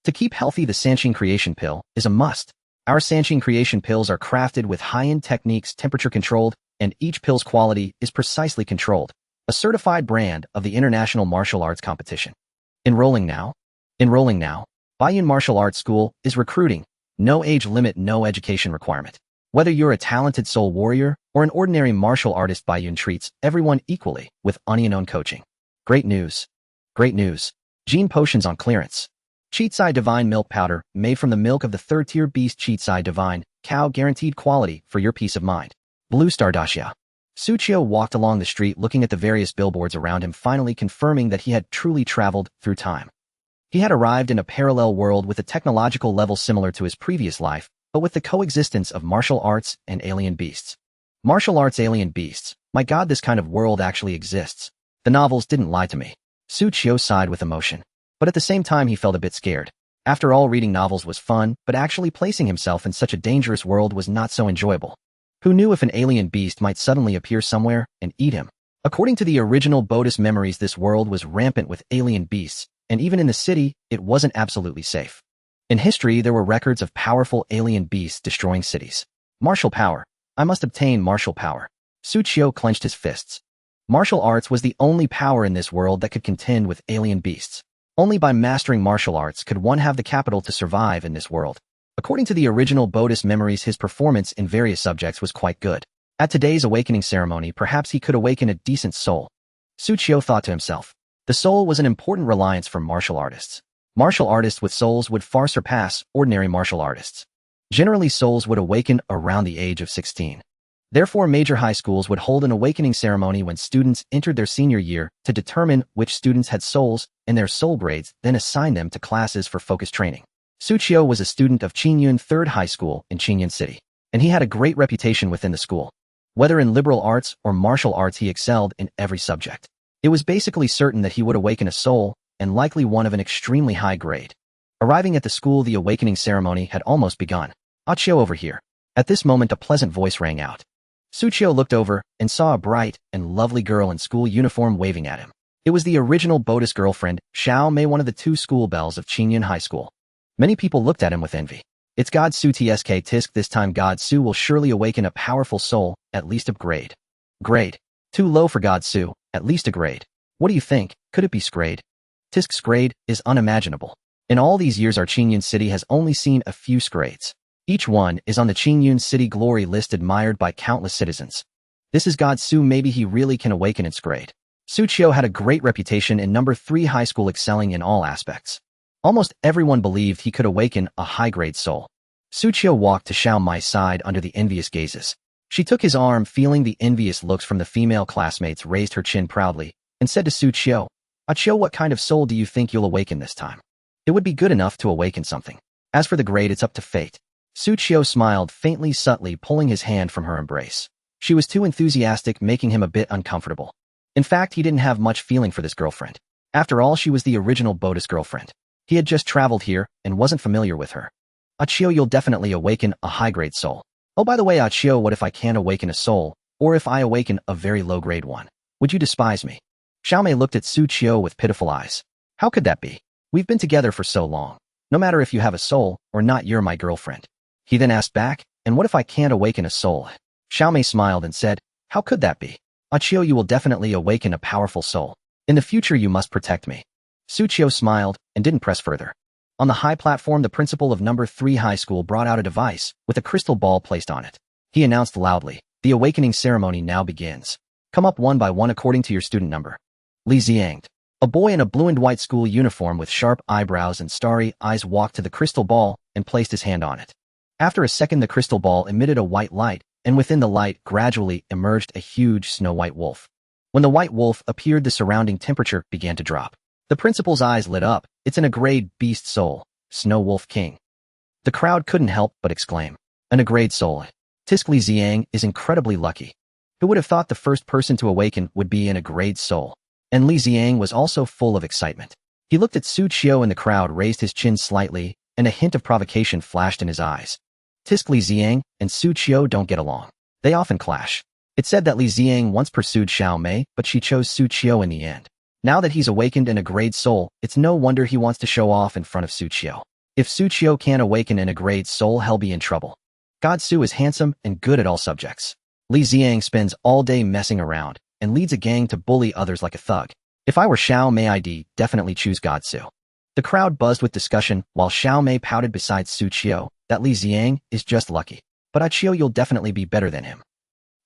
To keep healthy, the Sanqing Creation Pill is a must. Our Sanqing Creation Pills are crafted with high-end techniques, temperature-controlled, and each pill's quality is precisely controlled. A certified brand of the International Martial Arts Competition. Enrolling now? Enrolling now. Baiyun Martial Arts School is recruiting. No age limit, no education requirement. Whether you're a talented soul warrior or an ordinary martial artist, Baiyun treats everyone equally with unknown coaching. Great news. Great news. Gene potions on clearance. Cheatsai Divine Milk Powder, made from the milk of the third-tier beast Cheatsai Divine, cow guaranteed quality for your peace of mind. Blue Star Daxia. Xu Qiu walked along the street looking at the various billboards around him, finally confirming that he had truly traveled through time. He had arrived in a parallel world with a technological level similar to his previous life, but with the coexistence of martial arts and alien beasts. Martial arts, alien beasts. My God, this kind of world actually exists. The novels didn't lie to me. Xu Qiu sighed with emotion. But at the same time he felt a bit scared. After all, reading novels was fun, but actually placing himself in such a dangerous world was not so enjoyable. Who knew if an alien beast might suddenly appear somewhere and eat him? According to the original Buddhist memories, this world was rampant with alien beasts, and even in the city, it wasn't absolutely safe. In history, there were records of powerful alien beasts destroying cities. Martial power. I must obtain martial power. Xu Qiu clenched his fists. Martial arts was the only power in this world that could contend with alien beasts. Only by mastering martial arts could one have the capital to survive in this world. According to the original Buddhist memories, his performance in various subjects was quite good. At today's awakening ceremony, perhaps he could awaken a decent soul. Xu Qiu thought to himself. The soul was an important reliance for martial artists. Martial artists with souls would far surpass ordinary martial artists. Generally, souls would awaken around the age of 16. Therefore, major high schools would hold an awakening ceremony when students entered their senior year to determine which students had souls and their soul grades, then assign them to classes for focused training. Xu Qiu was a student of Qingyun Third High School in Qingyun City, and he had a great reputation within the school. Whether in liberal arts or martial arts, he excelled in every subject. It was basically certain that he would awaken a soul, and likely one of an extremely high grade. Arriving at the school, the awakening ceremony had almost begun. Qiu, over here. At this moment, a pleasant voice rang out. Xu Qiu looked over and saw a bright and lovely girl in school uniform waving at him. It was the original Buddhist girlfriend, Xiao Mei, one of the two school bells of Qingyun High School. Many people looked at him with envy. It's God Su Tsk Tisk. This time God Su will surely awaken a powerful soul, at least a grade. Grade. Too low for God Su, at least a grade. What do you think? Could it be Scrade? Tisk's grade is unimaginable. In all these years, our Qingyun City has only seen a few Scrades. Each one is on the Qingyun City glory list, admired by countless citizens. This is God Su. Maybe he really can awaken its grade. Xu Qiu had a great reputation in number 3 high school, excelling in all aspects. Almost everyone believed he could awaken a high-grade soul. Xu Qiu walked to Xiao Mai's side under the envious gazes. She took his arm, feeling the envious looks from the female classmates, raised her chin proudly, and said to Xu Qiu, Qiu, what kind of soul do you think you'll awaken this time? It would be good enough to awaken something. As for the grade, it's up to fate. Xu Qiu smiled faintly, subtly pulling his hand from her embrace. She was too enthusiastic, making him a bit uncomfortable. In fact, he didn't have much feeling for this girlfriend. After all, she was the original Buddhist girlfriend. He had just traveled here and wasn't familiar with her. Qiu, you'll definitely awaken a high-grade soul. Oh, by the way, Qiu, what if I can't awaken a soul, or if I awaken a very low-grade one? Would you despise me? Xiao Mei looked at Xu Qiu with pitiful eyes. How could that be? We've been together for so long. No matter if you have a soul or not, you're my girlfriend. He then asked back, and what if I can't awaken a soul? Xiao Mei smiled and said, how could that be? Qiu, you will definitely awaken a powerful soul. In the future, you must protect me. Xu Qiu smiled and didn't press further. On the high platform, the principal of number 3 high school brought out a device with a crystal ball placed on it. He announced loudly, the awakening ceremony now begins. Come up one by one according to your student number. Li Xianged. A boy in a blue and white school uniform with sharp eyebrows and starry eyes walked to the crystal ball and placed his hand on it. After a second, the crystal ball emitted a white light, and within the light gradually emerged a huge snow-white wolf. When the white wolf appeared, the surrounding temperature began to drop. The principal's eyes lit up. It's an Agrade beast soul, Snow Wolf King. The crowd couldn't help but exclaim, an Agrade soul. Tisk Li Xiang is incredibly lucky. Who would have thought the first person to awaken would be an Agrade soul? And Li Xiang was also full of excitement. He looked at Xu Qiu, and the crowd raised his chin slightly, and a hint of provocation flashed in his eyes. Tisk Li Xiang and Xu Qiu don't get along. They often clash. It said that Li Xiang once pursued Xiao Mei, but she chose Xu Qiu in the end. Now that he's awakened in a grade soul, it's no wonder he wants to show off in front of Xu Qiu. If Xu Qiu can't awaken in a grade soul, he'll be in trouble. God Xu is handsome and good at all subjects. Li Ziang spends all day messing around and leads a gang to bully others like a thug. If I were Xiao Mei, I'd definitely choose God Xu. The crowd buzzed with discussion while Xiao Mei pouted beside Xu Qiu that Li Ziang is just lucky. But Qiu, you'll definitely be better than him.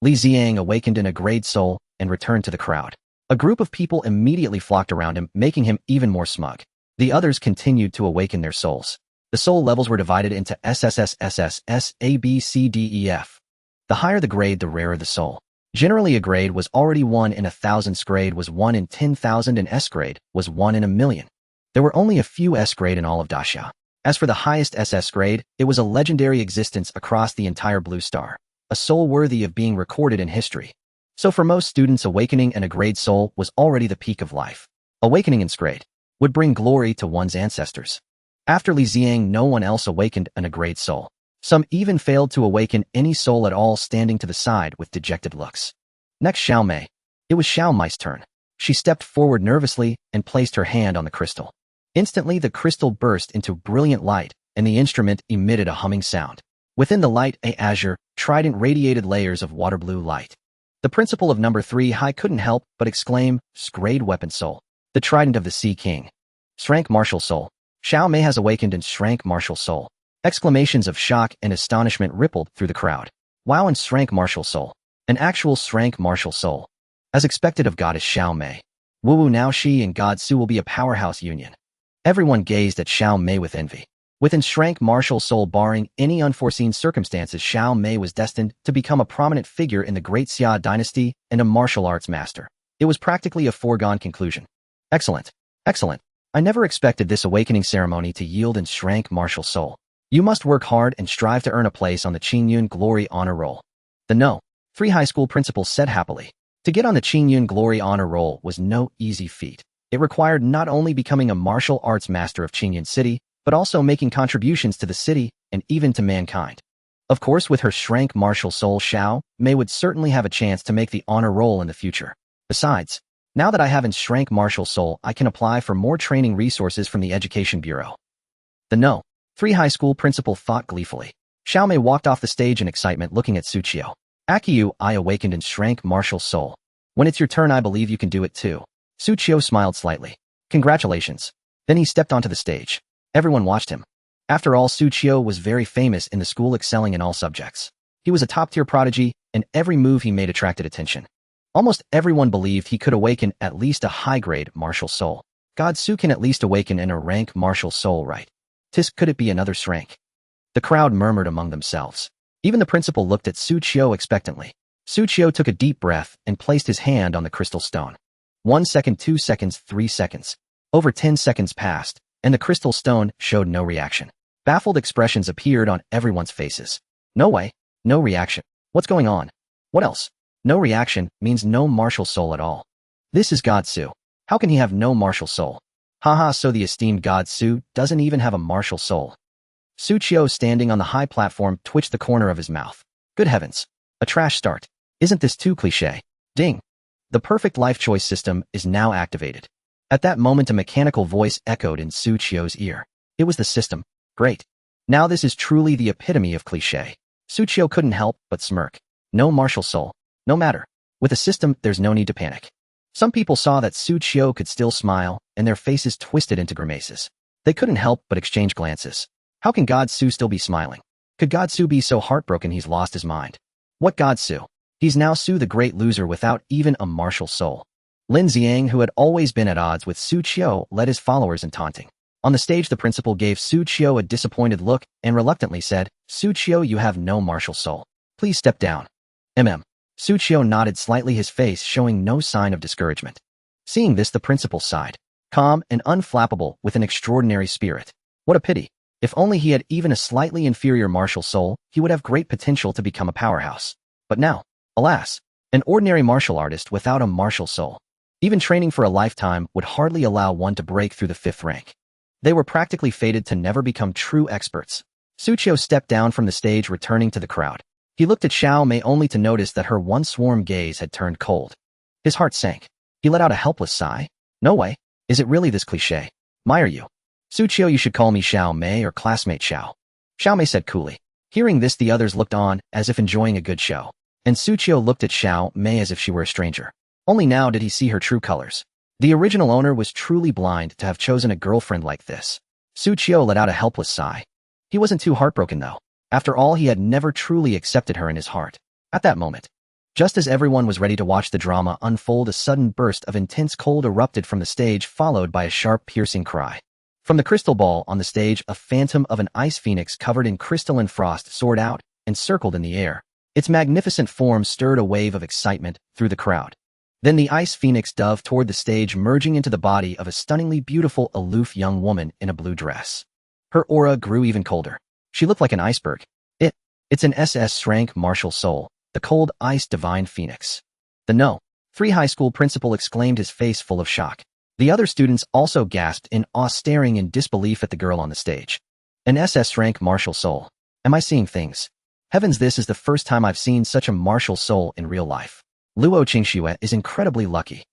Li Ziang awakened in a grade soul and returned to the crowd. A group of people immediately flocked around him, making him even more smug. The others continued to awaken their souls. The soul levels were divided into SSSSSS, A, B, C, D, E, F. The higher the grade, the rarer the soul. Generally, a grade was already 1 in 1,000, S grade was 1 in 10,000, and S grade was 1 in 1,000,000. There were only a few S grade in all of Daxia. As for the highest SS grade, it was a legendary existence across the entire Blue Star, a soul worthy of being recorded in history. So for most students, awakening in a grade soul was already the peak of life. Awakening in S grade would bring glory to one's ancestors. After Li Ziang, no one else awakened in a grade soul. Some even failed to awaken any soul at all, standing to the side with dejected looks. Next, Xiao Mei. It was Xiao Mei's turn. She stepped forward nervously and placed her hand on the crystal. Instantly, the crystal burst into brilliant light, and the instrument emitted a humming sound. Within the light, a azure trident radiated layers of water blue light. The principal of number 3 high couldn't help but exclaim, "Grade weapon soul. The trident of the Sea King. Shrank martial soul. Xiao Mei has awakened in Shrank martial soul." Exclamations of shock and astonishment rippled through the crowd. Wow, and Shrank martial soul. An actual Shrank martial soul. As expected of goddess Xiao Mei. Woo, now she and God Xu will be a powerhouse union. Everyone gazed at Xiao Mei with envy. Within Shrank martial soul, barring any unforeseen circumstances, Xiao Mei was destined to become a prominent figure in the Great Xia dynasty and a martial arts master. It was practically a foregone conclusion. Excellent. Excellent. I never expected this awakening ceremony to yield in Shrank martial soul. You must work hard and strive to earn a place on the Qingyun Glory Honor Roll. The No. 3 high school principal said happily. To get on the Qingyun Glory Honor Roll was no easy feat. It required not only becoming a martial arts master of Qingyun City, but also making contributions to the city and even to mankind. Of course, with her Shrank martial soul, Xiao Mei would certainly have a chance to make the honor roll in the future. Besides, now that I have in Shrank martial soul, I can apply for more training resources from the Education Bureau. The No. 3 high school principal thought gleefully. Xiao Mei walked off the stage in excitement, looking at Xu Qiu. Akiyu, I awakened in Shrank martial soul. When it's your turn, I believe you can do it too. Xu Qiu smiled slightly. Congratulations. Then he stepped onto the stage. Everyone watched him. After all, Xu Qiu was very famous in the school, excelling in all subjects. He was a top-tier prodigy, and every move he made attracted attention. Almost everyone believed he could awaken at least a high-grade martial soul. God Xu can at least awaken in a rank martial soul, right? Could it be another Shrank? The crowd murmured among themselves. Even the principal looked at Xu Qiu expectantly. Xu Qiu took a deep breath and placed his hand on the crystal stone. 1 second, 2 seconds, 3 seconds. Over 10 seconds passed, and the crystal stone showed no reaction. Baffled expressions appeared on everyone's faces. No way. No reaction. What's going on? What else? No reaction means no martial soul at all. This is God Xu. How can he have no martial soul? Haha, so the esteemed God Xu doesn't even have a martial soul. Xu Qiu, standing on the high platform, twitched the corner of his mouth. Good heavens. A trash start. Isn't this too cliché? Ding. The perfect life choice system is now activated. At that moment, a mechanical voice echoed in Xu Qiu's ear. It was the system. Great. Now this is truly the epitome of cliché. Xu Qiu couldn't help but smirk. No martial soul. No matter. With a system, there's no need to panic. Some people saw that Xu Qiu could still smile, and their faces twisted into grimaces. They couldn't help but exchange glances. How can God Xu still be smiling? Could God Xu be so heartbroken he's lost his mind? What God Xu? He's now Xu the great loser without even a martial soul. Lin Xiang, who had always been at odds with Xu Qiu, led his followers in taunting. On the stage, the principal gave Xu Qiu a disappointed look and reluctantly said, Xu Qiu, you have no martial soul. Please step down. Xu Qiu nodded slightly, his face showing no sign of discouragement. Seeing this, the principal sighed. Calm and unflappable with an extraordinary spirit. What a pity. If only he had even a slightly inferior martial soul, he would have great potential to become a powerhouse. But now, alas, an ordinary martial artist without a martial soul. Even training for a lifetime would hardly allow one to break through the 5th rank. They were practically fated to never become true experts. Xu Qiu stepped down from the stage, returning to the crowd. He looked at Xiao Mei only to notice that her once warm gaze had turned cold. His heart sank. He let out a helpless sigh. No way. Is it really this cliché? Admire you. Xu Qiu, you should call me Xiao Mei or classmate Xiao. Xiao Mei said coolly. Hearing this, the others looked on as if enjoying a good show. And Xu Qiu looked at Xiao Mei as if she were a stranger. Only now did he see her true colors. The original owner was truly blind to have chosen a girlfriend like this. Xu Qiu let out a helpless sigh. He wasn't too heartbroken though. After all, he had never truly accepted her in his heart. At that moment, just as everyone was ready to watch the drama unfold, a sudden burst of intense cold erupted from the stage, followed by a sharp, piercing cry. From the crystal ball on the stage, a phantom of an ice phoenix covered in crystalline frost soared out and circled in the air. Its magnificent form stirred a wave of excitement through the crowd. Then the ice phoenix dove toward the stage, merging into the body of a stunningly beautiful, aloof young woman in a blue dress. Her aura grew even colder. She looked like an iceberg. It's an SS rank martial soul, the cold ice divine phoenix. The No. 3 high school principal exclaimed, his face full of shock. The other students also gasped in awe, staring in disbelief at the girl on the stage. An SS rank martial soul. Am I seeing things? Heavens, this is the first time I've seen such a martial soul in real life. Luo Qingxue is incredibly lucky.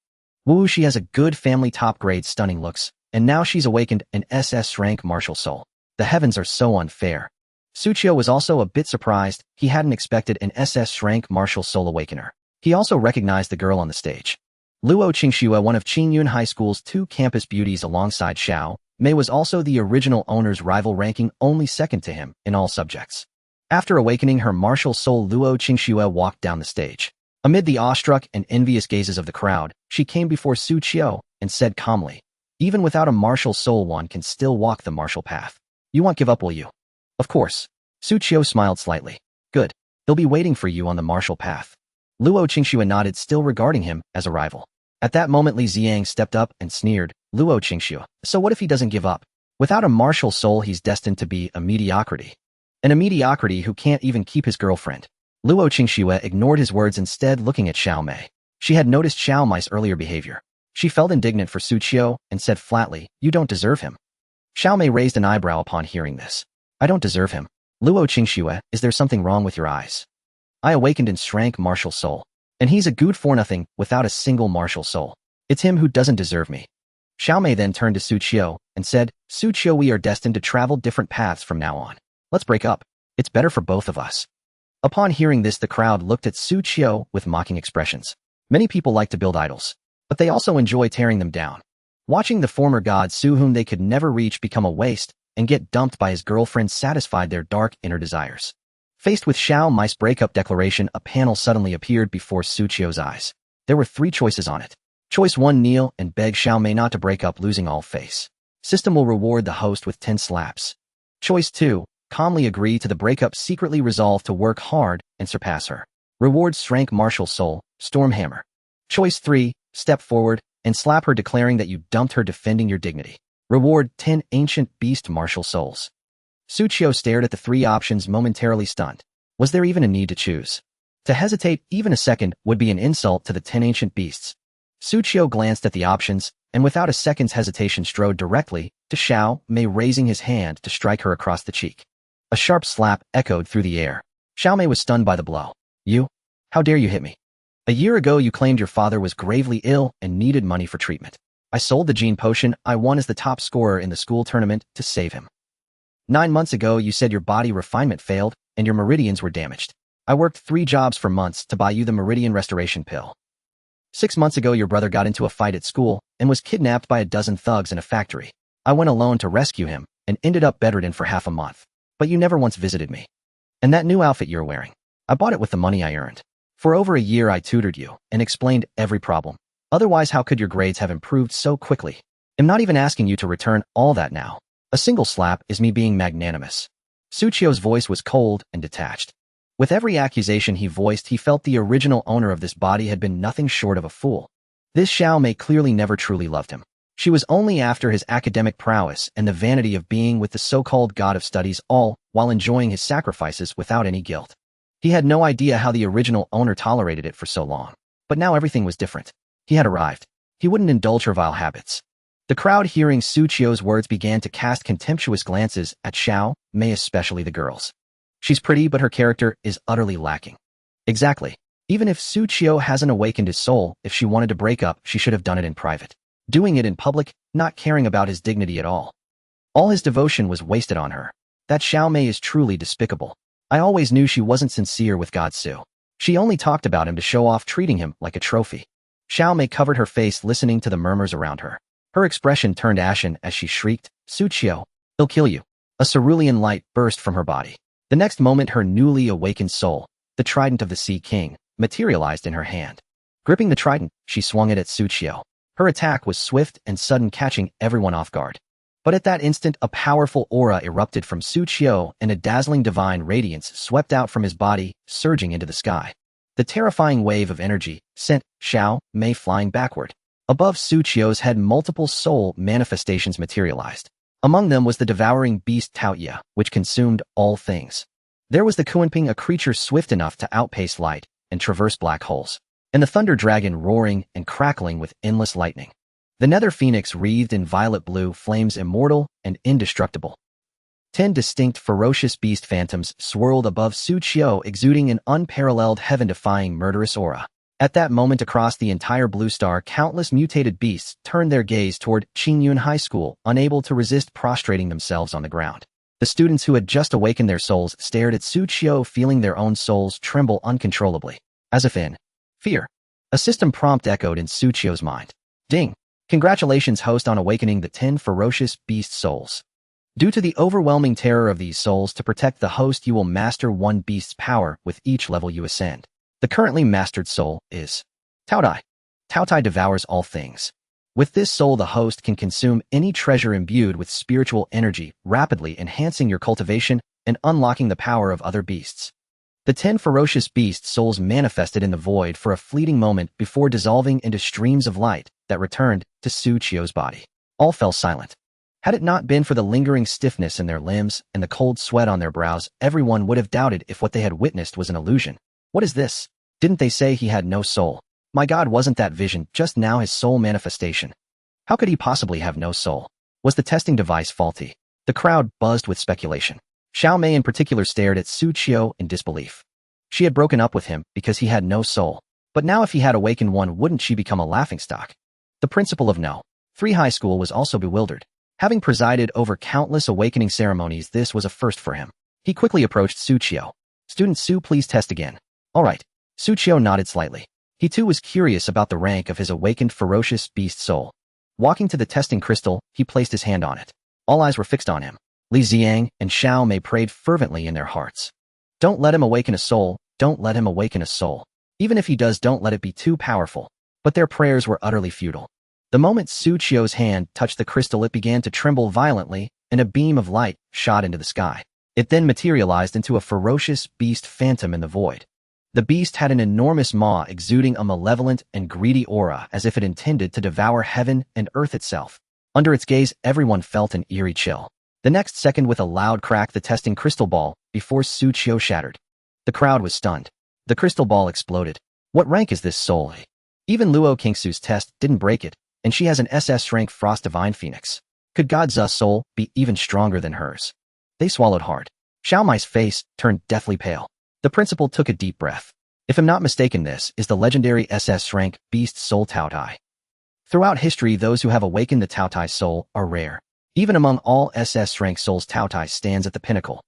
Woo, she has a good family, top grade, stunning looks, and now she's awakened an SS rank martial soul. The heavens are so unfair. Xu Qiu was also a bit surprised. He hadn't expected an SS rank martial soul awakener. He also recognized the girl on the stage. Luo Qingxue, one of Qingyun High School's 2 campus beauties alongside Xiao Mei, was also the original owner's rival, ranking only second to him in all subjects. After awakening her martial soul, Luo Qingxue walked down the stage. Amid the awestruck and envious gazes of the crowd, she came before Xu Qiu and said calmly, "Even without a martial soul, one can still walk the martial path. You won't give up, will you?" "Of course." Xu Qiu smiled slightly. "Good. They'll be waiting for you on the martial path." Luo Qingxue nodded, still regarding him as a rival. At that moment, Li Xiang stepped up and sneered, "Luo Qingxue, so what if he doesn't give up? Without a martial soul, he's destined to be a mediocrity. And a mediocrity who can't even keep his girlfriend." Luo Qingxue ignored his words, instead looking at Xiao Mei. She had noticed Xiao Mei's earlier behavior. She felt indignant for Xu Qiu and said flatly, "You don't deserve him." Xiao Mei raised an eyebrow upon hearing this. "I don't deserve him? Luo Qingxue, is there something wrong with your eyes? I awakened in rank martial soul, and he's a good for nothing without a single martial soul. It's him who doesn't deserve me." Xiao Mei then turned to Xu Qiu and said, "Xu Qiu, we are destined to travel different paths from now on. Let's break up. It's better for both of us." Upon hearing this, the crowd looked at Xu Qiu with mocking expressions. Many people like to build idols, but they also enjoy tearing them down. Watching the former god Su, whom they could never reach, become a waste and get dumped by his girlfriend satisfied their dark inner desires. Faced with Xiao Mei's breakup declaration, a panel suddenly appeared before Xu Qiu's eyes. There were 3 choices on it. Choice 1, kneel and beg Xiao Mei not to break up, losing all face. System will reward the host with 10 slaps. Choice 2, calmly agree to the breakup, secretly resolve to work hard and surpass her. Rewards rank martial soul, Stormhammer. Choice 3, step forward and slap her, declaring that you dumped her, defending your dignity. Reward 10 ancient beast martial souls. Xu Qiu stared at the 3 options, momentarily stunned. Was there even a need to choose? To hesitate even a second would be an insult to the 10 ancient beasts. Xu Qiu glanced at the options, and without a second's hesitation strode directly to Xiao Mei, raising his hand to strike her across the cheek. A sharp slap echoed through the air. Xiao Mei was stunned by the blow. "You? How dare you hit me? A year ago you claimed your father was gravely ill and needed money for treatment. I sold the gene potion I won as the top scorer in the school tournament to save him. 9 months ago you said your body refinement failed and your meridians were damaged. I worked 3 jobs for months to buy you the meridian restoration pill. 6 months ago your brother got into a fight at school and was kidnapped by a dozen thugs in a factory. I went alone to rescue him and ended up bedridden for half a month. But you never once visited me. And that new outfit you're wearing, I bought it with the money I earned. For over a year I tutored you and explained every problem. Otherwise, how could your grades have improved so quickly? I'm not even asking you to return all that now. A single slap is me being magnanimous." Xu Qiu's voice was cold and detached. With every accusation he voiced, he felt the original owner of this body had been nothing short of a fool. This Xiao Mei clearly never truly loved him. She was only after his academic prowess and the vanity of being with the so-called god of studies, all while enjoying his sacrifices without any guilt. He had no idea how the original owner tolerated it for so long. But now everything was different. He had arrived. He wouldn't indulge her vile habits. The crowd, hearing Xu Qiu's words, began to cast contemptuous glances at Xiao Mei, especially the girls. She's pretty, but her character is utterly lacking. Exactly. Even if Xu Qiu hasn't awakened his soul, if she wanted to break up, she should have done it in private. Doing it in public, not caring about his dignity at all. All his devotion was wasted on her. That Xiao Mei is truly despicable. I always knew she wasn't sincere with God Xu. She only talked about him to show off, treating him like a trophy. Xiao Mei covered her face, listening to the murmurs around her. Her expression turned ashen as she shrieked, "Xu Qiu, he'll kill you." A cerulean light burst from her body. The next moment, her newly awakened soul, the trident of the Sea King, materialized in her hand. Gripping the trident, she swung it at Xu Qiu. Her attack was swift and sudden, catching everyone off guard. But at that instant, a powerful aura erupted from Xu Qiu, and a dazzling divine radiance swept out from his body, surging into the sky. The terrifying wave of energy sent Xiao Mei flying backward. Above Xu Qiu's head, multiple soul manifestations materialized. Among them was the devouring beast Taotie, which consumed all things. There was the Kunpeng, a creature swift enough to outpace light and traverse black holes, and the thunder dragon roaring and crackling with endless lightning. The nether phoenix wreathed in violet blue flames, immortal and indestructible. 10 distinct ferocious beast phantoms swirled above Xu Qiu, exuding an unparalleled heaven-defying murderous aura. At that moment, across the entire blue star, countless mutated beasts turned their gaze toward Qingyun High School, unable to resist prostrating themselves on the ground. The students who had just awakened their souls stared at Xu Qiu, feeling their own souls tremble uncontrollably, as if in fear. A system prompt echoed in Xu Qiu's mind. Ding! Congratulations, host, on awakening the 10 ferocious beast souls. Due to the overwhelming terror of these souls, to protect the host, you will master one beast's power with each level you ascend. The currently mastered soul is Taotie. Taotie devours all things. With this soul, the host can consume any treasure imbued with spiritual energy, rapidly enhancing your cultivation and unlocking the power of other beasts. The 10 ferocious beast souls manifested in the void for a fleeting moment before dissolving into streams of light that returned to Xu Qiu's body. All fell silent. Had it not been for the lingering stiffness in their limbs and the cold sweat on their brows, everyone would have doubted if what they had witnessed was an illusion. What is this? Didn't they say he had no soul? My God, wasn't that vision just now his soul manifestation? How could he possibly have no soul? Was the testing device faulty? The crowd buzzed with speculation. Xiao Mei in particular stared at Xu Qiu in disbelief. She had broken up with him because he had no soul. But now if he had awakened one, wouldn't she become a laughingstock? The principal of No. 3 High School was also bewildered. Having presided over countless awakening ceremonies, this was a first for him. He quickly approached Xu Qiu. "Student Xu, please test again." "All right." Xu Qiu nodded slightly. He too was curious about the rank of his awakened ferocious beast soul. Walking to the testing crystal, he placed his hand on it. All eyes were fixed on him. Li Xiang and Xiao Mei prayed fervently in their hearts. "Don't let him awaken a soul. Don't let him awaken a soul. Even if he does, don't let it be too powerful." But their prayers were utterly futile. The moment Xu Qiu's hand touched the crystal, it began to tremble violently, and a beam of light shot into the sky. It then materialized into a ferocious beast phantom in the void. The beast had an enormous maw, exuding a malevolent and greedy aura, as if it intended to devour heaven and earth itself. Under its gaze, everyone felt an eerie chill. The next second, with a loud crack, the testing crystal ball before Xu Qiu shattered. The crowd was stunned. The crystal ball exploded. What rank is this soul? Even Luo Qingxu's test didn't break it, and she has an SS rank Frost Divine Phoenix. Could God Xu's soul be even stronger than hers? They swallowed hard. Xiao Mei's face turned deathly pale. The principal took a deep breath. If I'm not mistaken, this is the legendary SS rank beast soul Taotie. Throughout history, those who have awakened the Taotie soul are rare. Even among all SS rank souls, Taotie stands at the pinnacle.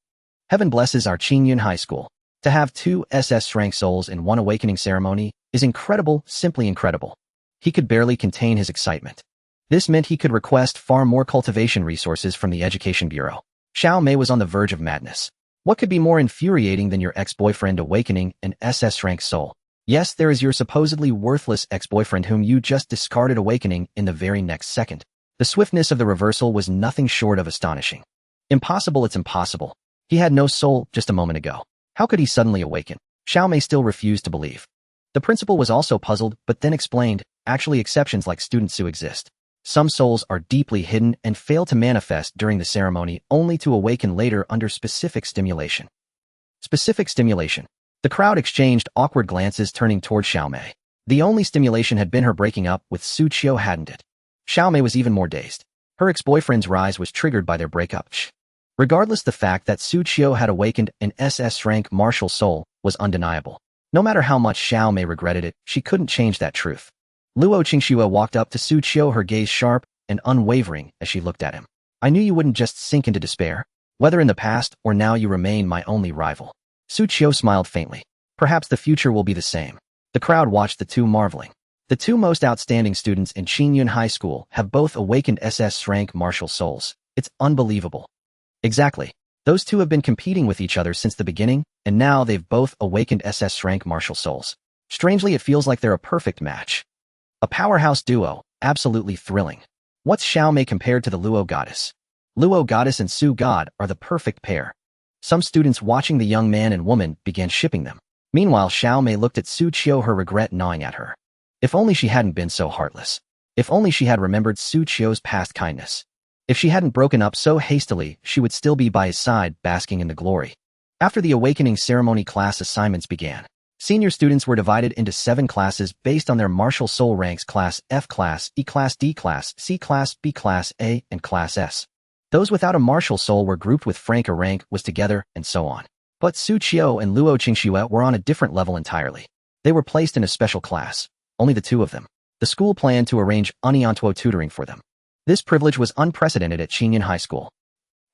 Heaven blesses our Qingyun High School. To have 2 SS rank souls in one awakening ceremony is incredible, simply incredible. He could barely contain his excitement. This meant he could request far more cultivation resources from the Education Bureau. Xiao Mei was on the verge of madness. What could be more infuriating than your ex-boyfriend awakening an SS rank soul? Yes, there is your supposedly worthless ex-boyfriend whom you just discarded awakening in the very next second. The swiftness of the reversal was nothing short of astonishing. Impossible, it's impossible. He had no soul just a moment ago. How could he suddenly awaken? Xiao Mei still refused to believe. The principal was also puzzled, but then explained, actually exceptions like student Xu exist. Some souls are deeply hidden and fail to manifest during the ceremony, only to awaken later under specific stimulation. Specific stimulation. The crowd exchanged awkward glances, turning toward Xiao Mei. The only stimulation had been her breaking up with Xu Qiu, hadn't it? Xiao Mei was even more dazed. Her ex-boyfriend's rise was triggered by their breakup. Regardless, the fact that Xu Qiu had awakened an SS rank martial soul was undeniable. No matter how much Xiao Mei regretted it, she couldn't change that truth. Luo Qingxue walked up to Xu Qiu, her gaze sharp and unwavering as she looked at him. I knew you wouldn't just sink into despair. Whether in the past or now you remain my only rival. Xu Qiu smiled faintly. Perhaps the future will be the same. The crowd watched the two marveling. The two most outstanding students in Qingyun High School have both awakened SS rank martial souls. It's unbelievable. Exactly. Those two have been competing with each other since the beginning, and now they've both awakened SS rank martial souls. Strangely, it feels like they're a perfect match. A powerhouse duo, absolutely thrilling. What's Xiaomei compared to the Luo goddess? Luo goddess and Su god are the perfect pair. Some students watching the young man and woman began shipping them. Meanwhile, Xiaomei looked at Xu Qiu, her regret gnawing at her. If only she hadn't been so heartless. If only she had remembered Xu Qiu's past kindness. If she hadn't broken up so hastily, she would still be by his side, basking in the glory. After the awakening ceremony, class assignments began. Senior students were divided into 7 classes based on their martial soul ranks: Class F class, E class, D class, C class, B class, A, and Class S. Those without a martial soul were grouped with rank. A rank was together, and so on. But Xu Qiu and Luo Qingxue were on a different level entirely. They were placed in a special class, only the two of them. The school planned to arrange uniantuo tutoring for them. This privilege was unprecedented at Qingyun High School.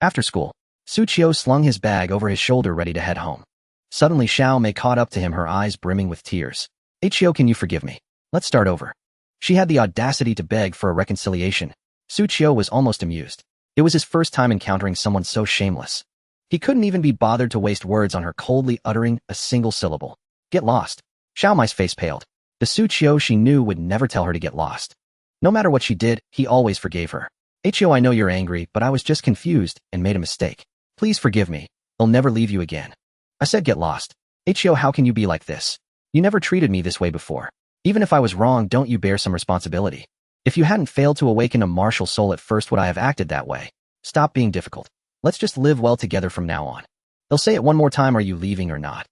After school, Xu Qiu slung his bag over his shoulder ready to head home. Suddenly Xiaomei caught up to him, her eyes brimming with tears. "Qiu, can you forgive me? Let's start over." She had the audacity to beg for a reconciliation. Xu Qiu was almost amused. It was his first time encountering someone so shameless. He couldn't even be bothered to waste words on her, coldly uttering a single syllable. "Get lost." Xiaomei's face paled. The Xu Qiu she knew would never tell her to get lost. No matter what she did, he always forgave her. "Qiu, I know you're angry, but I was just confused and made a mistake. Please forgive me. I'll never leave you again." "I said get lost." "Qiu, how can you be like this? You never treated me this way before. Even if I was wrong, don't you bear some responsibility? If you hadn't failed to awaken a martial soul at first, would I have acted that way? Stop being difficult. Let's just live well together from now on." They'll say it one more time. "Are you leaving or not?"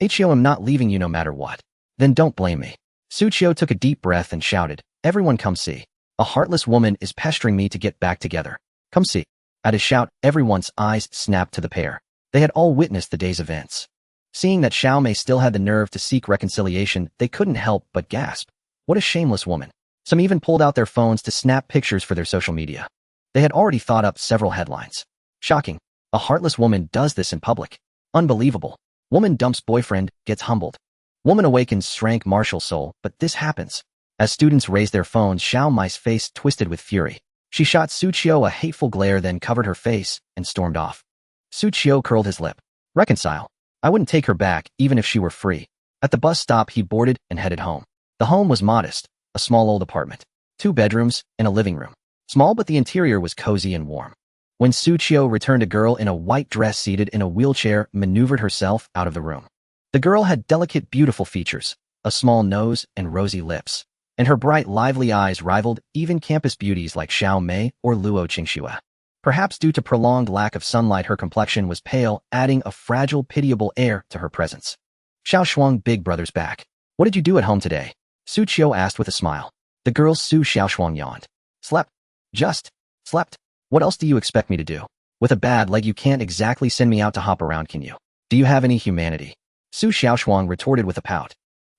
"Qiu, I'm not leaving you no matter what." "Then don't blame me." Xu Qiu took a deep breath and shouted, "Everyone come see. A heartless woman is pestering me to get back together. Come see." At his shout, everyone's eyes snapped to the pair. They had all witnessed the day's events. Seeing that Xiaomei still had the nerve to seek reconciliation, they couldn't help but gasp. What a shameless woman. Some even pulled out their phones to snap pictures for their social media. They had already thought up several headlines. Shocking. A heartless woman does this in public. Unbelievable. Woman dumps boyfriend, gets humbled. Woman awakens rank martial soul, but this happens. As students raised their phones, Xiaomei's face twisted with fury. She shot Xu Qiu a hateful glare, then covered her face and stormed off. Xu Qiu curled his lip. Reconcile. I wouldn't take her back, even if she were free. At the bus stop, he boarded and headed home. The home was modest, a small old apartment. 2 bedrooms and a living room. Small, but the interior was cozy and warm. When Xu Qiu returned, a girl in a white dress seated in a wheelchair maneuvered herself out of the room. The girl had delicate, beautiful features, a small nose and rosy lips, and her bright, lively eyes rivaled even campus beauties like Xiaomei or Luo Qingxue. Perhaps due to prolonged lack of sunlight, her complexion was pale, adding a fragile, pitiable air to her presence. Xiao Shuang, big brother's back. What did you do at home today? Xu Qiu asked with a smile. The girl's Su Xiaoshuang yawned. Slept. Just slept. What else do you expect me to do? With a bad leg, you can't exactly send me out to hop around, can you? Do you have any humanity? Su Xiaoshuang retorted with a pout.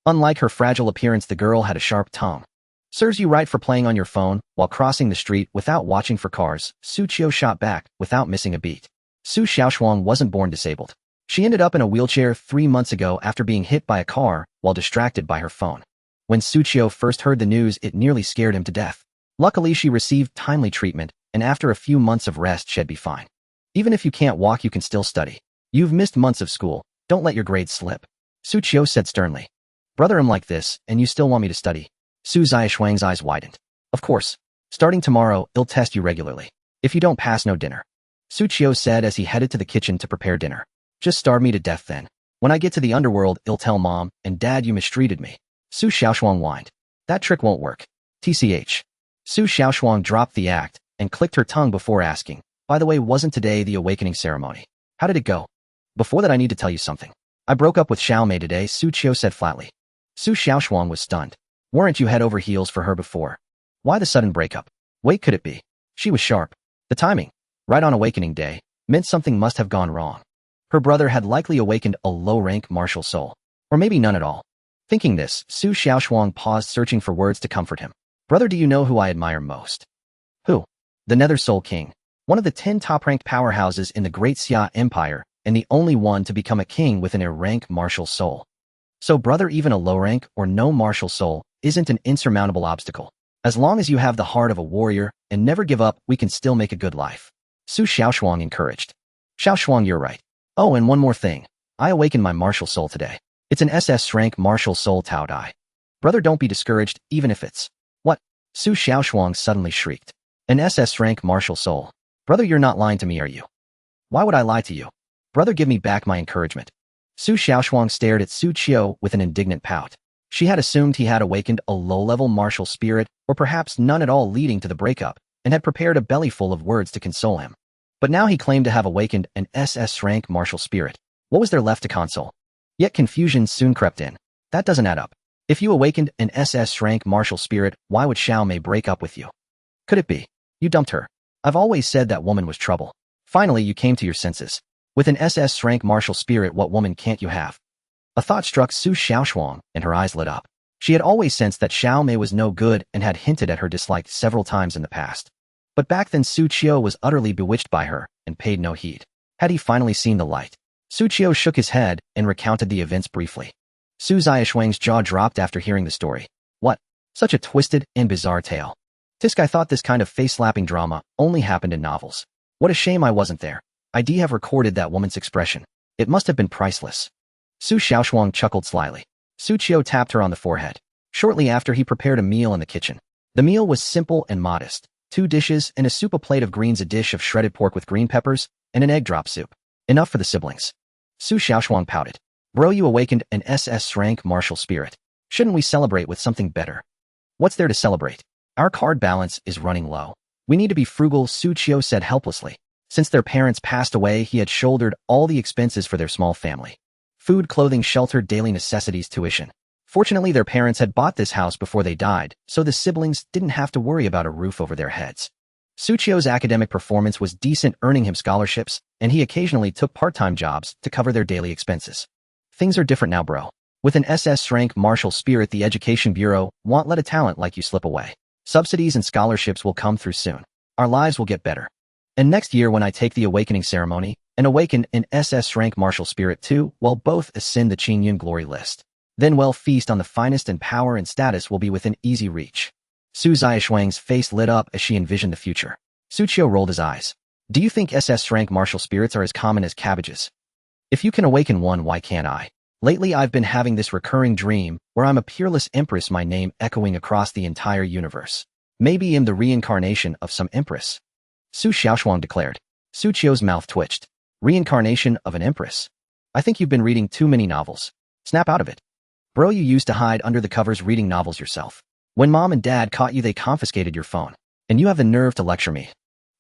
Unlike her fragile appearance, the girl had a sharp tongue. Serves you right for playing on your phone while crossing the street without watching for cars, Xu Qiu shot back without missing a beat. Su Xiaoshuang wasn't born disabled. She ended up in a wheelchair 3 months ago after being hit by a car while distracted by her phone. When Xu Qiu first heard the news, it nearly scared him to death. Luckily, she received timely treatment, and after a few months of rest, she'd be fine. Even if you can't walk, you can still study. You've missed months of school. Don't let your grades slip. Xu Qiu said sternly. Brother, I'm like this, and you still want me to study? Su Xiaoshuang's eyes widened. Of course. Starting tomorrow, I'll test you regularly. If you don't pass, no dinner. Xu Qiu said as he headed to the kitchen to prepare dinner. Just starve me to death then. When I get to the underworld, I'll tell mom and dad you mistreated me. Su Xiaoshuang whined. That trick won't work. TCH. Su Xiaoshuang dropped the act and clicked her tongue before asking, by the way, wasn't today the awakening ceremony? How did it go? Before that, I need to tell you something. I broke up with Xiaomei today, Xu Qiu said flatly. Su Xiaoshuang was stunned. Weren't you head over heels for her before? Why the sudden breakup? Wait, could it be? She was sharp. The timing, right on awakening day, meant something must have gone wrong. Her brother had likely awakened a low-rank martial soul. Or maybe none at all. Thinking this, Su Xiaoshuang paused, searching for words to comfort him. Brother, do you know who I admire most? Who? The Nether Soul King. one of the 10 top-ranked powerhouses in the Great Xia Empire, and the only one to become a king with an A-rank martial soul. So brother, even a low rank or no martial soul isn't an insurmountable obstacle. As long as you have the heart of a warrior and never give up, we can still make a good life. Su Xiaoshuang encouraged. Xiaoshuang, you're right. Oh, and one more thing. I awakened my martial soul today. It's an SS rank martial soul Taotie. Brother, don't be discouraged, even if it's... What? Su Xiaoshuang suddenly shrieked. An SS rank martial soul. Brother, you're not lying to me, are you? Why would I lie to you? Brother, give me back my encouragement. Su Xiaoshuang stared at Xu Qiu with an indignant pout. She had assumed he had awakened a low-level martial spirit, or perhaps none at all, leading to the breakup, and had prepared a bellyful of words to console him. But now he claimed to have awakened an SS rank martial spirit. What was there left to console? Yet confusion soon crept in. That doesn't add up. If you awakened an SS rank martial spirit, why would Xiao Mei break up with you? Could it be you dumped her? I've always said that woman was trouble. Finally, you came to your senses. With an SS rank martial spirit, what woman can't you have? A thought struck Su Xiaoshuang, and her eyes lit up. She had always sensed that Xiao Mei was no good and had hinted at her dislike several times in the past. But back then Xu Qiu was utterly bewitched by her and paid no heed. Had he finally seen the light? Xu Qiu shook his head and recounted the events briefly. Su Xiaoshuang's jaw dropped after hearing the story. What? Such a twisted and bizarre tale. Tisk, I thought this kind of face-slapping drama only happened in novels. What a shame I wasn't there. I'd have recorded that woman's expression. It must have been priceless. Su Xiaoshuang chuckled slyly. Xu Qiu tapped her on the forehead. Shortly after, he prepared a meal in the kitchen. The meal was simple and modest. 2 dishes and a soup, a plate of greens, a dish of shredded pork with green peppers, and an egg drop soup. Enough for the siblings. Su Xiaoshuang pouted. Bro, you awakened an SS rank martial spirit. Shouldn't we celebrate with something better? What's there to celebrate? Our card balance is running low. We need to be frugal, Xu Qiu said helplessly. Since their parents passed away, he had shouldered all the expenses for their small family. Food, clothing, shelter, daily necessities, tuition. Fortunately, their parents had bought this house before they died, so the siblings didn't have to worry about a roof over their heads. Xu Qiu's academic performance was decent, earning him scholarships, and he occasionally took part-time jobs to cover their daily expenses. Things are different now, bro. With an SS rank martial spirit, the Education Bureau won't let a talent like you slip away. Subsidies and scholarships will come through soon. Our lives will get better. And next year, when I take the awakening ceremony and awaken an SS rank martial spirit too, we'll both ascend the Qingyun glory list. Then we'll feast on the finest, and power and status will be within easy reach. Su Xiaoshuang's face lit up as she envisioned the future. Xu Qiu rolled his eyes. Do you think SS rank martial spirits are as common as cabbages? If you can awaken one, why can't I? Lately, I've been having this recurring dream where I'm a peerless empress, my name echoing across the entire universe. Maybe I'm the reincarnation of some empress. Su Xiaoshuang declared. Xu Qiu's mouth twitched. Reincarnation of an empress? I think you've been reading too many novels. Snap out of it. Bro, you used to hide under the covers reading novels yourself. When mom and dad caught you, they confiscated your phone. And you have the nerve to lecture me.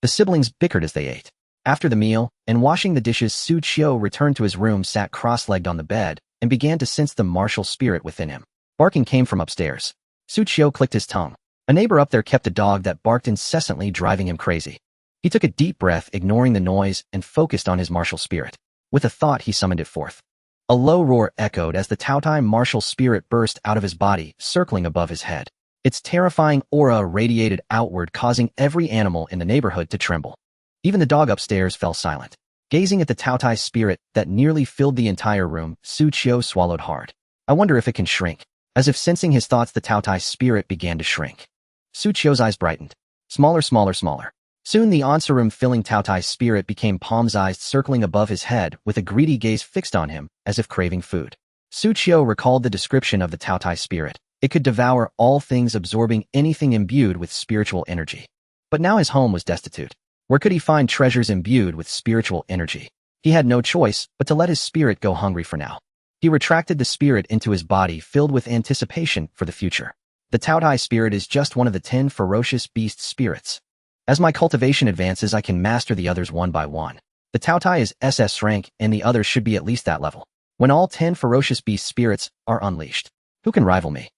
The siblings bickered as they ate. After the meal, and washing the dishes, Xu Qiu returned to his room, sat cross-legged on the bed, and began to sense the martial spirit within him. Barking came from upstairs. Xu Qiu clicked his tongue. A neighbor up there kept a dog that barked incessantly, driving him crazy. He took a deep breath, ignoring the noise, and focused on his martial spirit. With a thought, he summoned it forth. A low roar echoed as the Taotie martial spirit burst out of his body, circling above his head. Its terrifying aura radiated outward, causing every animal in the neighborhood to tremble. Even the dog upstairs fell silent. Gazing at the Taotie spirit that nearly filled the entire room, Xu Qiu swallowed hard. I wonder if it can shrink. As if sensing his thoughts, the Taotie spirit began to shrink. Xu Qiu's eyes brightened. Smaller, smaller, smaller. Soon the answer-room-filling Taotie spirit became palm-sized, circling above his head with a greedy gaze fixed on him, as if craving food. Xu Qiu recalled the description of the Taotie spirit. It could devour all things, absorbing anything imbued with spiritual energy. But now his home was destitute. Where could he find treasures imbued with spiritual energy? He had no choice but to let his spirit go hungry for now. He retracted the spirit into his body, filled with anticipation for the future. The Taotie spirit is just one of the 10 ferocious beast spirits. As my cultivation advances, I can master the others one by one. The Taotie is SS rank, and the others should be at least that level. When all 10 ferocious beast spirits are unleashed, who can rival me?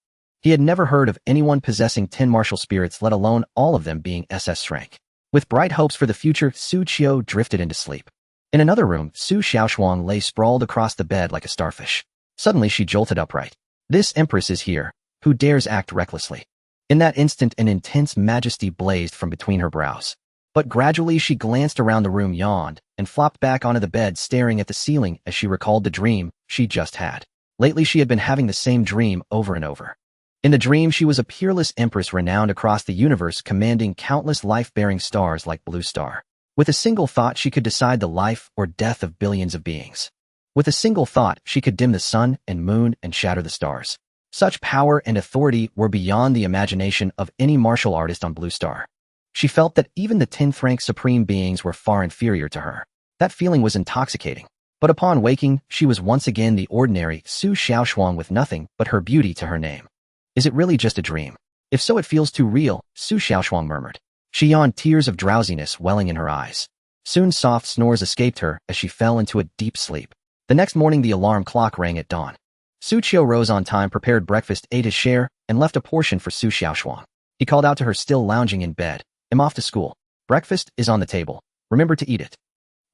He had never heard of anyone possessing 10 martial spirits, let alone all of them being SS rank. With bright hopes for the future, Xu Qiu drifted into sleep. In another room, Su Xiaoshuang lay sprawled across the bed like a starfish. Suddenly, she jolted upright. This empress is here. Who dares act recklessly? In that instant, an intense majesty blazed from between her brows. But gradually she glanced around the room, yawned, and flopped back onto the bed staring at the ceiling as she recalled the dream she just had. Lately she had been having the same dream over and over. In the dream she was a peerless empress renowned across the universe, commanding countless life-bearing stars like Blue Star. With a single thought she could decide the life or death of billions of beings. With a single thought she could dim the sun and moon and shatter the stars. Such power and authority were beyond the imagination of any martial artist on Blue Star. She felt that even the 10th rank supreme beings were far inferior to her. That feeling was intoxicating. But upon waking, she was once again the ordinary Xu Qiu with nothing but her beauty to her name. Is it really just a dream? If so, it feels too real, Xu Qiu murmured. She yawned, tears of drowsiness welling in her eyes. Soon soft snores escaped her as she fell into a deep sleep. The next morning the alarm clock rang at dawn. Xu Qiu rose on time, prepared breakfast, ate his share, and left a portion for Xu Qiu. He called out to her, still lounging in bed. I'm off to school. Breakfast is on the table. Remember to eat it.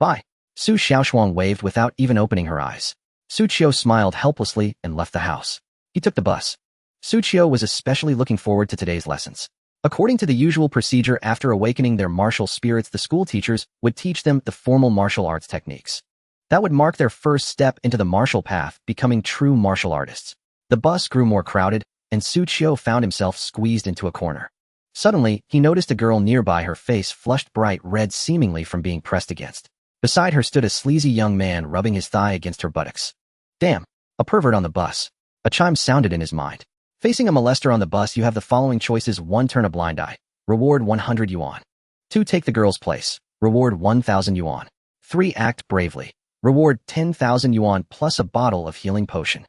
Bye. Xu Qiu waved without even opening her eyes. Xu Qiu smiled helplessly and left the house. He took the bus. Xu Qiu was especially looking forward to today's lessons. According to the usual procedure, after awakening their martial spirits, the school teachers would teach them the formal martial arts techniques. That would mark their first step into the martial path, becoming true martial artists. The bus grew more crowded, and Xu Qiu found himself squeezed into a corner. Suddenly, he noticed a girl nearby, her face flushed bright red, seemingly from being pressed against. Beside her stood a sleazy young man rubbing his thigh against her buttocks. Damn, a pervert on the bus. A chime sounded in his mind. Facing a molester on the bus, you have the following choices. 1. Turn a blind eye. Reward 100 yuan. 2. Take the girl's place. Reward 1,000 yuan. 3. Act bravely. Reward 10,000 yuan plus a bottle of healing potion.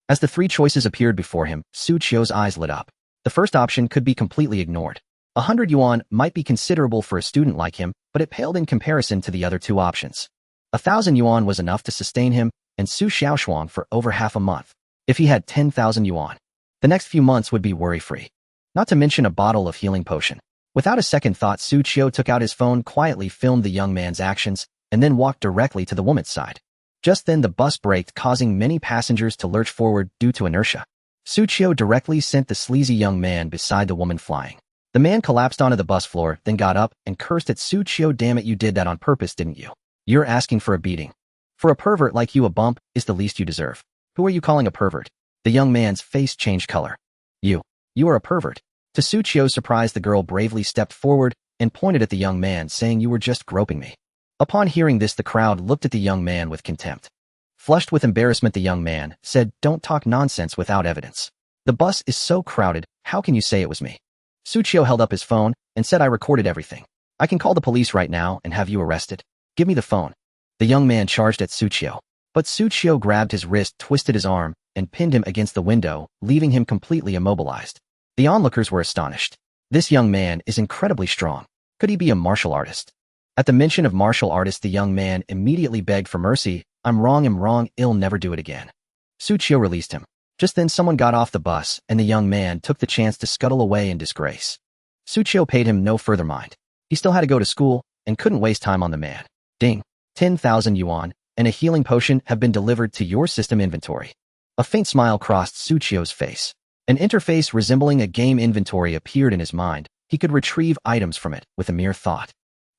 As the three choices appeared before him, Xu Qiu's eyes lit up. The first option could be completely ignored. 100 yuan might be considerable for a student like him, but it paled in comparison to the other two options. 1,000 yuan was enough to sustain him and Xu Qiu for over half a month. If he had 10,000 yuan, the next few months would be worry-free. Not to mention a bottle of healing potion. Without a second thought, Xu Qiu took out his phone, quietly filmed the young man's actions, and then walked directly to the woman's side. Just then the bus braked, causing many passengers to lurch forward due to inertia. Xu Qiu directly sent the sleazy young man beside the woman flying. The man collapsed onto the bus floor, then got up and cursed at Xu Qiu. Damn it, you did that on purpose, didn't you? You're asking for a beating. For a pervert like you, a bump is the least you deserve. Who are you calling a pervert? The young man's face changed color. You are a pervert. To Xu Qiu's surprise, the girl bravely stepped forward and pointed at the young man, saying, you were just groping me. Upon hearing this, the crowd looked at the young man with contempt. Flushed with embarrassment, the young man said, don't talk nonsense without evidence. The bus is so crowded, how can you say it was me? Xu Qiu held up his phone and said, I recorded everything. I can call the police right now and have you arrested. Give me the phone. The young man charged at Xu Qiu. But Xu Qiu grabbed his wrist, twisted his arm, and pinned him against the window, leaving him completely immobilized. The onlookers were astonished. This young man is incredibly strong. Could he be a martial artist? At the mention of martial artist, the young man immediately begged for mercy. I'm wrong, I'll never do it again. Xu Qiu released him. Just then someone got off the bus, and the young man took the chance to scuttle away in disgrace. Xu Qiu paid him no further mind. He still had to go to school, and couldn't waste time on the man. Ding. 10,000 yuan, and a healing potion have been delivered to your system inventory. A faint smile crossed Xu Qiu's face. An interface resembling a game inventory appeared in his mind. He could retrieve items from it with a mere thought.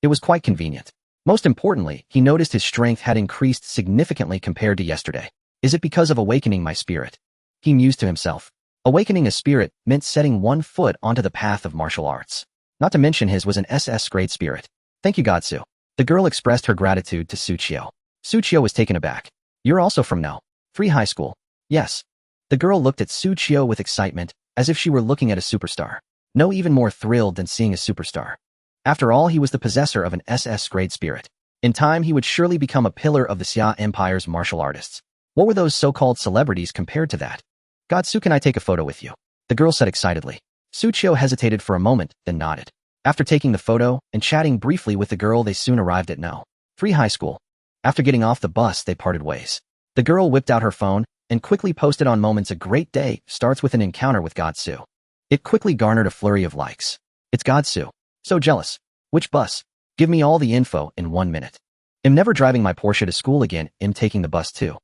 It was quite convenient. Most importantly, he noticed his strength had increased significantly compared to yesterday. Is it because of awakening my spirit? He mused to himself. Awakening a spirit meant setting one foot onto the path of martial arts. Not to mention his was an SS-grade spirit. Thank you, Godsu. The girl expressed her gratitude to Xu Qiu. Xu Qiu was taken aback. You're also from No. 3 high school? Yes. The girl looked at Xu Qiu with excitement, as if she were looking at a superstar. No, even more thrilled than seeing a superstar. After all, he was the possessor of an SS-grade spirit. In time, he would surely become a pillar of the Xia Empire's martial artists. What were those so-called celebrities compared to that? Godsu, can I take a photo with you? The girl said excitedly. Xu Qiu hesitated for a moment, then nodded. After taking the photo and chatting briefly with the girl, they soon arrived at No. 3 high school. After getting off the bus, they parted ways. The girl whipped out her phone and quickly posted on Moments, a great day starts with an encounter with Godsu. It quickly garnered a flurry of likes. It's Godsu. So jealous. Which bus? Give me all the info in 1 minute. I'm never driving my Porsche to school again. I'm taking the bus too.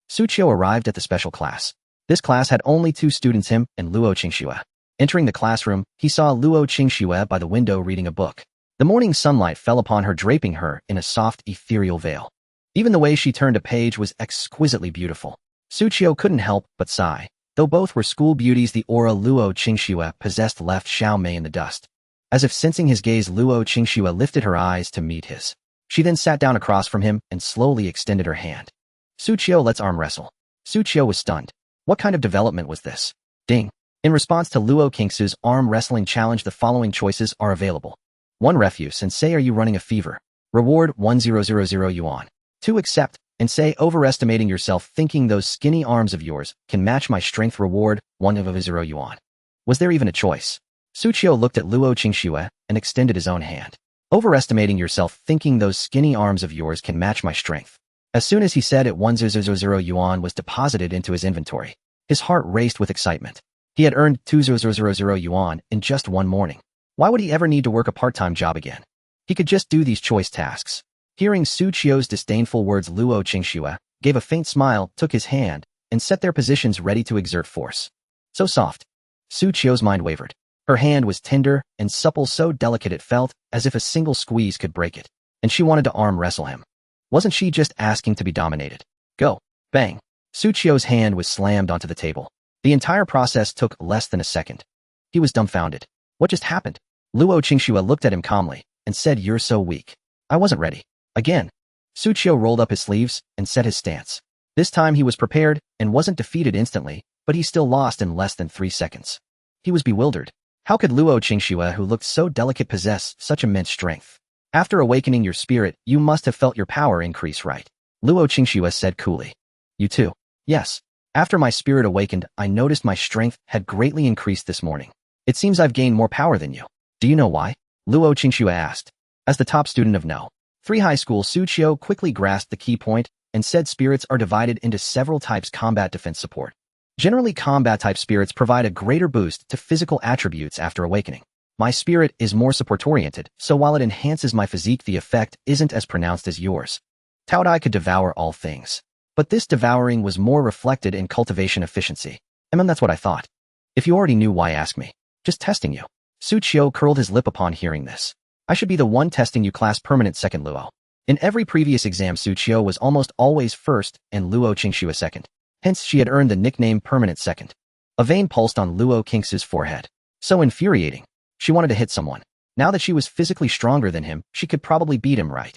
Xu Qiu arrived at the special class. This class had only 2 students, him and Luo Qingxue. Entering the classroom, he saw Luo Qingxue by the window reading a book. The morning sunlight fell upon her, draping her in a soft, ethereal veil. Even the way she turned a page was exquisitely beautiful. Xu Qiu couldn't help but sigh. Though both were school beauties, the aura Luo Qingxue possessed left Xiao Mei in the dust. As if sensing his gaze, Luo Qingxue lifted her eyes to meet his. She then sat down across from him and slowly extended her hand. Xu Qiu, let's arm wrestle. Xu Qiu was stunned. What kind of development was this? Ding. In response to Luo Qingxue's arm wrestling challenge, the following choices are available. 1. Refuse and say, are you running a fever? Reward 1000 yuan. 2. Accept and say, overestimating yourself, thinking those skinny arms of yours can match my strength. Reward 100 yuan. Was there even a choice? Xu Qiu looked at Luo Qingxue and extended his own hand. Overestimating yourself, thinking those skinny arms of yours can match my strength. As soon as he said it, 1000 yuan was deposited into his inventory. His heart raced with excitement. He had earned 2000 yuan in just one morning. Why would he ever need to work a part-time job again? He could just do these choice tasks. Hearing Xu Qiu's disdainful words, Luo Qingxue gave a faint smile, took his hand, and set their positions ready to exert force. So soft. Xu Qiu's mind wavered. Her hand was tender and supple, so delicate it felt as if a single squeeze could break it. And she wanted to arm wrestle him. Wasn't she just asking to be dominated? Go. Bang. Xu Qiu's hand was slammed onto the table. The entire process took less than a second. He was dumbfounded. What just happened? Luo Qingxue looked at him calmly and said, you're so weak. I wasn't ready. Again. Xu Qiu rolled up his sleeves and set his stance. This time he was prepared and wasn't defeated instantly, but he still lost in less than 3 seconds. He was bewildered. How could Luo Qingxue, who looked so delicate, possess such immense strength? After awakening your spirit, you must have felt your power increase, right? Luo Qingxue said coolly. You too. Yes. After my spirit awakened, I noticed my strength had greatly increased this morning. It seems I've gained more power than you. Do you know why? Luo Qingxue asked. As the top student of No. 3 high school, Xu Qiu quickly grasped the key point and said spirits are divided into several types: combat, defense, support. Generally, combat-type spirits provide a greater boost to physical attributes after awakening. My spirit is more support-oriented, so while it enhances my physique, the effect isn't as pronounced as yours. Taotie could devour all things. But this devouring was more reflected in cultivation efficiency. That's what I thought. If you already knew, why ask me? Just testing you. Xu Qiu curled his lip upon hearing this. I should be the one testing you, class permanent second, Luo. In every previous exam, Xu Qiu was almost always first and Luo Qingxue second. Hence, she had earned the nickname permanent second. A vein pulsed on Luo Qingxue's forehead. So infuriating. She wanted to hit someone. Now that she was physically stronger than him, she could probably beat him, right?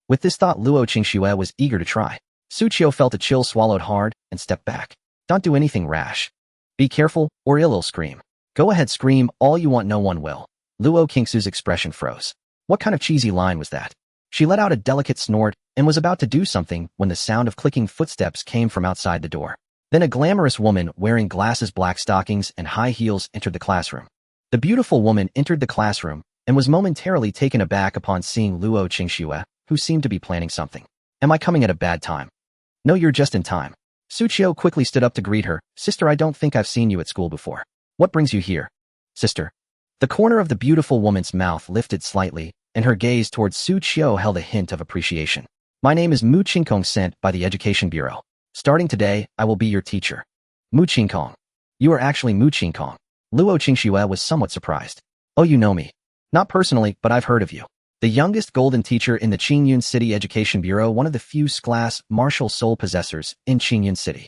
With this thought, Luo Qingxue was eager to try. Xu Qiu felt a chill, swallowed hard, and stepped back. Don't do anything rash. Be careful, or it'll scream. Go ahead, scream all you want, no one will. Luo Qingxue's expression froze. What kind of cheesy line was that? She let out a delicate snort and was about to do something when the sound of clicking footsteps came from outside the door. Then a glamorous woman wearing glasses, black stockings, and high heels entered the classroom. The beautiful woman entered the classroom and was momentarily taken aback upon seeing Luo Qingxue, who seemed to be planning something. Am I coming at a bad time? No, you're just in time. Xu Qiu quickly stood up to greet her. Sister, I don't think I've seen you at school before. What brings you here? Sister. The corner of the beautiful woman's mouth lifted slightly, and her gaze towards Xu Qiu held a hint of appreciation. My name is Mu Qingkong, sent by the Education Bureau. Starting today, I will be your teacher. Mu Qingkong. You are actually Mu Qingkong. Luo Qingxue was somewhat surprised. Oh, you know me. Not personally, but I've heard of you. The youngest golden teacher in the Qingyun City Education Bureau, one of the few class martial soul possessors in Qingyun City.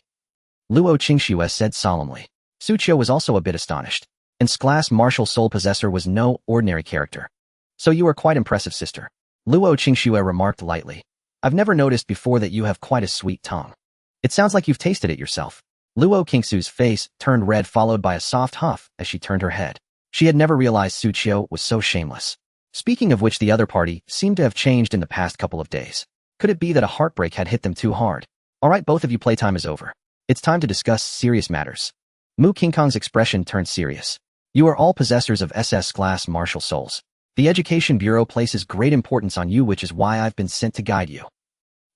Luo Qingxue said solemnly. Xu Qiu was also a bit astonished. And class martial soul possessor was no ordinary character. So you are quite impressive, sister. Luo Qingxue remarked lightly. I've never noticed before that you have quite a sweet tongue. It sounds like you've tasted it yourself. Luo Qingxue's face turned red, followed by a soft huff as she turned her head. She had never realized Xu Qiu was so shameless. Speaking of which, the other party seemed to have changed in the past couple of days. Could it be that a heartbreak had hit them too hard? All right, both of you, playtime is over. It's time to discuss serious matters. Mu Qingkong's expression turned serious. You are all possessors of SS class martial souls. The Education Bureau places great importance on you, which is why I've been sent to guide you.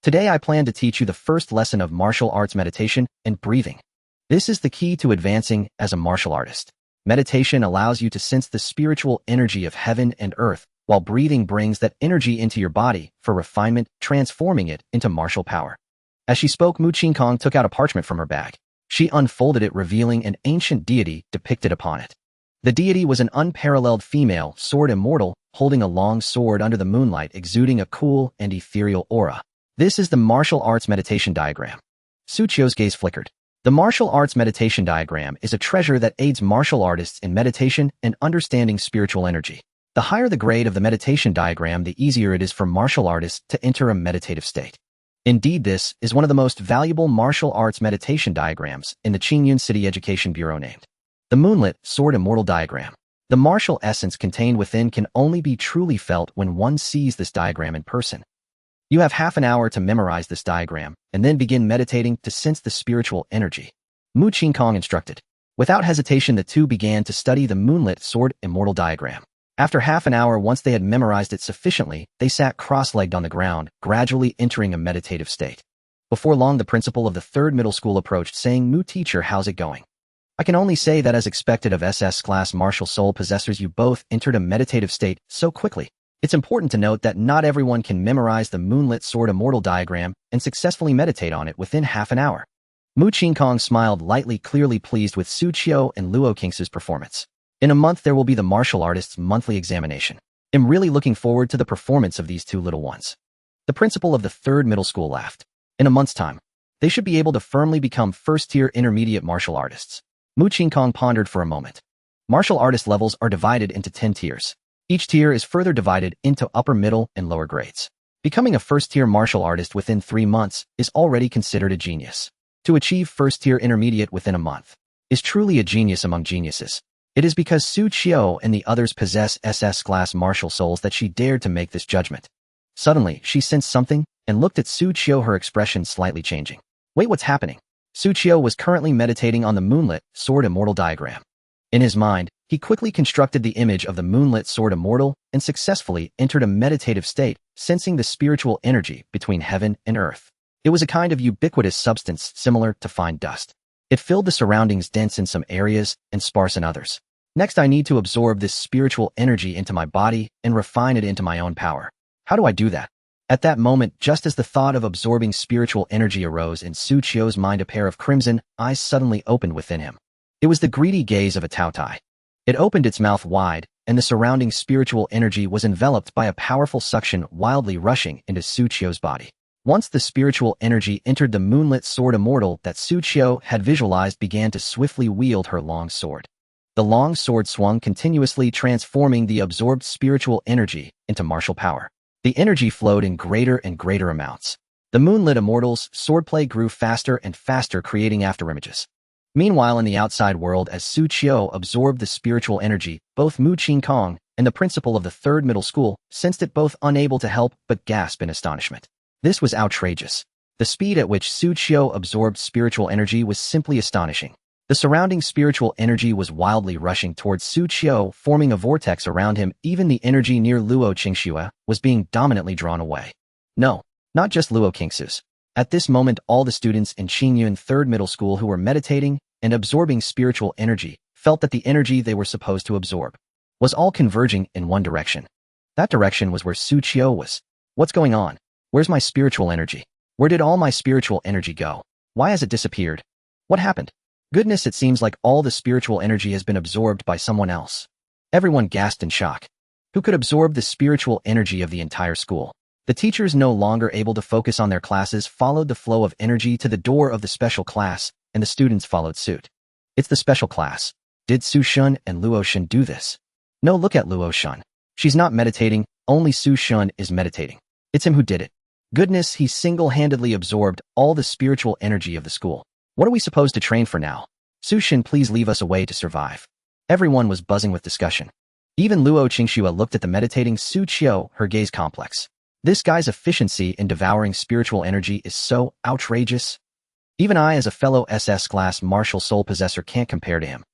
Today I plan to teach you the first lesson of martial arts: meditation and breathing. This is the key to advancing as a martial artist. Meditation allows you to sense the spiritual energy of heaven and earth, while breathing brings that energy into your body for refinement, transforming it into martial power. As she spoke, Mu Qingkong took out a parchment from her bag. She unfolded it, revealing an ancient deity depicted upon it. The deity was an unparalleled female, sword immortal, holding a long sword under the moonlight, exuding a cool and ethereal aura. This is the martial arts meditation diagram. Xu Qiu's gaze flickered. The martial arts meditation diagram is a treasure that aids martial artists in meditation and understanding spiritual energy. The higher the grade of the meditation diagram, the easier it is for martial artists to enter a meditative state. Indeed, this is one of the most valuable martial arts meditation diagrams in the Qingyun City Education Bureau named the Moonlit Sword Immortal Diagram. The martial essence contained within can only be truly felt when one sees this diagram in person. You have half an hour to memorize this diagram, and then begin meditating to sense the spiritual energy. Mu Qingkong instructed. Without hesitation, the two began to study the Moonlit Sword Immortal Diagram. After half an hour, once they had memorized it sufficiently, they sat cross-legged on the ground, gradually entering a meditative state. Before long, the principal of the third middle school approached, saying, "Mu teacher, how's it going?" "I can only say that as expected of SS class martial soul possessors, you both entered a meditative state so quickly. It's important to note that not everyone can memorize the Moonlit Sword Immortal Diagram and successfully meditate on it within half an hour." Mu Qingkong smiled lightly, clearly pleased with Xu Qiu and awakens' performance. "In a month, there will be the martial artists' monthly examination. I'm really looking forward to the performance of these two little ones." The principal of the third middle school laughed. "In a month's time, they should be able to firmly become first-tier intermediate martial artists." Mu Qingkong pondered for a moment. Martial artist levels are divided into 10 tiers. Each tier is further divided into upper, middle, and lower grades. Becoming a first-tier martial artist within 3 months is already considered a genius. To achieve first-tier intermediate within a month is truly a genius among geniuses. It is because Xu Qiu and the others possess SS-class martial souls that she dared to make this judgment. Suddenly, she sensed something and looked at Xu Qiu, her expression slightly changing. "Wait, what's happening?" Xu Qiu was currently meditating on the Moonlit Sword Immortal Diagram. In his mind, he quickly constructed the image of the Moonlit Sword Immortal and successfully entered a meditative state, sensing the spiritual energy between heaven and earth. It was a kind of ubiquitous substance similar to fine dust. It filled the surroundings, dense in some areas and sparse in others. "Next, I need to absorb this spiritual energy into my body and refine it into my own power. How do I do that?" At that moment, just as the thought of absorbing spiritual energy arose in Xu Qiu's mind, a pair of crimson eyes suddenly opened within him. It was the greedy gaze of a Taotie. It opened its mouth wide, and the surrounding spiritual energy was enveloped by a powerful suction wildly rushing into Xu Qiu's body. Once the spiritual energy entered the Moonlit Sword Immortal that Xu Qiu had visualized, began to swiftly wield her long sword. The long sword swung continuously, transforming the absorbed spiritual energy into martial power. The energy flowed in greater and greater amounts. The Moonlit Immortal's swordplay grew faster and faster, creating afterimages. Meanwhile, in the outside world, as Xu Qiu absorbed the spiritual energy, both Mu Qingkong and the principal of the third middle school sensed it, both unable to help but gasp in astonishment. This was outrageous. The speed at which Xu Qiu absorbed spiritual energy was simply astonishing. The surrounding spiritual energy was wildly rushing towards Xu Qiu, forming a vortex around him. Even the energy near Luo Qingxue was being dominantly drawn away. No, not just Luo Qingxu's. At this moment, all the students in Qingyun Third Middle School who were meditating and absorbing spiritual energy felt that the energy they were supposed to absorb was all converging in one direction. That direction was where Xu Qiu was. "What's going on? Where's my spiritual energy? Where did all my spiritual energy go? Why has it disappeared? What happened? Goodness, it seems like all the spiritual energy has been absorbed by someone else." Everyone gasped in shock. Who could absorb the spiritual energy of the entire school? The teachers, no longer able to focus on their classes, followed the flow of energy to the door of the special class, and the students followed suit. "It's the special class. Did Su Shun and Luo Shun do this?" "No, look at Luo Shun. She's not meditating, only Su Shun is meditating. It's him who did it. Goodness, he single-handedly absorbed all the spiritual energy of the school. What are we supposed to train for now? Su Shun, please leave us a way to survive." Everyone was buzzing with discussion. Even Luo Qingxue looked at the meditating Xu Qiu, her gaze complex. This guy's efficiency in devouring spiritual energy is so outrageous. Even I, as a fellow SS-class martial soul possessor, can't compare to him.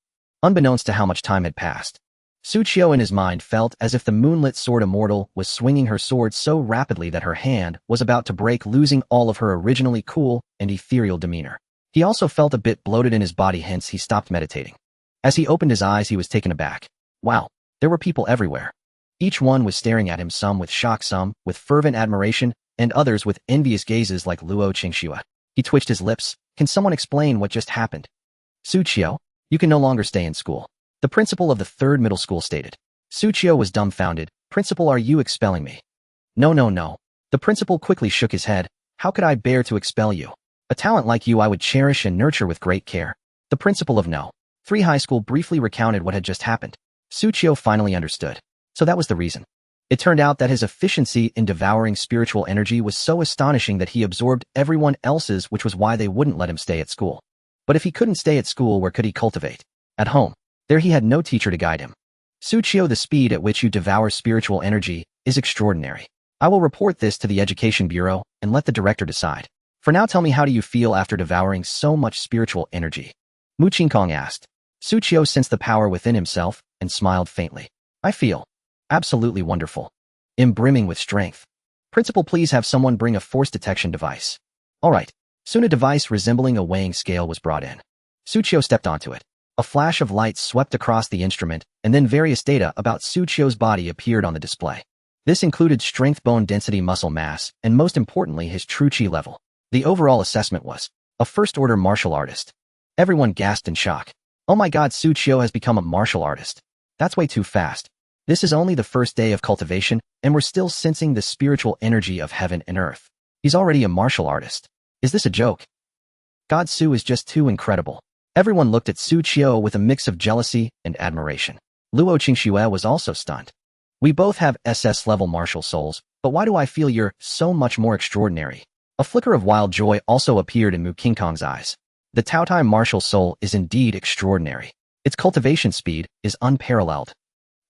Unbeknownst to how much time had passed, Xu Qiu in his mind felt as if the Moonlit Sword Immortal was swinging her sword so rapidly that her hand was about to break, losing all of her originally cool and ethereal demeanor. He also felt a bit bloated in his body, hence he stopped meditating. As he opened his eyes, he was taken aback. Wow, there were people everywhere. Each one was staring at him, some with shock, some with fervent admiration, and others with envious gazes like Luo Qingxue. He twitched his lips. "Can someone explain what just happened?" "Xu Qiu, you can no longer stay in school," the principal of the third middle school stated. Xu Qiu was dumbfounded, Principal, are you expelling me? No, no, no. The principal quickly shook his head. How could I bear to expel you? A talent like you I would cherish and nurture with great care. The principal of No. 3 High School briefly recounted what had just happened. Xu Qiu finally understood. So that was the reason. It turned out that his efficiency in devouring spiritual energy was so astonishing that he absorbed everyone else's, which was why they wouldn't let him stay at school. But if he couldn't stay at school, where could he cultivate? At home. There he had no teacher to guide him. Xu Qiu, the speed at which you devour spiritual energy is extraordinary. I will report this to the Education Bureau and let the director decide. For now, tell me, how do you feel after devouring so much spiritual energy? Mu Qingkong asked. Xu Qiu sensed the power within himself and smiled faintly. I feel absolutely wonderful. I'm brimming with strength. Principal, please have someone bring a force detection device. All right. Soon a device resembling a weighing scale was brought in. Xu Qiu stepped onto it. A flash of light swept across the instrument, and then various data about Xu Qiu's body appeared on the display. This included strength, bone density, muscle mass, and most importantly, his true qi level. The overall assessment was a first-order martial artist. Everyone gasped in shock. Oh my god, Xu Qiu has become a martial artist. That's way too fast. This is only the first day of cultivation, and we're still sensing the spiritual energy of heaven and earth. He's already a martial artist. Is this a joke? God, Xu is just too incredible. Everyone looked at Xu Qiu with a mix of jealousy and admiration. Luo Qingxue was also stunned. We both have SS-level martial souls, but why do I feel you're so much more extraordinary? A flicker of wild joy also appeared in Mu Qingkong's eyes. The Taotie martial soul is indeed extraordinary. Its cultivation speed is unparalleled.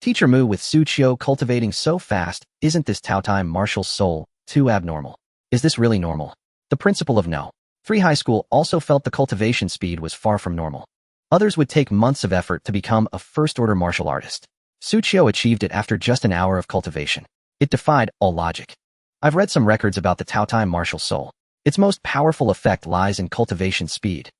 Teacher Mu, with Xu Qiu cultivating so fast, isn't this Taotie martial soul too abnormal? Is this really normal? The principal of No. 3 High School also felt the cultivation speed was far from normal. Others would take months of effort to become a first-order martial artist. Xu Qiu achieved it after just an hour of cultivation. It defied all logic. I've read some records about the Taotie martial soul. Its most powerful effect lies in cultivation speed.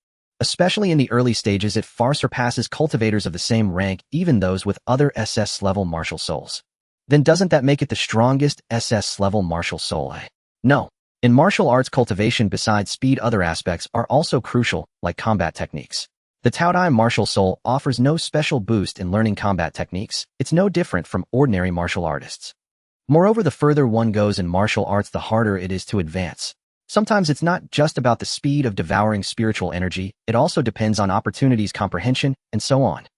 Especially in the early stages, it far surpasses cultivators of the same rank, even those with other SS-level martial souls. Then doesn't that make it the strongest SS-level martial soul? No. In martial arts cultivation, besides speed, other aspects are also crucial, like combat techniques. The Taotie martial soul offers no special boost in learning combat techniques. It's no different from ordinary martial artists. Moreover, the further one goes in martial arts, the harder it is to advance. Sometimes it's not just about the speed of devouring spiritual energy, it also depends on opportunities, comprehension, and so on.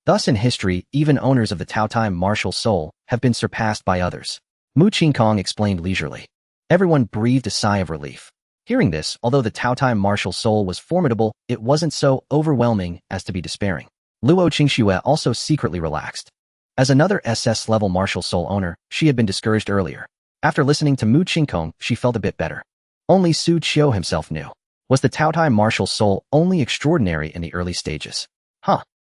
Thus in history, even owners of the Taotie martial soul have been surpassed by others. Mu Qingkong explained leisurely. Everyone breathed a sigh of relief. Hearing this, although the Taotie martial soul was formidable, it wasn't so overwhelming as to be despairing. Luo Qingxue also secretly relaxed. As another SS-level martial soul owner, she had been discouraged earlier. After listening to Mu Qingkong, she felt a bit better. Only Xu Qiu himself knew. Was the Taotie martial soul only extraordinary in the early stages?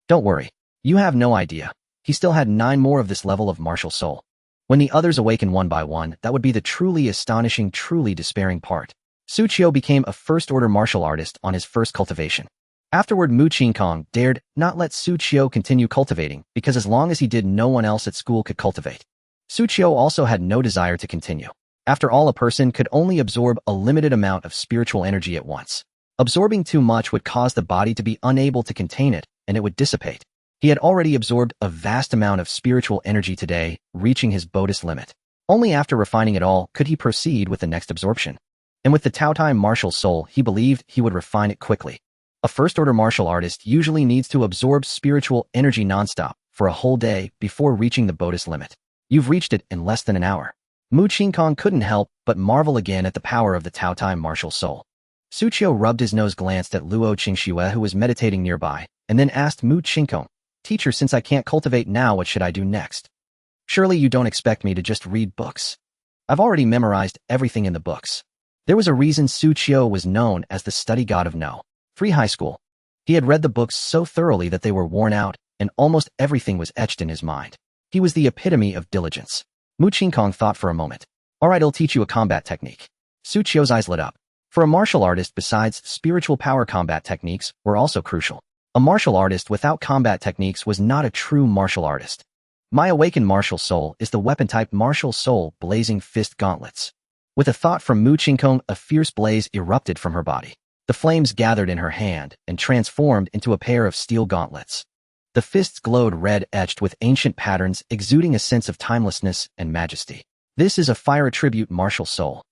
Don't worry. You have no idea. He still had 9 more of this level of martial soul. When the others awaken one by one, that would be the truly astonishing, truly despairing part. Xu Qiu became a first-order martial artist on his first cultivation. Afterward, Mu Qingkong dared not let Xu Qiu continue cultivating, because as long as he did, no one else at school could cultivate. Xu Qiu also had no desire to continue. After all, a person could only absorb a limited amount of spiritual energy at once. Absorbing too much would cause the body to be unable to contain it, and it would dissipate. He had already absorbed a vast amount of spiritual energy today, reaching his Bodhis limit. Only after refining it all could he proceed with the next absorption. And with the Taotie martial soul, he believed he would refine it quickly. A first-order martial artist usually needs to absorb spiritual energy nonstop for a whole day before reaching the Bodhis limit. You've reached it in less than an hour. Mu Qingkong couldn't help but marvel again at the power of the Taotie martial soul. Xu Qiu rubbed his nose, glanced at Luo Qingxue, who was meditating nearby, and then asked Mu Qingkong, "Teacher, since I can't cultivate now, what should I do next? Surely you don't expect me to just read books. I've already memorized everything in the books." There was a reason Xu Qiu was known as the study god of No. 3 High School. He had read the books so thoroughly that they were worn out, and almost everything was etched in his mind. He was the epitome of diligence. Mu Qingkong thought for a moment. All right, I'll teach you a combat technique. Xu Qiu's eyes lit up. For a martial artist, besides spiritual power, combat techniques were also crucial. A martial artist without combat techniques was not a true martial artist. My awakened martial soul is the weapon-type martial soul, blazing fist gauntlets. With a thought from Mu Qingkong, a fierce blaze erupted from her body. The flames gathered in her hand and transformed into a pair of steel gauntlets. The fists glowed red, etched with ancient patterns, exuding a sense of timelessness and majesty. This is a fire attribute martial soul.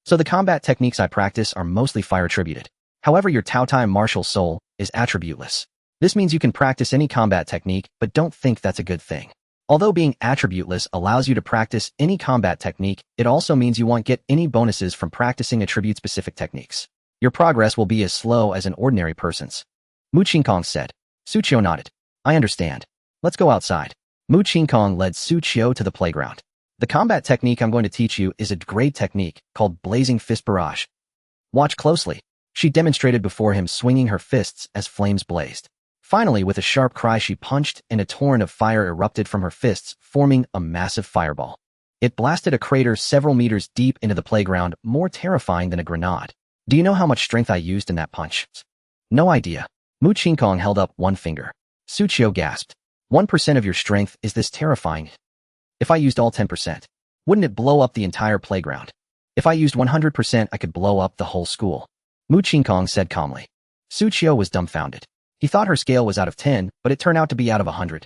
So the combat techniques I practice are mostly fire attributed. However, your Taotie martial soul is attributeless. This means you can practice any combat technique, but don't think that's a good thing. Although being attributeless allows you to practice any combat technique, it also means you won't get any bonuses from practicing attribute-specific techniques. Your progress will be as slow as an ordinary person's. Mu Qingkong said. Xu Qiu nodded. I understand. Let's go outside. Mu Qingkong led Xu Qiu to the playground. The combat technique I'm going to teach you is a great technique called blazing fist barrage. Watch closely. She demonstrated before him, swinging her fists as flames blazed. Finally, with a sharp cry, she punched, and a torrent of fire erupted from her fists, forming a massive fireball. It blasted a crater several meters deep into the playground, more terrifying than a grenade. Do you know how much strength I used in that punch? No idea. Mu Qingkong held up one finger. Xu Qiu gasped. 1% of your strength is this terrifying. If I used all 10%, wouldn't it blow up the entire playground? If I used 100%, I could blow up the whole school. Mu Qingkong said calmly. Xu Qiu was dumbfounded. He thought her scale was out of 10, but it turned out to be out of 100.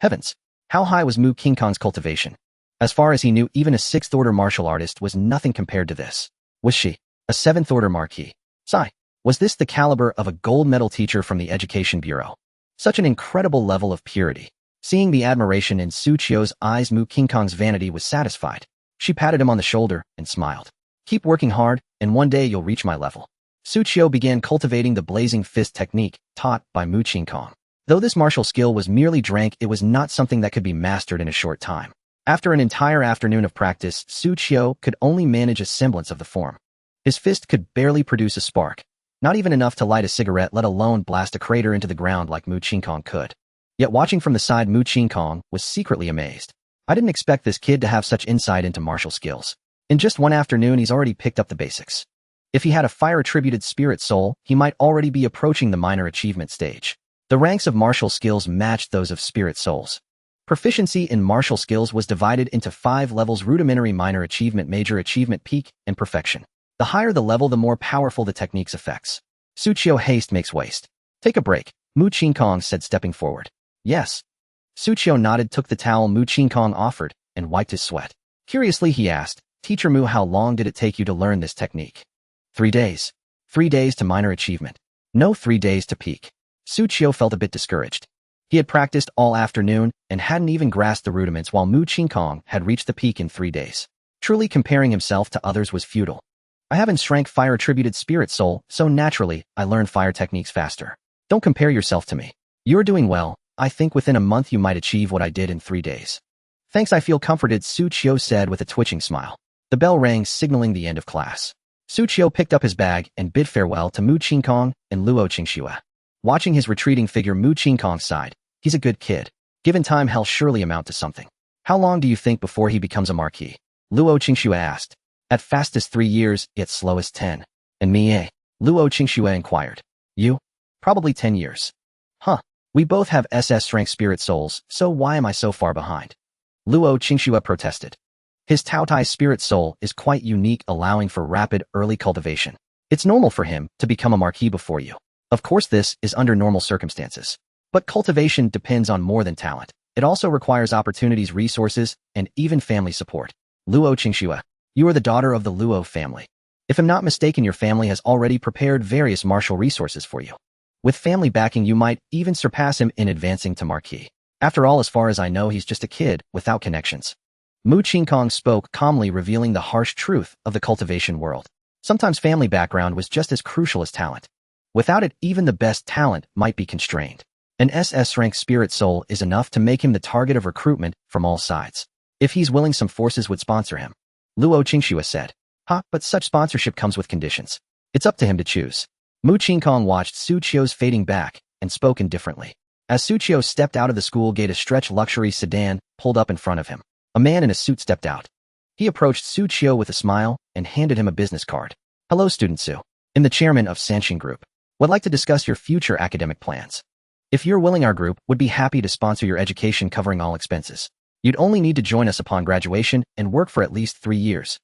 Heavens! How high was Mu Qingkong's cultivation? As far as he knew, even a 6th-order martial artist was nothing compared to this. Was she a 7th-order marquis? Sigh. Was this the caliber of a gold medal teacher from the Education Bureau? Such an incredible level of purity. Seeing the admiration in Xu Qiu's eyes, Mu Qingkong's vanity was satisfied. She patted him on the shoulder and smiled. Keep working hard, and one day you'll reach my level. Xu Qiu began cultivating the blazing fist technique taught by Mu Qingkong. Though this martial skill was merely drank, it was not something that could be mastered in a short time. After an entire afternoon of practice, Xu Qiu could only manage a semblance of the form. His fist could barely produce a spark, not even enough to light a cigarette, let alone blast a crater into the ground like Mu Qingkong could. Yet watching from the side, Mu Qingkong was secretly amazed. I didn't expect this kid to have such insight into martial skills. In just one afternoon, he's already picked up the basics. If he had a fire-attributed spirit soul, he might already be approaching the minor achievement stage. The ranks of martial skills matched those of spirit souls. Proficiency in martial skills was divided into 5 levels: rudimentary, minor achievement, major achievement, peak, and perfection. The higher the level, the more powerful the technique's effects. Xu Qiu, haste makes waste. Take a break, Mu Qingkong said, stepping forward. Yes. Xu Qiu nodded, took the towel Mu Qingkong offered, and wiped his sweat. Curiously, he asked, Teacher Mu, how long did it take you to learn this technique? 3 days. 3 days to minor achievement. No, 3 days to peak. Xu Qiu felt a bit discouraged. He had practiced all afternoon and hadn't even grasped the rudiments, while Mu Qingkong had reached the peak in 3 days. Truly, comparing himself to others was futile. I haven't shrank fire-attributed spirit soul, so naturally, I learned fire techniques faster. Don't compare yourself to me. You're doing well. I think within a month you might achieve what I did in 3 days. Thanks, I feel comforted, Xu Qiu said with a twitching smile. The bell rang, signaling the end of class. Xu Qiu picked up his bag and bid farewell to Mu Qingkong and Luo Qingxue. Watching his retreating figure, Mu Qingkong sighed. He's a good kid. Given time, he'll surely amount to something. How long do you think before he becomes a marquis? Luo Qingxue asked. At fastest 3 years, at slowest 10. And me, eh? Luo Qingxue inquired. You? Probably 10 years. Huh. We both have SS rank spirit souls, so why am I so far behind? Luo Qingxue protested. His Taotie spirit soul is quite unique, allowing for rapid, early cultivation. It's normal for him to become a marquis before you. Of course, this is under normal circumstances. But cultivation depends on more than talent. It also requires opportunities, resources, and even family support. Luo Qingxue, you are the daughter of the Luo family. If I'm not mistaken, your family has already prepared various martial resources for you. With family backing, you might even surpass him in advancing to marquis. After all, as far as I know, he's just a kid without connections. Mu Qingkong spoke calmly, revealing the harsh truth of the cultivation world. Sometimes family background was just as crucial as talent. Without it, even the best talent might be constrained. An SS rank spirit soul is enough to make him the target of recruitment from all sides. If he's willing, some forces would sponsor him. Luo Qingxue said. But such sponsorship comes with conditions. It's up to him to choose. Mu Qingkong watched Xu Qiu's fading back and spoke indifferently. As Xu Qiu stepped out of the school gate, a stretch luxury sedan pulled up in front of him. A man in a suit stepped out. He approached Xu Qiu with a smile and handed him a business card. Hello, student Xu. I'm the chairman of Sanxing Group. Would like to discuss your future academic plans. If you're willing, our group would be happy to sponsor your education, covering all expenses. You'd only need to join us upon graduation and work for at least 3 years.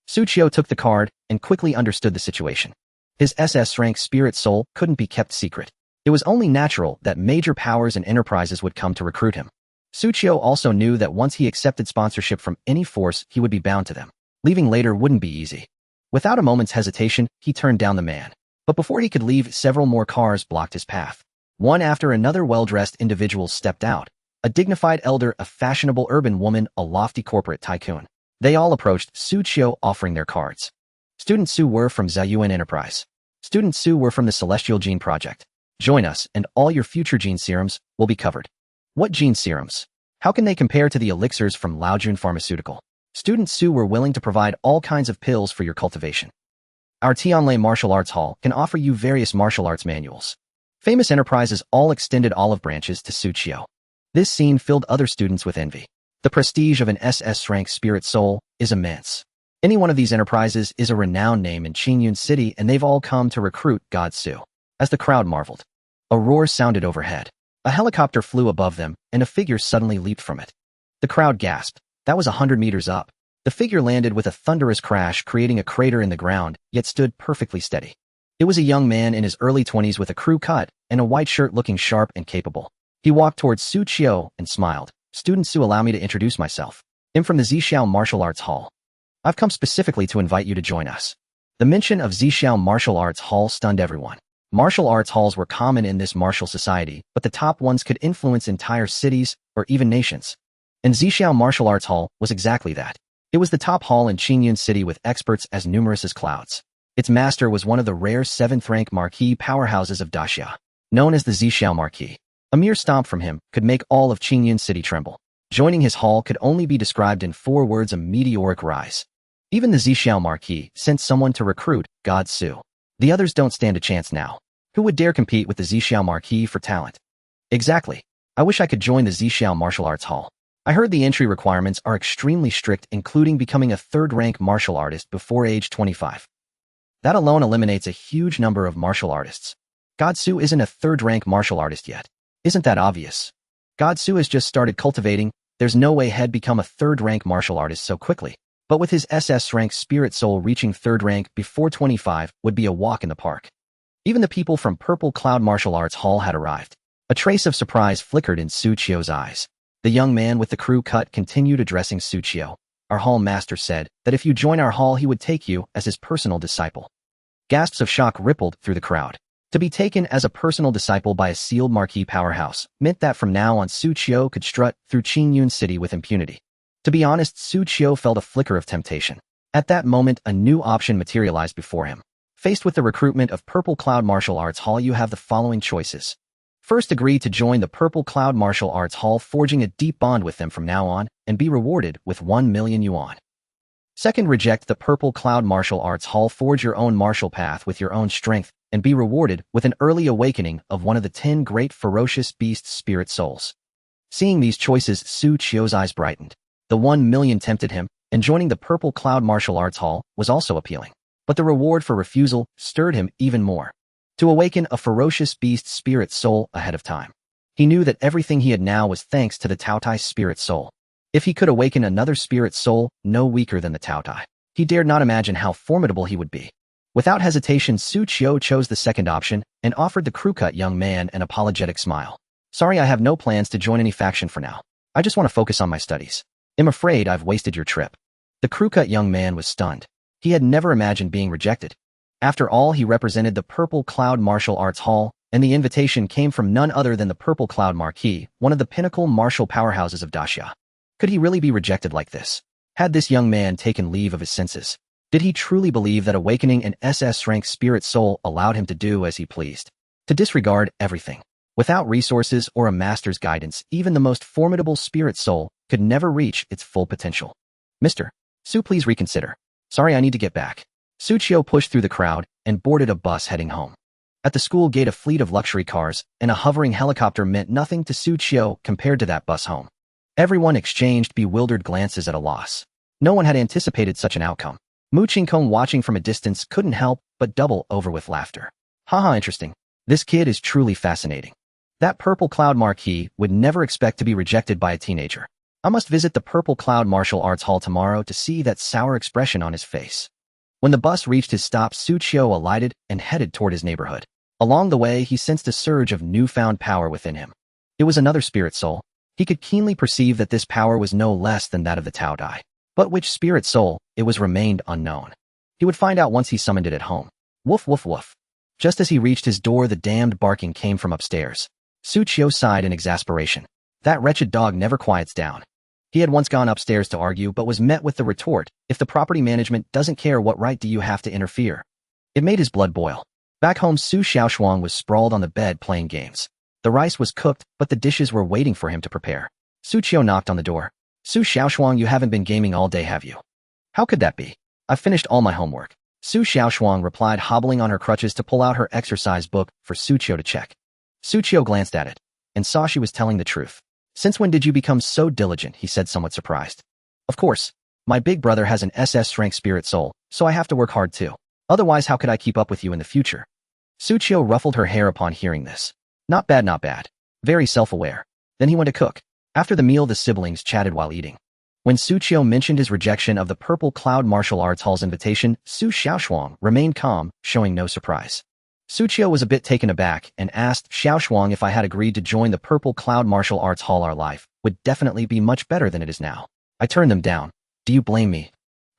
Xu Qiu took the card and quickly understood the situation. His SS rank spirit soul couldn't be kept secret. It was only natural that major powers and enterprises would come to recruit him. Xu Qiu also knew that once he accepted sponsorship from any force, he would be bound to them. Leaving later wouldn't be easy. Without a moment's hesitation, he turned down the man. But before he could leave, several more cars blocked his path. One after another well-dressed individuals stepped out. A dignified elder, a fashionable urban woman, a lofty corporate tycoon. They all approached Xu Qiu offering their cards. Student Xu were from Zhiyuan Enterprise. Student Xu were from the Celestial Gene Project. Join us, and all your future gene serums will be covered. What gene serums? How can they compare to the elixirs from Laojun Pharmaceutical? Student Xu were willing to provide all kinds of pills for your cultivation. Our Tianlei Martial Arts Hall can offer you various martial arts manuals. Famous enterprises all extended olive branches to Xu Qiu. This scene filled other students with envy. The prestige of an SS-rank spirit soul is immense. Any one of these enterprises is a renowned name in Qingyun City, and they've all come to recruit God Xu. As the crowd marveled, a roar sounded overhead. A helicopter flew above them, and a figure suddenly leaped from it. The crowd gasped. That was 100 meters up. The figure landed with a thunderous crash, creating a crater in the ground, yet stood perfectly steady. It was a young man in his early 20s with a crew cut and a white shirt, looking sharp and capable. He walked towards Xu Qiu and smiled. Student Xu, allow me to introduce myself. I'm from the Zhixiao Martial Arts Hall. I've come specifically to invite you to join us. The mention of Zhixiao Martial Arts Hall stunned everyone. Martial arts halls were common in this martial society, but the top ones could influence entire cities or even nations. And Zhixiao Martial Arts Hall was exactly that. It was the top hall in Qingyun City with experts as numerous as clouds. Its master was one of the rare 7th-rank marquis powerhouses of Daxia, known as the Zhixiao Marquis. A mere stomp from him could make all of Qingyun City tremble. Joining his hall could only be described in 4 words: a meteoric rise. Even the Zhixiao Marquis sent someone to recruit God Xu. The others don't stand a chance now. Who would dare compete with the Zhixiao Marquis for talent? Exactly. I wish I could join the Zhixiao Martial Arts Hall. I heard the entry requirements are extremely strict, including becoming a 3rd-rank martial artist before age 25. That alone eliminates a huge number of martial artists. God Xu isn't a 3rd-rank martial artist yet. Isn't that obvious? God Xu has just started cultivating. There's no way he'd become a 3rd-rank martial artist so quickly. But with his SS-rank spirit soul, reaching 3rd rank before 25 would be a walk in the park. Even the people from Purple Cloud Martial Arts Hall had arrived. A trace of surprise flickered in Xu Qiu's eyes. The young man with the crew cut continued addressing Xu Qiu. Our hall master said that if you join our hall, he would take you as his personal disciple. Gasps of shock rippled through the crowd. To be taken as a personal disciple by a sealed marquee powerhouse meant that from now on Xu Qiu could strut through Qingyun City with impunity. To be honest, Xu Qiu felt a flicker of temptation. At that moment, a new option materialized before him. Faced with the recruitment of Purple Cloud Martial Arts Hall, you have the following choices. First, agree to join the Purple Cloud Martial Arts Hall, forging a deep bond with them from now on, and be rewarded with 1 million yuan. Second, reject the Purple Cloud Martial Arts Hall, forge your own martial path with your own strength, and be rewarded with an early awakening of one of the 10 great ferocious beast spirit souls. Seeing these choices, Xu Qiu's eyes brightened. The 1 million tempted him, and joining the Purple Cloud Martial Arts Hall was also appealing. But the reward for refusal stirred him even more. To awaken a ferocious beast spirit soul ahead of time. He knew that everything he had now was thanks to the Taotie spirit soul. If he could awaken another spirit soul no weaker than the Taotie, he dared not imagine how formidable he would be. Without hesitation, Xu Qiu chose the second option and offered the crew-cut young man an apologetic smile. Sorry, I have no plans to join any faction for now. I just want to focus on my studies. I'm afraid I've wasted your trip. The crew-cut young man was stunned. He had never imagined being rejected. After all, he represented the Purple Cloud Martial Arts Hall, and the invitation came from none other than the Purple Cloud Marquis, one of the pinnacle martial powerhouses of Daxia. Could he really be rejected like this? Had this young man taken leave of his senses? Did he truly believe that awakening an SS-rank spirit soul allowed him to do as he pleased? To disregard everything? Without resources or a master's guidance, even the most formidable spirit soul could never reach its full potential. Mr. Xu, please reconsider. Sorry, I need to get back. Xu Qiu pushed through the crowd and boarded a bus heading home. At the school gate, a fleet of luxury cars and a hovering helicopter meant nothing to Xu Qiu compared to that bus home. Everyone exchanged bewildered glances at a loss. No one had anticipated such an outcome. Mu Qingkong, watching from a distance, couldn't help but double over with laughter. Haha, interesting. This kid is truly fascinating. That Purple Cloud Marquis would never expect to be rejected by a teenager. I must visit the Purple Cloud Martial Arts Hall tomorrow to see that sour expression on his face. When the bus reached his stop, Xu Qiu alighted and headed toward his neighborhood. Along the way, he sensed a surge of newfound power within him. It was another spirit soul. He could keenly perceive that this power was no less than that of the Taotie. But which spirit soul it was remained unknown. He would find out once he summoned it at home. Woof woof woof. Just as he reached his door, the damned barking came from upstairs. Xu Qiu sighed in exasperation. That wretched dog never quiets down. He had once gone upstairs to argue but was met with the retort, if the property management doesn't care, what right do you have to interfere? It made his blood boil. Back home, Su Xiaoshuang was sprawled on the bed playing games. The rice was cooked, but the dishes were waiting for him to prepare. Xu Qiu knocked on the door. Su Xiaoshuang, you haven't been gaming all day, have you? How could that be? I've finished all my homework. Su Xiaoshuang replied, hobbling on her crutches to pull out her exercise book for Xu Qiu to check. Xu Qiu glanced at it and saw she was telling the truth. Since when did you become so diligent? He said, somewhat surprised. Of course. My big brother has an SS strength spirit soul, so I have to work hard too. Otherwise, how could I keep up with you in the future? Xu Qiu ruffled her hair upon hearing this. Not bad, not bad. Very self-aware. Then he went to cook. After the meal, the siblings chatted while eating. When Xu Qiu mentioned his rejection of the Purple Cloud Martial Arts Hall's invitation, Su Xiaoshuang remained calm, showing no surprise. Xu Qiu was a bit taken aback and asked Xiaoshuang, if I had agreed to join the Purple Cloud Martial Arts Hall, our life would definitely be much better than it is now. I turned them down. Do you blame me?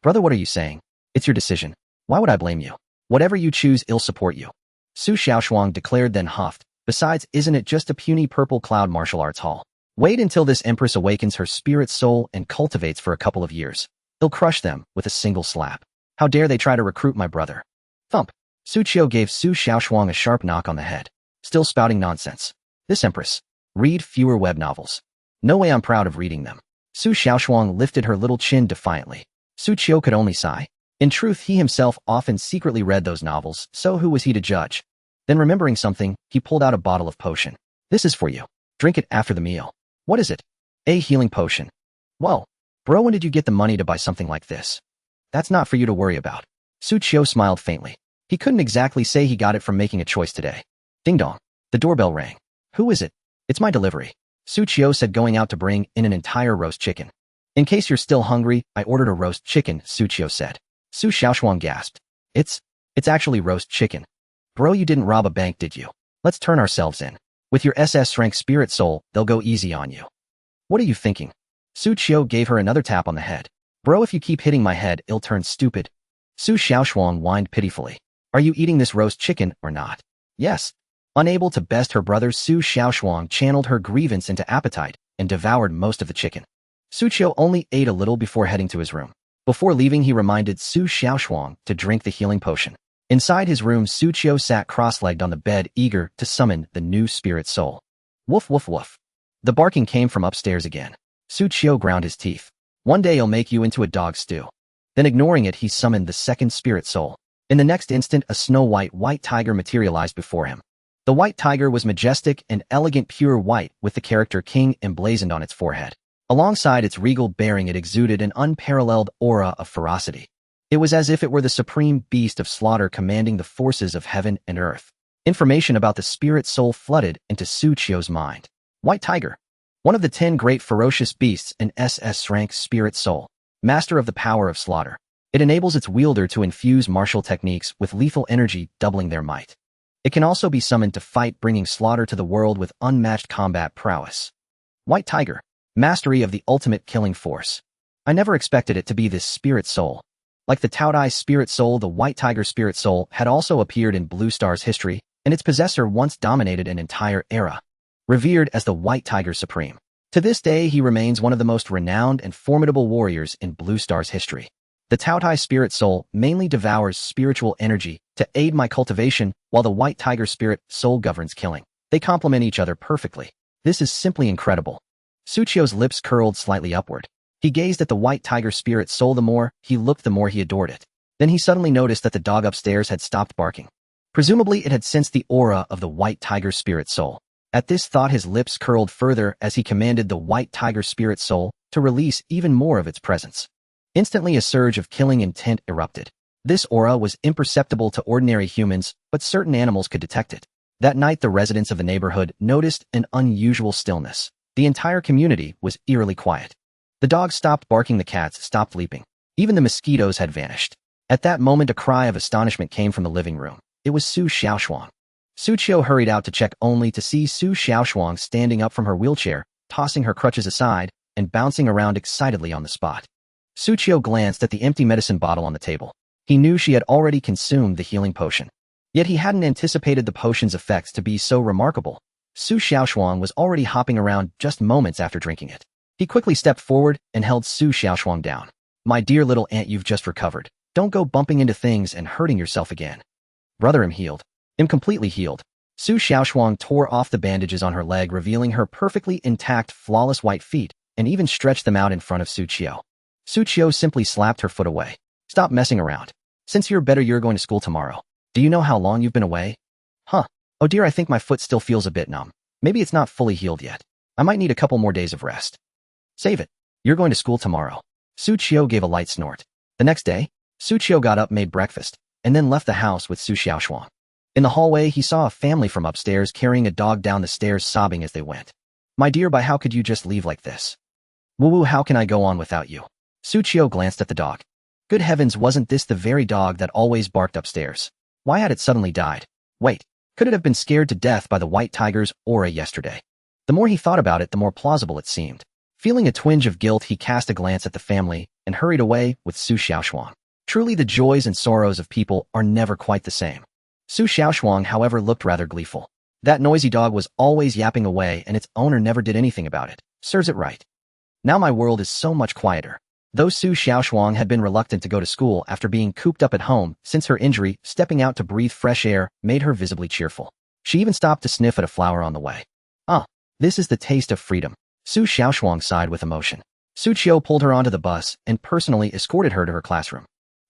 Brother, what are you saying? It's your decision. Why would I blame you? Whatever you choose, I'll support you. Su Xiaoshuang declared, then huffed. Besides, isn't it just a puny Purple Cloud Martial Arts Hall? Wait until this empress awakens her spirit soul and cultivates for a couple of years. They'll crush them with a single slap. How dare they try to recruit my brother? Thump. Xu Qiu gave Su Xiaoshuang a sharp knock on the head. Still spouting nonsense. This empress. Read fewer web novels. No way, I'm proud of reading them. Su Xiaoshuang lifted her little chin defiantly. Xu Qiu could only sigh. In truth, he himself often secretly read those novels, so who was he to judge? Then remembering something, he pulled out a bottle of potion. This is for you. Drink it after the meal. What is it? A healing potion. Well, bro, when did you get the money to buy something like this? That's not for you to worry about. Xu Qiu smiled faintly. He couldn't exactly say he got it from making a choice today. Ding dong. The doorbell rang. Who is it? It's my delivery. Xu Qiu said, going out to bring in an entire roast chicken. In case you're still hungry, I ordered a roast chicken, Xu Qiu said. Su Xiaoshuang gasped. It's actually roast chicken. Bro, you didn't rob a bank, did you? Let's turn ourselves in. With your SS rank spirit soul, they'll go easy on you. What are you thinking? Xu Qiu gave her another tap on the head. Bro, if you keep hitting my head, it'll turn stupid. Su Xiaoshuang whined pitifully. Are you eating this roast chicken or not? Yes. Unable to best her brother, Su Xiaoshuang channeled her grievance into appetite and devoured most of the chicken. Xu Qiu only ate a little before heading to his room. Before leaving, he reminded Su Xiaoshuang to drink the healing potion. Inside his room, Xu Qiu sat cross-legged on the bed, eager to summon the new spirit soul. Woof woof woof. The barking came from upstairs again. Xu Qiu ground his teeth. One day I'll make you into a dog stew. Then ignoring it, he summoned the second spirit soul. In the next instant, a snow-white white tiger materialized before him. The white tiger was majestic and elegant, pure white, with the character King emblazoned on its forehead. Alongside its regal bearing, it exuded an unparalleled aura of ferocity. It was as if it were the supreme beast of slaughter, commanding the forces of heaven and earth. Information about the spirit soul flooded into Xu Qiu's mind. White tiger. One of the 10 great ferocious beasts, an SS rank spirit soul. Master of the power of slaughter. It enables its wielder to infuse martial techniques with lethal energy, doubling their might. It can also be summoned to fight, bringing slaughter to the world with unmatched combat prowess. White tiger. Mastery of the ultimate killing force. I never expected it to be this spirit soul. Like the Taotie spirit soul, the white tiger spirit soul had also appeared in Blue Star's history, and its possessor once dominated an entire era. Revered as the White Tiger Supreme. To this day, he remains one of the most renowned and formidable warriors in Blue Star's history. The Taotie spirit soul mainly devours spiritual energy to aid my cultivation, while the White Tiger spirit soul governs killing. They complement each other perfectly. This is simply incredible. Xu Qiu's lips curled slightly upward. He gazed at the white tiger spirit soul. The more he looked, the more he adored it. Then he suddenly noticed that the dog upstairs had stopped barking. Presumably, it had sensed the aura of the white tiger spirit soul. At this thought, his lips curled further as he commanded the white tiger spirit soul to release even more of its presence. Instantly, a surge of killing intent erupted. This aura was imperceptible to ordinary humans, but certain animals could detect it. That night, the residents of the neighborhood noticed an unusual stillness. The entire community was eerily quiet. The dogs stopped barking, the cats stopped leaping. Even the mosquitoes had vanished. At that moment, a cry of astonishment came from the living room. It was Su Xiaoshuang. Xu Qiu hurried out to check only to see Su Xiaoshuang standing up from her wheelchair, tossing her crutches aside, and bouncing around excitedly on the spot. Xu Qiu glanced at the empty medicine bottle on the table. He knew she had already consumed the healing potion. Yet he hadn't anticipated the potion's effects to be so remarkable. Su Xiaoshuang was already hopping around just moments after drinking it. He quickly stepped forward and held Su Xiaoshuang down. "My dear little aunt, you've just recovered. Don't go bumping into things and hurting yourself again." "Brother, I'm healed. I'm completely healed." Su Xiaoshuang tore off the bandages on her leg, revealing her perfectly intact, flawless white feet, and even stretched them out in front of Xu Qiu. Xu Qiu simply slapped her foot away. "Stop messing around. Since you're better, you're going to school tomorrow. Do you know how long you've been away?" "Huh. Oh dear, I think my foot still feels a bit numb. Maybe it's not fully healed yet. I might need a couple more days of rest." "Save it. You're going to school tomorrow." Xu Qiu gave a light snort. The next day, Xu Qiu got up, made breakfast, and then left the house with Su Xiaoshuang. In the hallway, he saw a family from upstairs carrying a dog down the stairs, sobbing as they went. "My dear, by how could you just leave like this?" "Woo-woo, how can I go on without you?" Xu Qiu glanced at the dog. Good heavens, wasn't this the very dog that always barked upstairs? Why had it suddenly died? Wait, could it have been scared to death by the white tiger's aura yesterday? The more he thought about it, the more plausible it seemed. Feeling a twinge of guilt, he cast a glance at the family and hurried away with Su Xiaoshuang. Truly, the joys and sorrows of people are never quite the same. Su Xiaoshuang, however, looked rather gleeful. That noisy dog was always yapping away, and its owner never did anything about it. Serves it right. Now my world is so much quieter. Though Su Xiaoshuang had been reluctant to go to school after being cooped up at home since her injury, stepping out to breathe fresh air made her visibly cheerful. She even stopped to sniff at a flower on the way. "Ah, this is the taste of freedom." Su Xiaoshuang sighed with emotion. Xu Qiu pulled her onto the bus and personally escorted her to her classroom.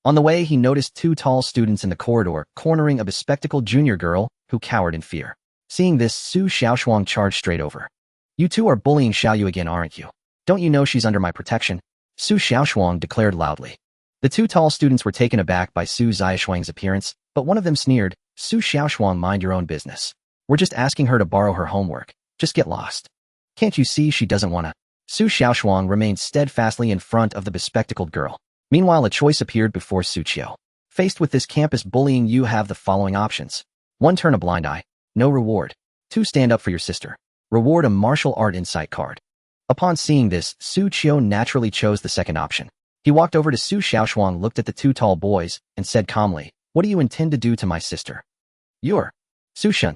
On the way, he noticed two tall students in the corridor cornering a bespectacled junior girl who cowered in fear. Seeing this, Su Xiaoshuang charged straight over. "You two are bullying Xiaoyu again, aren't you? Don't you know she's under my protection?" Su Xiaoshuang declared loudly. The two tall students were taken aback by Su Xiaoshuang's appearance, but one of them sneered, "Su Xiaoshuang, mind your own business. We're just asking her to borrow her homework. Just get lost. Can't you see she doesn't wanna?" Su Xiaoshuang remained steadfastly in front of the bespectacled girl. Meanwhile, a choice appeared before Xu Qiu. Faced with this campus bullying, you have the following options. 1. Turn a blind eye. No reward. 2. Stand up for your sister. Reward, a martial art insight card. Upon seeing this, Xu Qiu naturally chose the second option. He walked over to Su Xiaoshuang, looked at the two tall boys, and said calmly, "What do you intend to do to my sister?" "You're Su Shun."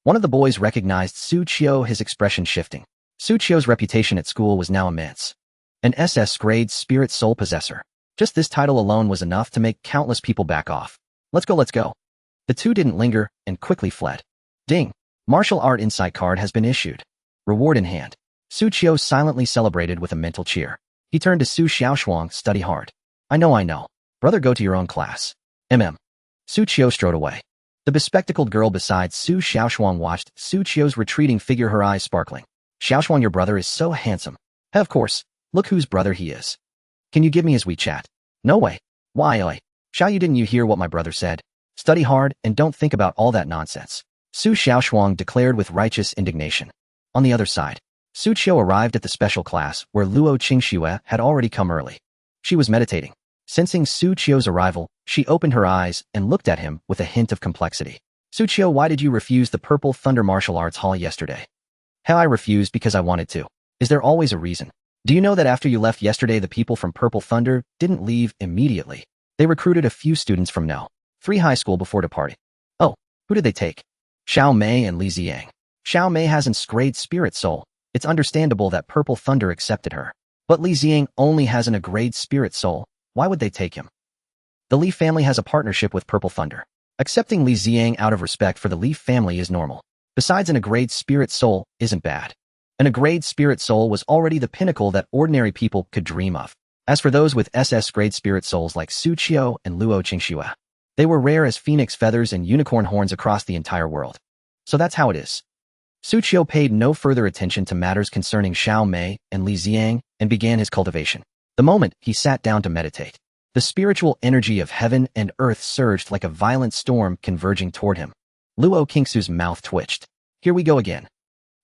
One of the boys recognized Xu Qiu, his expression shifting. Xu Qiu's reputation at school was now immense. An SS-grade spirit soul possessor. Just this title alone was enough to make countless people back off. Let's go, let's go." The two didn't linger and quickly fled. Ding! Martial art insight card has been issued. Reward in hand. Xu Qiu silently celebrated with a mental cheer. He turned to Su Xiaoshuang, "Study hard." I know. Brother, go to your own class." Xu Qiu strode away. The bespectacled girl beside Su Xiaoshuang watched Xu Qiu's retreating figure, her eyes sparkling. "Xiaoshuang, your brother is so handsome." "Of course. Look whose brother he is." "Can you give me his WeChat?" "No way." "Why, Xiaoyu, didn't you hear what my brother said? Study hard and don't think about all that nonsense." Su Xiaoshuang declared with righteous indignation. On the other side, Xu Qiu arrived at the special class where Luo Qingxue had already come early. She was meditating. Sensing Xu Qiu's arrival, she opened her eyes and looked at him with a hint of complexity. "Xu Qiu, why did you refuse the Purple Thunder Martial Arts Hall yesterday?" "Hell, I refused because I wanted to. Is there always a reason? Do you know that after you left yesterday, the people from Purple Thunder didn't leave immediately? They recruited a few students from No. 3 high school before departing." "Oh, who did they take?" "Xiao Mei and Li Ziang. Xiao Mei has an great spirit soul. It's understandable that Purple Thunder accepted her. But Li Ziang only has an grade spirit soul. Why would they take him?" "The Li family has a partnership with Purple Thunder. Accepting Li Ziang out of respect for the Li family is normal. Besides, an grade spirit soul isn't bad. An grade spirit soul was already the pinnacle that ordinary people could dream of. As for those with SS grade spirit souls like Xu Qiu and Luo Qingxue, they were rare as phoenix feathers and unicorn horns across the entire world. So that's how it is." Xu Qiu paid no further attention to matters concerning Xiao Mei and Li Ziang and began his cultivation. The moment he sat down to meditate, the spiritual energy of heaven and earth surged like a violent storm converging toward him. Luo Qingxu's mouth twitched. Here we go again.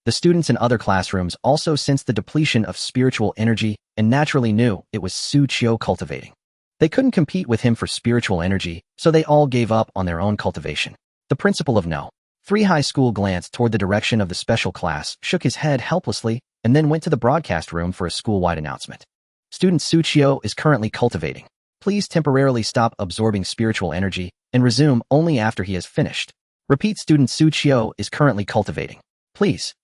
The students in other classrooms also sensed the depletion of spiritual energy and naturally knew it was Xu Qiu cultivating. They couldn't compete with him for spiritual energy, so they all gave up on their own cultivation. The principle of No. 3 high school glanced toward the direction of the special class, shook his head helplessly, and then went to the broadcast room for a school-wide announcement. Student Xu Qiu is currently cultivating. Please temporarily stop absorbing spiritual energy and resume only after he has finished. Repeat, student Xu Qiu is currently cultivating. Please.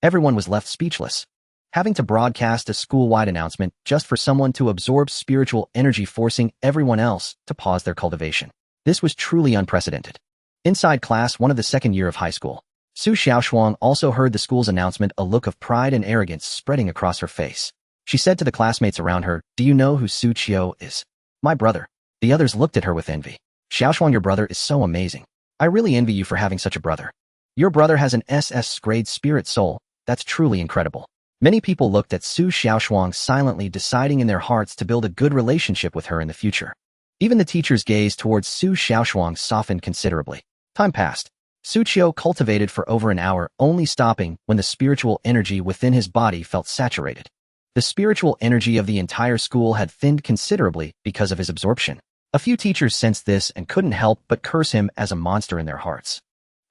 Everyone was left speechless. Having to broadcast a school-wide announcement just for someone to absorb spiritual energy, forcing everyone else to pause their cultivation. This was truly unprecedented. Inside class 1 of the second year of high school, Su Xiaoshuang also heard the school's announcement, a look of pride and arrogance spreading across her face. She said to the classmates around her, "Do you know who Xu Qiu is?" "My brother." The others looked at her with envy. "Xiaoshuang, your brother is so amazing. I really envy you for having such a brother. Your brother has an SS-grade spirit soul. That's truly incredible." Many people looked at Su Xiaoshuang silently, deciding in their hearts to build a good relationship with her in the future. Even the teacher's gaze towards Su Xiaoshuang softened considerably. Time passed. Xu Qiu cultivated for over an hour, only stopping when the spiritual energy within his body felt saturated. The spiritual energy of the entire school had thinned considerably because of his absorption. A few teachers sensed this and couldn't help but curse him as a monster in their hearts.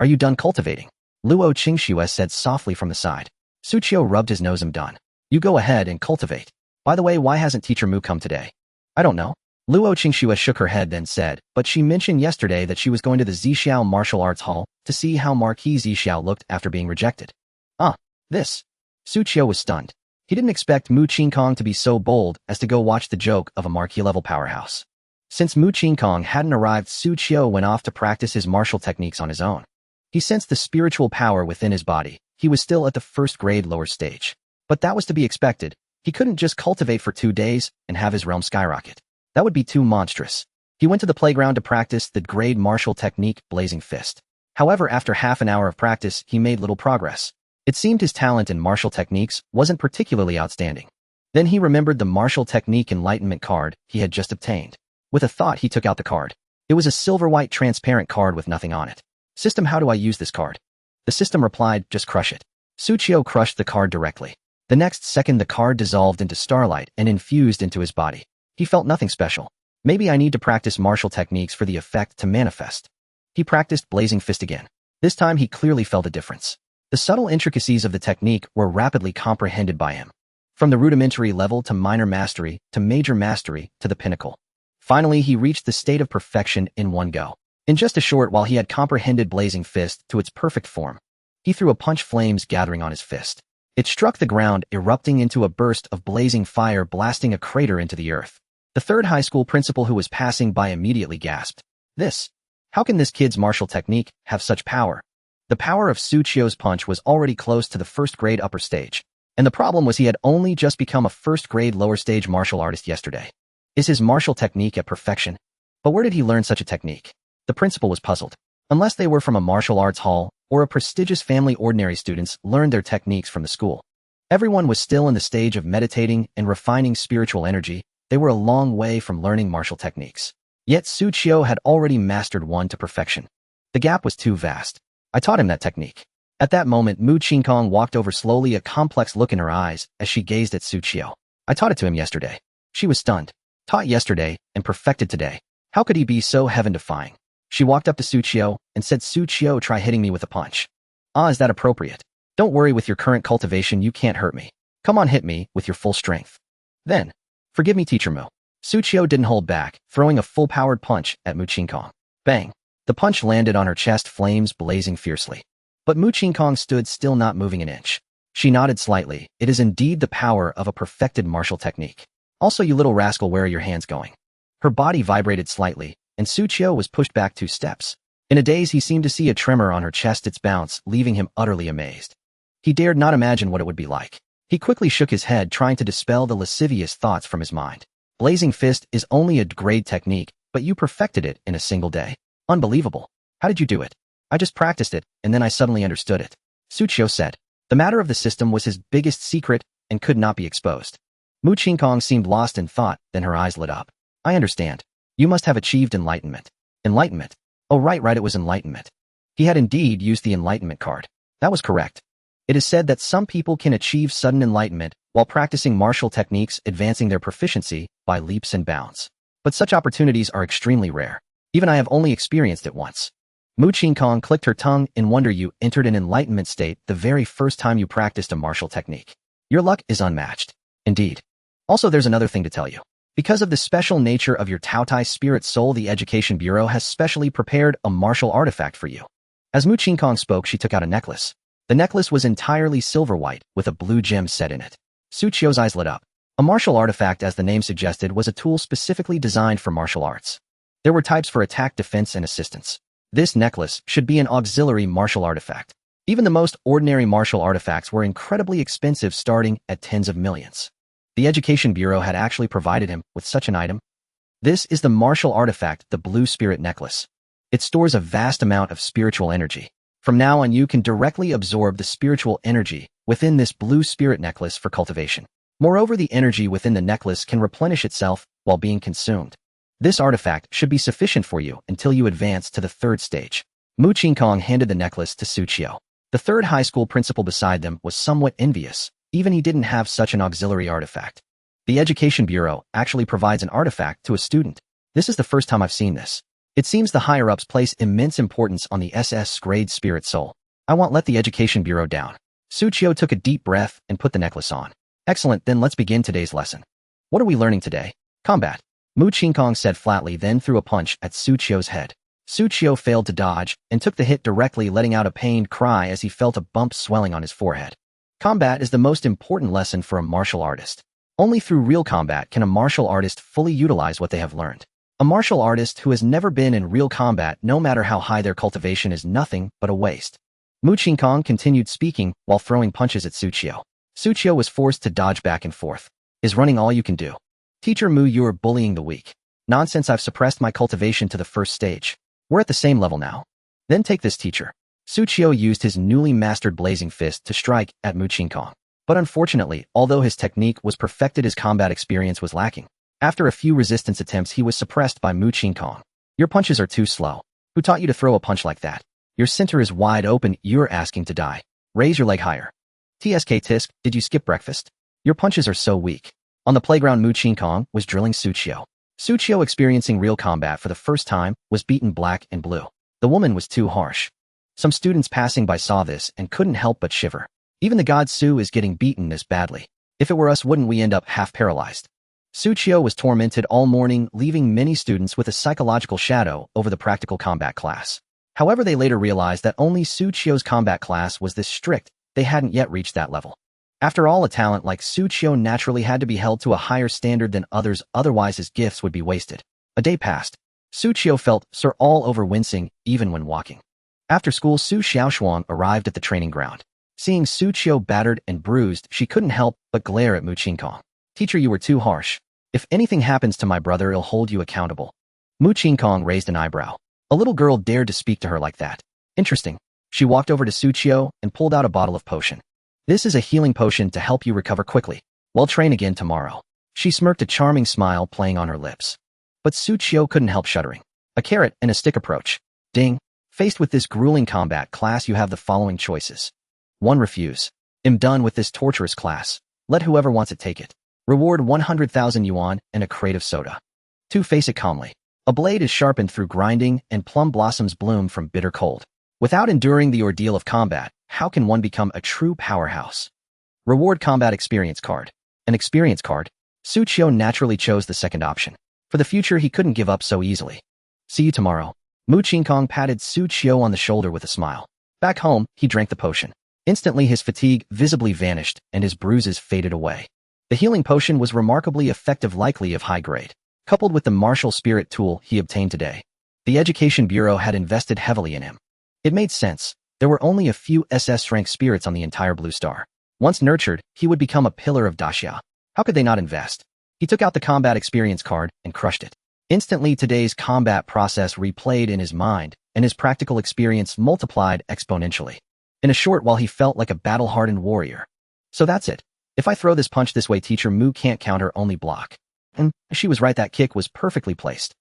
"Are you done cultivating?" Luo Qingxue said softly from the side. Xu Qiu rubbed his nose. "I'm done. You go ahead and cultivate. By the way, why hasn't Teacher Mu come today?" "I don't know." Luo Qingxue shook her head, then said, "But she mentioned yesterday that she was going to the Zixiao Martial Arts Hall to see how Marquis Zixiao looked after being rejected." "Ah, this." Xu Qiu was stunned. He didn't expect Mu Qingkong to be so bold as to go watch the joke of a Marquis-level powerhouse. Since Mu Qingkong hadn't arrived, Xu Qiu went off to practice his martial techniques on his own. He sensed the spiritual power within his body. He was still at the first-grade lower stage. But that was to be expected. He couldn't just cultivate for 2 days and have his realm skyrocket. That would be too monstrous. He went to the playground to practice the grade martial technique, Blazing Fist. However, after half an hour of practice, he made little progress. It seemed his talent in martial techniques wasn't particularly outstanding. Then he remembered the martial technique enlightenment card he had just obtained. With a thought, he took out the card. It was a silver-white transparent card with nothing on it. "System, how do I use this card?" The system replied, "Just crush it." Xu Qiu crushed the card directly. The next second, the card dissolved into starlight and infused into his body. He felt nothing special. Maybe I need to practice martial techniques for the effect to manifest. He practiced Blazing Fist again. This time he clearly felt a difference. The subtle intricacies of the technique were rapidly comprehended by him. From the rudimentary level to minor mastery, to major mastery, to the pinnacle. Finally, he reached the state of perfection in one go. In just a short while, he had comprehended Blazing Fist to its perfect form. He threw a punch, flames gathering on his fist. It struck the ground, erupting into a burst of blazing fire, blasting a crater into the earth. The third high school principal who was passing by immediately gasped. "This? How can this kid's martial technique have such power?" The power of Xu Qiu's punch was already close to the first-grade upper stage. And the problem was he had only just become a first-grade lower-stage martial artist yesterday. Is his martial technique at perfection? But where did he learn such a technique? The principal was puzzled. Unless they were from a martial arts hall or a prestigious family, ordinary students learned their techniques from the school. Everyone was still in the stage of meditating and refining spiritual energy. They were a long way from learning martial techniques. Yet Xu Qiu had already mastered one to perfection. The gap was too vast. "I taught him that technique." At that moment, Mu Qingkong walked over slowly, a complex look in her eyes as she gazed at Xu Qiu. "I taught it to him yesterday." She was stunned. Taught yesterday and perfected today. How could he be so heaven-defying? She walked up to Xu Qiu and said, "Xu Qiu, try hitting me with a punch." "Ah, is that appropriate? Don't worry, with your current cultivation you can't hurt me. Come on, hit me with your full strength." Then, "Forgive me, Teacher Mu." Xu Qiu didn't hold back, throwing a full-powered punch at Mu Qingkong. Bang! The punch landed on her chest, flames blazing fiercely. But Mu Qingkong stood still, not moving an inch. She nodded slightly. "It is indeed the power of a perfected martial technique. Also, you little rascal, where are your hands going?" Her body vibrated slightly, and Xu Qiu was pushed back 2 steps. In a daze, he seemed to see a tremor on her chest, its bounce, leaving him utterly amazed. He dared not imagine what it would be like. He quickly shook his head, trying to dispel the lascivious thoughts from his mind. Blazing Fist is only a grade technique, but you perfected it in a single day. Unbelievable. How did you do it? "I just practiced it, and then I suddenly understood it," Xu Qiu said. The matter of the system was his biggest secret and could not be exposed. Mu Qingkong seemed lost in thought, then her eyes lit up. "I understand. You must have achieved enlightenment." "Enlightenment? Oh, right, it was enlightenment." He had indeed used the enlightenment card. That was correct. It is said that some people can achieve sudden enlightenment while practicing martial techniques, advancing their proficiency by leaps and bounds. But such opportunities are extremely rare. Even I have only experienced it once. Mu Qingkong clicked her tongue in wonder. You entered an enlightenment state the very first time you practiced a martial technique. Your luck is unmatched. Indeed. Also, there's another thing to tell you. Because of the special nature of your Taotie spirit soul, the Education Bureau has specially prepared a martial artifact for you. As Mu Qingkong spoke, she took out a necklace. The necklace was entirely silver-white, with a blue gem set in it. Xu Qiu's eyes lit up. A martial artifact, as the name suggested, was a tool specifically designed for martial arts. There were types for attack, defense, and assistance. This necklace should be an auxiliary martial artifact. Even the most ordinary martial artifacts were incredibly expensive, starting at tens of millions. The Education Bureau had actually provided him with such an item. This is the martial artifact, the Blue Spirit Necklace. It stores a vast amount of spiritual energy. From now on, you can directly absorb the spiritual energy within this Blue Spirit Necklace for cultivation. Moreover, the energy within the necklace can replenish itself while being consumed. This artifact should be sufficient for you until you advance to the third stage. Mu Qingkong handed the necklace to Xu Qiu. The third high school principal beside them was somewhat envious. Even he didn't have such an auxiliary artifact. The Education Bureau actually provides an artifact to a student. This is the first time I've seen this. It seems the higher-ups place immense importance on the SS grade spirit soul. I won't let the Education Bureau down. Xu Qiu took a deep breath and put the necklace on. Excellent, then let's begin today's lesson. What are we learning today? Combat. Mu Qingkong said flatly, then threw a punch at Xu Qiu's head. Xu Qiu failed to dodge and took the hit directly, letting out a pained cry as he felt a bump swelling on his forehead. Combat is the most important lesson for a martial artist. Only through real combat can a martial artist fully utilize what they have learned. A martial artist who has never been in real combat, no matter how high their cultivation, is nothing but a waste. Mu Qingkong continued speaking while throwing punches at Xu Qiu. Xu Qiu was forced to dodge back and forth. Is running all you can do? Teacher Mu, you are bullying the weak. Nonsense, I've suppressed my cultivation to the first stage. We're at the same level now. Then take this, teacher. Xu Qiu used his newly mastered blazing fist to strike at Mu Qingkong. But unfortunately, although his technique was perfected, his combat experience was lacking. After a few resistance attempts, he was suppressed by Mu Qingkong. Your punches are too slow. Who taught you to throw a punch like that? Your center is wide open, you're asking to die. Raise your leg higher. TSK Tisk, did you skip breakfast? Your punches are so weak. On the playground, Mu Qingkong was drilling Xu Qiu. Xu Qiu, experiencing real combat for the first time, was beaten black and blue. The woman was too harsh. Some students passing by saw this and couldn't help but shiver. Even the god Xu is getting beaten this badly. If it were us, wouldn't we end up half paralyzed? Xu Qiu was tormented all morning, leaving many students with a psychological shadow over the practical combat class. However, they later realized that only Xu Qiu's combat class was this strict. They hadn't yet reached that level. After all, a talent like Xu Qiu naturally had to be held to a higher standard than others, otherwise his gifts would be wasted. A day passed. Xu Qiu felt sore all over, wincing even when walking. After school, Su Xiaoshuang arrived at the training ground. Seeing Xu Qiu battered and bruised, she couldn't help but glare at Mu Qingkong. Teacher, you were too harsh. If anything happens to my brother, I'll hold you accountable. Mu Qingkong raised an eyebrow. A little girl dared to speak to her like that. Interesting. She walked over to Xu Qiu and pulled out a bottle of potion. This is a healing potion to help you recover quickly. We'll train again tomorrow. She smirked, a charming smile playing on her lips. But Xu Qiu couldn't help shuddering. A carrot and a stick approach. Ding. Faced with this grueling combat class, you have the following choices. 1. Refuse. Am done with this torturous class. Let whoever wants it take it. Reward 100,000 yuan and a crate of soda. 2. Face it calmly. A blade is sharpened through grinding and plum blossoms bloom from bitter cold. Without enduring the ordeal of combat, how can one become a true powerhouse? Reward combat experience card. An experience card? Xu Qiu naturally chose the second option. For the future, he couldn't give up so easily. See you tomorrow. Mu Qingkong patted Xu Qiu on the shoulder with a smile. Back home, he drank the potion. Instantly, his fatigue visibly vanished and his bruises faded away. The healing potion was remarkably effective, likely of high grade. Coupled with the martial spirit tool he obtained today, the Education Bureau had invested heavily in him. It made sense. There were only a few SS-rank spirits on the entire Blue Star. Once nurtured, he would become a pillar of Daxia. How could they not invest? He took out the combat experience card and crushed it. Instantly, today's combat process replayed in his mind, and his practical experience multiplied exponentially. In a short while, he felt like a battle-hardened warrior. So that's it. If I throw this punch this way, teacher Mu can't counter, only block. And she was right, that kick was perfectly placed.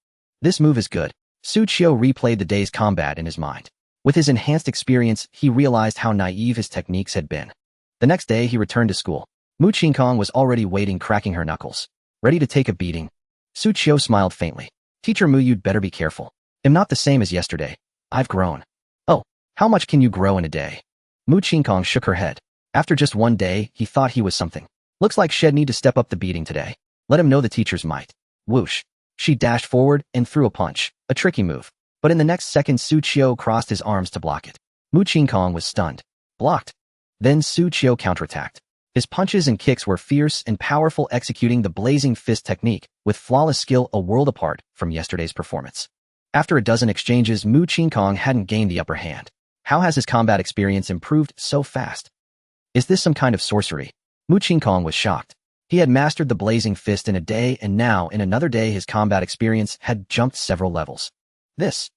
This move is good. Xu Qiu replayed the day's combat in his mind. With his enhanced experience, he realized how naive his techniques had been. The next day, he returned to school. Mu Qingkong was already waiting, cracking her knuckles. Ready to take a beating. Xu Qiu smiled faintly. Teacher Mu, you'd better be careful. I'm not the same as yesterday. I've grown. Oh, how much can you grow in a day? Mu Qingkong shook her head. After just one day, he thought he was something. Looks like she'd need to step up the beating today. Let him know the teacher's might. Whoosh. She dashed forward and threw a punch, a tricky move. But in the next second, Xu Qiu crossed his arms to block it. Mu Qingkong was stunned. Blocked. Then Xu Qiu counterattacked. His punches and kicks were fierce and powerful, executing the blazing fist technique with flawless skill a world apart from yesterday's performance. After a dozen exchanges, Mu Qingkong hadn't gained the upper hand. How has his combat experience improved so fast? Is this some kind of sorcery? Mu Qingkong was shocked. He had mastered the blazing fist in a day, and now, in another day, his combat experience had jumped several levels. This.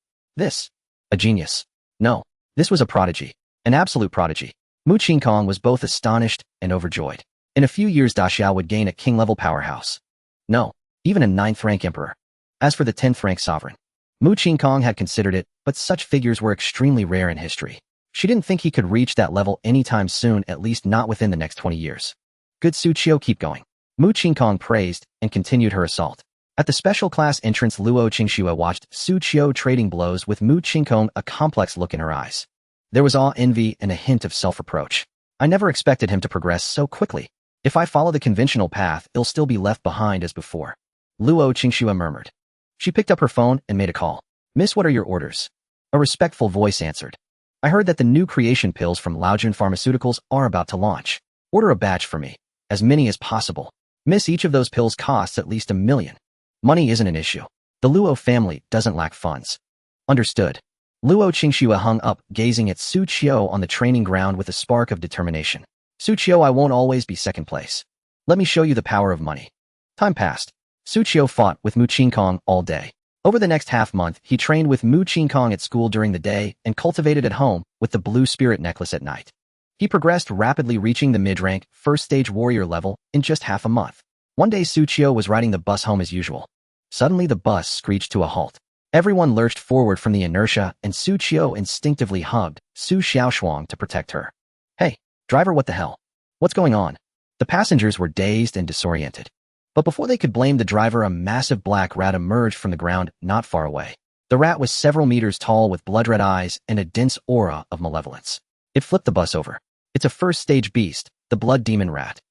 A genius. No, this was a prodigy. An absolute prodigy. Mu Qingkong was both astonished and overjoyed. In a few years, Da Xiao would gain a king-level powerhouse. No, even a 9th-rank emperor. As for the 10th-rank sovereign, Mu Qingkong had considered it, but such figures were extremely rare in history. She didn't think he could reach that level anytime soon, at least not within the next 20 years. Good Xu Qiu, keep going. Mu Qingkong praised and continued her assault. At the special class entrance, Luo Qingxue watched Xu Qiu trading blows with Mu Qingkong, a complex look in her eyes. There was awe, envy, and a hint of self-reproach. I never expected him to progress so quickly. If I follow the conventional path, I'll still be left behind as before. Luo Qingxue murmured. She picked up her phone and made a call. Miss, what are your orders? A respectful voice answered. I heard that the new creation pills from Laojun Pharmaceuticals are about to launch. Order a batch for me. As many as possible. Miss, each of those pills costs at least $1 million. Money isn't an issue. The Luo family doesn't lack funds. Understood. Luo Qingxue hung up, gazing at Xu Qiu on the training ground with a spark of determination. Xu Qiu, I won't always be second place. Let me show you the power of money. Time passed. Xu Qiu fought with Mu Qingkong all day. Over the next half-month, he trained with Mu Qingkong at school during the day and cultivated at home with the blue spirit necklace at night. He progressed rapidly, reaching the mid-rank, first-stage warrior level in just half a month. One day, Xu Qiu was riding the bus home as usual. Suddenly, the bus screeched to a halt. Everyone lurched forward from the inertia, and Xu Qiu instinctively hugged Su Xiaoshuang to protect her. Hey, driver, what the hell? What's going on? The passengers were dazed and disoriented. But before they could blame the driver, a massive black rat emerged from the ground not far away. The rat was several meters tall with blood-red eyes and a dense aura of malevolence. It flipped the bus over. It's a first-stage beast, the blood demon rat.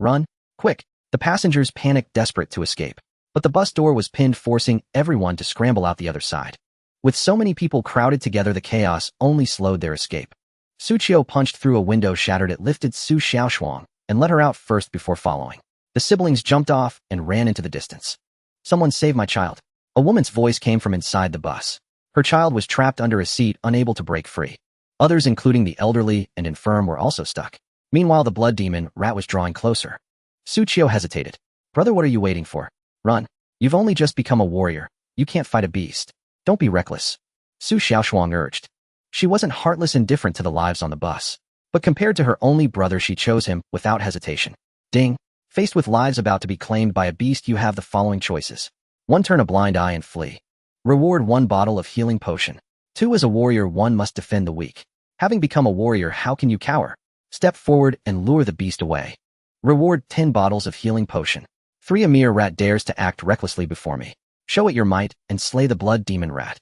Run, quick! The passengers panicked, desperate to escape. But the bus door was pinned, forcing everyone to scramble out the other side. With so many people crowded together, the chaos only slowed their escape. Xu Qiu punched through a window, shattered it, lifted Su Xiaoshuang, and let her out first before following. The siblings jumped off and ran into the distance. Someone save my child. A woman's voice came from inside the bus. Her child was trapped under a seat, unable to break free. Others, including the elderly and infirm, were also stuck. Meanwhile, the blood demon rat was drawing closer. Xu Qiu hesitated. Brother, what are you waiting for? Run. You've only just become a warrior. You can't fight a beast. Don't be reckless. Su Xiaoshuang urged. She wasn't heartless, indifferent to the lives on the bus. But compared to her only brother, she chose him without hesitation. Ding. Faced with lives about to be claimed by a beast, you have the following choices. 1. Turn a blind eye and flee. Reward 1 bottle of healing potion. 2. As a warrior, one must defend the weak. Having become a warrior, how can you cower? Step forward and lure the beast away. Reward 10 bottles of healing potion. 3. A mere rat dares to act recklessly before me. Show it your might and slay the blood demon rat.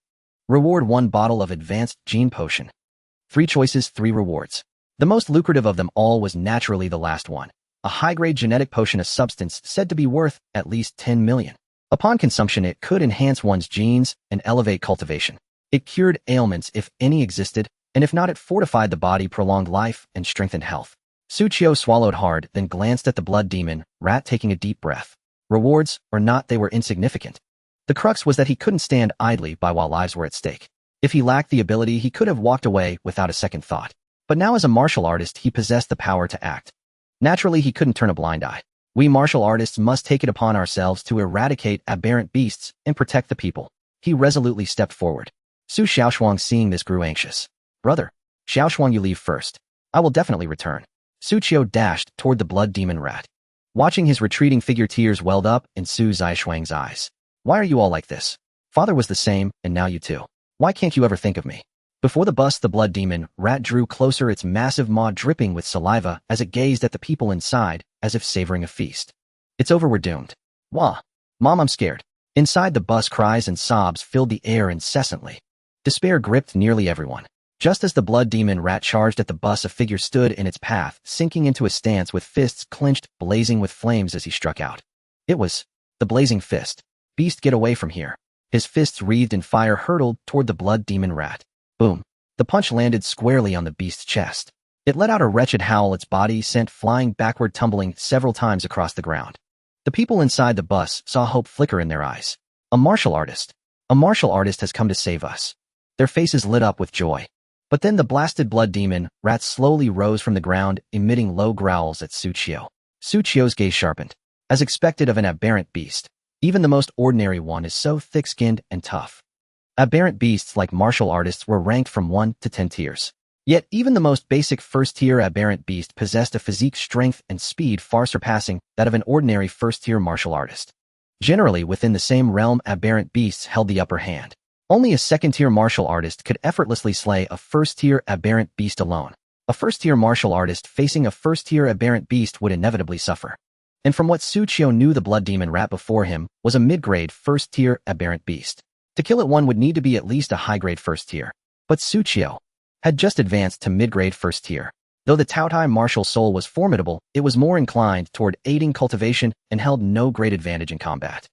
Reward 1 bottle of advanced gene potion. 3 choices, 3 rewards. The most lucrative of them all was naturally the last one. A high-grade genetic potion, a substance said to be worth at least 10 million. Upon consumption, it could enhance one's genes and elevate cultivation. It cured ailments if any existed, and if not, it fortified the body, prolonged life, and strengthened health. Xu Qiu swallowed hard, then glanced at the blood demon rat, taking a deep breath. Rewards or not, they were insignificant. The crux was that he couldn't stand idly by while lives were at stake. If he lacked the ability, he could have walked away without a second thought. But now, as a martial artist, he possessed the power to act. Naturally, he couldn't turn a blind eye. We martial artists must take it upon ourselves to eradicate aberrant beasts and protect the people. He resolutely stepped forward. Su Xiaoshuang, seeing this, grew anxious. Brother, Xiaoshuang, you leave first. I will definitely return. Xu Qiu dashed toward the blood demon rat. Watching his retreating figure, tears welled up in Su Xiaoshuang's eyes. Why are you all like this? Father was the same, and now you too. Why can't you ever think of me? Before the bus, the blood demon rat drew closer, its massive maw dripping with saliva as it gazed at the people inside, as if savoring a feast. It's over, we're doomed. Wah. Mom, I'm scared. Inside the bus, cries and sobs filled the air incessantly. Despair gripped nearly everyone. Just as the blood demon rat charged at the bus, a figure stood in its path, sinking into a stance with fists clenched, blazing with flames as he struck out. It was the blazing fist. Beast, get away from here. His fists wreathed in fire hurtled toward the blood demon rat. Boom. The punch landed squarely on the beast's chest. It let out a wretched howl, its body sent flying backward, tumbling several times across the ground. The people inside the bus saw hope flicker in their eyes. A martial artist. A martial artist has come to save us. Their faces lit up with joy. But then the blasted blood demon rat slowly rose from the ground, emitting low growls at Xu Qiu. Xu Qiu's gaze sharpened. As expected of an aberrant beast, even the most ordinary one is so thick-skinned and tough. Aberrant beasts like martial artists were ranked from 1 to 10 tiers. Yet even the most basic first-tier aberrant beast possessed a physique, strength, and speed far surpassing that of an ordinary first-tier martial artist. Generally, within the same realm, aberrant beasts held the upper hand. Only a second-tier martial artist could effortlessly slay a first-tier aberrant beast alone. A first-tier martial artist facing a first-tier aberrant beast would inevitably suffer. And from what Xu Qiu knew, the blood demon rat before him was a mid-grade first-tier aberrant beast. To kill it, one would need to be at least a high-grade first-tier. But Xu Qiu had just advanced to mid-grade first-tier. Though the Taotie martial soul was formidable, it was more inclined toward aiding cultivation and held no great advantage in combat.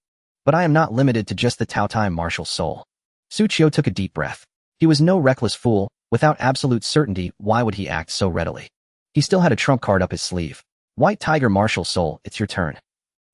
But I am not limited to just the Taotie martial soul. Xu Qiu took a deep breath. He was no reckless fool. Without absolute certainty, why would he act so readily? He still had a trump card up his sleeve. White Tiger martial soul, it's your turn.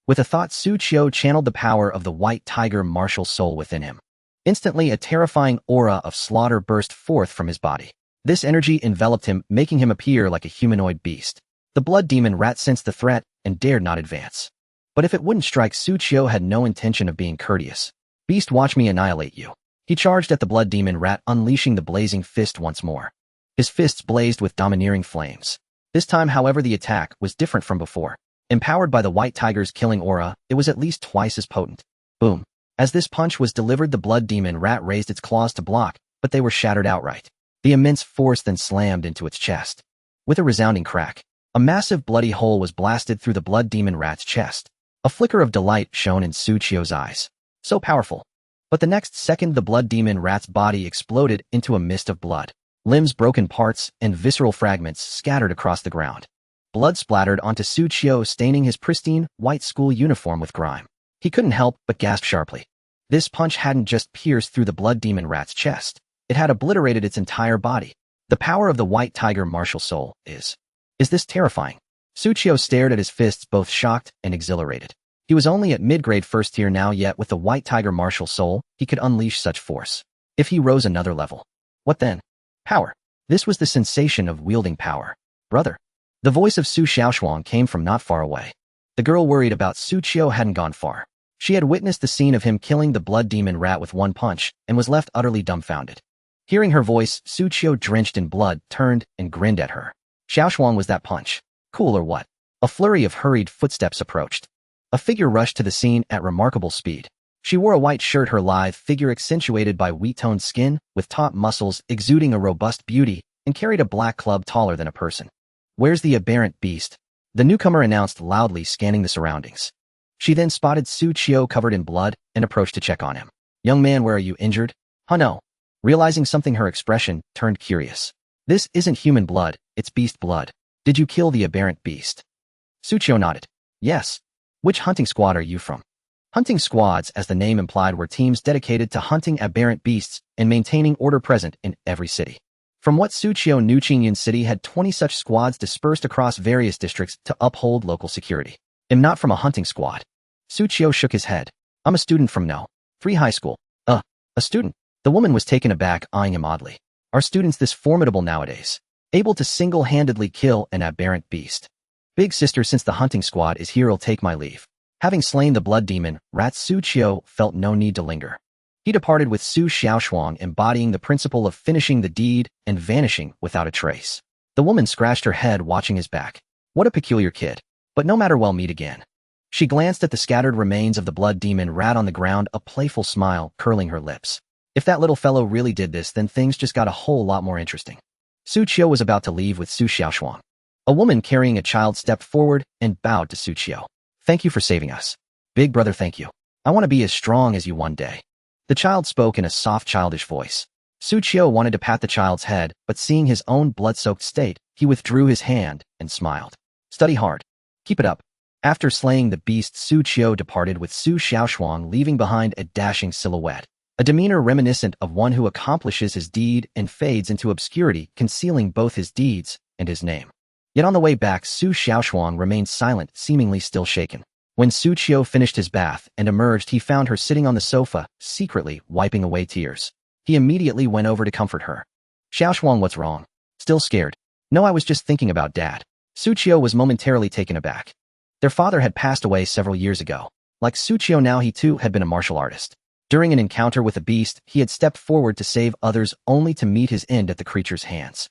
With a thought, Xu Qiu channeled the power of the White Tiger martial soul within him. Instantly, a terrifying aura of slaughter burst forth from his body. This energy enveloped him, making him appear like a humanoid beast. The blood demon rat sensed the threat and dared not advance. But if it wouldn't strike, Xu Qiu had no intention of being courteous. Beast, watch me annihilate you. He charged at the blood demon rat, unleashing the blazing fist once more. His fists blazed with domineering flames. This time, however, the attack was different from before. Empowered by the White Tiger's killing aura, it was at least twice as potent. Boom. As this punch was delivered, the blood demon rat raised its claws to block, but they were shattered outright. The immense force then slammed into its chest. With a resounding crack, a massive bloody hole was blasted through the blood demon rat's chest. A flicker of delight shone in Xu Qiu's eyes. So powerful. But the next second, the blood demon rat's body exploded into a mist of blood. Limbs, broken parts, and visceral fragments scattered across the ground. Blood splattered onto Xu Qiu, staining his pristine, white school uniform with grime. He couldn't help but gasp sharply. This punch hadn't just pierced through the blood demon rat's chest. It had obliterated its entire body. The power of the White Tiger martial soul is this terrifying? Xu Qiu stared at his fists, both shocked and exhilarated. He was only at mid-grade first tier now, yet with the White Tiger martial soul, he could unleash such force. If he rose another level, what then? Power. This was the sensation of wielding power. Brother. The voice of Su Xiaoshuang came from not far away. The girl worried about Xu Qiu hadn't gone far. She had witnessed the scene of him killing the blood demon rat with one punch and was left utterly dumbfounded. Hearing her voice, Xu Qiu, drenched in blood, turned and grinned at her. Xiaoshuang, was that punch cool or what? A flurry of hurried footsteps approached. A figure rushed to the scene at remarkable speed. She wore a white shirt, her lithe figure accentuated by wheat-toned skin, with taut muscles exuding a robust beauty, and carried a black club taller than a person. Where's the aberrant beast? The newcomer announced loudly, scanning the surroundings. She then spotted Xu Qiu covered in blood and approached to check on him. Young man, where are you, injured? Huh, no. Realizing something, her expression turned curious. This isn't human blood, it's beast blood. Did you kill the aberrant beast? Xu Qiu nodded. Yes. Which hunting squad are you from? Hunting squads, as the name implied, were teams dedicated to hunting aberrant beasts and maintaining order present in every city. From what Xu Qiu knew, Qingyun City had 20 such squads dispersed across various districts to uphold local security. I'm not from a hunting squad. Xu Qiu shook his head. I'm a student from No. 3 high school. A student? The woman was taken aback, eyeing him oddly. Are students this formidable nowadays? Able to single-handedly kill an aberrant beast? Big sister, since the hunting squad is here, I'll take my leave. Having slain the blood demon rat, Xu Qiu felt no need to linger. He departed with Su Xiaoshuang, embodying the principle of finishing the deed and vanishing without a trace. The woman scratched her head, watching his back. What a peculiar kid. But no matter, we'll meet again. She glanced at the scattered remains of the blood demon rat on the ground, a playful smile curling her lips. If that little fellow really did this, then things just got a whole lot more interesting. Xu Qiu was about to leave with Su Xiaoshuang. A woman carrying a child stepped forward and bowed to Xu Qiu. Thank you for saving us. Big brother, thank you. I want to be as strong as you one day. The child spoke in a soft, childish voice. Xu Qiu wanted to pat the child's head, but seeing his own blood-soaked state, he withdrew his hand and smiled. Study hard. Keep it up. After slaying the beast, Xu Qiu departed with Su Xiaoshuang leaving behind a dashing silhouette, a demeanor reminiscent of one who accomplishes his deed and fades into obscurity, concealing both his deeds and his name. Yet on the way back, Su Xiaoshuang remained silent, seemingly still shaken. When Xu Qiu finished his bath and emerged, he found her sitting on the sofa, secretly wiping away tears. He immediately went over to comfort her. Xiaoshuang, what's wrong? Still scared? No, I was just thinking about Dad. Xu Qiu was momentarily taken aback. Their father had passed away several years ago. Like Xu Qiu now, he too had been a martial artist. During an encounter with a beast, he had stepped forward to save others only to meet his end at the creature's hands.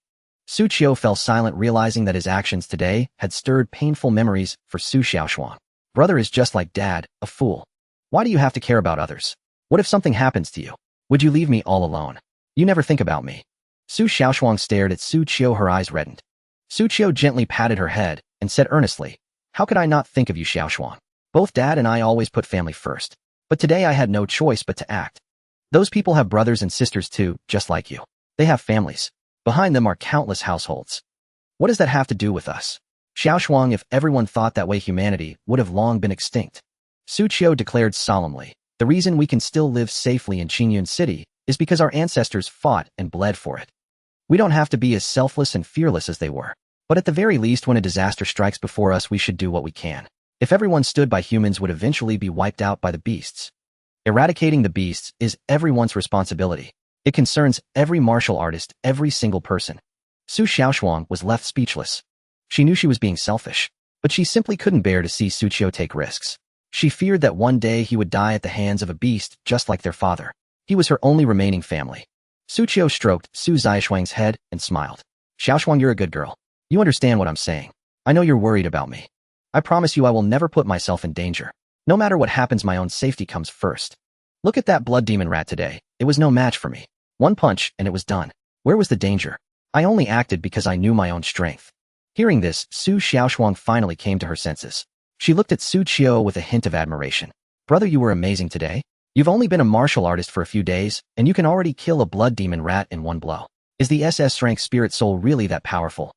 Xu Qiu fell silent, realizing that his actions today had stirred painful memories for Su Xiaoshuang. Brother is just like Dad, a fool. Why do you have to care about others? What if something happens to you? Would you leave me all alone? You never think about me. Su Xiaoshuang stared at Xu Qiu, her eyes reddened. Xu Qiu gently patted her head and said earnestly, how could I not think of you, Xiaoshuang? Both Dad and I always put family first. But today I had no choice but to act. Those people have brothers and sisters too, just like you. They have families. Behind them are countless households. What does that have to do with us? Xiaoshuang, if everyone thought that way, humanity would have long been extinct. Xu Qiu declared solemnly, the reason we can still live safely in Qingyun City is because our ancestors fought and bled for it. We don't have to be as selfless and fearless as they were. But at the very least, when a disaster strikes before us, we should do what we can. If everyone stood by, humans would eventually be wiped out by the beasts. Eradicating the beasts is everyone's responsibility. It concerns every martial artist, every single person. Su Xiaoshuang was left speechless. She knew she was being selfish, but she simply couldn't bear to see Xu Qiu take risks. She feared that one day he would die at the hands of a beast just like their father. He was her only remaining family. Xu Qiu stroked Su Xiaoshuang's head and smiled. Xiaoshuang, you're a good girl. You understand what I'm saying. I know you're worried about me. I promise you I will never put myself in danger. No matter what happens, my own safety comes first. Look at that blood demon rat today. It was no match for me. One punch and it was done. Where was the danger? I only acted because I knew my own strength. Hearing this, Su Xiaoshuang finally came to her senses. She looked at Xu Qiu with a hint of admiration. Brother, you were amazing today. You've only been a martial artist for a few days, and you can already kill a blood demon rat in one blow. Is the SS-rank spirit soul really that powerful?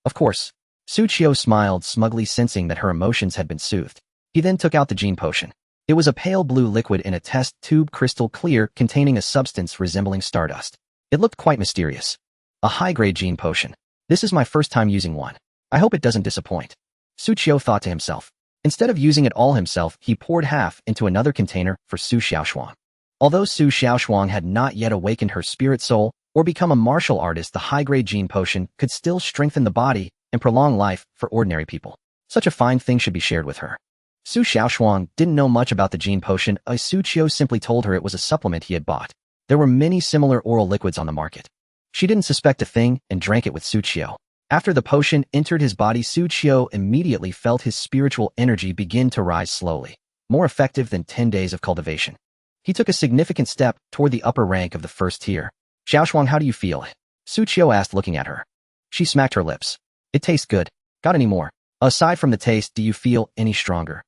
Of course. Xu Qiu smiled smugly, sensing that her emotions had been soothed. He then took out the gene potion. It was a pale blue liquid in a test tube, crystal clear, containing a substance resembling stardust. It looked quite mysterious. A high-grade gene potion. This is my first time using one. I hope it doesn't disappoint. Xu Qiu thought to himself. Instead of using it all himself, he poured half into another container for Su Xiaoshuang. Although Su Xiaoshuang had not yet awakened her spirit soul or become a martial artist, the high-grade gene potion could still strengthen the body and prolong life for ordinary people. Such a fine thing should be shared with her. Su Xiaoshuang didn't know much about the gene potion. Xu Qiu simply told her it was a supplement he had bought. There were many similar oral liquids on the market. She didn't suspect a thing and drank it with Xu Qiu. After the potion entered his body, Xu Qiu immediately felt his spiritual energy begin to rise slowly, more effective than 10 days of cultivation. He took a significant step toward the upper rank of the first tier. Xiaoshuang, how do you feel? Xu Qiu asked, looking at her. She smacked her lips. It tastes good. Got any more? Aside from the taste, do you feel any stronger?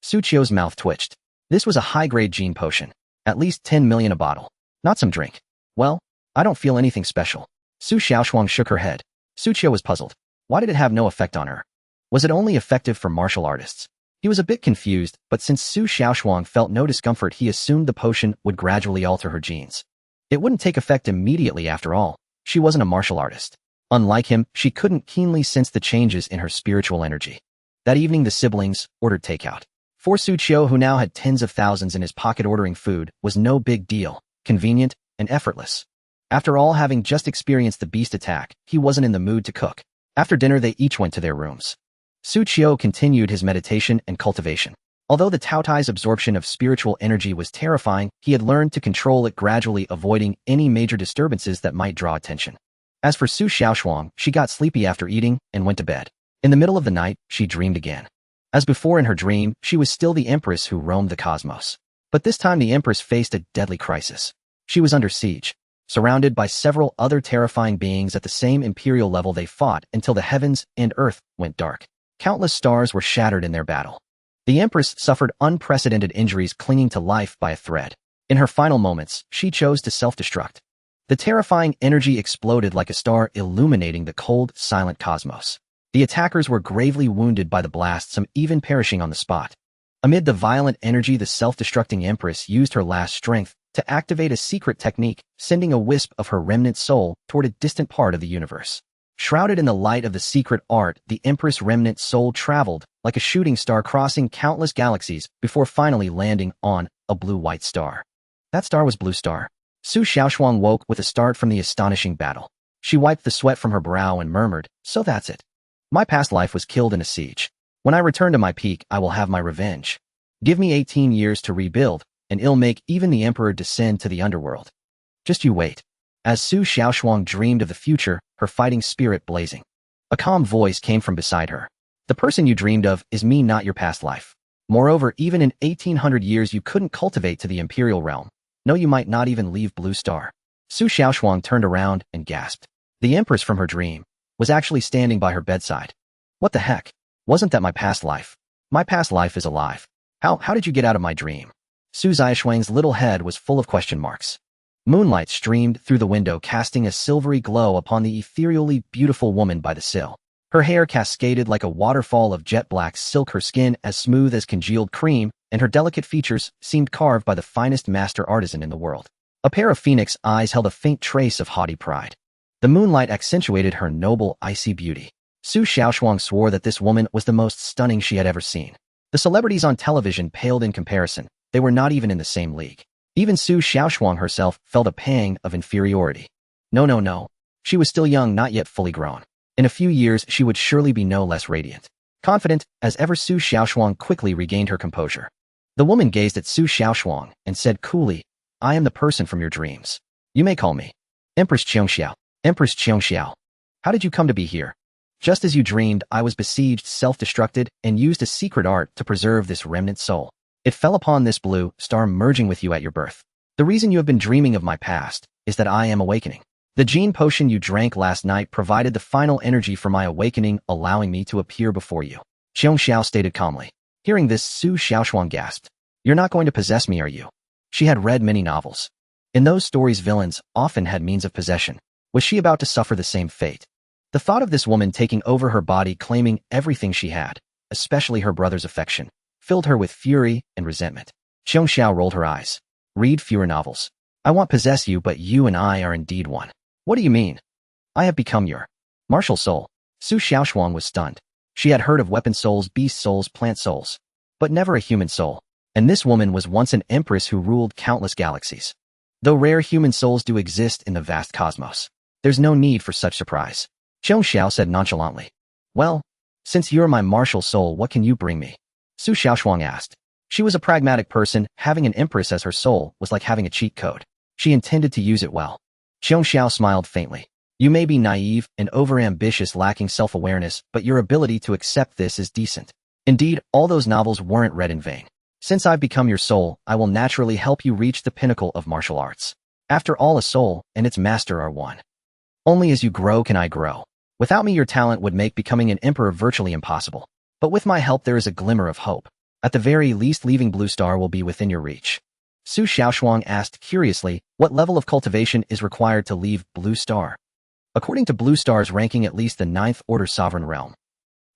Xu Qiu's mouth twitched. This was a high-grade gene potion. At least 10 million a bottle. Not some drink. Well, I don't feel anything special. Su Xiaoshuang shook her head. Xu Qiu was puzzled. Why did it have no effect on her? Was it only effective for martial artists? He was a bit confused, but since Su Xiaoshuang felt no discomfort, he assumed the potion would gradually alter her genes. It wouldn't take effect immediately after all. She wasn't a martial artist. Unlike him, she couldn't keenly sense the changes in her spiritual energy. That evening, the siblings ordered takeout. For Xu Qiu, who now had tens of thousands in his pocket, ordering food was no big deal, convenient and effortless. After all, having just experienced the beast attack, he wasn't in the mood to cook. After dinner, they each went to their rooms. Xu Qiu continued his meditation and cultivation. Although the Taotie's absorption of spiritual energy was terrifying, he had learned to control it gradually, avoiding any major disturbances that might draw attention. As for Su Xiaoshuang, she got sleepy after eating and went to bed. In the middle of the night, she dreamed again. As before, in her dream, she was still the empress who roamed the cosmos. But this time the empress faced a deadly crisis. She was under siege. Surrounded by several other terrifying beings at the same imperial level, they fought until the heavens and earth went dark. Countless stars were shattered in their battle. The empress suffered unprecedented injuries, clinging to life by a thread. In her final moments, she chose to self-destruct. The terrifying energy exploded like a star, illuminating the cold, silent cosmos. The attackers were gravely wounded by the blast, some even perishing on the spot. Amid the violent energy, the self-destructing Empress used her last strength to activate a secret technique, sending a wisp of her remnant soul toward a distant part of the universe. Shrouded in the light of the secret art, the Empress' remnant soul traveled like a shooting star, crossing countless galaxies before finally landing on a blue-white star. That star was Blue Star. Xu Qiu woke with a start from the astonishing battle. She wiped the sweat from her brow and murmured, "So that's it. My past life was killed in a siege. When I return to my peak, I will have my revenge. Give me 18 years to rebuild, and it'll make even the Emperor descend to the underworld. Just you wait." As Xu Qiu dreamed of the future, her fighting spirit blazing, a calm voice came from beside her. "The person you dreamed of is me, not your past life. Moreover, even in 1800 years you couldn't cultivate to the Imperial realm. No, you might not even leave Blue Star." Xu Qiu turned around and gasped. The Empress from her dream was actually standing by her bedside. "What the heck? Wasn't that my past life? My past life is alive. How did you get out of my dream?" Xu Xiaoxuang's little head was full of question marks. Moonlight streamed through the window, casting a silvery glow upon the ethereally beautiful woman by the sill. Her hair cascaded like a waterfall of jet-black silk, her skin as smooth as congealed cream, and her delicate features seemed carved by the finest master artisan in the world. A pair of phoenix eyes held a faint trace of haughty pride. The moonlight accentuated her noble, icy beauty. Xu Xiaoxuang swore that this woman was the most stunning she had ever seen. The celebrities on television paled in comparison. They were not even in the same league. Even Xu Xiaoxuang herself felt a pang of inferiority. No. She was still young, not yet fully grown. In a few years, she would surely be no less radiant. Confident as ever, Xu Xiaoxuang quickly regained her composure. The woman gazed at Xu Xiaoxuang and said coolly, "I am the person from your dreams. You may call me Empress Qiongxiao. Empress Qiongxiao. How did you come to be here?" "Just as you dreamed, I was besieged, self-destructed, and used a secret art to preserve this remnant soul. It fell upon this blue star, merging with you at your birth. The reason you have been dreaming of my past is that I am awakening. The gene potion you drank last night provided the final energy for my awakening, allowing me to appear before you," Qiongxiao stated calmly. Hearing this, Xu Xiaoxuang gasped. "You're not going to possess me, are you?" She had read many novels. In those stories, villains often had means of possession. Was she about to suffer the same fate? The thought of this woman taking over her body, claiming everything she had, especially her brother's affection, filled her with fury and resentment. Qiongxiao rolled her eyes. "Read fewer novels. I won't possess you, but you and I are indeed one." "What do you mean?" "I have become your martial soul." Xu Xiaoxuang was stunned. She had heard of weapon souls, beast souls, plant souls, but never a human soul. And this woman was once an empress who ruled countless galaxies. Though rare human souls do exist in the vast cosmos, there's no need for such surprise. Qiongxiao said nonchalantly. "Well, since you're my martial soul, what can you bring me?" Xu Xiaoxuang asked. She was a pragmatic person. Having an empress as her soul was like having a cheat code. She intended to use it well. Qiongxiao smiled faintly. "You may be naive and overambitious, lacking self-awareness, but your ability to accept this is decent. Indeed, all those novels weren't read in vain. Since I've become your soul, I will naturally help you reach the pinnacle of martial arts. After all, a soul and its master are one. Only as you grow can I grow. Without me, your talent would make becoming an emperor virtually impossible. But with my help, there is a glimmer of hope. At the very least, leaving Blue Star will be within your reach." Xu Xiaoxuang asked curiously, "What level of cultivation is required to leave Blue Star?" According to Blue Star's ranking, at least the 9th Order Sovereign Realm.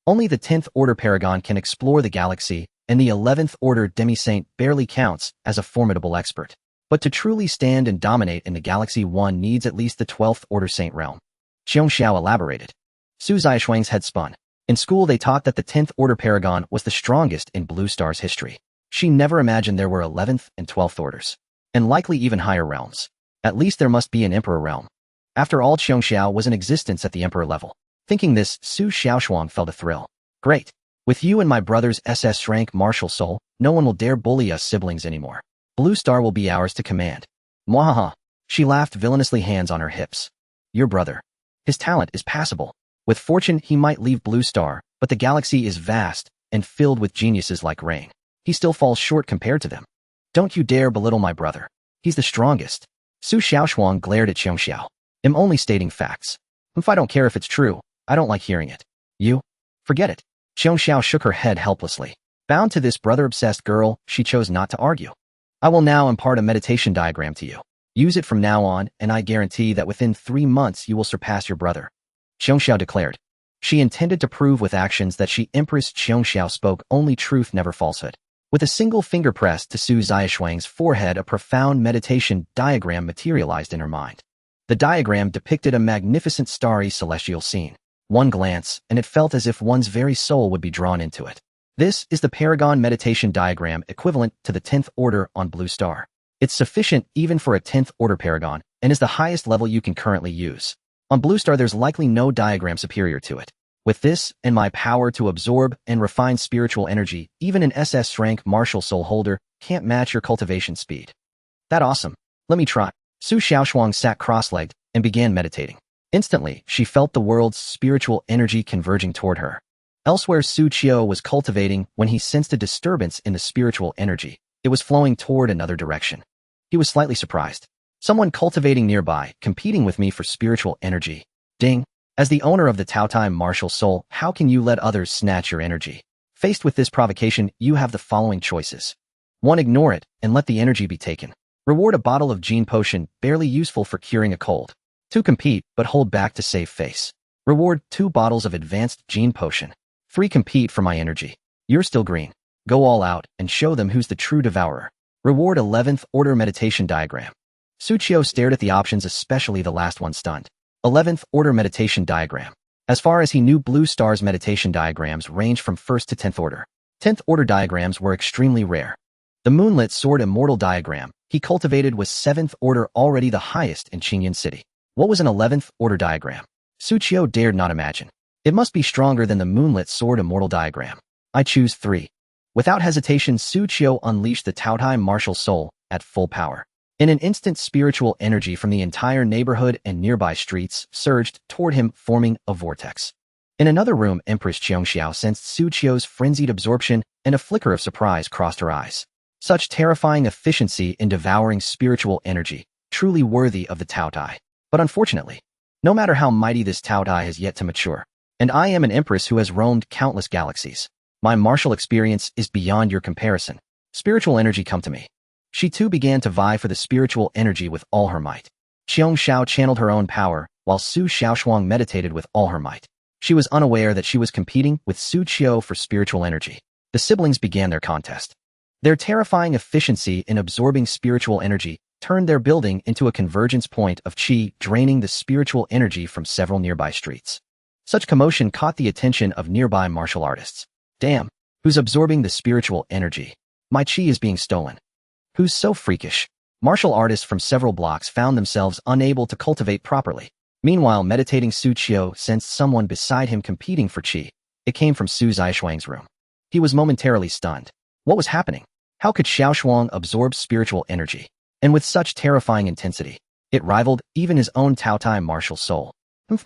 Only the 10th Order Paragon can explore the galaxy, and the 11th Order Demi-Saint barely counts as a formidable expert. But to truly stand and dominate in the galaxy, one needs at least the 12th Order Saint Realm. Qiongxiao elaborated. Xu Xiaoxuang's head spun. In school, they taught that the 10th Order Paragon was the strongest in Blue Star's history. She never imagined there were 11th and 12th Orders, and likely even higher realms. At least there must be an Emperor realm. After all, Qiongxiao was in existence at the Emperor level. Thinking this, Xu Xiaoxuang felt a thrill. "Great. With you and my brother's SS rank martial soul, no one will dare bully us siblings anymore. Blue Star will be ours to command." Mwahaha. She laughed villainously, hands on her hips. "Your brother. His talent is passable. With fortune, he might leave Blue Star, but the galaxy is vast and filled with geniuses like rain. He still falls short compared to them. Don't you dare belittle my brother. He's the strongest." Xu Xiaoxuang glared at Qiongxiao. "I'm only stating facts. If I don't care if it's true, I don't like hearing it. You? Forget it." Qiongxiao shook her head helplessly. Bound to this brother-obsessed girl, she chose not to argue. "I will now impart a meditation diagram to you. Use it from now on, and I guarantee that within 3 months you will surpass your brother," Xu Qiu declared. She intended to prove with actions that she Empress Xu Qiu spoke only truth, never falsehood. With a single finger pressed to Su Ziyashuang's forehead, a profound meditation diagram materialized in her mind. The diagram depicted a magnificent starry celestial scene. One glance, and it felt as if one's very soul would be drawn into it. This is the Paragon meditation diagram, equivalent to the 10th order on Blue Star. It's sufficient even for a 10th order paragon, and is the highest level you can currently use. On Blue Star, there's likely no diagram superior to it. With this, and my power to absorb and refine spiritual energy, even an SS rank martial soul holder can't match your cultivation speed. That awesome. Let me try. Su Xiaoshuang sat cross-legged and began meditating. Instantly, she felt the world's spiritual energy converging toward her. Elsewhere, Xu Qiu was cultivating when he sensed a disturbance in the spiritual energy. It was flowing toward another direction. He was slightly surprised. Someone cultivating nearby, competing with me for spiritual energy. Ding. As the owner of the Taotie martial soul, how can you let others snatch your energy? Faced with this provocation, you have the following choices. 1. Ignore it and let the energy be taken. Reward a bottle of gene potion, barely useful for curing a cold. 2. Compete, but hold back to save face. Reward 2 bottles of advanced gene potion. 3. Compete for my energy. You're still green. Go all out and show them who's the true devourer. Reward 11th order meditation diagram. Xu Qiu stared at the options, especially the last one, stunned. 11th order meditation diagram. As far as he knew, Blue Star's meditation diagrams ranged from 1st to 10th order. 10th order diagrams were extremely rare. The moonlit sword immortal diagram he cultivated was 7th order, already the highest in Qingyan City. What was an 11th order diagram? Xu Qiu dared not imagine. It must be stronger than the moonlit sword immortal diagram. I choose 3. Without hesitation, Xu Qiu unleashed the Taotie martial soul at full power. In an instant, spiritual energy from the entire neighborhood and nearby streets surged toward him, forming a vortex. In another room, Empress Qiongxiao sensed Xu Qiu's frenzied absorption, and a flicker of surprise crossed her eyes. Such terrifying efficiency in devouring spiritual energy, truly worthy of the Taotie. But unfortunately, no matter how mighty this Taotie has yet to mature, and I am an empress who has roamed countless galaxies, my martial experience is beyond your comparison. Spiritual energy, come to me. She too began to vie for the spiritual energy with all her might. Qiongxiao channeled her own power, while Su Xiaoshuang meditated with all her might. She was unaware that she was competing with Xu Qiu for spiritual energy. The siblings began their contest. Their terrifying efficiency in absorbing spiritual energy turned their building into a convergence point of qi, draining the spiritual energy from several nearby streets. Such commotion caught the attention of nearby martial artists. Damn, who's absorbing the spiritual energy? My qi is being stolen. Who's so freakish? Martial artists from several blocks found themselves unable to cultivate properly. Meanwhile, meditating Xu Qiu sensed someone beside him competing for qi. It came from Su Ziyashuang's room. He was momentarily stunned. What was happening? How could Xiaoshuang absorb spiritual energy? And with such terrifying intensity, it rivaled even his own Taotie martial soul.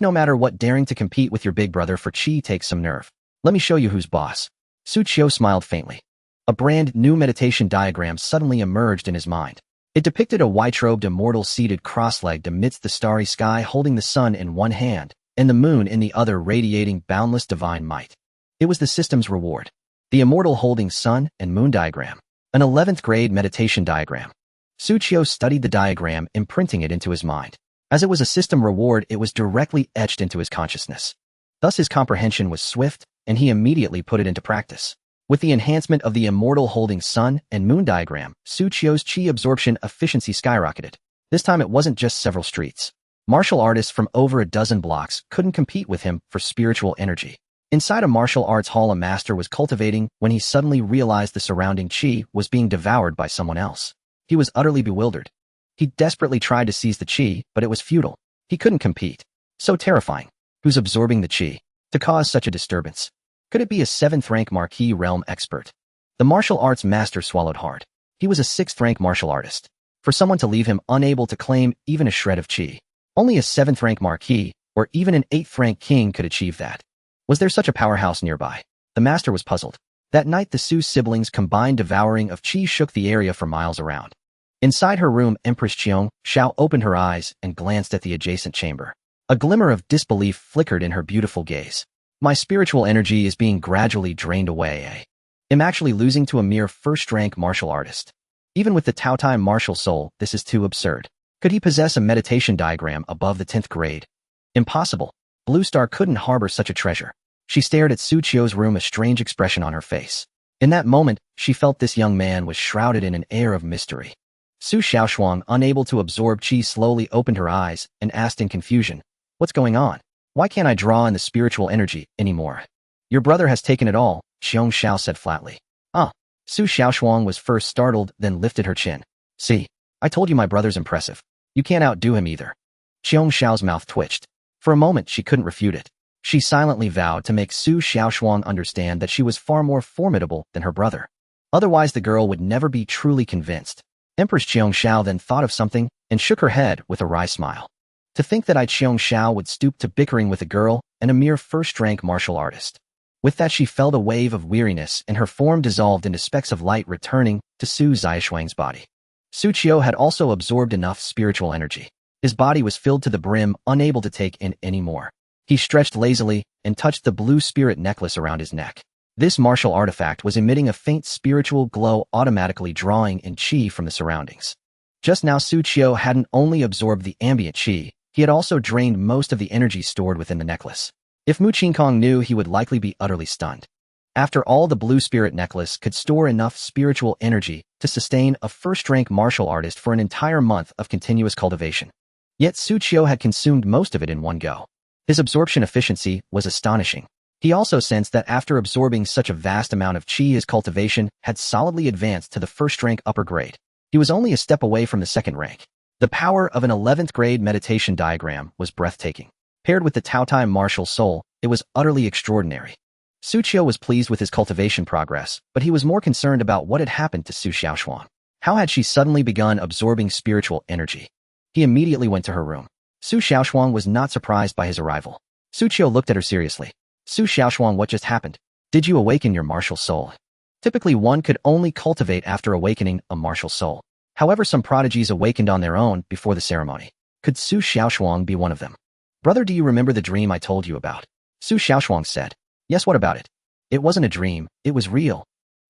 No matter what, daring to compete with your big brother for qi takes some nerve. Let me show you who's boss. Xu Qiu smiled faintly. A brand new meditation diagram suddenly emerged in his mind. It depicted a white-robed immortal seated cross-legged amidst the starry sky, holding the sun in one hand and the moon in the other, radiating boundless divine might. It was the system's reward. The immortal holding sun and moon diagram. An 11th grade meditation diagram. Xu Qiu studied the diagram, imprinting it into his mind. As it was a system reward, it was directly etched into his consciousness. Thus his comprehension was swift, and he immediately put it into practice. With the enhancement of the immortal holding sun and moon diagram, Xu Qiu's qi absorption efficiency skyrocketed. This time it wasn't just several streets. Martial artists from over a dozen blocks couldn't compete with him for spiritual energy. Inside a martial arts hall, a master was cultivating when he suddenly realized the surrounding qi was being devoured by someone else. He was utterly bewildered. He desperately tried to seize the qi, but it was futile. He couldn't compete. So terrifying. Who's absorbing the qi to cause such a disturbance? Could it be a 7th rank marquis realm expert? The martial arts master swallowed hard. He was a 6th rank martial artist. For someone to leave him unable to claim even a shred of qi, only a 7th rank marquis or even an 8th rank king could achieve that. Was there such a powerhouse nearby? The master was puzzled. That night, the Su siblings' combined devouring of qi shook the area for miles around. Inside her room, Empress Qiongxiao opened her eyes and glanced at the adjacent chamber. A glimmer of disbelief flickered in her beautiful gaze. My spiritual energy is being gradually drained away. I'm actually losing to a mere 1st rank martial artist. Even with the Taotie martial soul, this is too absurd. Could he possess a meditation diagram above the 10th grade? Impossible. Blue Star couldn't harbor such a treasure. She stared at Xu Qiu's room, a strange expression on her face. In that moment, she felt this young man was shrouded in an air of mystery. Su Xiaoshuang, unable to absorb qi, slowly opened her eyes and asked in confusion, "What's going on? Why can't I draw in the spiritual energy anymore?" "Your brother has taken it all," Xiong Xiao said flatly. "Ah." Su Xiaoshuang was first startled, then lifted her chin. "See, I told you my brother's impressive. You can't outdo him either." Xiong Xiao's mouth twitched. For a moment, she couldn't refute it. She silently vowed to make Su Xiaoshuang understand that she was far more formidable than her brother. Otherwise, the girl would never be truly convinced. Empress Xiong Xiao then thought of something and shook her head with a wry smile. To think that Xiong Xiao would stoop to bickering with a girl and a mere first-rank martial artist. With that, she felt a wave of weariness and her form dissolved into specks of light, returning to Su Xiaoshuang's body. Xu Qiu had also absorbed enough spiritual energy. His body was filled to the brim, unable to take in any more. He stretched lazily and touched the blue spirit necklace around his neck. This martial artifact was emitting a faint spiritual glow, automatically drawing in qi from the surroundings. Just now, Xu Qiu hadn't only absorbed the ambient qi, he had also drained most of the energy stored within the necklace. If Mu Qingkong knew, he would likely be utterly stunned. After all, the blue spirit necklace could store enough spiritual energy to sustain a first-rank martial artist for an entire month of continuous cultivation. Yet Xu Qiu had consumed most of it in one go. His absorption efficiency was astonishing. He also sensed that after absorbing such a vast amount of qi, his cultivation had solidly advanced to the first-rank upper grade. He was only a step away from the second rank. The power of an 11th grade meditation diagram was breathtaking. Paired with the Taotie martial soul, it was utterly extraordinary. Xu Qiu was pleased with his cultivation progress, but he was more concerned about what had happened to Su Xiaoshuang. How had she suddenly begun absorbing spiritual energy? He immediately went to her room. Su Xiaoshuang was not surprised by his arrival. Xu Qiu looked at her seriously. "Su Xiaoshuang, what just happened? Did you awaken your martial soul?" Typically, one could only cultivate after awakening a martial soul. However, some prodigies awakened on their own before the ceremony. Could Su Xiaoshuang be one of them? "Brother, do you remember the dream I told you about?" Su Xiaoshuang said. "Yes, what about it?" "It wasn't a dream, it was real."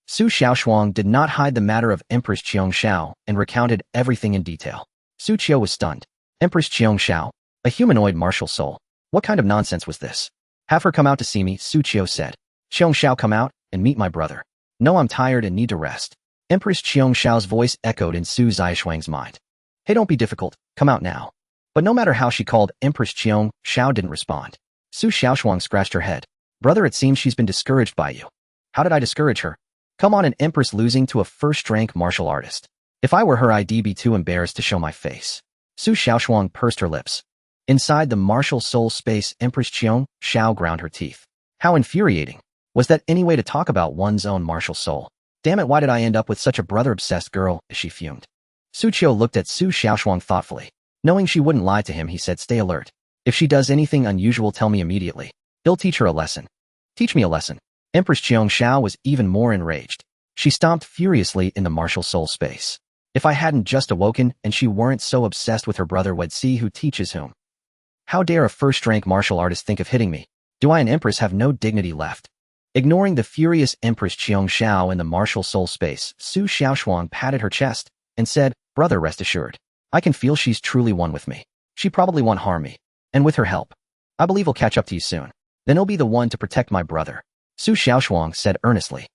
Su Xiaoshuang did not hide the matter of Empress Qiong Xiao and recounted everything in detail. Xu Qiu was stunned. "Empress Qiong Xiao? A humanoid martial soul? What kind of nonsense was this?" "Have her come out to see me," Xu Qiu said. "Qiong Xiao, come out and meet my brother." "No, I'm tired and need to rest." Empress Qiong Xiao's voice echoed in Su Xiaoshuang's mind. "Hey, don't be difficult, come out now." But no matter how she called, Empress Qiong Xiao didn't respond. Su Xiaoshuang scratched her head. "Brother, it seems she's been discouraged by you." "How did I discourage her? Come on, an empress losing to a first-rank martial artist. If I were her, I'd be too embarrassed to show my face." Su Xiaoshuang pursed her lips. Inside the martial soul space, Empress Qiong Xiao ground her teeth. How infuriating. Was that any way to talk about one's own martial soul? "Damn it, why did I end up with such a brother-obsessed girl?" she fumed. Xu Qiu looked at Su Xiaoshuang thoughtfully. Knowing she wouldn't lie to him, he said, "Stay alert. If she does anything unusual, tell me immediately. He'll teach her a lesson." "Teach me a lesson." Empress Qiong Xiao was even more enraged. She stomped furiously in the martial soul space. "If I hadn't just awoken and she weren't so obsessed with her brother, we'd see who teaches whom. How dare a first-rank martial artist think of hitting me? Do I, an empress, have no dignity left?" Ignoring the furious Empress Qiong Xiao in the martial soul space, Su Xiaoshuang patted her chest and said, "Brother, rest assured. I can feel she's truly one with me. She probably won't harm me. And with her help, I believe he'll catch up to you soon. Then he'll be the one to protect my brother," Su Xiaoshuang said earnestly.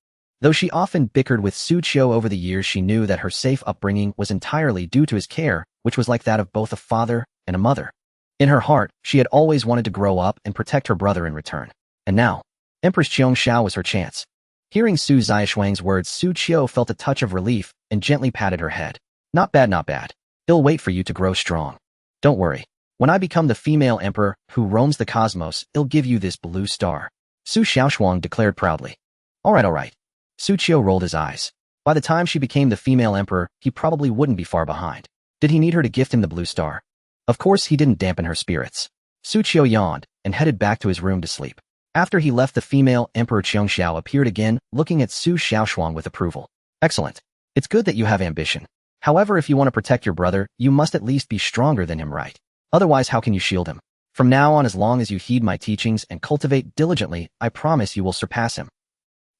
Though she often bickered with Xu Qiu over the years, she knew that her safe upbringing was entirely due to his care, which was like that of both a father and a mother. In her heart, she had always wanted to grow up and protect her brother in return. And now, Empress Qiong Xiao was her chance. Hearing Su Xiaoshuang's words, Xu Qiu felt a touch of relief and gently patted her head. "Not bad, not bad. He'll wait for you to grow strong. Don't worry. When I become the female emperor who roams the cosmos, I'll give you this blue star," Su Xiaoshuang declared proudly. All right. Xu Qiu rolled his eyes. By the time she became the female emperor, he probably wouldn't be far behind. Did he need her to gift him the blue star? Of course, he didn't dampen her spirits. Xu Qiu yawned and headed back to his room to sleep. After he left, the female Emperor Qiong Xiao appeared again, looking at Su Xiaoshuang with approval. "Excellent. It's good that you have ambition. However, if you want to protect your brother, you must at least be stronger than him, right? Otherwise, how can you shield him? From now on, as long as you heed my teachings and cultivate diligently, I promise you will surpass him.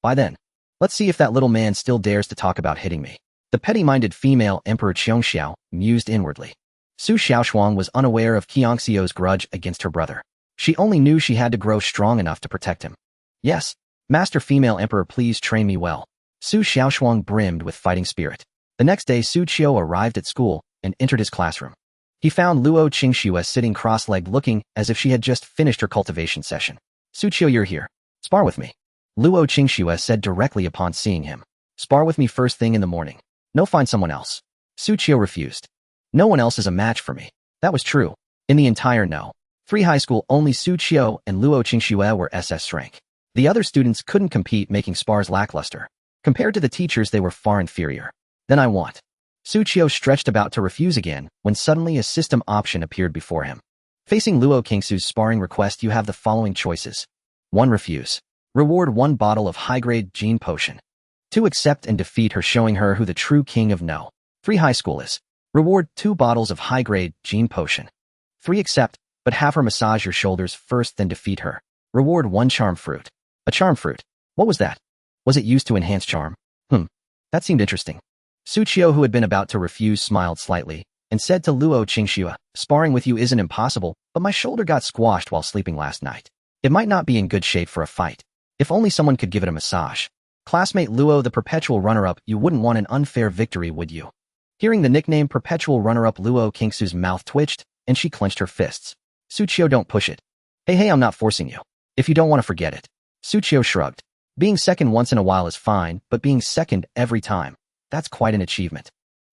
By then, let's see if that little man still dares to talk about hitting me." The petty-minded female Emperor Qiong Xiao mused inwardly. Xu Xiaoshuang was unaware of Qiangxiu's grudge against her brother. She only knew she had to grow strong enough to protect him. Yes, Master Female Emperor, please train me well. Xu Xiaoshuang brimmed with fighting spirit. The next day, Xu Qiu arrived at school and entered his classroom. He found Luo Qingxue sitting cross-legged looking as if she had just finished her cultivation session. Xu Qiu, you're here. Spar with me. Luo Qingxue said directly upon seeing him. Spar with me first thing in the morning. No, find someone else. Xu Qiu refused. No one else is a match for me. That was true. In the entire No. 3 high school, only Xu Qiu and Luo Qingxue were SS rank. The other students couldn't compete, making spars lackluster. Compared to the teachers, they were far inferior. Then I want. Xu Qiu stretched about to refuse again when suddenly a system option appeared before him. Facing Luo Qingxue's sparring request, you have the following choices. 1. Refuse. Reward 1 bottle of high-grade gene potion. 2. Accept and defeat her, showing her who the true king of No. 3 high school is. Reward 2 bottles of high-grade gene potion. 3. Accept, but have her massage your shoulders first, then defeat her. Reward 1 charm fruit. A charm fruit? What was that? Was it used to enhance charm? That seemed interesting. Xu Qiu, who had been about to refuse, smiled slightly and said to Luo Qingxue, sparring with you isn't impossible, but my shoulder got squashed while sleeping last night. It might not be in good shape for a fight. If only someone could give it a massage. Classmate Luo, the perpetual runner-up, you wouldn't want an unfair victory, would you? Hearing the nickname perpetual runner-up, Luo Qingxue's mouth twitched and she clenched her fists. Xu Qiu, don't push it. Hey, I'm not forcing you. If you don't want to, forget it. Xu Qiu shrugged. Being second once in a while is fine, but being second every time, that's quite an achievement.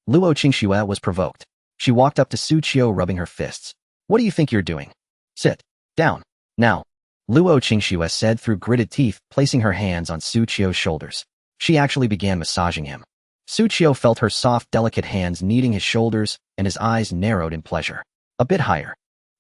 Luo Qingxue was provoked. She walked up to Xu Qiu, rubbing her fists. What do you think you're doing? Sit down. Now. Luo Qingxue said through gritted teeth, placing her hands on Xu Qiu's shoulders. She actually began massaging him. Xu Qiu felt her soft, delicate hands kneading his shoulders, and his eyes narrowed in pleasure. A bit higher.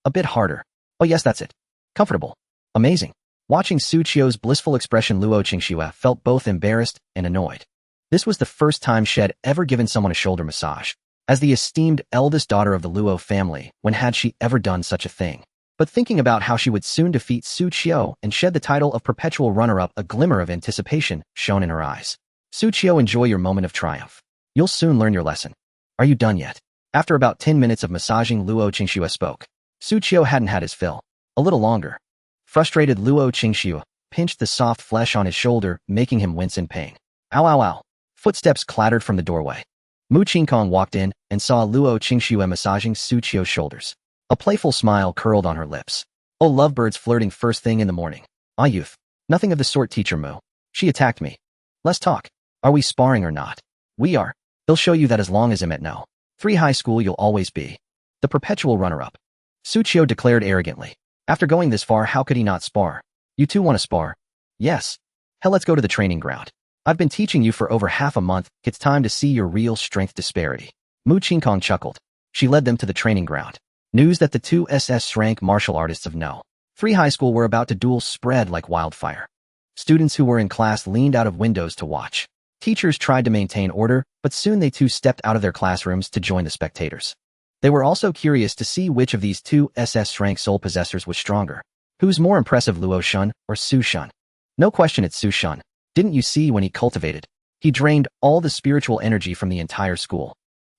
A bit harder. Oh yes, that's it. Comfortable. Amazing. Watching Xu Qiu's blissful expression, Luo Qingxue felt both embarrassed and annoyed. This was the first time she had ever given someone a shoulder massage. As the esteemed eldest daughter of the Luo family, when had she ever done such a thing? But thinking about how she would soon defeat Xu Qiu and shed the title of perpetual runner-up, a glimmer of anticipation shone in her eyes. Xu Qiu, enjoy your moment of triumph. You'll soon learn your lesson. Are you done yet? After about 10 minutes of massaging, Luo Qingxue spoke. Xu Qiu hadn't had his fill. A little longer. Frustrated, Luo Qingxue pinched the soft flesh on his shoulder, making him wince in pain. Ow, ow, ow. Footsteps clattered from the doorway. Mu Qingkong walked in and saw Luo Qingxue massaging Xu Qiu's shoulders. A playful smile curled on her lips. Oh, lovebirds flirting first thing in the morning. Ah, youth. Nothing of the sort, teacher Mu. She attacked me. Let's talk. Are we sparring or not? We are. He'll show you that as long as I'm at No. 3 high school, you'll always be the perpetual runner-up. Xu Qiu declared arrogantly. After going this far, how could he not spar? You two want to spar? Yes. Hell, let's go to the training ground. I've been teaching you for over half a month. It's time to see your real strength disparity. Mu Qingkong chuckled. She led them to the training ground. News that the 2 SS rank martial artists of No. 3 high school were about to duel spread like wildfire. Students who were in class leaned out of windows to watch. Teachers tried to maintain order, but soon they too stepped out of their classrooms to join the spectators. They were also curious to see which of these 2 SS rank soul possessors was stronger. Who's more impressive, Luo Shun or Su Shun? No question, it's Su Shun. Didn't you see when he cultivated? He drained all the spiritual energy from the entire school.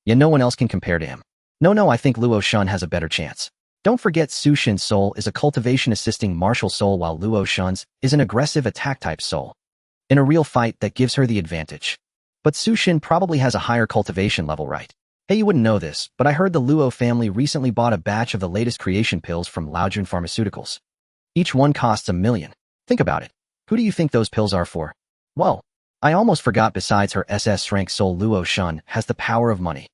Yet no one else can compare to him. No, I think Luo Shun has a better chance. Don't forget, Su Shin's soul is a cultivation-assisting martial soul, while Luo Shun's is an aggressive attack-type soul. In a real fight, that gives her the advantage. But Su Shin probably has a higher cultivation level, right? Hey, you wouldn't know this, but I heard the Luo family recently bought a batch of the latest creation pills from Laojun Pharmaceuticals. Each one costs $1 million. Think about it. Who do you think those pills are for? Well, I almost forgot, besides her SS rank soul, Luo Shun has the power of money.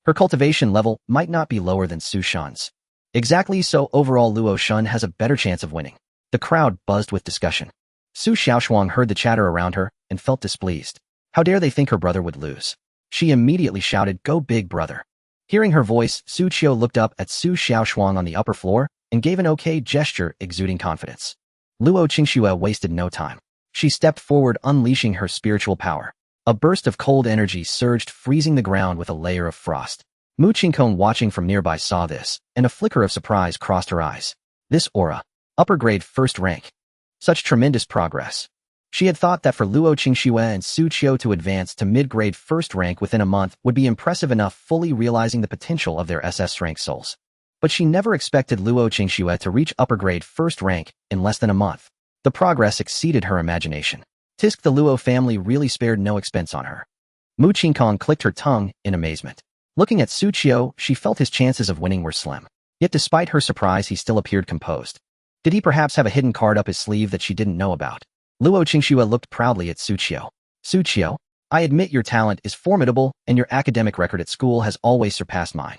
Her cultivation level might not be lower than Su Shan's. Exactly, so overall Luo Shun has a better chance of winning. The crowd buzzed with discussion. Xu Xiaoshuang heard the chatter around her and felt displeased. How dare they think her brother would lose? She immediately shouted, "Go big brother." Hearing her voice, Xu Qiu looked up at Xu Xiaoshuang on the upper floor and gave an okay gesture, exuding confidence. Luo Qingxue wasted no time. She stepped forward, unleashing her spiritual power. A burst of cold energy surged, freezing the ground with a layer of frost. Mu Qingkong, watching from nearby, saw this, and a flicker of surprise crossed her eyes. This aura. Upper grade, first rank. Such tremendous progress. She had thought that for Luo Qingxue and Xu Qiu to advance to mid-grade first rank within a month would be impressive enough, fully realizing the potential of their SS rank souls. But she never expected Luo Qingxue to reach upper grade first rank in less than a month. The progress exceeded her imagination. Tisk, the Luo family really spared no expense on her. Mu Qingkong clicked her tongue in amazement. Looking at Xu Qiu, she felt his chances of winning were slim. Yet despite her surprise, he still appeared composed. Did he perhaps have a hidden card up his sleeve that she didn't know about? Luo Qingxue looked proudly at Xu Qiu. Xu Qiu, I admit your talent is formidable and your academic record at school has always surpassed mine.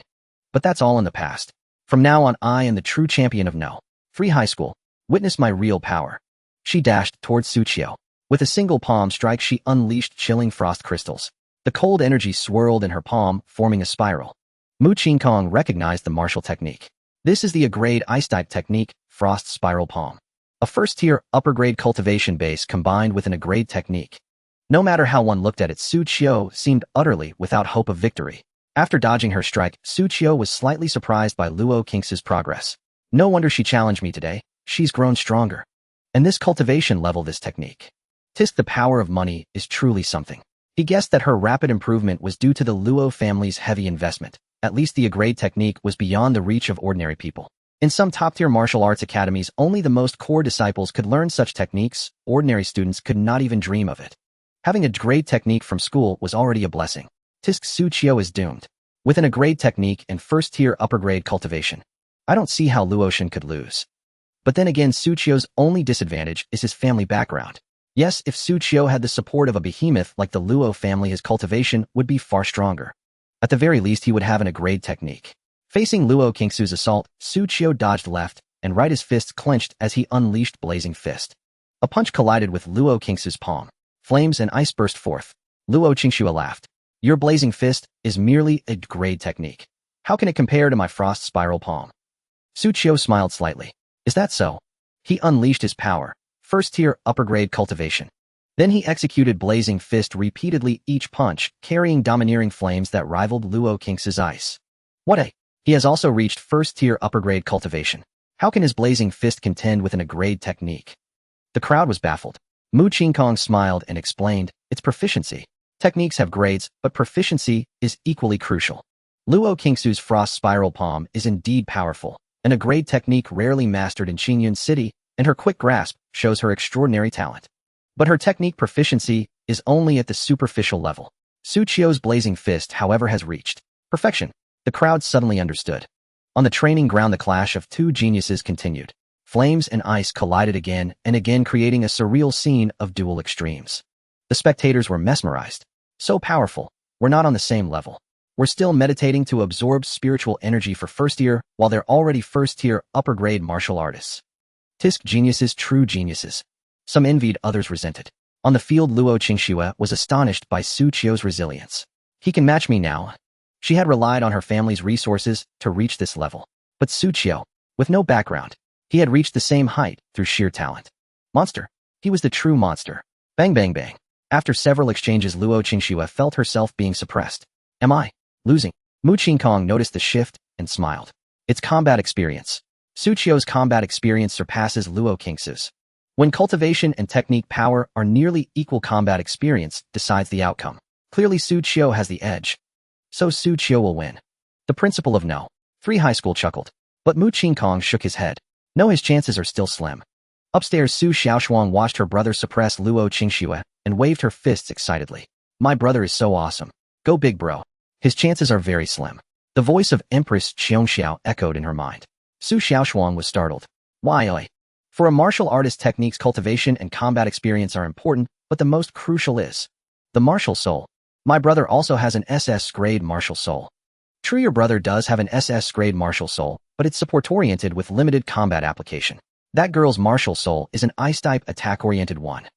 But that's all in the past. From now on, I am the true champion of No. Free High School. Witness my real power. She dashed towards Xu Qiu. With a single palm strike, she unleashed chilling frost crystals. The cold energy swirled in her palm, forming a spiral. Mu Qingkong recognized the martial technique. This is the A-grade ice-type technique, Frost Spiral Palm. A first-tier, upper-grade cultivation base combined with an A-grade technique. No matter how one looked at it, Xu Qiu seemed utterly without hope of victory. After dodging her strike, Xu Qiu was slightly surprised by Luo Qingxu's progress. No wonder she challenged me today. She's grown stronger. And this cultivation level, this technique. Tisk, the power of money is truly something. He guessed that her rapid improvement was due to the Luo family's heavy investment. At least the A-grade technique was beyond the reach of ordinary people. In some top-tier martial arts academies, only the most core disciples could learn such techniques. Ordinary students could not even dream of it. Having a grade technique from school was already a blessing. Tisk, Xu Qiu is doomed. With an A-grade technique and first-tier upper-grade cultivation, I don't see how Luoshan could lose. But then again, Xu Qiu's only disadvantage is his family background. Yes, if Xu Qiu had the support of a behemoth like the Luo family, his cultivation would be far stronger. At the very least, he would have an A-grade technique. Facing Luo Qingxu's assault, Xu Qiu dodged left and right, his fists clenched as he unleashed Blazing Fist. A punch collided with Luo Qingxu's palm. Flames and ice burst forth. Luo Qingxue laughed. Your Blazing Fist is merely a grade technique. How can it compare to my Frost Spiral Palm? Xu Qiu smiled slightly. Is that so? He unleashed his power. First-tier upper-grade cultivation. Then he executed Blazing Fist repeatedly, each punch carrying domineering flames that rivaled Luo Qingxu's ice. What a... He has also reached first-tier upper-grade cultivation. How can his Blazing Fist contend with an A-grade technique? The crowd was baffled. Mu Qingkong smiled and explained, it's proficiency. Techniques have grades, but proficiency is equally crucial. Luo Qingxu's Frost Spiral Palm is indeed powerful, and a grade technique rarely mastered in Qingyun City, and her quick grasp shows her extraordinary talent. But her technique proficiency is only at the superficial level. Xu Qiu's Blazing Fist, however, has reached perfection. The crowd suddenly understood. On the training ground, the clash of two geniuses continued. Flames and ice collided again and again, creating a surreal scene of dual extremes. The spectators were mesmerized. So powerful. We're not on the same level. We're still meditating to absorb spiritual energy for first year, while they're already first-tier upper-grade martial artists. Tisk, geniuses, true geniuses. Some envied, others resented. On the field, Luo Qingxue was astonished by Xu Qiu's resilience. He can match me now. She had relied on her family's resources to reach this level. But Xu Qiu, with no background, he had reached the same height through sheer talent. Monster. He was the true monster. Bang bang bang. After several exchanges, Luo Qingxue felt herself being suppressed. Am I losing? Mu Qingkong noticed the shift and smiled. It's combat experience. Xu Qiu's combat experience surpasses Luo Qingxu's. When cultivation and technique power are nearly equal, combat experience decides the outcome. Clearly, Xu Qiu has the edge. So Xu Qiu will win. The principal of No. 3 High School chuckled. But Mu Qingkong shook his head. No, his chances are still slim. Upstairs, Su Xiaoshuang watched her brother suppress Luo Qingxue and waved her fists excitedly. My brother is so awesome. Go big, bro. His chances are very slim. The voice of Empress Qiongxiao echoed in her mind. Su Xiaoshuang was startled. Why, oi? For a martial artist, techniques, cultivation, and combat experience are important, but the most crucial is the martial soul. My brother also has an SS-grade martial soul. True, your brother does have an SS-grade martial soul, but it's support-oriented with limited combat application. That girl's martial soul is an ice-type attack-oriented one.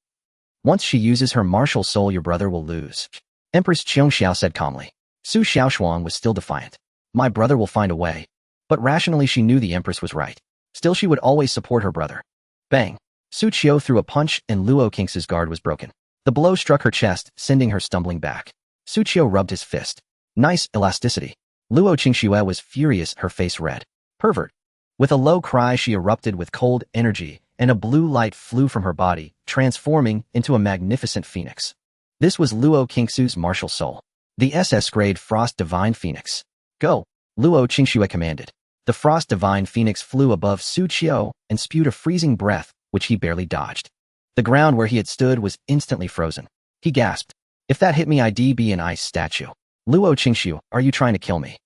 Once she uses her martial soul, your brother will lose. Empress Qiongxiao said calmly. Su Xiaoshuang was still defiant. My brother will find a way. But rationally, she knew the Empress was right. Still, she would always support her brother. Bang! Xu Qiu threw a punch and Luo Qingxu's guard was broken. The blow struck her chest, sending her stumbling back. Xu Qiu rubbed his fist. Nice elasticity. Luo Qingxue was furious, her face red. Pervert. With a low cry, she erupted with cold energy and a blue light flew from her body, transforming into a magnificent phoenix. This was Luo Qingxu's martial soul, the SS-grade Frost Divine Phoenix. Go! Luo Qingxue commanded. The Frost Divine Phoenix flew above Xu Qiu and spewed a freezing breath, which he barely dodged. The ground where he had stood was instantly frozen. He gasped. If that hit me, I'd be an ice statue. Luo Qingxu, are you trying to kill me?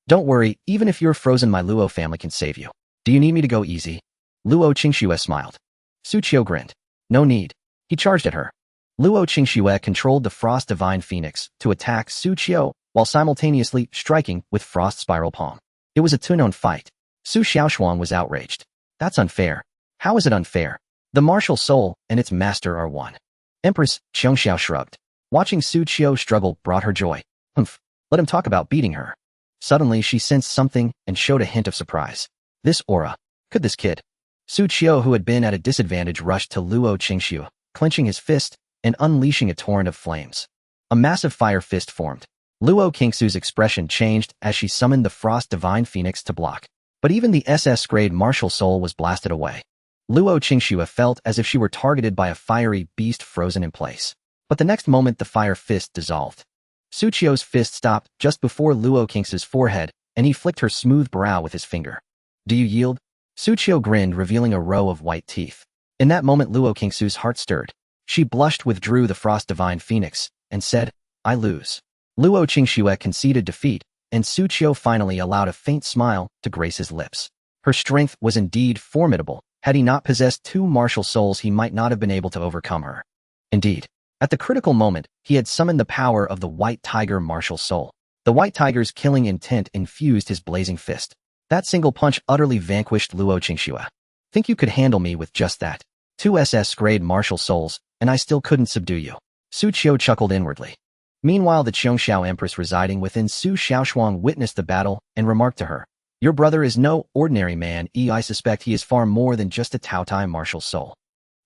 Don't worry, even if you're frozen, my Luo family can save you. Do you need me to go easy? Luo Qingxue smiled. Xu Qiu grinned. No need. He charged at her. Luo Qingxue controlled the Frost Divine Phoenix to attack Xu Qiu while simultaneously striking with Frost Spiral Palm. It was a two-known fight. Su Xiaoshuang was outraged. That's unfair. How is it unfair? The martial soul and its master are one. Empress Qiongxiao shrugged. Watching Xu Qiu struggle brought her joy. Humph. Let him talk about beating her. Suddenly she sensed something and showed a hint of surprise. This aura. Could this kid? Xu Qiu, who had been at a disadvantage, rushed to Luo Qingxu, clenching his fist and unleashing a torrent of flames. A massive fire fist formed. Luo Qingxu's expression changed as she summoned the Frost Divine Phoenix to block. But even the SS-grade martial soul was blasted away. Luo Qingxue felt as if she were targeted by a fiery beast frozen in place. But the next moment the fire fist dissolved. Xu Qiu's fist stopped just before Luo Qingxu's forehead, and he flicked her smooth brow with his finger. Do you yield? Xu Qiu grinned, revealing a row of white teeth. In that moment Luo Qingxu's heart stirred. She blushed, withdrew the Frost Divine Phoenix, and said, I lose. Luo Qingxue conceded defeat, and Xu Qiu finally allowed a faint smile to grace his lips. Her strength was indeed formidable. Had he not possessed two martial souls, he might not have been able to overcome her. Indeed, at the critical moment, he had summoned the power of the White Tiger martial soul. The White Tiger's killing intent infused his blazing fist. That single punch utterly vanquished Luo Qingxue. Think you could handle me with just that? Two SS-grade martial souls, and I still couldn't subdue you. Xu Qiu chuckled inwardly. Meanwhile, the Qiongxiao Empress residing within Su Xiaoshuang witnessed the battle and remarked to her, Your brother is no ordinary man. I suspect he is far more than just a Taotie martial soul.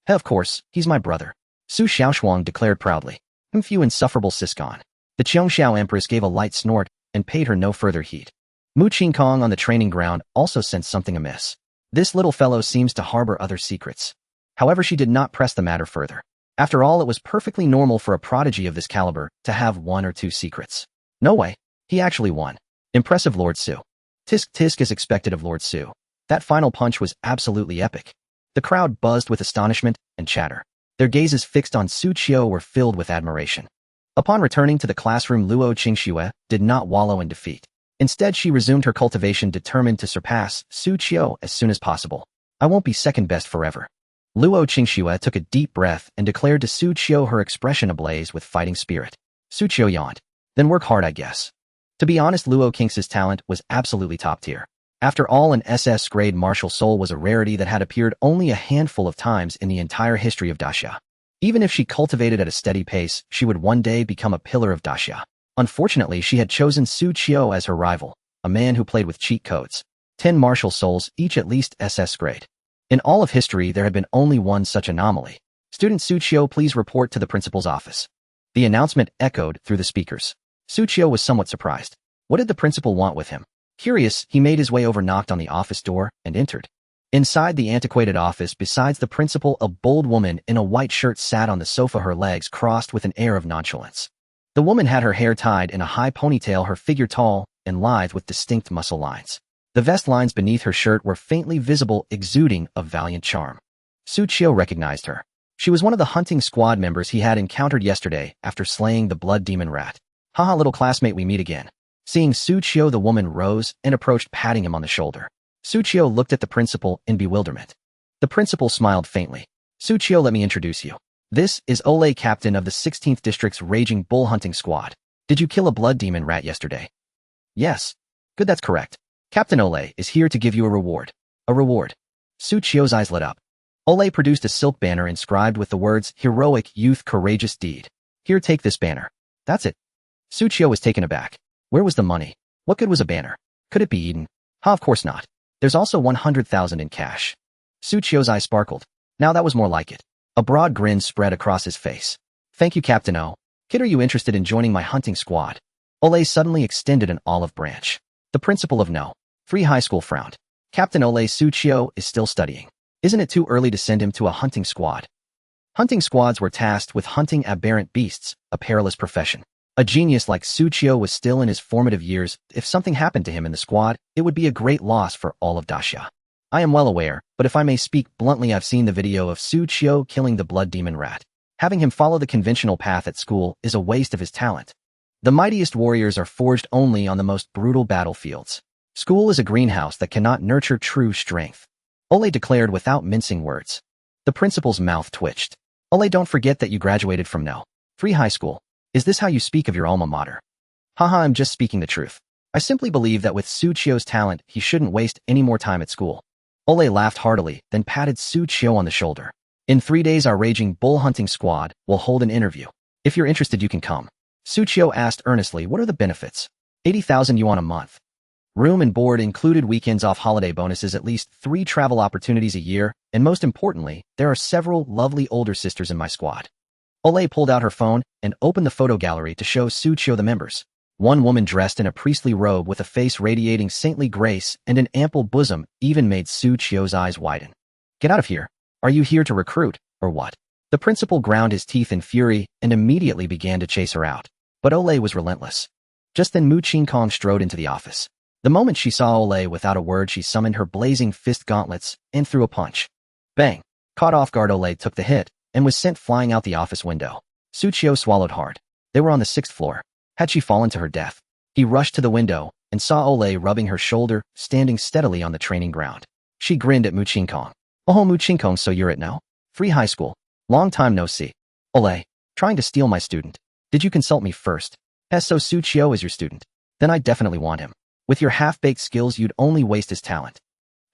Of course, he's my brother. Su Xiaoshuang declared proudly. You insufferable siscon. The Qiongxiao Empress gave a light snort and paid her no further heed. Mu Qingkong on the training ground also sensed something amiss. This little fellow seems to harbor other secrets. However, she did not press the matter further. After all, it was perfectly normal for a prodigy of this caliber to have one or two secrets. No way. He actually won. Impressive, Lord Su. Tisk tisk, as expected of Lord Su. That final punch was absolutely epic. The crowd buzzed with astonishment and chatter. Their gazes fixed on Xu Qiu were filled with admiration. Upon returning to the classroom, Luo Qingxue did not wallow in defeat. Instead, she resumed her cultivation, determined to surpass Xu Qiu as soon as possible. I won't be second best forever. Luo Qingxue took a deep breath and declared to Xu Qiu, her expression ablaze with fighting spirit. Xu Qiu yawned. Then work hard, I guess. To be honest, Luo Qingxue's talent was absolutely top tier. After all, an SS-grade martial soul was a rarity that had appeared only a handful of times in the entire history of Daxia. Even if she cultivated at a steady pace, she would one day become a pillar of Daxia. Unfortunately, she had chosen Xu Qiu as her rival, a man who played with cheat codes. 10 martial souls, each at least SS grade. In all of history, there had been only one such anomaly. Student Xu Qiu, please report to the principal's office. The announcement echoed through the speakers. Xu Qiu was somewhat surprised. What did the principal want with him? Curious, he made his way over, knocked on the office door, and entered. Inside the antiquated office, besides the principal, a bold woman in a white shirt sat on the sofa, her legs crossed with an air of nonchalance. The woman had her hair tied in a high ponytail, her figure tall and lithe with distinct muscle lines. The vest lines beneath her shirt were faintly visible, exuding a valiant charm. Xu Qiu recognized her. She was one of the hunting squad members he had encountered yesterday after slaying the blood demon rat. Haha, little classmate, we meet again. Seeing Xu Qiu, the woman rose and approached, patting him on the shoulder. Xu Qiu looked at the principal in bewilderment. The principal smiled faintly. Xu Qiu, let me introduce you. This is Ole, captain of the 16th District's Raging Bull Hunting Squad. Did you kill a blood demon rat yesterday? Yes. Good, that's correct. Captain Ole is here to give you a reward. A reward. Xu Qiu's eyes lit up. Ole produced a silk banner inscribed with the words, Heroic Youth Courageous Deed. Here, take this banner. That's it. Xu Qiu was taken aback. Where was the money? What good was a banner? Could it be eaten? Ha, of course not. There's also 100,000 in cash. Xu Qiu's eyes sparkled. Now that was more like it. A broad grin spread across his face. Thank you, Captain O. Kid, are you interested in joining my hunting squad? Ole suddenly extended an olive branch. The principal of No. 3 High School frowned. Captain Ole, Xu Qiu is still studying. Isn't it too early to send him to a hunting squad? Hunting squads were tasked with hunting aberrant beasts, a perilous profession. A genius like Xu Qiu was still in his formative years. If something happened to him in the squad, it would be a great loss for all of Daxia. I am well aware, but if I may speak bluntly, I've seen the video of Xu Qiu killing the blood demon rat. Having him follow the conventional path at school is a waste of his talent. The mightiest warriors are forged only on the most brutal battlefields. School is a greenhouse that cannot nurture true strength. Ole declared without mincing words. The principal's mouth twitched. Ole, don't forget that you graduated from No. 3 high school. Is this how you speak of your alma mater? Haha, I'm just speaking the truth. I simply believe that with Xu Qiu's talent, he shouldn't waste any more time at school. Ole laughed heartily, then patted Xu Qiu on the shoulder. In 3 days, our raging bull hunting squad will hold an interview. If you're interested, you can come. Xu Qiu asked earnestly, what are the benefits? 80,000 yuan a month. Room and board included, weekends off, holiday bonuses, at least 3 travel opportunities a year, and most importantly, there are several lovely older sisters in my squad. Ole pulled out her phone and opened the photo gallery to show Xu Qiu the members. One woman dressed in a priestly robe with a face radiating saintly grace and an ample bosom even made Xu Qiu's eyes widen. Get out of here. Are you here to recruit, or what? The principal ground his teeth in fury and immediately began to chase her out. But Ole was relentless. Just then Mu Qingkong strode into the office. The moment she saw Ole, without a word, she summoned her blazing fist gauntlets and threw a punch. Bang! Caught off guard, Ole took the hit and was sent flying out the office window. Xu Qiu swallowed hard. They were on the 6th floor. Had she fallen to her death? He rushed to the window and saw Ole rubbing her shoulder, standing steadily on the training ground. She grinned at Mu Qingkong. Oh, Mu Qingkong, so you're at No. 3 high school. Long time no see. Ole, trying to steal my student. Did you consult me first? So Xu Qiu is your student. Then I definitely want him. With your half-baked skills, you'd only waste his talent.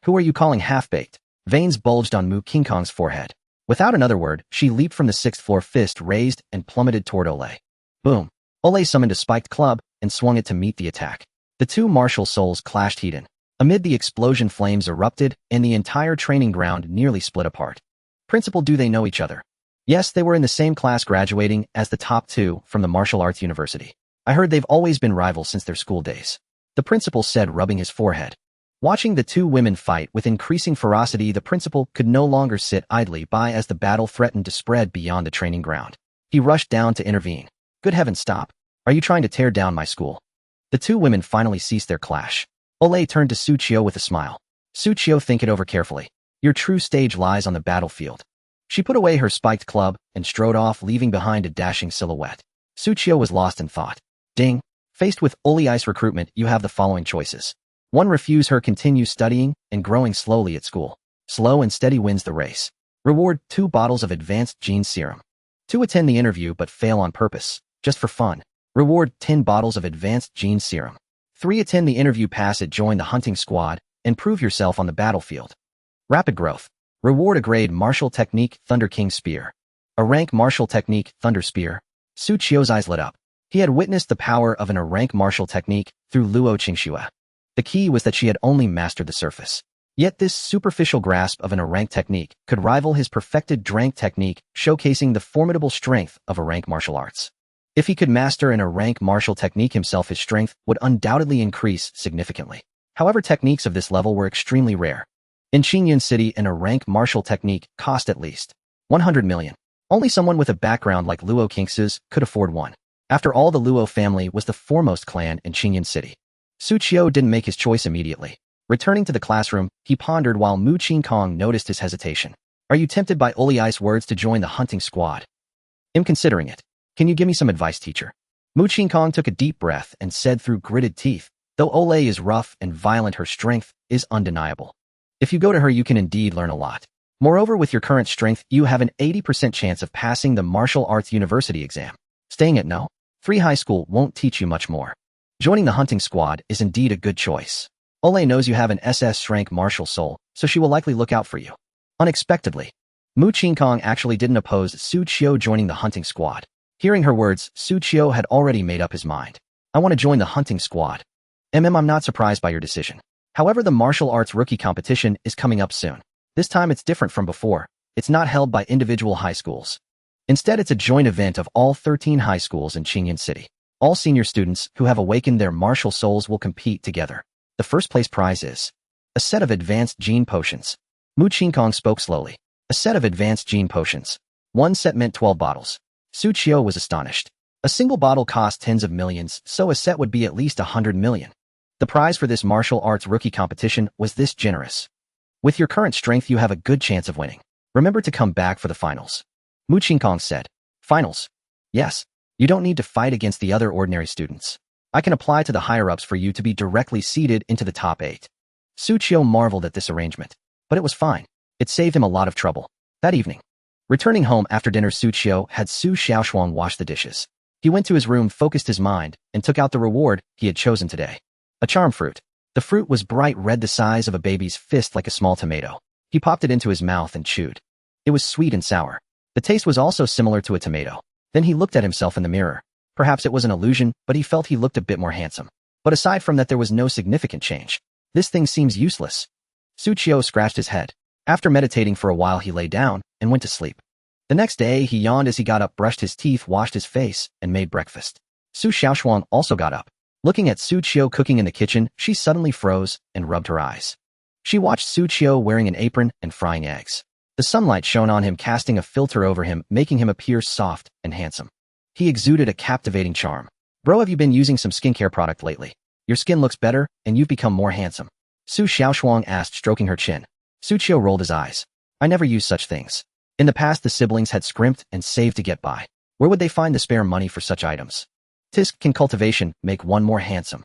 Who are you calling half-baked? Veins bulged on Mu Qingkong's forehead. Without another word, she leaped from the 6th floor, fist raised, and plummeted toward Ole. Boom! Ole summoned a spiked club and swung it to meet the attack. The two martial souls clashed heat-in. Amid the explosion, flames erupted, and the entire training ground nearly split apart. Principal, do they know each other? Yes, they were in the same class, graduating as the top 2 from the martial arts university. I heard they've always been rivals since their school days. The principal said, rubbing his forehead. Watching the two women fight with increasing ferocity, the principal could no longer sit idly by as the battle threatened to spread beyond the training ground. He rushed down to intervene. Good heavens, stop. Are you trying to tear down my school? The two women finally ceased their clash. Ole turned to Xu Qiu with a smile. Xu Qiu, think it over carefully. Your true stage lies on the battlefield. She put away her spiked club and strode off, leaving behind a dashing silhouette. Xu Qiu was lost in thought. Ding. Faced with Ole-ice recruitment, you have the following choices. 1. Refuse her, continue studying and growing slowly at school. Slow and steady wins the race. Reward 2 bottles of advanced gene serum. 2. Attend the interview but fail on purpose, just for fun. Reward 10 bottles of advanced gene serum. 3. Attend the interview, pass it, join the hunting squad, and prove yourself on the battlefield. Rapid growth. Reward a grade martial technique, Thunder King Spear. A rank martial technique, Thunder Spear. Xu Qiu's eyes lit up. He had witnessed the power of a rank martial technique through Luo Qingxue. The key was that she had only mastered the surface. Yet this superficial grasp of a rank technique could rival his perfected drank technique, showcasing the formidable strength of a rank martial arts. If he could master a rank martial technique himself, his strength would undoubtedly increase significantly. However, techniques of this level were extremely rare. In Qingyan City, a rank martial technique cost at least 100 million. Only someone with a background like Luo Qingxu's could afford one. After all, the Luo family was the foremost clan in Qingyan City. Xu Qiu didn't make his choice immediately. Returning to the classroom, he pondered while Mu Qingkong noticed his hesitation. Are you tempted by Ole-ice words to join the hunting squad? I'm considering it. Can you give me some advice, teacher? Mu Qingkong took a deep breath and said through gritted teeth, though Ole is rough and violent, her strength is undeniable. If you go to her, you can indeed learn a lot. Moreover, with your current strength, you have an 80% chance of passing the martial arts university exam. Staying at No. 3 high school won't teach you much more. Joining the hunting squad is indeed a good choice. Ole knows you have an SS rank martial soul, so she will likely look out for you. Unexpectedly, Mu Qingkong actually didn't oppose Xu Qiu joining the hunting squad. Hearing her words, Xu Qiu had already made up his mind. I want to join the hunting squad. I'm not surprised by your decision. However, the martial arts rookie competition is coming up soon. This time it's different from before. It's not held by individual high schools. Instead, it's a joint event of all 13 high schools in Qingyan City. All senior students who have awakened their martial souls will compete together. The first place prize is a set of advanced gene potions. Mu Qingkong spoke slowly. A set of advanced gene potions. One set meant 12 bottles. Xu Qiu was astonished. A single bottle cost tens of millions, so a set would be at least 100 million. The prize for this martial arts rookie competition was this generous. With your current strength, you have a good chance of winning. Remember to come back for the finals. Mu Qingkong said. Finals? Yes. You don't need to fight against the other ordinary students. I can apply to the higher-ups for you to be directly seeded into the top 8. Xu Qiu marveled at this arrangement. But it was fine. It saved him a lot of trouble. That evening, returning home after dinner, Xu Qiu had Xu Xiaoshuang wash the dishes. He went to his room, focused his mind, and took out the reward he had chosen today. A charm fruit. The fruit was bright red, the size of a baby's fist, like a small tomato. He popped it into his mouth and chewed. It was sweet and sour. The taste was also similar to a tomato. Then he looked at himself in the mirror. Perhaps it was an illusion, but he felt he looked a bit more handsome. But aside from that, there was no significant change. This thing seems useless. Xu Qiu scratched his head. After meditating for a while, he lay down and went to sleep. The next day, he yawned as he got up, brushed his teeth, washed his face, and made breakfast. Xu Xiaoshuang also got up. Looking at Xu Qiu cooking in the kitchen, she suddenly froze and rubbed her eyes. She watched Xu Qiu wearing an apron and frying eggs. The sunlight shone on him, casting a filter over him, making him appear soft and handsome. He exuded a captivating charm. Bro, have you been using some skincare product lately? Your skin looks better, and you've become more handsome. Xu Xiaoshuang asked, stroking her chin. Xu Qiu rolled his eyes. I never use such things. In the past, the siblings had scrimped and saved to get by. Where would they find the spare money for such items? Tisk, can cultivation make one more handsome?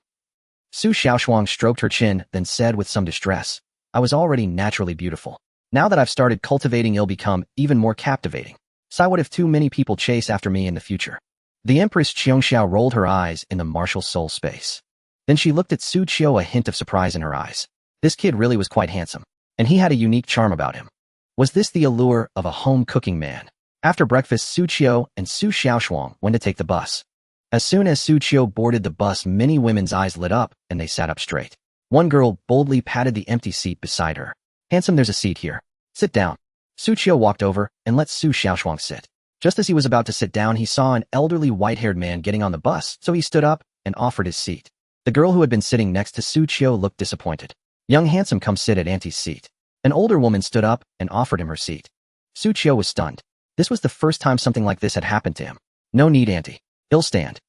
Xu Xiaoshuang stroked her chin, then said with some distress, I was already naturally beautiful. Now that I've started cultivating, it'll become even more captivating. So what if too many people chase after me in the future? The Empress Qiongxiao rolled her eyes in the martial soul space. Then she looked at Xu Qiu, a hint of surprise in her eyes. This kid really was quite handsome, and he had a unique charm about him. Was this the allure of a home-cooking man? After breakfast, Xu Qiu and Xu Xiaoshuang went to take the bus. As soon as Xu Qiu boarded the bus, many women's eyes lit up, and they sat up straight. One girl boldly patted the empty seat beside her. Handsome, there's a seat here. Sit down. Xu Qiu walked over and let Xu Xiaoshuang sit. Just as he was about to sit down, he saw an elderly white-haired man getting on the bus, so he stood up and offered his seat. The girl who had been sitting next to Xu Qiu looked disappointed. Young handsome, come sit at Auntie's seat. An older woman stood up and offered him her seat. Xu Qiu was stunned. This was the first time something like this had happened to him. No need, Auntie. He'll stand.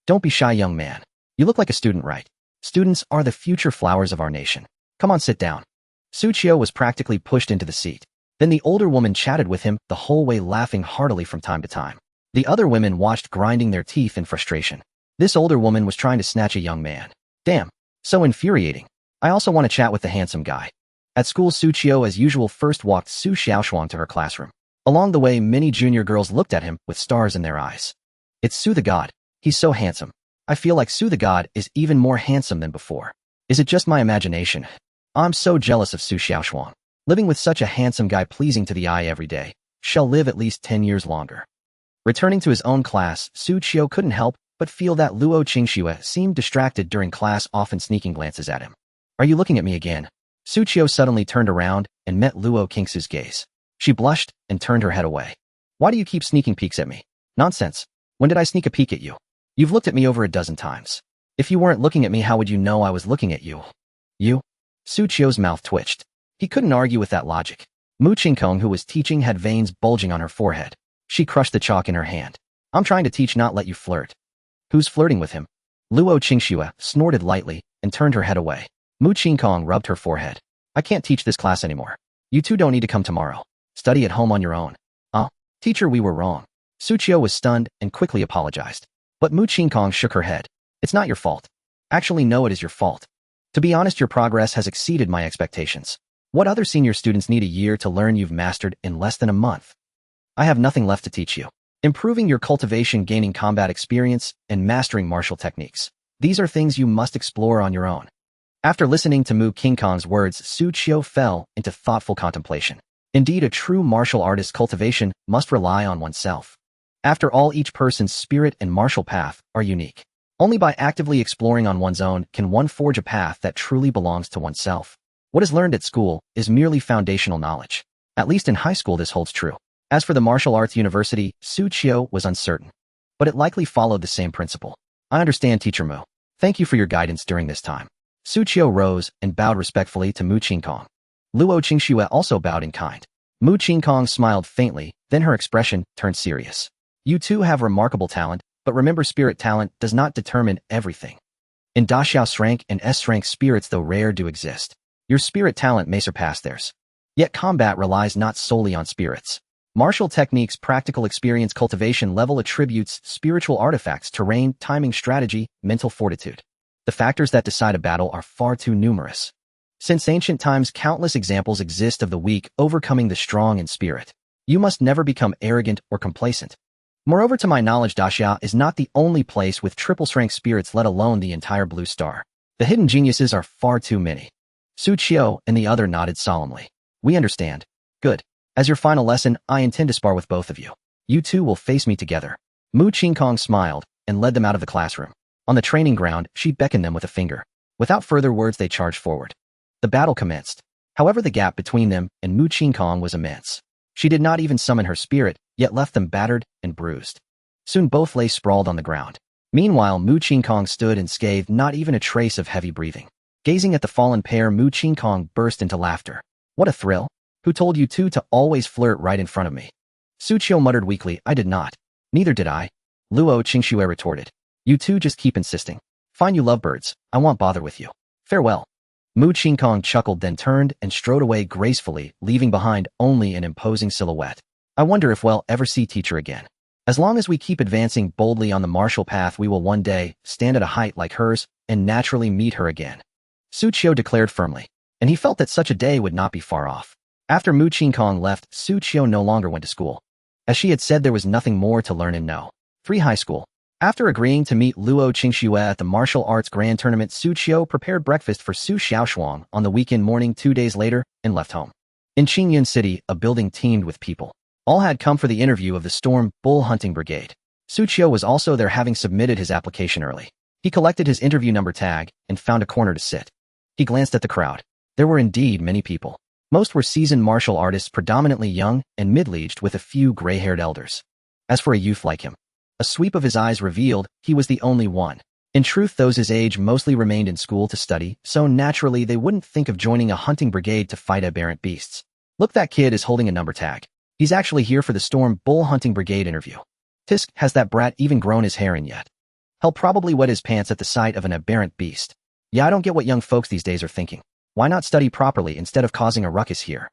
Don't be shy, young man. You look like a student, right? Students are the future flowers of our nation. Come on, sit down. Xu Qiu was practically pushed into the seat. Then the older woman chatted with him the whole way, laughing heartily from time to time. The other women watched, grinding their teeth in frustration. This older woman was trying to snatch a young man. Damn, so infuriating. I also want to chat with the handsome guy. At school, Xu Qiu as usual first walked Xu Xiaoshuang to her classroom. Along the way, many junior girls looked at him with stars in their eyes. It's Xu the God. He's so handsome. I feel like Xu the God is even more handsome than before. Is it just my imagination? I'm so jealous of Xu Xiaoshuang. Living with such a handsome guy pleasing to the eye every day, shall live at least 10 years longer. Returning to his own class, Xu Qiu couldn't help but feel that Luo Qingxue seemed distracted during class, often sneaking glances at him. Are you looking at me again? Xu Qiu suddenly turned around and met Luo Qingxue's gaze. She blushed and turned her head away. Why do you keep sneaking peeks at me? Nonsense. When did I sneak a peek at you? You've looked at me over a dozen times. If you weren't looking at me, how would you know I was looking at you? You? Xu Qiu's mouth twitched. He couldn't argue with that logic. Mu Qingkong, who was teaching, had veins bulging on her forehead. She crushed the chalk in her hand. I'm trying to teach, not let you flirt. Who's flirting with him? Luo Qingxue snorted lightly and turned her head away. Mu Qingkong rubbed her forehead. I can't teach this class anymore. You two don't need to come tomorrow. Study at home on your own. Teacher, we were wrong. Xu Qiu was stunned and quickly apologized. But Mu Qingkong shook her head. It's not your fault. Actually, no, it is your fault. To be honest, your progress has exceeded my expectations. What other senior students need a year to learn, you've mastered in less than a month. I have nothing left to teach you. Improving your cultivation, gaining combat experience, and mastering martial techniques. These are things you must explore on your own. After listening to Mu Qingkong's words, Xu Qiu fell into thoughtful contemplation. Indeed, a true martial artist's cultivation must rely on oneself. After all, each person's spirit and martial path are unique. Only by actively exploring on one's own can one forge a path that truly belongs to oneself. What is learned at school is merely foundational knowledge. At least in high school, this holds true. As for the martial arts university, Xu Qiu was uncertain. But it likely followed the same principle. I understand, Teacher Mu. Thank you for your guidance during this time. Xu Qiu rose and bowed respectfully to Mu Qingkong. Luo Qingxue also bowed in kind. Mu Qingkong smiled faintly, then her expression turned serious. You two have remarkable talent, but remember spirit talent does not determine everything. In Daxiao rank and S rank spirits though rare do exist. Your spirit talent may surpass theirs. Yet combat relies not solely on spirits. Martial techniques, practical experience, cultivation level attributes, spiritual artifacts, terrain, timing, strategy, mental fortitude. The factors that decide a battle are far too numerous. Since ancient times, countless examples exist of the weak overcoming the strong in spirit. You must never become arrogant or complacent. Moreover, to my knowledge, Daxia is not the only place with triple-strength spirits, let alone the entire Blue Star. The hidden geniuses are far too many. Xu Qiu and the other nodded solemnly. We understand. Good. As your final lesson, I intend to spar with both of you. You two will face me together. Mu Qingkong smiled and led them out of the classroom. On the training ground, she beckoned them with a finger. Without further words, they charged forward. The battle commenced. However, the gap between them and Mu Qingkong was immense. She did not even summon her spirit, yet left them battered and bruised. Soon both lay sprawled on the ground. Meanwhile, Mu Qingkong stood unscathed, not even a trace of heavy breathing. Gazing at the fallen pair, Mu Qingkong burst into laughter. What a thrill! Who told you two to always flirt right in front of me? Xu Qiu muttered weakly, I did not. Neither did I. Luo Qingxue retorted. You two just keep insisting. Fine, you lovebirds. I won't bother with you. Farewell. Mu Qingkong chuckled, then turned and strode away gracefully, leaving behind only an imposing silhouette. I wonder if we'll ever see teacher again. As long as we keep advancing boldly on the martial path, we will one day stand at a height like hers and naturally meet her again. Xu Qiu declared firmly, and he felt that such a day would not be far off. After Mu Qingkong left, Xu Qiu no longer went to school. As she had said, there was nothing more to learn in No. 3 high school. After agreeing to meet Luo Qingxue at the martial arts grand tournament, Xu Qiu prepared breakfast for Su Xiaoshuang on the weekend morning 2 days later and left home. In Qingyun City, a building teemed with people. All had come for the interview of the Storm Bull Hunting Brigade. Xu Qiu was also there, having submitted his application early. He collected his interview number tag and found a corner to sit. He glanced at the crowd. There were indeed many people. Most were seasoned martial artists, predominantly young and middle-aged, with a few gray-haired elders. As for a youth like him, a sweep of his eyes revealed he was the only one. In truth, those his age mostly remained in school to study, so naturally they wouldn't think of joining a hunting brigade to fight aberrant beasts. Look, that kid is holding a number tag. He's actually here for the Storm Bull Hunting Brigade interview. Tisk, has that brat even grown his hair in yet? He'll probably wet his pants at the sight of an aberrant beast. Yeah, I don't get what young folks these days are thinking. Why not study properly instead of causing a ruckus here?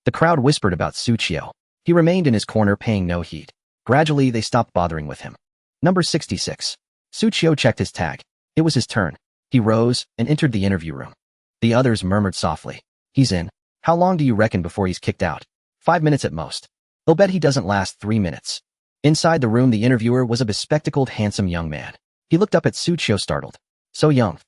The crowd whispered about Xu Qiu. He remained in his corner, paying no heed. Gradually, they stopped bothering with him. Number 66. Xu Qiu checked his tag. It was his turn. He rose and entered the interview room. The others murmured softly. He's in. How long do you reckon before he's kicked out? 5 minutes at most. They'll bet he doesn't last 3 minutes. Inside the room, the interviewer was a bespectacled, handsome young man. He looked up at Xu Qiu, startled. So young.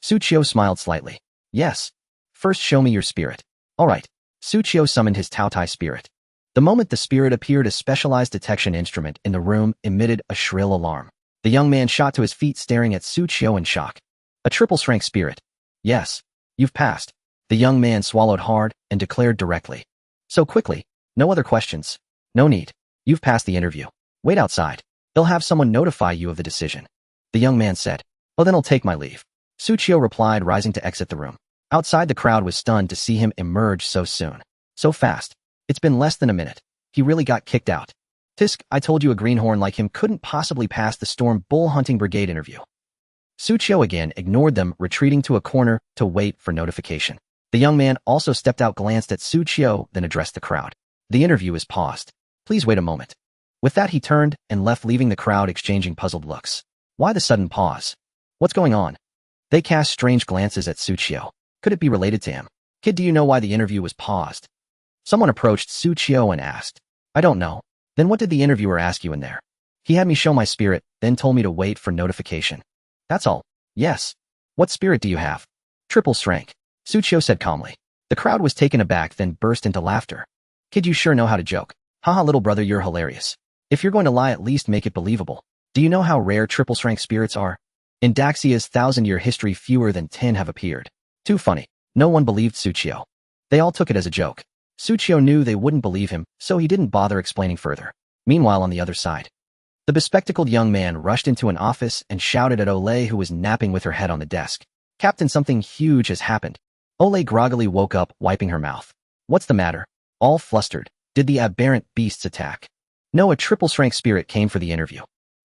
Xu Qiu smiled slightly. Yes. First, show me your spirit. All right. Xu Qiu summoned his Taotie spirit. The moment the spirit appeared, a specialized detection instrument in the room emitted a shrill alarm. The young man shot to his feet, staring at Xu Qiu in shock. A triple-strength spirit. Yes. You've passed. The young man swallowed hard and declared directly. So quickly. No other questions. No need. You've passed the interview. Wait outside. They'll have someone notify you of the decision. The young man said. Well, then I'll take my leave. Xu Qiu replied, rising to exit the room. Outside, the crowd was stunned to see him emerge so soon. So fast. It's been less than a minute. He really got kicked out. Tisk, I told you a greenhorn like him couldn't possibly pass the Storm Bull Hunting Brigade interview. Xu Qiu again ignored them, retreating to a corner to wait for notification. The young man also stepped out, glanced at Xu Qiu, then addressed the crowd. The interview is paused. Please wait a moment. With that, he turned and left, leaving the crowd exchanging puzzled looks. Why the sudden pause? What's going on? They cast strange glances at Xu Qiu. Could it be related to him? Kid, do you know why the interview was paused? Someone approached Xu Qiu and asked. I don't know. Then what did the interviewer ask you in there? He had me show my spirit, then told me to wait for notification. That's all. Yes. What spirit do you have? Triple strength. Xu Qiu said calmly. The crowd was taken aback, then burst into laughter. Kid, you sure know how to joke. Haha, little brother, you're hilarious. If you're going to lie, at least make it believable. Do you know how rare triple strength spirits are? In Daxia's 1,000-year history, fewer than 10 have appeared. Too funny. No one believed Xu Qiu. They all took it as a joke. Xu Qiu knew they wouldn't believe him, so he didn't bother explaining further. Meanwhile, on the other side, the bespectacled young man rushed into an office and shouted at Olay, who was napping with her head on the desk. Captain, something huge has happened. Ole groggily woke up, wiping her mouth. What's the matter? All flustered. Did the aberrant beasts attack? No, a triple-strength spirit came for the interview.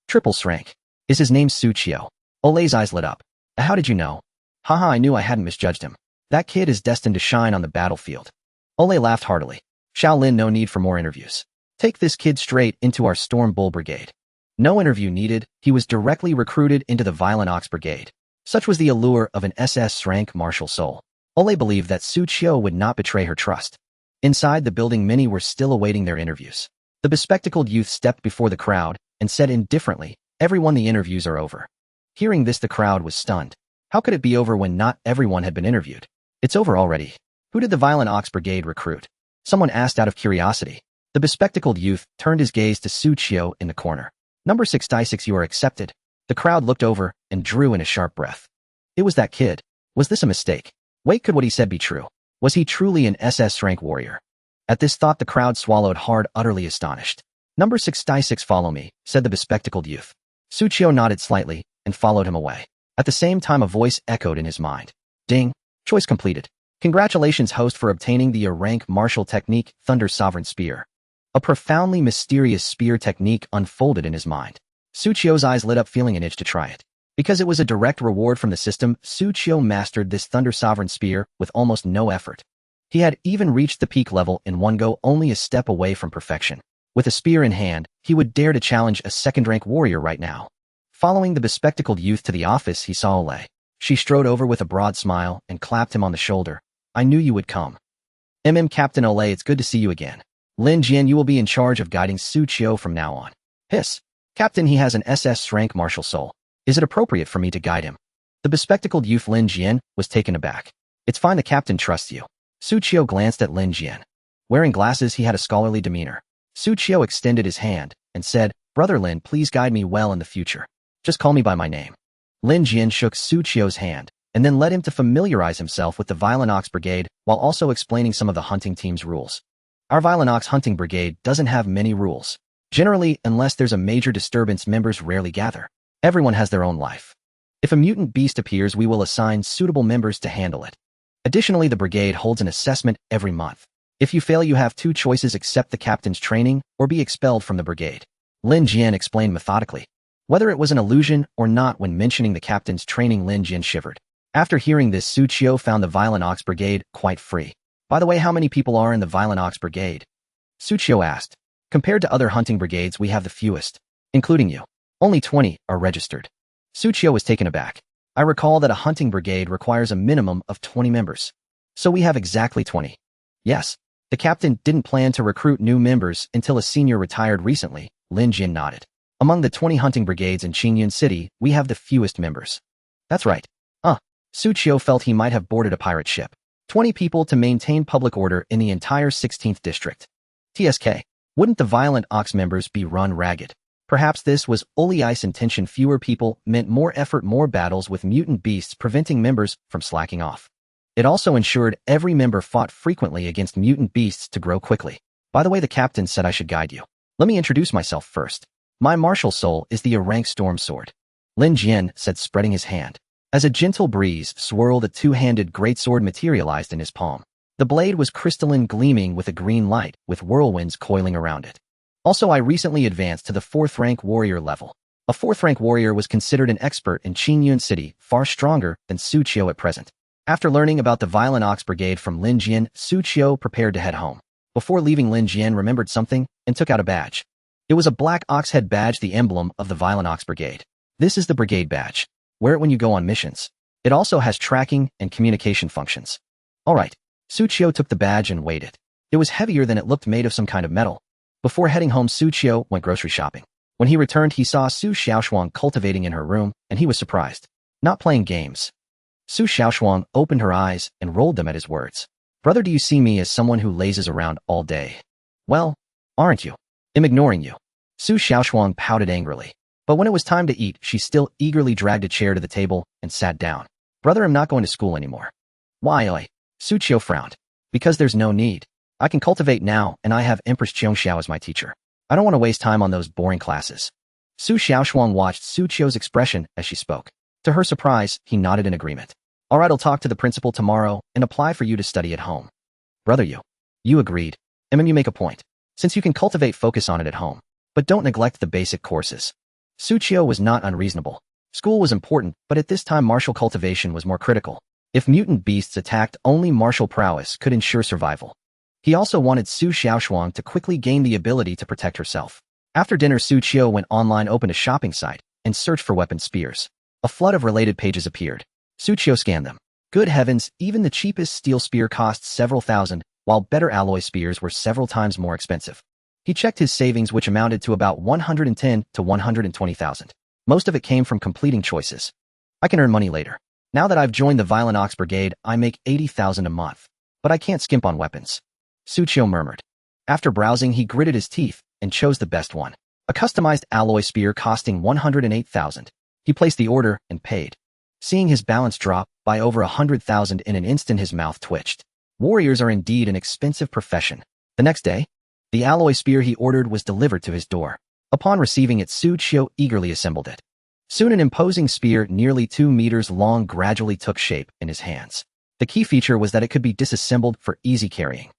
Triple-strength. Is his name Xu Qiu? Ole's eyes lit up. How did you know? Haha, I knew I hadn't misjudged him. That kid is destined to shine on the battlefield. Ole laughed heartily. Shaolin, no need for more interviews. Take this kid straight into our Storm Bull Brigade. No interview needed, he was directly recruited into the Violent Ox Brigade. Such was the allure of an SS rank martial soul. Ole believed that Xu Qiu would not betray her trust. Inside the building, many were still awaiting their interviews. The bespectacled youth stepped before the crowd and said indifferently, "Everyone, the interviews are over." Hearing this, the crowd was stunned. How could it be over when not everyone had been interviewed? It's over already. Who did the Violent Ox Brigade recruit? Someone asked out of curiosity. The bespectacled youth turned his gaze to Xu Qiu in the corner. Number 6, you are accepted. The crowd looked over and drew in a sharp breath. It was that kid. Was this a mistake? Wait, could what he said be true? Was he truly an SS rank warrior? At this thought, the crowd swallowed hard, utterly astonished. Number 6, follow me, said the bespectacled youth. Xu Qiu nodded slightly and followed him away. At the same time, a voice echoed in his mind. Ding. Choice completed. Congratulations, host, for obtaining the rank martial technique, Thunder Sovereign Spear. A profoundly mysterious spear technique unfolded in his mind. Xu Qiu's eyes lit up, feeling an itch to try it. Because it was a direct reward from the system, Xu Qiu mastered this Thunder Sovereign Spear with almost no effort. He had even reached the peak level in one go, only a step away from perfection. With a spear in hand, he would dare to challenge a second-rank warrior right now. Following the bespectacled youth to the office, he saw Ole. She strode over with a broad smile and clapped him on the shoulder. I knew you would come. Captain Ole, it's good to see you again. Lin Jian, you will be in charge of guiding Xu Qiu from now on. Hiss. Captain, he has an SS rank martial soul. Is it appropriate for me to guide him? The bespectacled youth Lin Jian was taken aback. It's fine, the captain trusts you. Xu Qiu glanced at Lin Jian. Wearing glasses, he had a scholarly demeanor. Xu Qiu extended his hand and said, Brother Lin, please guide me well in the future. Just call me by my name. Lin Jian shook Xu Qiu's hand and then led him to familiarize himself with the Violent Ox Brigade while also explaining some of the hunting team's rules. Our Violent Ox Hunting Brigade doesn't have many rules. Generally, unless there's a major disturbance, members rarely gather. Everyone has their own life. If a mutant beast appears, we will assign suitable members to handle it. Additionally, the brigade holds an assessment every month. If you fail, you have two choices: accept the captain's training or be expelled from the brigade. Lin Jian explained methodically. Whether it was an illusion or not, when mentioning the captain's training, Lin Jian shivered. After hearing this, Xu Qiu found the Violent Ox Brigade quite free. By the way, how many people are in the Violent Ox Brigade? Xu Qiu asked. Compared to other hunting brigades, we have the fewest, including you. Only 20 are registered. Xu Qiu was taken aback. I recall that a hunting brigade requires a minimum of 20 members. So we have exactly 20. Yes. The captain didn't plan to recruit new members until a senior retired recently. Lin Jian nodded. Among the 20 hunting brigades in Qingyun City, we have the fewest members. That's right. Xu Qiu felt he might have boarded a pirate ship. 20 people to maintain public order in the entire 16th district. TSK. Wouldn't the Violent Ox members be run ragged? Perhaps this was Oli's intention. Fewer people meant more effort, more battles with mutant beasts, preventing members from slacking off. It also ensured every member fought frequently against mutant beasts to grow quickly. By the way, the captain said I should guide you. Let me introduce myself first. My martial soul is the rank storm sword. Lin Jian said, spreading his hand. As a gentle breeze swirled, a two-handed greatsword materialized in his palm. The blade was crystalline, gleaming with a green light, with whirlwinds coiling around it. Also, I recently advanced to the 4th rank warrior level. A 4th rank warrior was considered an expert in Qingyun City, far stronger than Xu Qiu at present. After learning about the Violent Ox Brigade from Lin Jian, Xu Qiu prepared to head home. Before leaving, Lin Jian remembered something and took out a badge. It was a black ox head badge, the emblem of the Violent Ox Brigade. This is the brigade badge. Wear it when you go on missions. It also has tracking and communication functions. Alright. Xu Qiu took the badge and weighed it. It was heavier than it looked, made of some kind of metal. Before heading home, Xu Qiu went grocery shopping. When he returned, he saw Su Xiaoshuang cultivating in her room, and he was surprised. Not playing games. Su Xiaoshuang opened her eyes and rolled them at his words. Brother, do you see me as someone who lazes around all day? Well, aren't you? I'm ignoring you. Su Xiaoshuang pouted angrily. But when it was time to eat, she still eagerly dragged a chair to the table and sat down. Brother, I'm not going to school anymore. Why? Su Qiu frowned. Because there's no need. I can cultivate now, and I have Empress Qiongxiao as my teacher. I don't want to waste time on those boring classes. Su Xiaoshuang watched Su Qiu's expression as she spoke. To her surprise, he nodded in agreement. Alright, I'll talk to the principal tomorrow and apply for you to study at home. Brother, you agreed. You make a point, since you can cultivate focus on it at home. But don't neglect the basic courses. Xu Qiu was not unreasonable. School was important, but at this time martial cultivation was more critical. If mutant beasts attacked, only martial prowess could ensure survival. He also wanted Su Xiaoshuang to quickly gain the ability to protect herself. After dinner, Xu Qiu went online, opened a shopping site, and searched for weapon spears. A flood of related pages appeared. Xu Qiu scanned them. Good heavens, even the cheapest steel spear cost several thousand, while better alloy spears were several times more expensive. He checked his savings, which amounted to about 110 to 120,000. Most of it came from completing choices. I can earn money later. Now that I've joined the Violent Ox Brigade, I make 80,000 a month. But I can't skimp on weapons. Xu Qiu murmured. After browsing, he gritted his teeth and chose the best one. A customized alloy spear costing 108,000. He placed the order and paid. Seeing his balance drop by over 100,000 in an instant, his mouth twitched. Warriors are indeed an expensive profession. The next day, the alloy spear he ordered was delivered to his door. Upon receiving it, Xu Qiu eagerly assembled it. Soon an imposing spear nearly 2 meters long gradually took shape in his hands. The key feature was that it could be disassembled for easy carrying.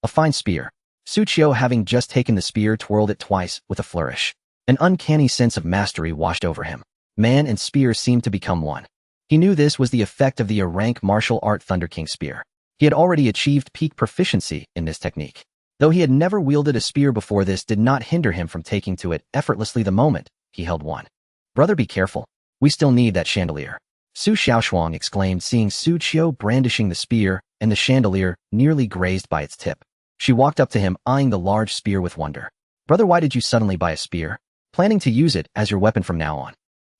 A fine spear. Xu Qiu, having just taken the spear, twirled it twice with a flourish. An uncanny sense of mastery washed over him. Man and spear seemed to become one. He knew this was the effect of the A-rank martial art Thunder King spear. He had already achieved peak proficiency in this technique. Though he had never wielded a spear before, this did not hinder him from taking to it effortlessly the moment he held one. Brother, be careful. We still need that chandelier. Su Xiaoshuang exclaimed, seeing Xu Qiu brandishing the spear and the chandelier nearly grazed by its tip. She walked up to him, eyeing the large spear with wonder. Brother, why did you suddenly buy a spear? Planning to use it as your weapon from now on?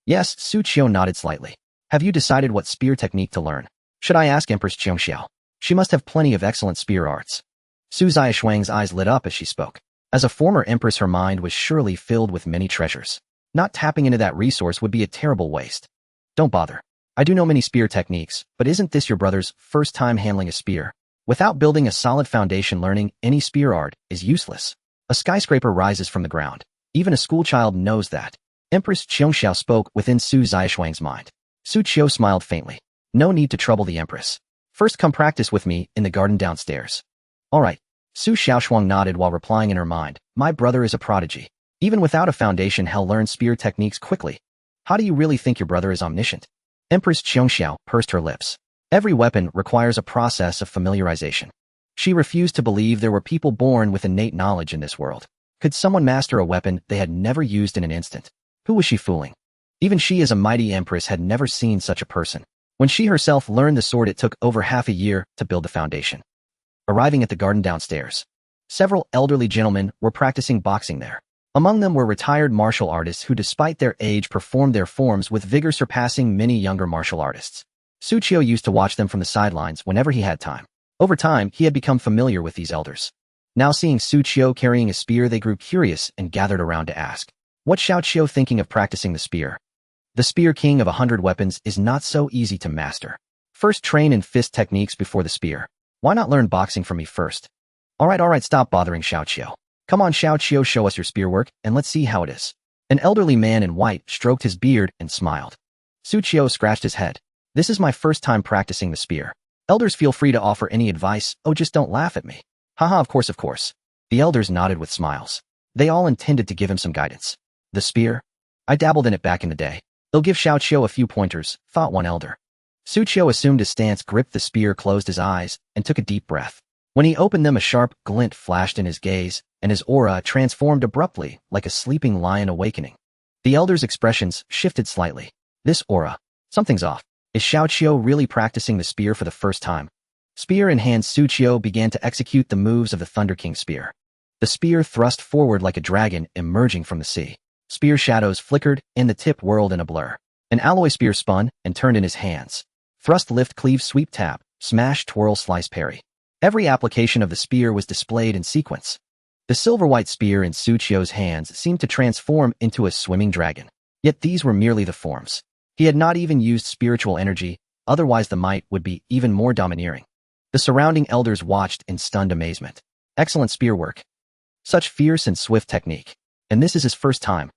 Yes, Xu Qiu nodded slightly. Have you decided what spear technique to learn? Should I ask Empress Qiongxiao? She must have plenty of excellent spear arts. Su Xiaoshuang's eyes lit up as she spoke. As a former empress, her mind was surely filled with many treasures. Not tapping into that resource would be a terrible waste. Don't bother. I do know many spear techniques, but isn't this your brother's first time handling a spear? Without building a solid foundation, learning any spear art is useless. A skyscraper rises from the ground. Even a schoolchild knows that. Empress Qiongxiao spoke within Su Xiaoshuang's mind. Xu Qiu smiled faintly. No need to trouble the empress. First, come practice with me in the garden downstairs. All right. Su Xiaoshuang nodded while replying in her mind. My brother is a prodigy. Even without a foundation, he'll learn spear techniques quickly. How do you really think your brother is omniscient? Empress Qiongxiao pursed her lips. Every weapon requires a process of familiarization. She refused to believe there were people born with innate knowledge in this world. Could someone master a weapon they had never used in an instant? Who was she fooling? Even she, as a mighty empress, had never seen such a person. When she herself learned the sword, it took over half a year to build the foundation. Arriving at the garden downstairs, several elderly gentlemen were practicing boxing there. Among them were retired martial artists who, despite their age, performed their forms with vigor, surpassing many younger martial artists. Xu Qiu used to watch them from the sidelines whenever he had time. Over time, he had become familiar with these elders. Now seeing Xu Qiu carrying a spear, they grew curious and gathered around to ask, "What's Xu Qiu thinking of practicing the spear?" The spear king of 100 weapons is not so easy to master. First, train in fist techniques before the spear. Why not learn boxing from me first? All right, stop bothering Xu Qiu. Come on, Xu Qiu, show us your spear work, and let's see how it is. An elderly man in white stroked his beard and smiled. Xu Qiu scratched his head. This is my first time practicing the spear. Elders, feel free to offer any advice. Oh, just don't laugh at me. Haha, of course. The elders nodded with smiles. They all intended to give him some guidance. The spear? I dabbled in it back in the day. They'll give Xu Qiu a few pointers, thought one elder. Xu Qiu assumed his stance, gripped the spear, closed his eyes, and took a deep breath. When he opened them, a sharp glint flashed in his gaze, and his aura transformed abruptly like a sleeping lion awakening. The elder's expressions shifted slightly. This aura. Something's off. Is Xu Qiu really practicing the spear for the first time? Spear in hand, Xu Qiu began to execute the moves of the Thunder King spear. The spear thrust forward like a dragon emerging from the sea. Spear shadows flickered, and the tip whirled in a blur. An alloy spear spun and turned in his hands. Thrust, lift, cleave, sweep, tap, smash, twirl, slice, parry. Every application of the spear was displayed in sequence. The silver-white spear in Xu Qiu's hands seemed to transform into a swimming dragon. Yet these were merely the forms. He had not even used spiritual energy, otherwise the might would be even more domineering. The surrounding elders watched in stunned amazement. Excellent spear work. Such fierce and swift technique. And this is his first time.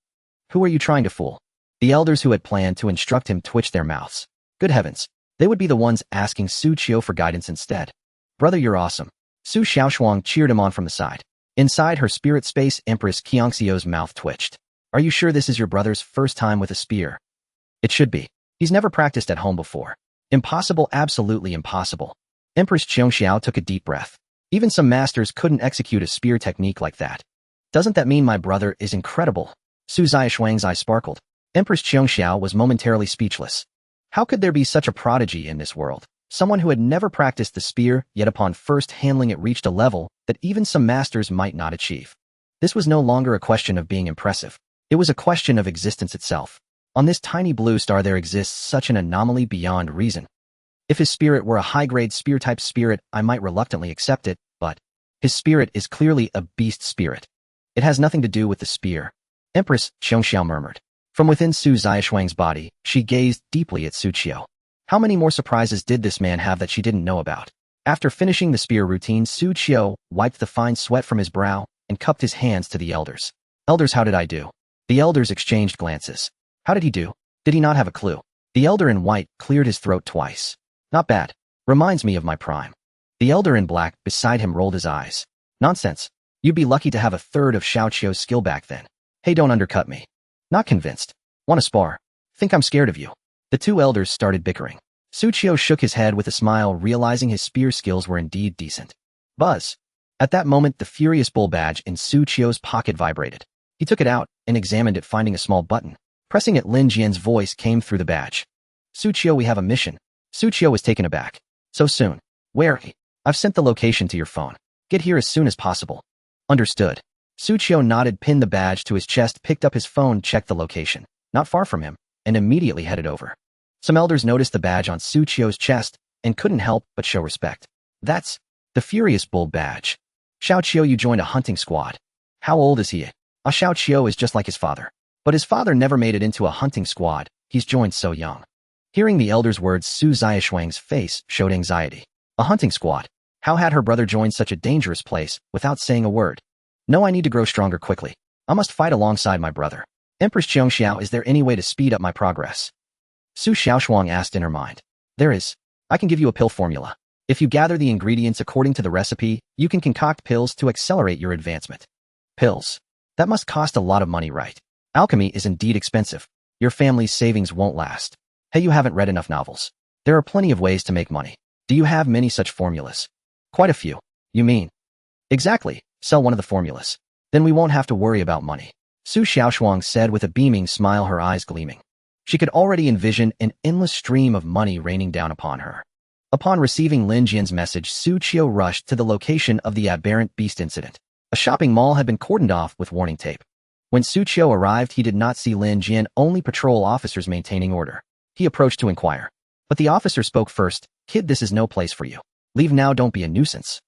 Who are you trying to fool? The elders who had planned to instruct him twitched their mouths. Good heavens. They would be the ones asking Xu Qiu for guidance instead. Brother, you're awesome. Su Xiaoshuang cheered him on from the side. Inside her spirit space, Empress Qiangxiu's mouth twitched. Are you sure this is your brother's first time with a spear? It should be. He's never practiced at home before. Impossible, absolutely impossible. Empress Qiangxiao took a deep breath. Even some masters couldn't execute a spear technique like that. Doesn't that mean my brother is incredible? Su Xiaoshuang's eye sparkled. Empress Qiangxiao was momentarily speechless. How could there be such a prodigy in this world? Someone who had never practiced the spear, yet upon first handling it reached a level that even some masters might not achieve. This was no longer a question of being impressive. It was a question of existence itself. On this tiny blue star there exists such an anomaly beyond reason. If his spirit were a high-grade spear-type spirit, I might reluctantly accept it, but his spirit is clearly a beast spirit. It has nothing to do with the spear. Empress Qiangxiao murmured. From within Su Xiaoshuang's body, she gazed deeply at Xu Qiu. How many more surprises did this man have that she didn't know about? After finishing the spear routine, Xu Qiu wiped the fine sweat from his brow and cupped his hands to the elders. Elders, how did I do? The elders exchanged glances. How did he do? Did he not have a clue? The elder in white cleared his throat twice. Not bad. Reminds me of my prime. The elder in black beside him rolled his eyes. Nonsense. You'd be lucky to have a third of Xiao Qiu's skill back then. Hey, don't undercut me. Not convinced. Want to spar? Think I'm scared of you. The two elders started bickering. Xu Qiu shook his head with a smile, realizing his spear skills were indeed decent. Buzz. At that moment, the furious bull badge in Xu Qiu's pocket vibrated. He took it out and examined it, finding a small button. Pressing it, Lin Jian's voice came through the badge. Xu Qiu, we have a mission. Xu Qiu was taken aback. So soon? Where? I've sent the location to your phone. Get here as soon as possible. Understood. Xu Qiu nodded, pinned the badge to his chest, picked up his phone, checked the location. Not far from him, and immediately headed over. Some elders noticed the badge on Xu Qiu's chest and couldn't help but show respect. That's the Furious Bull badge. Xiao Qiu, you joined a hunting squad. How old is he? Xiao Qiu is just like his father. But his father never made it into a hunting squad. He's joined so young. Hearing the elder's words, Su Xiaoshuang's face showed anxiety. A hunting squad? How had her brother joined such a dangerous place without saying a word? No, I need to grow stronger quickly. I must fight alongside my brother. Empress Qiangxiao, is there any way to speed up my progress? Su Xiaoshuang asked in her mind. There is. I can give you a pill formula. If you gather the ingredients according to the recipe, you can concoct pills to accelerate your advancement. Pills. That must cost a lot of money, right? Alchemy is indeed expensive. Your family's savings won't last. Hey, you haven't read enough novels. There are plenty of ways to make money. Do you have many such formulas? Quite a few. You mean? Exactly. Sell one of the formulas. Then we won't have to worry about money. Su Xiaoshuang said with a beaming smile, her eyes gleaming. She could already envision an endless stream of money raining down upon her. Upon receiving Lin Jian's message, Xu Qiu rushed to the location of the aberrant beast incident. A shopping mall had been cordoned off with warning tape. When Xu Qiu arrived, he did not see Lin Jian, only patrol officers maintaining order. He approached to inquire. But the officer spoke first. Kid, this is no place for you. Leave now, don't be a nuisance.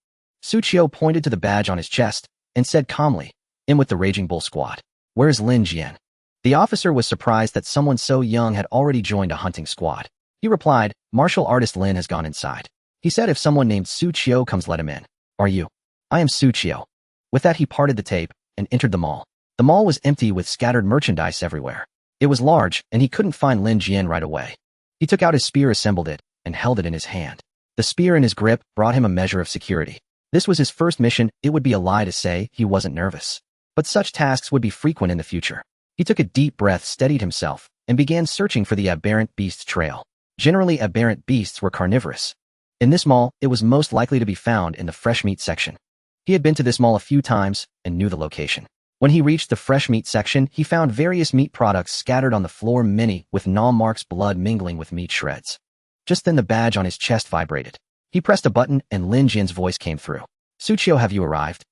Xu Qiu pointed to the badge on his chest and said calmly, in with the Raging Bull squad. Where's Lin Jian? The officer was surprised that someone so young had already joined a hunting squad. He replied, martial artist Lin has gone inside. He said if someone named Xu Qiu comes, let him in. Are you? I am Xu Qiu. With that, he parted the tape and entered the mall. The mall was empty with scattered merchandise everywhere. It was large, and he couldn't find Lin Jian right away. He took out his spear, assembled it, and held it in his hand. The spear in his grip brought him a measure of security. This was his first mission. It would be a lie to say he wasn't nervous. But such tasks would be frequent in the future. He took a deep breath, steadied himself, and began searching for the aberrant beast's trail. Generally, aberrant beasts were carnivorous. In this mall, it was most likely to be found in the fresh meat section. He had been to this mall a few times and knew the location. When he reached the fresh meat section, he found various meat products scattered on the floor, many with gnaw marks, blood mingling with meat shreds. Just then the badge on his chest vibrated. He pressed a button and Lin Jian's voice came through. Xu Qiu, have you arrived?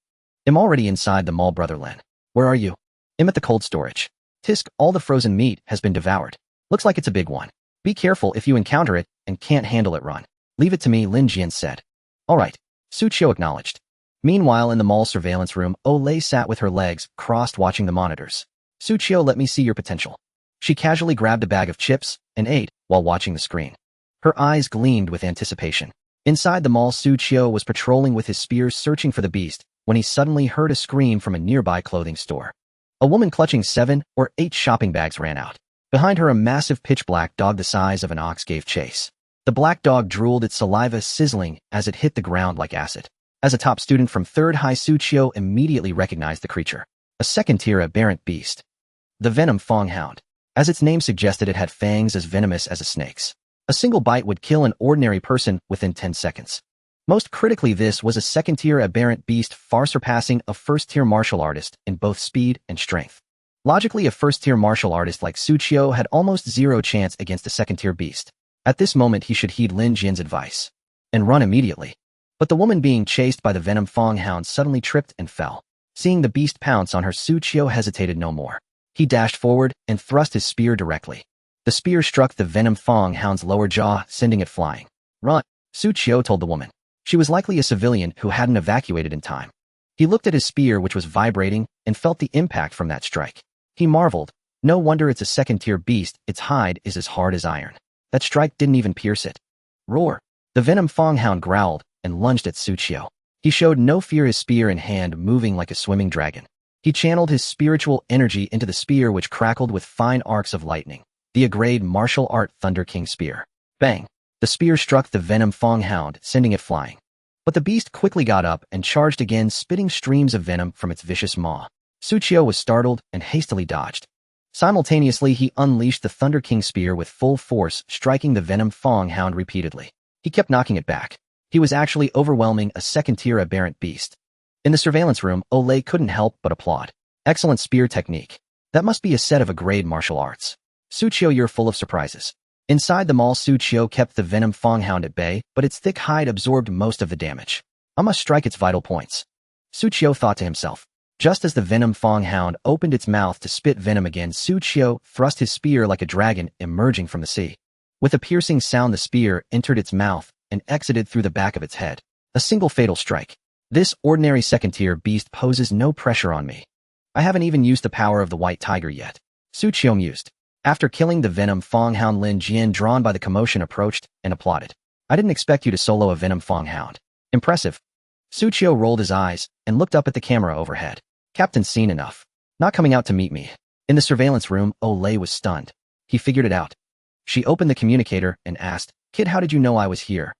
I'm already inside the mall, brother Lin. Where are you? I'm at the cold storage. Tisk, all the frozen meat has been devoured. Looks like it's a big one. Be careful if you encounter it and can't handle it, run. Leave it to me, Lin Jian said. All right. Xu Qiu acknowledged. Meanwhile, in the mall surveillance room, Olay sat with her legs crossed watching the monitors. Xu Qiu, let me see your potential. She casually grabbed a bag of chips and ate while watching the screen. Her eyes gleamed with anticipation. Inside the mall, Xu Qiu was patrolling with his spears searching for the beast when he suddenly heard a scream from a nearby clothing store. A woman clutching 7 or 8 shopping bags ran out. Behind her, a massive pitch-black dog the size of an ox gave chase. The black dog drooled, its saliva sizzling as it hit the ground like acid. As a top student from 3rd High, Xu Qiu immediately recognized the creature. A second-tier aberrant beast. The Venom Fang Hound. As its name suggested, it had fangs as venomous as a snake's. A single bite would kill an ordinary person within 10 seconds. Most critically, this was a second-tier aberrant beast, far surpassing a first-tier martial artist in both speed and strength. Logically, a first-tier martial artist like Xu Qiu had almost zero chance against a second-tier beast. At this moment, he should heed Lin Jian's advice and run immediately. But the woman being chased by the Venom Fang Hound suddenly tripped and fell. Seeing the beast pounce on her, Xu Qiu hesitated no more. He dashed forward and thrust his spear directly. The spear struck the Venom Fang Hound's lower jaw, sending it flying. Run, Xu Qiu told the woman. She was likely a civilian who hadn't evacuated in time. He looked at his spear, which was vibrating, and felt the impact from that strike. He marveled. No wonder it's a second-tier beast, its hide is as hard as iron. That strike didn't even pierce it. Roar! The Venom Fang Hound growled and lunged at Xu Qiu. He showed no fear, his spear in hand moving like a swimming dragon. He channeled his spiritual energy into the spear, which crackled with fine arcs of lightning. The Agrade martial art Thunder King Spear. Bang! The spear struck the Venom Fang Hound, sending it flying. But the beast quickly got up and charged again, spitting streams of venom from its vicious maw. Xu Qiu was startled and hastily dodged. Simultaneously, he unleashed the Thunder King Spear with full force, striking the Venom Fang Hound repeatedly. He kept knocking it back. He was actually overwhelming a second-tier aberrant beast. In the surveillance room, Olay couldn't help but applaud. Excellent spear technique. That must be a set of Agrade martial arts. Xu Qiu, you're full of surprises. Inside the mall, Xu Qiu kept the Venom Fang Hound at bay, but its thick hide absorbed most of the damage. I must strike its vital points. Xu Qiu thought to himself. Just as the Venom Fang Hound opened its mouth to spit venom again, Xu Qiu thrust his spear like a dragon emerging from the sea. With a piercing sound, the spear entered its mouth and exited through the back of its head. A single fatal strike. This ordinary second-tier beast poses no pressure on me. I haven't even used the power of the White Tiger yet. Xu Qiu mused. After killing the Venom Fang Hound, Lin Jian, drawn by the commotion, approached and applauded. I didn't expect you to solo a Venom Fang Hound. Impressive. Xu Qiu rolled his eyes and looked up at the camera overhead. Captain's seen enough. Not coming out to meet me. In the surveillance room, Olay was stunned. He figured it out. She opened the communicator and asked, Kid, how did you know I was here?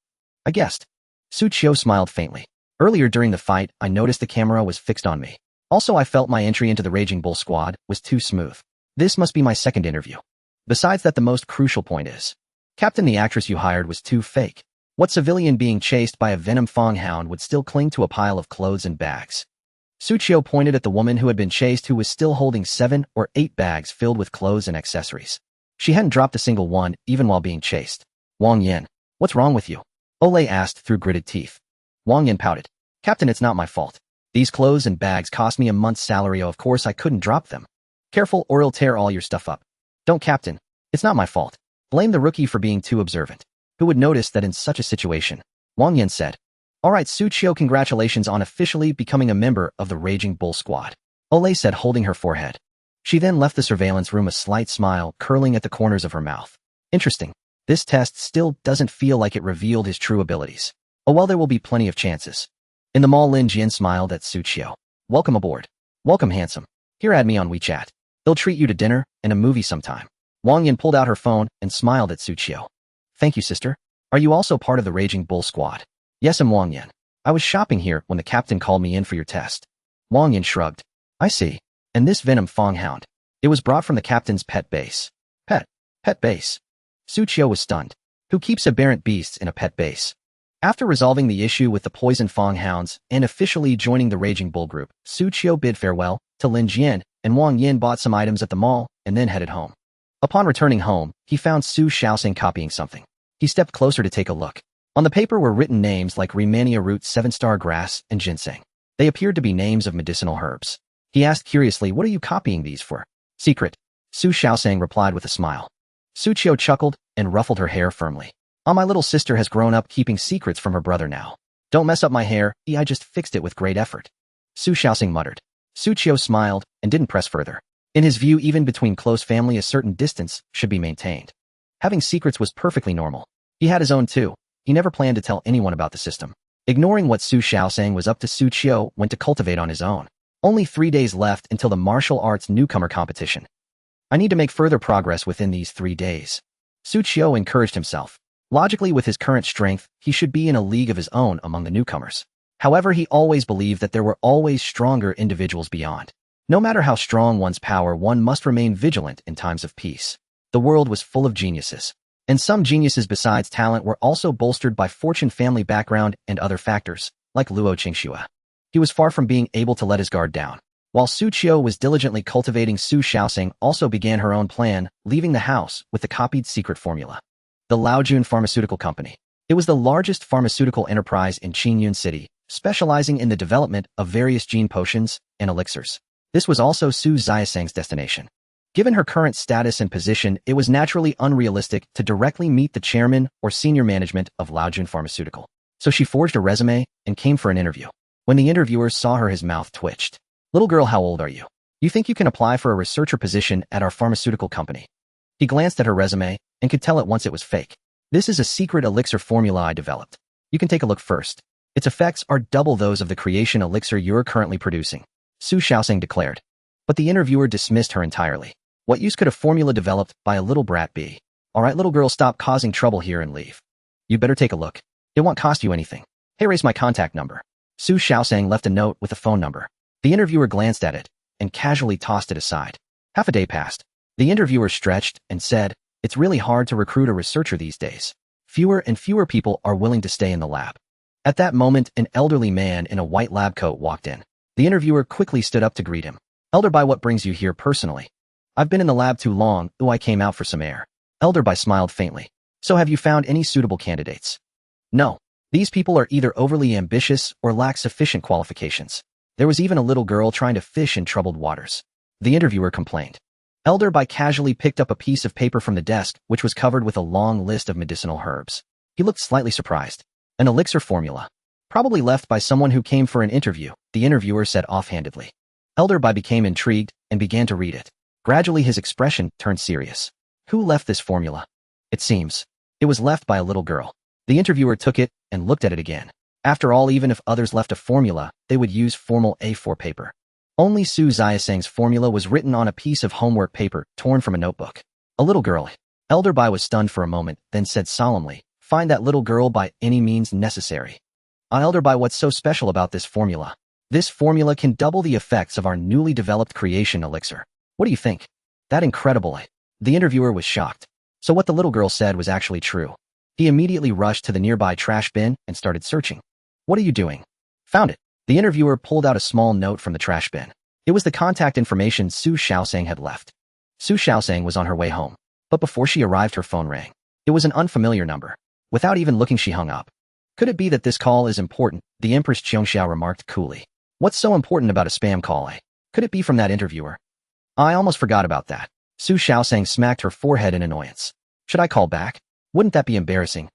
I guessed. Xu Qiu smiled faintly. Earlier during the fight, I noticed the camera was fixed on me. Also, I felt my entry into the Raging Bull squad was too smooth. This must be my second interview. Besides that, the most crucial point is, Captain, the actress you hired was too fake. What civilian being chased by a Venom Fang Hound would still cling to a pile of clothes and bags? Xu Qiu pointed at the woman who had been chased, who was still holding 7 or 8 bags filled with clothes and accessories. She hadn't dropped a single one, even while being chased. Wang Yan, what's wrong with you? Olay asked through gritted teeth. Wang Yan pouted. Captain, it's not my fault. These clothes and bags cost me a month's salary. Of course I couldn't drop them. Careful or I'll tear all your stuff up. Don't, Captain. It's not my fault. Blame the rookie for being too observant. Who would notice that in such a situation? Wang Yan said. All right, Xu Qiu, congratulations on officially becoming a member of the Raging Bull squad. Olay said, holding her forehead. She then left the surveillance room, a slight smile curling at the corners of her mouth. Interesting. This test still doesn't feel like it revealed his true abilities. Oh well, there will be plenty of chances. In the mall, Lin Jian smiled at Xu Qiu. Welcome aboard. Welcome, handsome. Here, add me on WeChat. They'll treat you to dinner and a movie sometime. Wang Yan pulled out her phone and smiled at Xu Qiu. Thank you, sister. Are you also part of the Raging Bull squad? Yes, I'm Wang Yan. I was shopping here when the captain called me in for your test. Wang Yan shrugged. I see. And this Venom Fang Hound? It was brought from the captain's pet base. Pet base. Xu Qiu was stunned. Who keeps aberrant beasts in a pet base? After resolving the issue with the poison Fang Hounds and officially joining the Raging Bull group, Xu Qiu bid farewell to Lin Jian, and Wang Yan bought some items at the mall and then headed home. Upon returning home, he found Xu Xiaosing copying something. He stepped closer to take a look. On the paper were written names like Rehmannia root, 7-star grass, and ginseng. They appeared to be names of medicinal herbs. He asked curiously, what are you copying these for? Secret. Xu Xiaosing replied with a smile. Xu Qiu chuckled and ruffled her hair firmly. My little sister has grown up keeping secrets from her brother now. Don't mess up my hair, I just fixed it with great effort. Xu Xiaosing muttered. Xu Qiu smiled and didn't press further. In his view, even between close family, a certain distance should be maintained. Having secrets was perfectly normal. He had his own too. He never planned to tell anyone about the system. Ignoring what Xu Xiaosing was up to, Xu Qiu went to cultivate on his own. Only 3 days left until the martial arts newcomer competition. I need to make further progress within these 3 days. Xu Qiu encouraged himself. Logically, with his current strength, he should be in a league of his own among the newcomers. However, he always believed that there were always stronger individuals beyond. No matter how strong one's power, one must remain vigilant in times of peace. The world was full of geniuses. And some geniuses besides talent were also bolstered by fortune, family background, and other factors, like Luo Qingxue. He was far from being able to let his guard down. While Xu Qiu was diligently cultivating, Xu Xiaoxing also began her own plan, leaving the house with the copied secret formula. The Laojun Pharmaceutical Company. It was the largest pharmaceutical enterprise in Qingyun City, specializing in the development of various gene potions and elixirs. This was also Xu Xiaoxing's destination. Given her current status and position, it was naturally unrealistic to directly meet the chairman or senior management of Laojun Pharmaceutical. So she forged a resume and came for an interview. When the interviewer saw her, his mouth twitched. "Little girl, how old are you? You think you can apply for a researcher position at our pharmaceutical company?" He glanced at her resume and could tell at once it was fake. "This is a secret elixir formula I developed. You can take a look first. Its effects are double those of the creation elixir you're currently producing," Xu Xiaoxing declared. But the interviewer dismissed her entirely. What use could a formula developed by a little brat be? "All right, little girl, stop causing trouble here and leave. You better take a look. It won't cost you anything. Hey, raise my contact number." Xu Xiaoxing left a note with a phone number. The interviewer glanced at it and casually tossed it aside. Half a day passed. The interviewer stretched and said, "It's really hard to recruit a researcher these days. Fewer and fewer people are willing to stay in the lab." At that moment, an elderly man in a white lab coat walked in. The interviewer quickly stood up to greet him. "Elder Bai, what brings you here personally?" "I've been in the lab too long. I came out for some air." Elder Bai smiled faintly. "So have you found any suitable candidates?" "No. These people are either overly ambitious or lack sufficient qualifications. There was even a little girl trying to fish in troubled waters." The interviewer complained. Elder Bai casually picked up a piece of paper from the desk, which was covered with a long list of medicinal herbs. He looked slightly surprised. "An elixir formula. Probably left by someone who came for an interview," the interviewer said offhandedly. Elder Bai became intrigued and began to read it. Gradually, his expression turned serious. "Who left this formula?" "It seems it was left by a little girl." The interviewer took it and looked at it again. After all, even if others left a formula, they would use formal A4 paper. Only Xu Xiaoxing's formula was written on a piece of homework paper torn from a notebook. "A little girl." Elder Bai was stunned for a moment, then said solemnly, "Find that little girl by any means necessary." "Elder Bai, what's so special about this formula?" "This formula can double the effects of our newly developed creation elixir. What do you think?" "That incredible." The interviewer was shocked. So what the little girl said was actually true. He immediately rushed to the nearby trash bin and started searching. "What are you doing?" "Found it." The interviewer pulled out a small note from the trash bin. It was the contact information Xu Xiaoxing had left. Xu Xiaoxing was on her way home. But before she arrived, her phone rang. It was an unfamiliar number. Without even looking, she hung up. "Could it be that this call is important?" the Empress Qiongxiao remarked coolly. "What's so important about a spam call, eh? Could it be from that interviewer?" "I almost forgot about that." Xu Xiaoxing smacked her forehead in annoyance. "Should I call back? Wouldn't that be embarrassing?"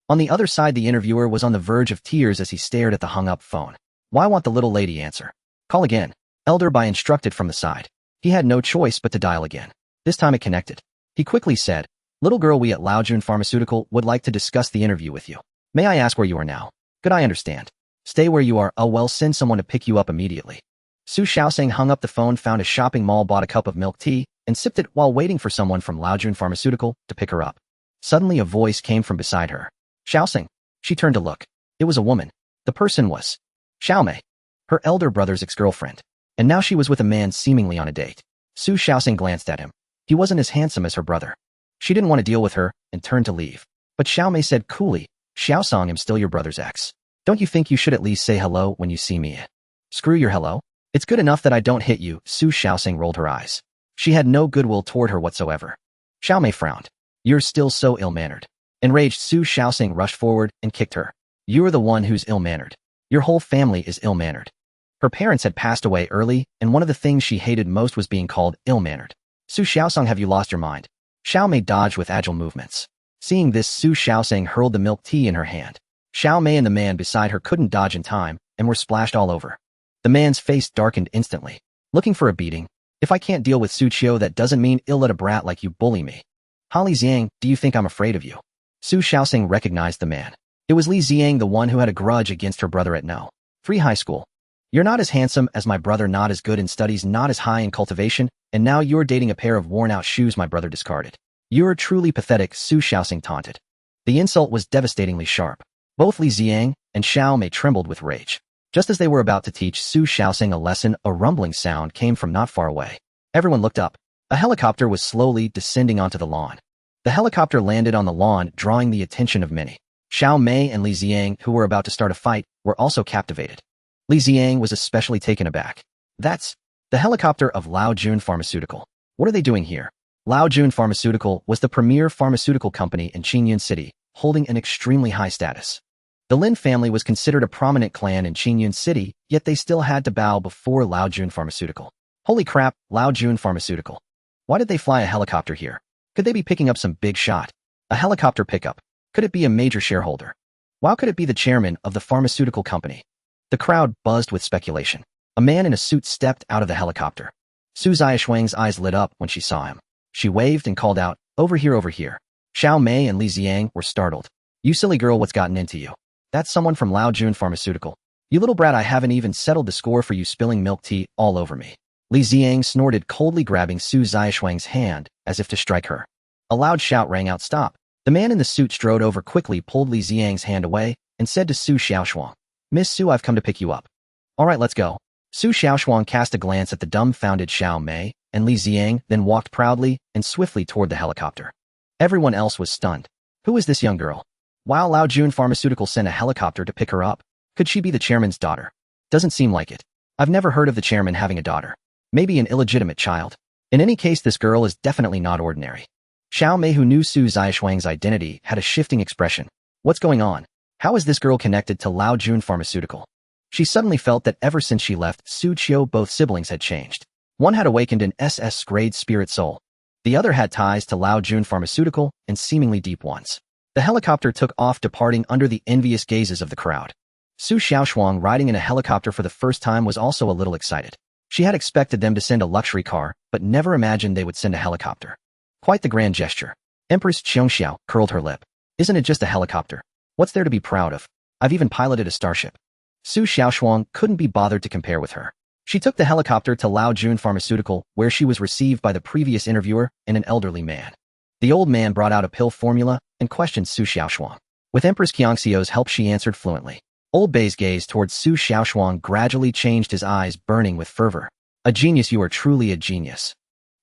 On the other side, the interviewer was on the verge of tears as he stared at the hung-up phone. "Why won't the little lady answer?" "Call again." Elder Bai instructed from the side. He had no choice but to dial again. This time it connected. He quickly said, "Little girl, we at Laojun Pharmaceutical would like to discuss the interview with you. May I ask where you are now?" "Good, I understand. Stay where you are. Oh well, send someone to pick you up immediately." Xu Xiaoxing hung up the phone, found a shopping mall, bought a cup of milk tea, and sipped it while waiting for someone from Laojun Pharmaceutical to pick her up. Suddenly a voice came from beside her. "Xiaoxing." She turned to look. It was a woman. The person was Xiaomei, her elder brother's ex-girlfriend. And now she was with a man seemingly on a date. Xu Xiaoxing glanced at him. He wasn't as handsome as her brother. She didn't want to deal with her and turned to leave. But Xiaomei said coolly, "Xiaosong, I'm still your brother's ex. Don't you think you should at least say hello when you see me?" "Screw your hello. It's good enough that I don't hit you." Xu Xiaoxing rolled her eyes. She had no goodwill toward her whatsoever. Xiaomei frowned. "You're still so ill-mannered." Enraged, Xu Xiaoxing rushed forward and kicked her. "You're the one who's ill-mannered. Your whole family is ill-mannered." Her parents had passed away early, and one of the things she hated most was being called ill-mannered. "Xu Xiaosong, have you lost your mind?" Xiaomei dodged with agile movements. Seeing this, Xu Xiaoxing hurled the milk tea in her hand. Xiaomei and the man beside her couldn't dodge in time and were splashed all over. The man's face darkened instantly. "Looking for a beating? If I can't deal with Xu Qiu, that doesn't mean I'll let a brat like you bully me." "Li Xiang, do you think I'm afraid of you?" Xu Xiaoxing recognized the man. It was Li Xiang, the one who had a grudge against her brother at No. 3 high school. "You're not as handsome as my brother, not as good in studies, not as high in cultivation, and now you're dating a pair of worn-out shoes my brother discarded. You're truly pathetic," Xu Xiaoxing taunted. The insult was devastatingly sharp. Both Li Ziang and Xiao Mei trembled with rage. Just as they were about to teach Su Xiaoxing a lesson, a rumbling sound came from not far away. Everyone looked up. A helicopter was slowly descending onto the lawn. The helicopter landed on the lawn, drawing the attention of many. Xiao Mei and Li Ziang, who were about to start a fight, were also captivated. Li Ziang was especially taken aback. That's the helicopter of Lao Jun Pharmaceutical. What are they doing here? Lao Jun Pharmaceutical was the premier pharmaceutical company in Qingyun City, holding an extremely high status. The Lin family was considered a prominent clan in Qingyun City, yet they still had to bow before Lao Jun Pharmaceutical. Holy crap, Lao Jun Pharmaceutical. Why did they fly a helicopter here? Could they be picking up some big shot? A helicopter pickup. Could it be a major shareholder? Why could it be the chairman of the pharmaceutical company? The crowd buzzed with speculation. A man in a suit stepped out of the helicopter. Su Ziyashuang's eyes lit up when she saw him. She waved and called out, "Over here, over here." Xiao Mei and Li Ziang were startled. "You silly girl, what's gotten into you? That's someone from Lao Jun Pharmaceutical. You little brat, I haven't even settled the score for you spilling milk tea all over me." Li Ziang snorted, coldly grabbing Su Ziyashuang's hand as if to strike her. A loud shout rang out, "Stop!" The man in the suit strode over quickly, pulled Li Ziang's hand away, and said to Su Xiaoshuang, "Miss Su, I've come to pick you up." "All right, let's go." Su Xiaoshuang cast a glance at the dumbfounded Xiao Mei and Li Ziang, then walked proudly and swiftly toward the helicopter. Everyone else was stunned. Who is this young girl? While Lao Jun Pharmaceutical sent a helicopter to pick her up, could she be the chairman's daughter? Doesn't seem like it. I've never heard of the chairman having a daughter. Maybe an illegitimate child. In any case, this girl is definitely not ordinary. Xiao Mei, who knew Su Ziyashuang's identity, had a shifting expression. What's going on? How is this girl connected to Lao Jun Pharmaceutical? She suddenly felt that ever since she left Xu Qiu, both siblings had changed. One had awakened an SS-grade spirit soul. The other had ties to Lao Jun Pharmaceutical, and seemingly deep ones. The helicopter took off, departing under the envious gazes of the crowd. Su Xiaoshuang, riding in a helicopter for the first time, was also a little excited. She had expected them to send a luxury car, but never imagined they would send a helicopter. Quite the grand gesture. Empress Qiongxiao curled her lip. Isn't it just a helicopter? What's there to be proud of? I've even piloted a starship. Su Xiaoshuang couldn't be bothered to compare with her. She took the helicopter to Lao Jun Pharmaceutical, where she was received by the previous interviewer and an elderly man. The old man brought out a pill formula and questioned Su Xiaoshuang. With Empress Qiongxiao's help, she answered fluently. Old Bei's gaze towards Su Xiaoshuang gradually changed, his eyes burning with fervor. A genius, you are truly a genius.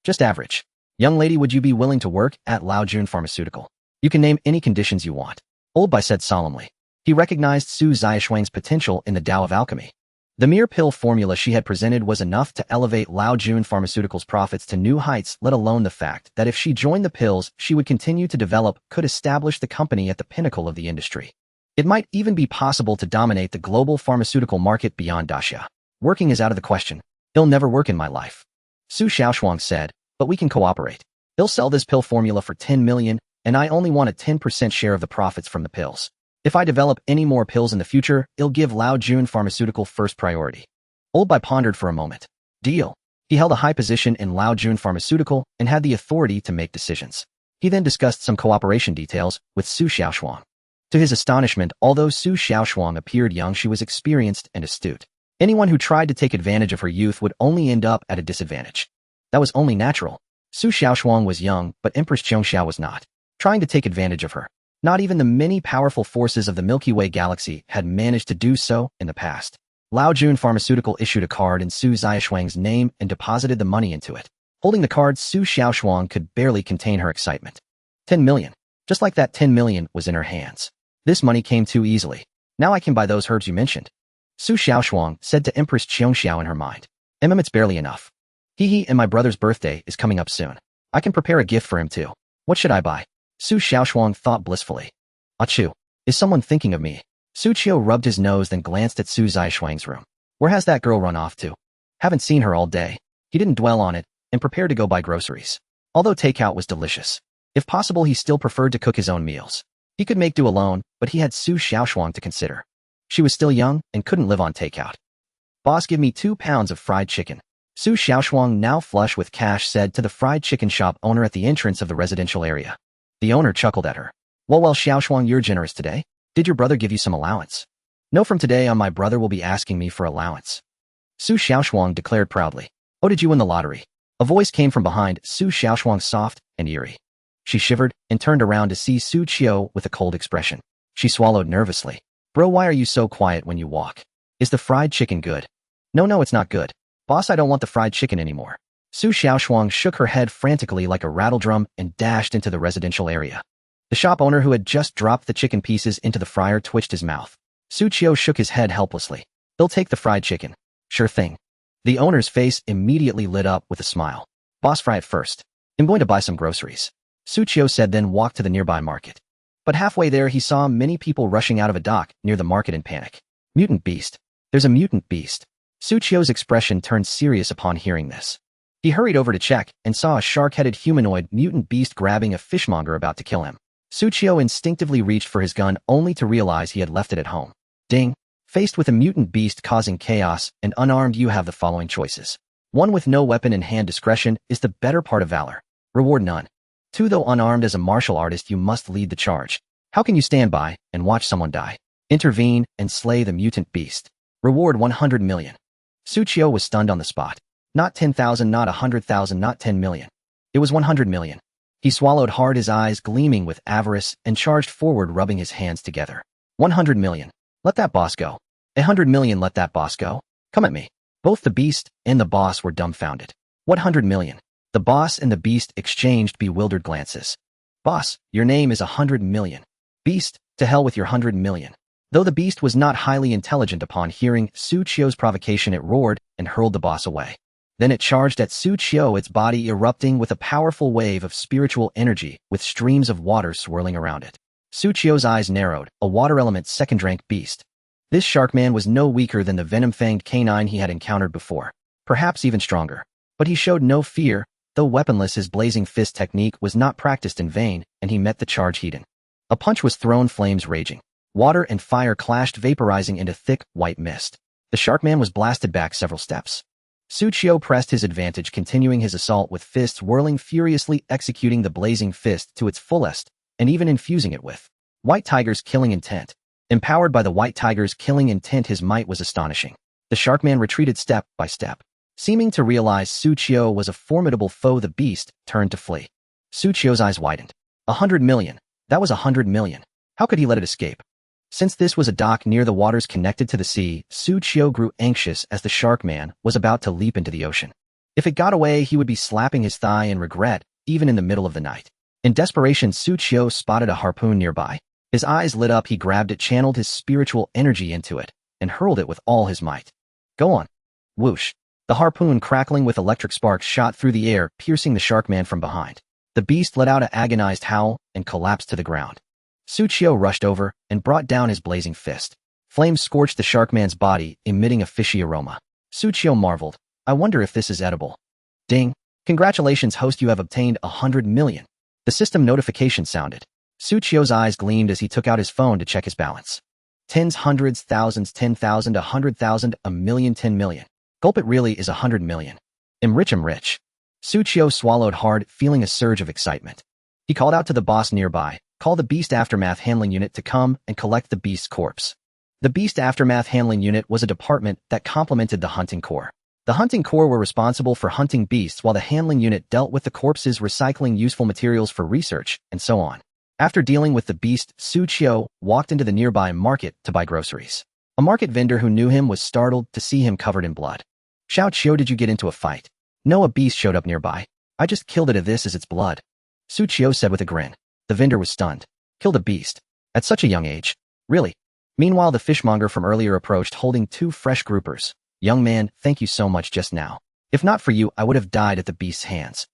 Just average. Young lady, would you be willing to work at Lao Jun Pharmaceutical? You can name any conditions you want. Old Bei said solemnly. He recognized Su Ziyashuang's potential in the Tao of alchemy. The mere pill formula she had presented was enough to elevate Lao Jun Pharmaceutical's profits to new heights, let alone the fact that if she joined the pills she would continue to develop could establish the company at the pinnacle of the industry. It might even be possible to dominate the global pharmaceutical market beyond Daxia. Working is out of the question. He'll never work in my life. Su Xiaoshuang said, but we can cooperate. He'll sell this pill formula for 10 million, and I only want a 10% share of the profits from the pills. If I develop any more pills in the future, it'll give Lao Jun Pharmaceutical first priority. Old Bai pondered for a moment. Deal. He held a high position in Lao Jun Pharmaceutical and had the authority to make decisions. He then discussed some cooperation details with Su Xiaoshuang. To his astonishment, although Su Xiaoshuang appeared young, she was experienced and astute. Anyone who tried to take advantage of her youth would only end up at a disadvantage. That was only natural. Su Xiaoshuang was young, but Empress Qiongxiao was not trying to take advantage of her. Not even the many powerful forces of the Milky Way galaxy had managed to do so in the past. Lao Jun Pharmaceutical issued a card in Su Ziyashuang's name and deposited the money into it. Holding the card, Su Xiaoshuang could barely contain her excitement. 10 million. Just like that, 10 million was in her hands. This money came too easily. Now I can buy those herbs you mentioned. Su Xiaoshuang said to Empress Qiongxiao in her mind. It's barely enough. And my brother's birthday is coming up soon. I can prepare a gift for him too. What should I buy? Su Xiaoshuang thought blissfully. Achoo. Is someone thinking of me? Xu Qiu rubbed his nose, then glanced at Su Ziyashuang's room. Where has that girl run off to? Haven't seen her all day. He didn't dwell on it and prepared to go buy groceries. Although takeout was delicious, if possible he still preferred to cook his own meals. He could make do alone, but he had Su Xiaoshuang to consider. She was still young and couldn't live on takeout. Boss, give me 2 pounds of fried chicken. Su Xiaoshuang, now flush with cash, said to the fried chicken shop owner at the entrance of the residential area. The owner chuckled at her. Well, Xiaoshuang, you're generous today. Did your brother give you some allowance? No, from today on my brother will be asking me for allowance. Su Xiaoshuang declared proudly. Oh, did you win the lottery? A voice came from behind Su Xiaoshuang, soft and eerie. She shivered and turned around to see Xu Qiu with a cold expression. She swallowed nervously. Bro, why are you so quiet when you walk? Is the fried chicken good? No, it's not good. Boss, I don't want the fried chicken anymore. Su Xiaoshuang shook her head frantically like a rattledrum and dashed into the residential area. The shop owner who had just dropped the chicken pieces into the fryer twitched his mouth. Xu Qiu shook his head helplessly. They'll take the fried chicken. Sure thing. The owner's face immediately lit up with a smile. Boss, fry it first. I'm going to buy some groceries. Xu Qiu said, then walked to the nearby market. But halfway there he saw many people rushing out of a dock near the market in panic. Mutant beast. There's a mutant beast. Xu Qiu's expression turned serious upon hearing this. He hurried over to check and saw a shark-headed humanoid mutant beast grabbing a fishmonger about to kill him. Xu Qiu instinctively reached for his gun only to realize he had left it at home. Ding. Faced with a mutant beast causing chaos and unarmed, you have the following choices. 1. With no weapon in hand, discretion is the better part of valor. Reward none. 2. Though unarmed, as a martial artist you must lead the charge. How can you stand by and watch someone die? Intervene and slay the mutant beast. Reward 100 million. Xu Qiu was stunned on the spot. Not 10,000, not 100,000, not 10 million. It was 100 million. He swallowed hard, his eyes gleaming with avarice, and charged forward, rubbing his hands together. 100 million. Let that boss go. 100 million. Let that boss go. Come at me. Both the beast and the boss were dumbfounded. 100 million. The boss and the beast exchanged bewildered glances. Boss, your name is 100 million. Beast, to hell with your 100 million. Though the beast was not highly intelligent, upon hearing Xu Qiu's provocation it roared and hurled the boss away. Then it charged at Xu Qiu, its body erupting with a powerful wave of spiritual energy with streams of water swirling around it. Xu Qiu's eyes narrowed, a water element second-rank beast. This Sharkman was no weaker than the venom-fanged canine he had encountered before, perhaps even stronger. But he showed no fear, though weaponless. His blazing fist technique was not practiced in vain, and he met the charge head-on. A punch was thrown, flames raging. Water and fire clashed, vaporizing into thick, white mist. The Sharkman was blasted back several steps. Xu Qiu pressed his advantage, continuing his assault with fists whirling furiously, executing the blazing fist to its fullest, and even infusing it with White Tiger's killing intent. Empowered by the White Tiger's killing intent, his might was astonishing. The Sharkman retreated step by step. Seeming to realize Xu Qiu was a formidable foe, the beast turned to flee. Xu Qiu's eyes widened. 100 million. That was 100 million. How could he let it escape? Since this was a dock near the waters connected to the sea, Xu Qiu grew anxious as the Sharkman was about to leap into the ocean. If it got away, he would be slapping his thigh in regret, even in the middle of the night. In desperation, Xu Qiu spotted a harpoon nearby. His eyes lit up, he grabbed it, channeled his spiritual energy into it, and hurled it with all his might. Go on. Whoosh. The harpoon, crackling with electric sparks, shot through the air, piercing the Sharkman from behind. The beast let out an agonized howl and collapsed to the ground. Xu Qiu rushed over and brought down his blazing fist. Flames scorched the Sharkman's body, emitting a fishy aroma. Xu Qiu marveled. I wonder if this is edible. Ding. Congratulations, host, you have obtained 100 million. The system notification sounded. Xu Qiu's eyes gleamed as he took out his phone to check his balance. Tens, hundreds, thousands, 10,000, 100,000, a million, 10 million. Gulp, it really is 100 million. I'm rich. Xu Qiu swallowed hard, feeling a surge of excitement. He called out to the boss nearby. Call the Beast Aftermath Handling Unit to come and collect the beast's corpse. The Beast Aftermath Handling Unit was a department that complemented the Hunting Corps. The Hunting Corps were responsible for hunting beasts, while the Handling Unit dealt with the corpses, recycling useful materials for research, and so on. After dealing with the beast, Xu Qiu walked into the nearby market to buy groceries. A market vendor who knew him was startled to see him covered in blood. Xu Qiu, did you get into a fight? No, a beast showed up nearby. I just killed it. This is its blood. Xu Qiu said with a grin. The vendor was stunned. Killed a beast? At such a young age? Really? Meanwhile, the fishmonger from earlier approached, holding 2 fresh groupers. Young man, thank you so much just now. If not for you, I would have died at the beast's hands.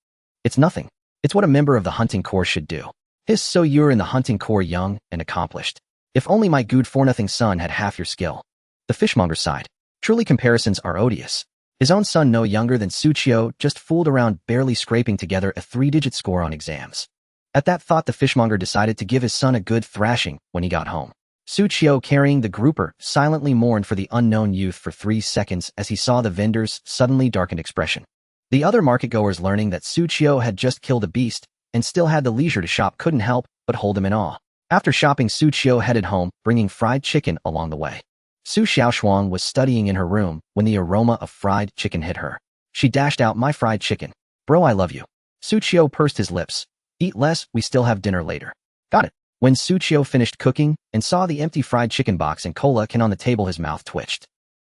It's nothing. It's what a member of the Hunting Corps should do. Hiss, so you're in the Hunting Corps, young and accomplished. If only my good-for-nothing son had half your skill. The fishmonger sighed. Truly, comparisons are odious. His own son, no younger than Xu Qiu, just fooled around, barely scraping together a 3-digit score on exams. At that thought, the fishmonger decided to give his son a good thrashing when he got home. Xu Qiu, carrying the grouper, silently mourned for the unknown youth for 3 seconds as he saw the vendor's suddenly darkened expression. The other marketgoers, learning that Xu Qiu had just killed a beast and still had the leisure to shop, couldn't help but hold him in awe. After shopping, Xu Qiu headed home, bringing fried chicken along the way. Xu Xiaoshuang was studying in her room when the aroma of fried chicken hit her. She dashed out, my fried chicken. Bro, I love you. Xu Qiu pursed his lips. Eat less, we still have dinner later. Got it. When Xu Qiu finished cooking and saw the empty fried chicken box and cola can on the table, his mouth twitched.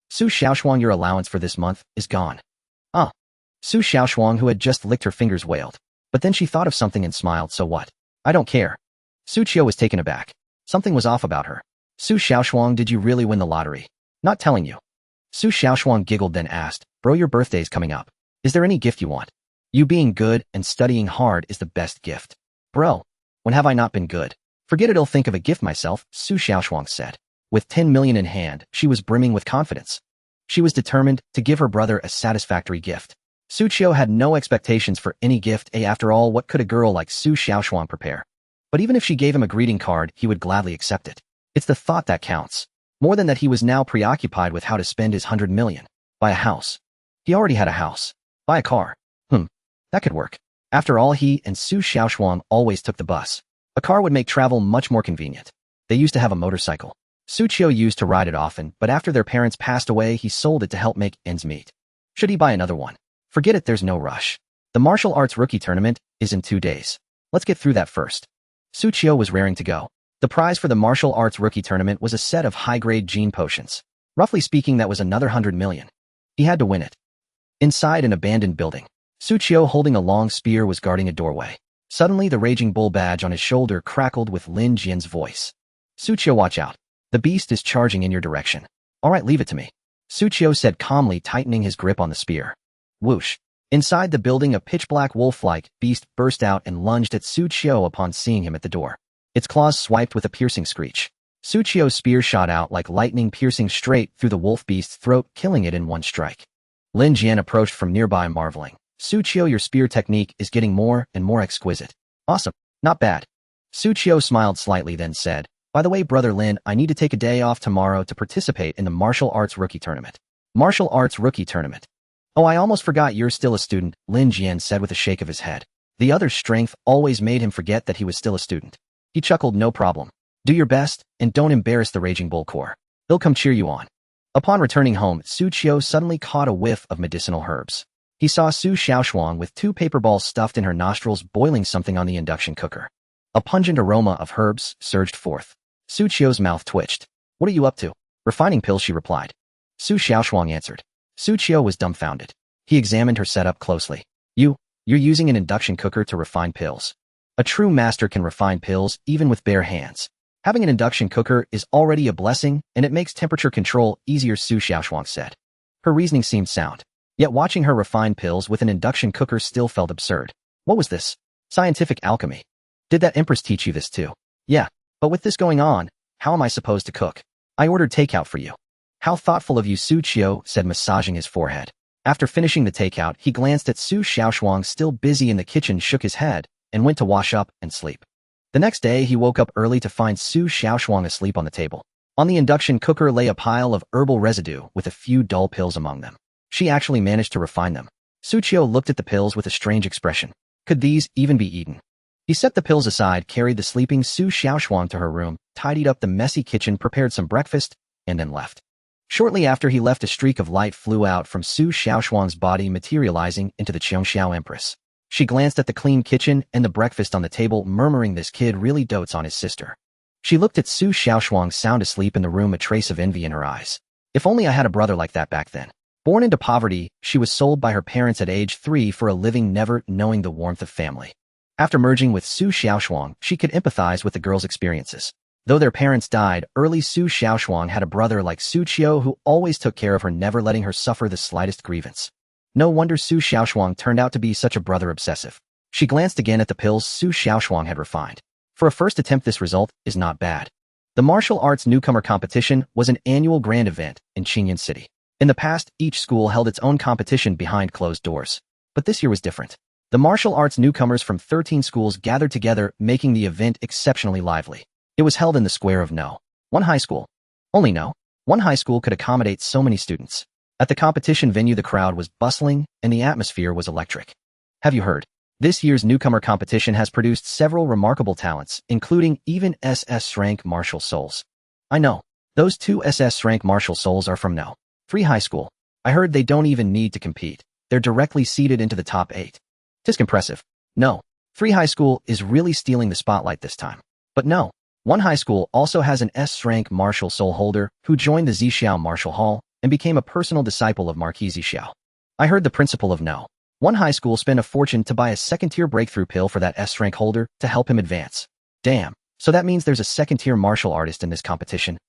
Su Xiaoshuang, your allowance for this month is gone. Ah. Su Xiaoshuang, who had just licked her fingers, wailed. But then she thought of something and smiled. So what? I don't care. Xu Qiu was taken aback. Something was off about her. Su Xiaoshuang, did you really win the lottery? Not telling you. Su Xiaoshuang giggled, then asked, bro, your birthday's coming up. Is there any gift you want? You being good and studying hard is the best gift. Bro, when have I not been good? Forget it, I'll think of a gift myself, Su Xiaoshuang said. With 10 million in hand, she was brimming with confidence. She was determined to give her brother a satisfactory gift. Xu Qiu had no expectations for any gift. After all, what could a girl like Su Xiaoshuang prepare? But even if she gave him a greeting card, he would gladly accept it. It's the thought that counts. More than that, he was now preoccupied with how to spend his 100 million. Buy a house. He already had a house. Buy a car. That could work. After all, he and Su Xiaoshuang always took the bus. A car would make travel much more convenient. They used to have a motorcycle. Xu Qiu used to ride it often, but after their parents passed away, he sold it to help make ends meet. Should he buy another one? Forget it, there's no rush. The martial arts rookie tournament is in 2 days. Let's get through that first. Xu Qiu was raring to go. The prize for the martial arts rookie tournament was a set of high-grade gene potions. Roughly speaking, that was another 100 million. He had to win it. Inside an abandoned building, Xu Qiu, holding a long spear, was guarding a doorway. Suddenly, the raging bull badge on his shoulder crackled with Lin Jian's voice. Xu Qiu, watch out. The beast is charging in your direction. All right, leave it to me. Xu Qiu said calmly, tightening his grip on the spear. Whoosh. Inside the building, a pitch-black wolf-like beast burst out and lunged at Xu Qiu upon seeing him at the door. Its claws swiped with a piercing screech. Xu Qiu's spear shot out like lightning, piercing straight through the wolf beast's throat, killing it in one strike. Lin Jian approached from nearby, marveling. Xu Qiu, your spear technique is getting more and more exquisite. Awesome. Not bad. Xu Qiu smiled slightly, then said, by the way, Brother Lin, I need to take a day off tomorrow to participate in the martial arts rookie tournament. Martial arts rookie tournament. Oh, I almost forgot you're still a student, Lin Jian said with a shake of his head. The other's strength always made him forget that he was still a student. He chuckled, no problem. Do your best, and don't embarrass the Raging Bull Corps. They'll come cheer you on. Upon returning home, Xu Qiu suddenly caught a whiff of medicinal herbs. He saw Su Xiaoshuang with 2 paper balls stuffed in her nostrils, boiling something on the induction cooker. A pungent aroma of herbs surged forth. Xu Qiu's mouth twitched. What are you up to? Refining pills, she replied. Su Xiaoshuang answered. Xu Qiu was dumbfounded. He examined her setup closely. You're using an induction cooker to refine pills. A true master can refine pills even with bare hands. Having an induction cooker is already a blessing, and it makes temperature control easier, Su Xiaoshuang said. Her reasoning seemed sound. Yet watching her refine pills with an induction cooker still felt absurd. What was this? Scientific alchemy. Did that empress teach you this too? Yeah, but with this going on, how am I supposed to cook? I ordered takeout for you. How thoughtful of you, Xu Qiu said, massaging his forehead. After finishing the takeout, he glanced at Su Xiaoshuang still busy in the kitchen, shook his head, and went to wash up and sleep. The next day, he woke up early to find Su Xiaoshuang asleep on the table. On the induction cooker lay a pile of herbal residue with a few dull pills among them. She actually managed to refine them. Xu Qiu looked at the pills with a strange expression. Could these even be eaten? He set the pills aside, carried the sleeping Su Xiaoshuang to her room, tidied up the messy kitchen, prepared some breakfast, and then left. Shortly after he left, a streak of light flew out from Su Xiaoshuang's body, materializing into the Qiongxiao Empress. She glanced at the clean kitchen and the breakfast on the table, murmuring, this kid really dotes on his sister. She looked at Su Xiaoshuang sound asleep in the room, a trace of envy in her eyes. If only I had a brother like that back then. Born into poverty, she was sold by her parents at age 3 for a living, never knowing the warmth of family. After merging with Su Xiaoshuang, she could empathize with the girl's experiences. Though their parents died early, Su Xiaoshuang had a brother like Xu Qiu who always took care of her, never letting her suffer the slightest grievance. No wonder Su Xiaoshuang turned out to be such a brother obsessive. She glanced again at the pills Su Xiaoshuang had refined. For a first attempt, this result is not bad. The martial arts newcomer competition was an annual grand event in Qingyun City. In the past, each school held its own competition behind closed doors. But this year was different. The martial arts newcomers from 13 schools gathered together, making the event exceptionally lively. It was held in the square of one high school. Only one high school could accommodate so many students. At the competition venue, the crowd was bustling, and the atmosphere was electric. Have you heard? This year's newcomer competition has produced several remarkable talents, including even SS rank martial souls. I know. Those 2 SS rank martial souls are from 3 high school. I heard they don't even need to compete. They're directly seeded into the top 8. Tisk impressive. No. 3 High School is really stealing the spotlight this time. But no, 1 High School also has an S-rank martial soul holder who joined the Xixiao Martial Hall and became a personal disciple of Marquis Xixiao. I heard the principal of No. 1 High School spent a fortune to buy a second-tier breakthrough pill for that S-rank holder to help him advance. Damn, so that means there's a second-tier martial artist in this competition.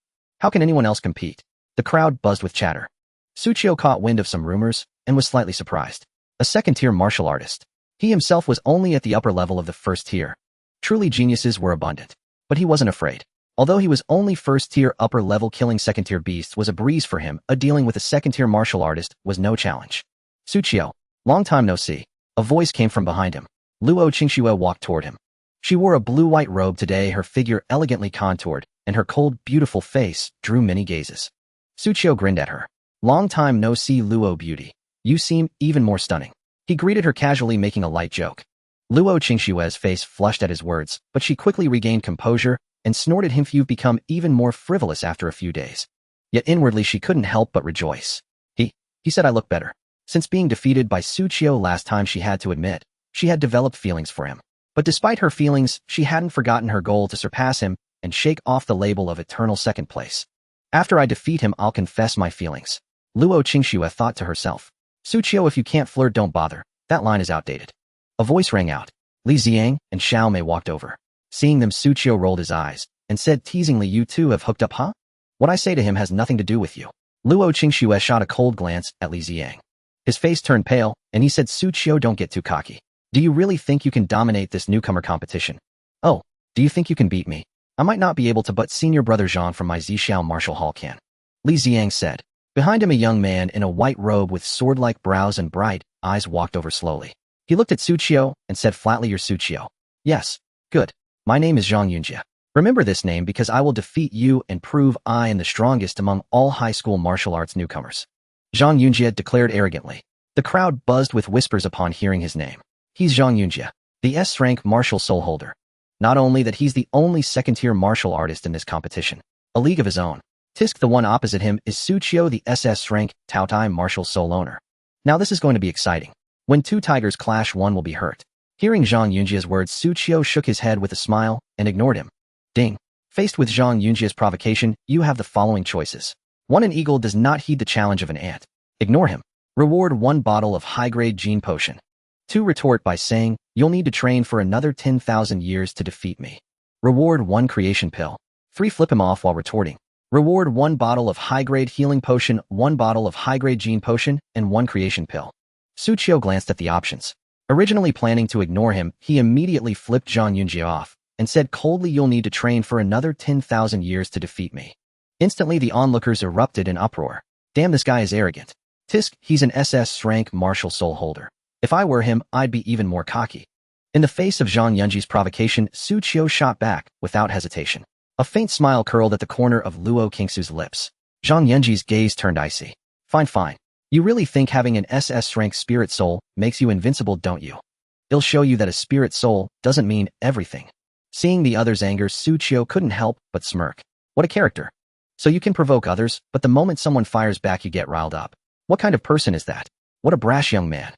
How can anyone else compete? The crowd buzzed with chatter. Xu Qiu caught wind of some rumors and was slightly surprised. A second-tier martial artist. He himself was only at the upper level of the first tier. Truly geniuses were abundant. But he wasn't afraid. Although he was only first-tier upper-level, killing second-tier beasts was a breeze for him, dealing with a second-tier martial artist was no challenge. Xu Qiu, long time no see. A voice came from behind him. Luo Qingxue walked toward him. She wore a blue-white robe today, her figure elegantly contoured, and her cold, beautiful face drew many gazes. Xu Qiu grinned at her. Long time no see, Luo beauty. You seem even more stunning. He greeted her casually, making a light joke. Luo Qingxue's face flushed at his words, but she quickly regained composure and snorted, you've become even more frivolous after a few days. Yet inwardly she couldn't help but rejoice. He said I look better. Since being defeated by Xu Qiu last time, she had to admit, she had developed feelings for him. But despite her feelings, she hadn't forgotten her goal to surpass him and shake off the label of eternal second place. After I defeat him, I'll confess my feelings. Luo Qingxue thought to herself. Xu Qiu, if you can't flirt, don't bother. That line is outdated. A voice rang out. Li Xiang and Xiao Mei walked over. Seeing them, Xu Qiu rolled his eyes and said teasingly, you two have hooked up, huh? What I say to him has nothing to do with you. Luo Qingxue shot a cold glance at Li Xiang. His face turned pale, and he said, Xu Qiu, don't get too cocky. Do you really think you can dominate this newcomer competition? Oh, do you think you can beat me? I might not be able to, but senior brother Zhang from my Xixiao Martial Hall can. Li Xiang said. Behind him, a young man in a white robe with sword-like brows and bright eyes walked over slowly. He looked at Xu Qiu and said flatly, you're Xu Qiu. Yes, good. My name is Zhang Yunjie. Remember this name because I will defeat you and prove I am the strongest among all high school martial arts newcomers. Zhang Yunjie declared arrogantly. The crowd buzzed with whispers upon hearing his name. He's Zhang Yunjie, the S-rank martial soul holder. Not only that, he's the only second-tier martial artist in this competition. A league of his own. Tisk, the one opposite him, is Xu Qiu, the SS-rank Taotie martial soul owner. Now this is going to be exciting. When two tigers clash, one will be hurt. Hearing Zhang Yunjie's words, Xu Qiu shook his head with a smile and ignored him. Ding. Faced with Zhang Yunjie's provocation, you have the following choices. 1. An eagle does not heed the challenge of an ant. Ignore him. Reward 1 bottle of high-grade gene potion. 2. Retort by saying, you'll need to train for another 10,000 years to defeat me. Reward 1 creation pill. 3. Flip him off while retorting. Reward 1 bottle of high-grade healing potion, 1 bottle of high-grade gene potion, and 1 creation pill. Xu Qiu glanced at the options. Originally planning to ignore him, he immediately flipped Zhang Yunjie off and said coldly, you'll need to train for another 10,000 years to defeat me. Instantly, the onlookers erupted in uproar. Damn, this guy is arrogant. Tisk, he's an SS-rank martial soul holder. If I were him, I'd be even more cocky. In the face of Zhang Yunjie's provocation, Xu Qiu shot back without hesitation. A faint smile curled at the corner of Luo Qingxue's lips. Zhang Yunjie's gaze turned icy. Fine. You really think having an SS-rank spirit soul makes you invincible, don't you? It'll show you that a spirit soul doesn't mean everything. Seeing the other's anger, Xu Qiu couldn't help but smirk. What a character. So you can provoke others, but the moment someone fires back you get riled up. What kind of person is that? What a brash young man.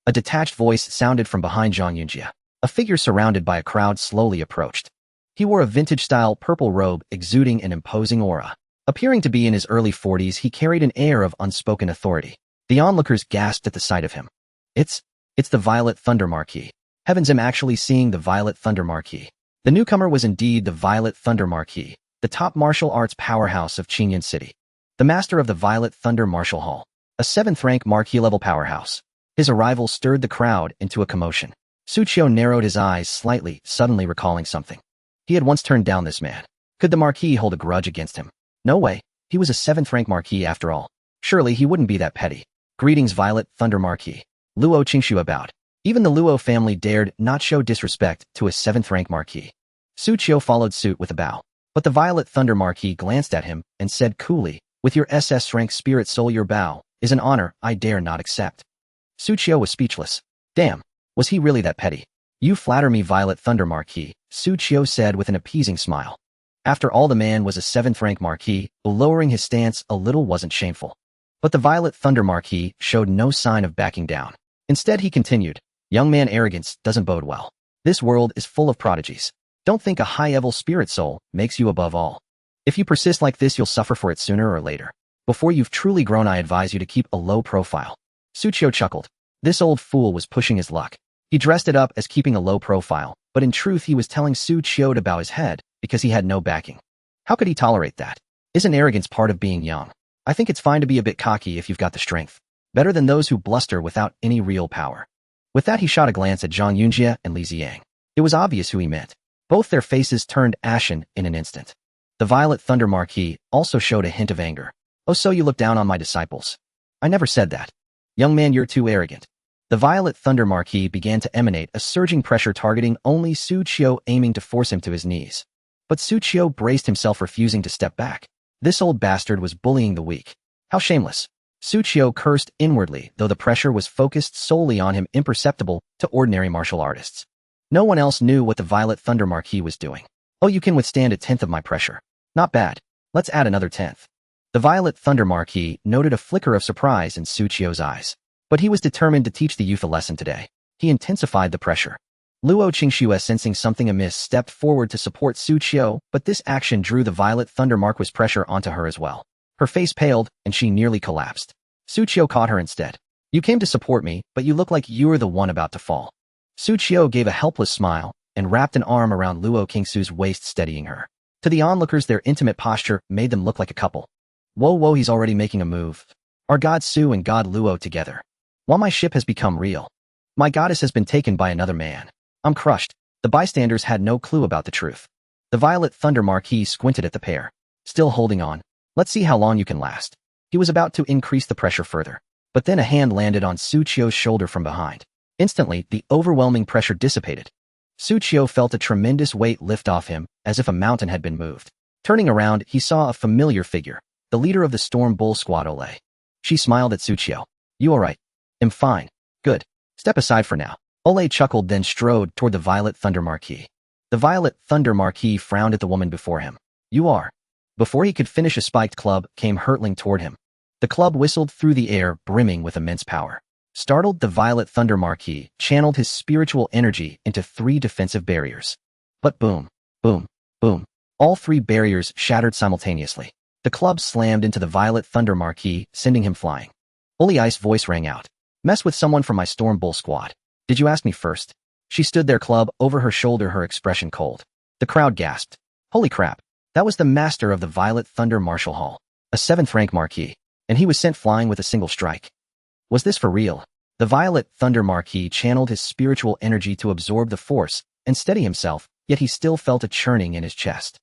A detached voice sounded from behind Zhang Yunjie. A figure surrounded by a crowd slowly approached. He wore a vintage-style purple robe exuding an imposing aura. Appearing to be in his early 40s, he carried an air of unspoken authority. The onlookers gasped at the sight of him. It's the Violet Thunder Marquis. Heavens, I'm actually seeing the Violet Thunder Marquis. The newcomer was indeed the Violet Thunder Marquis, the top martial arts powerhouse of Qingyan City. The master of the Violet Thunder Martial Hall. A 7th-rank Marquis-level powerhouse. His arrival stirred the crowd into a commotion. Xu Qiu narrowed his eyes slightly, suddenly recalling something. He had once turned down this man. Could the Marquis hold a grudge against him? No way. He was a 7th-rank Marquis after all. Surely he wouldn't be that petty. Greetings, Violet Thunder Marquis. Luo Qingxue bowed. Even the Luo family dared not show disrespect to a 7th-rank Marquis. Xu Qiu followed suit with a bow. But the Violet Thunder Marquis glanced at him and said coolly, with your SS-rank spirit soul, your bow is an honor I dare not accept. Xu Qiu was speechless. Damn, was he really that petty? You flatter me, Violet Thunder Marquis, Xu Qiu said with an appeasing smile. After all, the man was a 7th-rank Marquis, lowering his stance a little wasn't shameful. But the Violet Thunder Marquis showed no sign of backing down. Instead, he continued, young man, arrogance doesn't bode well. This world is full of prodigies. Don't think a high-level spirit soul makes you above all. If you persist like this, you'll suffer for it sooner or later. Before you've truly grown, I advise you to keep a low profile. Xu Qiu chuckled. This old fool was pushing his luck. He dressed it up as keeping a low profile, but in truth he was telling Xu Qiu to bow his head because he had no backing. How could he tolerate that? Isn't arrogance part of being young? I think it's fine to be a bit cocky if you've got the strength. Better than those who bluster without any real power. With that he shot a glance at Zhang Yunjie and Li Ziang. It was obvious who he meant. Both their faces turned ashen in an instant. The Violet Thunder Marquis also showed a hint of anger. Oh, so you look down on my disciples? I never said that. Young man, you're too arrogant. The Violet Thunder Marquis began to emanate a surging pressure targeting only Xu Qiu, aiming to force him to his knees. But Xu Qiu braced himself, refusing to step back. This old bastard was bullying the weak. How shameless. Xu Qiu cursed inwardly, though the pressure was focused solely on him, imperceptible to ordinary martial artists. No one else knew what the Violet Thunder Marquis was doing. Oh, you can withstand a tenth of my pressure. Not bad. Let's add another tenth. The Violet Thunder Marquis noted a flicker of surprise in Xu Qiu's eyes. But he was determined to teach the youth a lesson today. He intensified the pressure. Luo Qingxue, sensing something amiss, stepped forward to support Xu Qiu, but this action drew the Violet Thunder Marquis' pressure onto her as well. Her face paled, and she nearly collapsed. Xu Qiu caught her instead. You came to support me, but you look like you're the one about to fall. Xu Qiu gave a helpless smile and wrapped an arm around Luo Qingxue's waist, steadying her. To the onlookers, their intimate posture made them look like a couple. Whoa, he's already making a move. Are God Xu and God Luo together? While my ship has become real. My goddess has been taken by another man. I'm crushed. The bystanders had no clue about the truth. The Violet Thunder Marquis squinted at the pair. Still holding on. Let's see how long you can last. He was about to increase the pressure further. But then a hand landed on Xu Qiu's shoulder from behind. Instantly, the overwhelming pressure dissipated. Xu Qiu felt a tremendous weight lift off him, as if a mountain had been moved. Turning around, he saw a familiar figure, the leader of the Storm Bull Squad, Ole. She smiled at Xu Qiu. You alright? I'm fine. Good. Step aside for now. Ole chuckled, then strode toward the Violet Thunder Marquis. The Violet Thunder Marquis frowned at the woman before him. You are. Before he could finish, a spiked club came hurtling toward him. The club whistled through the air, brimming with immense power. Startled, the Violet Thunder Marquis channeled his spiritual energy into 3 defensive barriers. But boom, boom, boom. All 3 barriers shattered simultaneously. The club slammed into the Violet Thunder Marquis, sending him flying. Holy Ice voice rang out. Mess with someone from my Storm Bull Squad. Did you ask me first? She stood there, club over her shoulder, her expression cold. The crowd gasped. Holy crap. That was the master of the Violet Thunder Martial Hall. A 7th rank Marquis. And he was sent flying with a single strike. Was this for real? The Violet Thunder Marquis channeled his spiritual energy to absorb the force and steady himself, yet he still felt a churning in his chest.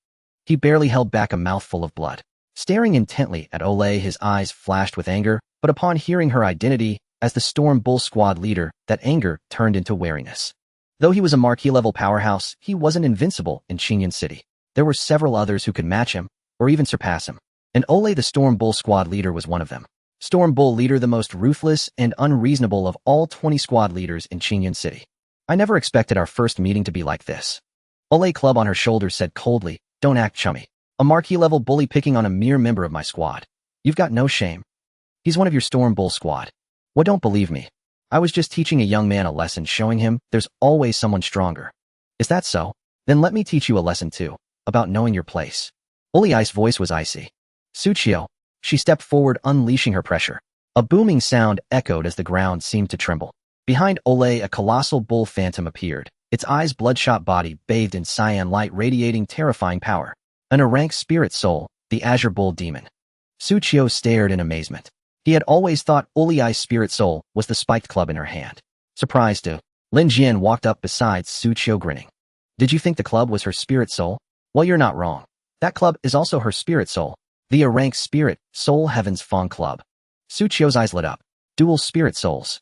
He barely held back a mouthful of blood. Staring intently at Ole, his eyes flashed with anger, but upon hearing her identity as the Storm Bull Squad leader, that anger turned into wariness. Though he was a Marquis-level powerhouse, he wasn't invincible in Qingyan City. There were several others who could match him, or even surpass him. And Ole, the Storm Bull Squad leader, was one of them. Storm Bull leader, the most ruthless and unreasonable of all 20 squad leaders in Qingyan City. I never expected our first meeting to be like this. Ole, club on her shoulder, said coldly, don't act chummy. A Marquis-level bully picking on a mere member of my squad. You've got no shame. He's one of your Storm Bull Squad. What, don't believe me? I was just teaching a young man a lesson, showing him there's always someone stronger. Is that so? Then let me teach you a lesson too, about knowing your place. Ole Ice's voice was icy. Xu Qiu. She stepped forward, unleashing her pressure. A booming sound echoed as the ground seemed to tremble. Behind Ole, a colossal bull phantom appeared, its eyes bloodshot, body bathed in cyan light, radiating terrifying power. An rank spirit soul, the Azure Bull Demon. Xu Qiu stared in amazement. He had always thought Ole Ice's spirit soul was the spiked club in her hand. Surprised too, Lin Jian walked up beside Xu Qiu, grinning. Did you think the club was her spirit soul? Well, you're not wrong. That club is also her spirit soul. The rank spirit soul heaven's Fong Club. Xu Qiu's eyes lit up. Dual spirit souls.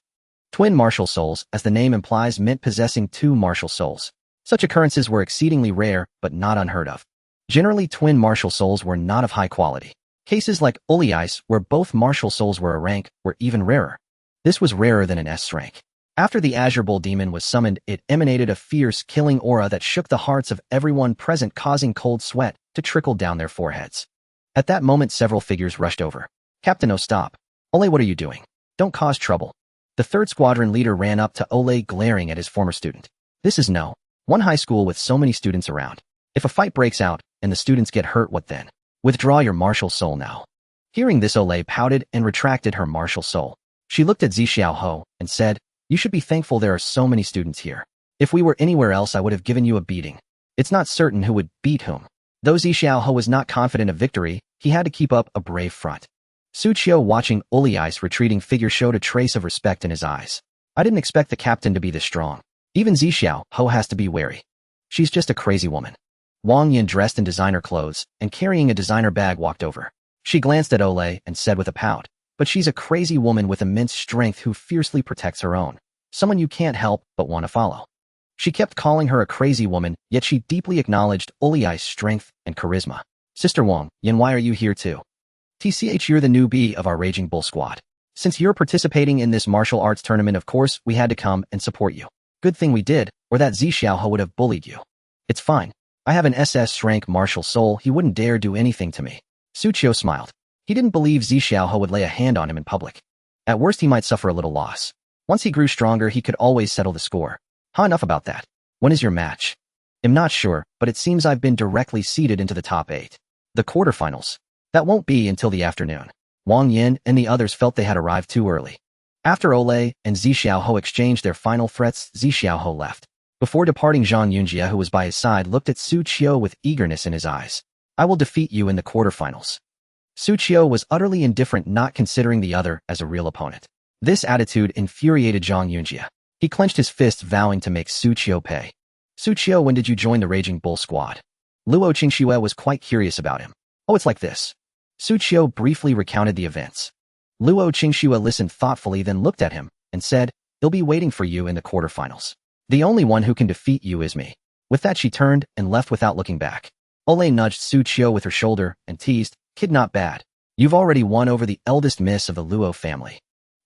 Twin martial souls, as the name implies, meant possessing 2 martial souls. Such occurrences were exceedingly rare, but not unheard of. Generally, twin martial souls were not of high quality. Cases like Ole Ice, where both martial souls were a rank, were even rarer. This was rarer than an S rank. After the Azure Bull Demon was summoned, it emanated a fierce, killing aura that shook the hearts of everyone present, causing cold sweat to trickle down their foreheads. At that moment, several figures rushed over. Captain, oh, stop. Ole, what are you doing? Don't cause trouble. The 3rd Squadron leader ran up to Ole, glaring at his former student. This is no. One high school with so many students around. If a fight breaks out and the students get hurt, what then? Withdraw your martial soul now. Hearing this, Olay pouted and retracted her martial soul. She looked at Xiaoho and said, you should be thankful there are so many students here. If we were anywhere else, I would have given you a beating. It's not certain who would beat whom. Though Xiaoho was not confident of victory, he had to keep up a brave front. Xu Qiu, watching Olay's retreating figure, showed a trace of respect in his eyes. I didn't expect the captain to be this strong. Even Xiaoho has to be wary. She's just a crazy woman. Wang Yin, dressed in designer clothes and carrying a designer bag, walked over. She glanced at Olay and said with a pout, but she's a crazy woman with immense strength who fiercely protects her own. Someone you can't help but want to follow. She kept calling her a crazy woman, yet she deeply acknowledged Olay's strength and charisma. Sister Wang Yin, why are you here too? You're the newbie of our Raging Bull squad. Since you're participating in this martial arts tournament, of course, we had to come and support you. Good thing we did, or that Xiaoho would have bullied you. It's fine. I have an SS rank martial soul, he wouldn't dare do anything to me. Xu Qiu smiled. He didn't believe Xiaoho would lay a hand on him in public. At worst, he might suffer a little loss. Once he grew stronger, he could always settle the score. Enough about that. When is your match? I'm not sure, but it seems I've been directly seeded into the top 8. The quarterfinals. That won't be until the afternoon. Wang Yin and the others felt they had arrived too early. After Olay and Xiaoho exchanged their final threats, Xiaoho left. Before departing, Zhang Yunjie, who was by his side, looked at Xu Qiu with eagerness in his eyes. I will defeat you in the quarterfinals. Xu Qiu was utterly indifferent, not considering the other as a real opponent. This attitude infuriated Zhang Yunjie. He clenched his fists, vowing to make Xu Qiu pay. Xu Qiu, when did you join the Raging Bull squad? Luo Qingxue was quite curious about him. Oh, it's like this. Xu Qiu briefly recounted the events. Luo Qingxue listened thoughtfully, then looked at him and said, he'll be waiting for you in the quarterfinals. The only one who can defeat you is me. With that, she turned and left without looking back. Olay nudged Xu Qiu with her shoulder and teased, kid, not bad. You've already won over the eldest miss of the Luo family.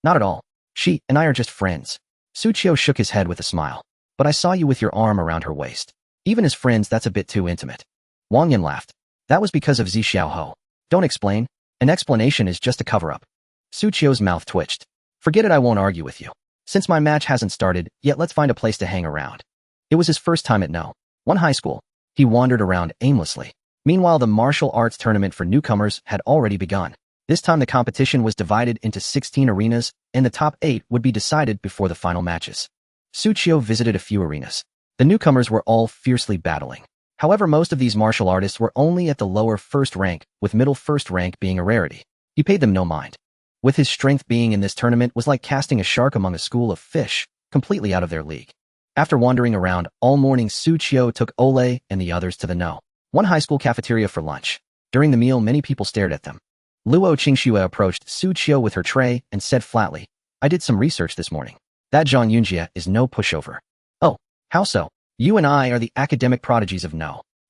Not at all. She and I are just friends. Xu Qiu shook his head with a smile. But I saw you with your arm around her waist. Even as friends, that's a bit too intimate. Wang Yin laughed. That was because of Xiaoho. Don't explain. An explanation is just a cover-up. Xu Qiu's mouth twitched. Forget it, I won't argue with you. Since my match hasn't started yet, let's find a place to hang around. It was his first time at one high school. He wandered around aimlessly. Meanwhile, the martial arts tournament for newcomers had already begun. This time the competition was divided into 16 arenas, and the top 8 would be decided before the final matches. Xu Qiu visited a few arenas. The newcomers were all fiercely battling. However, most of these martial artists were only at the lower first rank, with middle first rank being a rarity. He paid them no mind. With his strength, being in this tournament was like casting a shark among a school of fish, completely out of their league. After wandering around all morning, Xu Qiu took Olay and the others to the one high school cafeteria for lunch. During the meal, many people stared at them. Luo Qingxue approached Xu Qiu with her tray and said flatly, I did some research this morning. That Zhang Yunjie is no pushover. Oh, how so? You and I are the academic prodigies of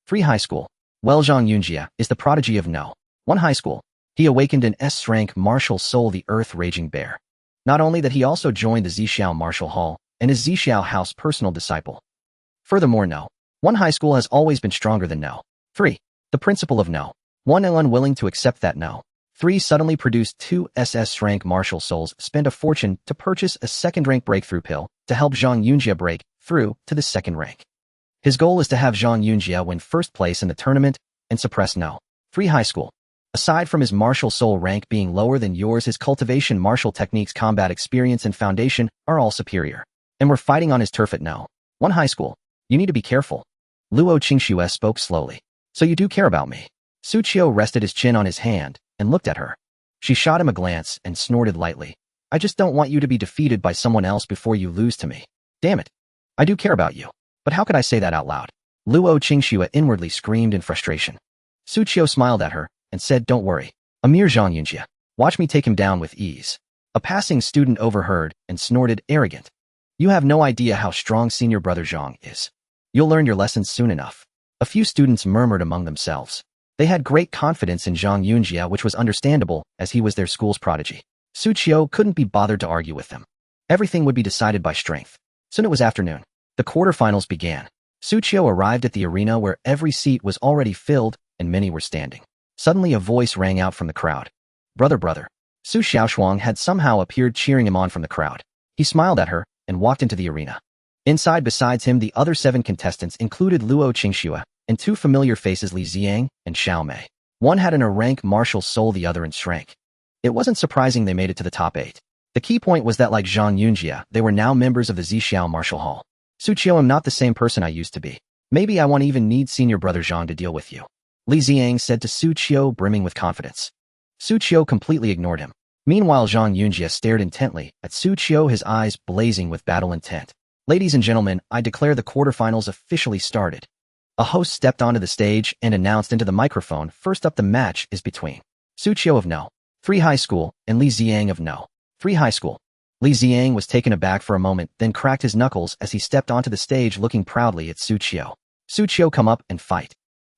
3 high school. Well, Zhang Yunjie is the prodigy of 1 high school. He awakened an S-rank martial soul, the Earth Raging Bear. Not only that, he also joined the Zixiao Martial Hall and is Zixiao House personal disciple. Furthermore, 1 high school has always been stronger than 3. The principal of 1 and unwilling to accept that 3 suddenly produced 2 SS-rank martial souls, spent a fortune to purchase a second-rank breakthrough pill to help Zhang Yunjie break through to the second rank. His goal is to have Zhang Yunjie win first place in the tournament and suppress 3 high school. Aside from his martial soul rank being lower than yours, his cultivation, martial techniques, combat experience, and foundation are all superior. And we're fighting on his turf at 1 high school. You need to be careful. Luo Qingxue spoke slowly. So you do care about me? Xu Qiu rested his chin on his hand and looked at her. She shot him a glance and snorted lightly. I just don't want you to be defeated by someone else before you lose to me. Damn it. I do care about you. But how could I say that out loud? Luo Qingxue inwardly screamed in frustration. Xu Qiu smiled at her and said, don't worry. A mere Zhang Yunjie. Watch me take him down with ease. A passing student overheard and snorted, arrogant. You have no idea how strong senior brother Zhang is. You'll learn your lessons soon enough. A few students murmured among themselves. They had great confidence in Zhang Yunjie, which was understandable as he was their school's prodigy. Xu Qiu couldn't be bothered to argue with them. Everything would be decided by strength. Soon it was afternoon. The quarterfinals began. Xu Qiu arrived at the arena where every seat was already filled and many were standing. Suddenly a voice rang out from the crowd. Brother. Su Xiaoshuang had somehow appeared, cheering him on from the crowd. He smiled at her and walked into the arena. Inside besides him, the other 7 contestants included Luo Qingxue and 2 familiar faces, Li Ziang and Xiao Mei. One had an rank martial soul, the other in strength. It wasn't surprising they made it to the top 8. The key point was that, like Zhang Yunjie, they were now members of the Zixiao Martial Hall. Xu Qiu, I'm not the same person I used to be. Maybe I won't even need senior brother Zhang to deal with you, Li Ziang said to Xu Qiu, brimming with confidence. Xu Qiu completely ignored him. Meanwhile, Zhang Yunjie stared intently at Xu Qiu, his eyes blazing with battle intent. Ladies and gentlemen, I declare the quarterfinals officially started. A host stepped onto the stage and announced into the microphone, first up the match is between Xu Qiu of No. 3 High School and Li Ziang of No. 3 High School. Li Ziang was taken aback for a moment, then cracked his knuckles as he stepped onto the stage, looking proudly at Xu Qiu. Xu Qiu, come up and fight.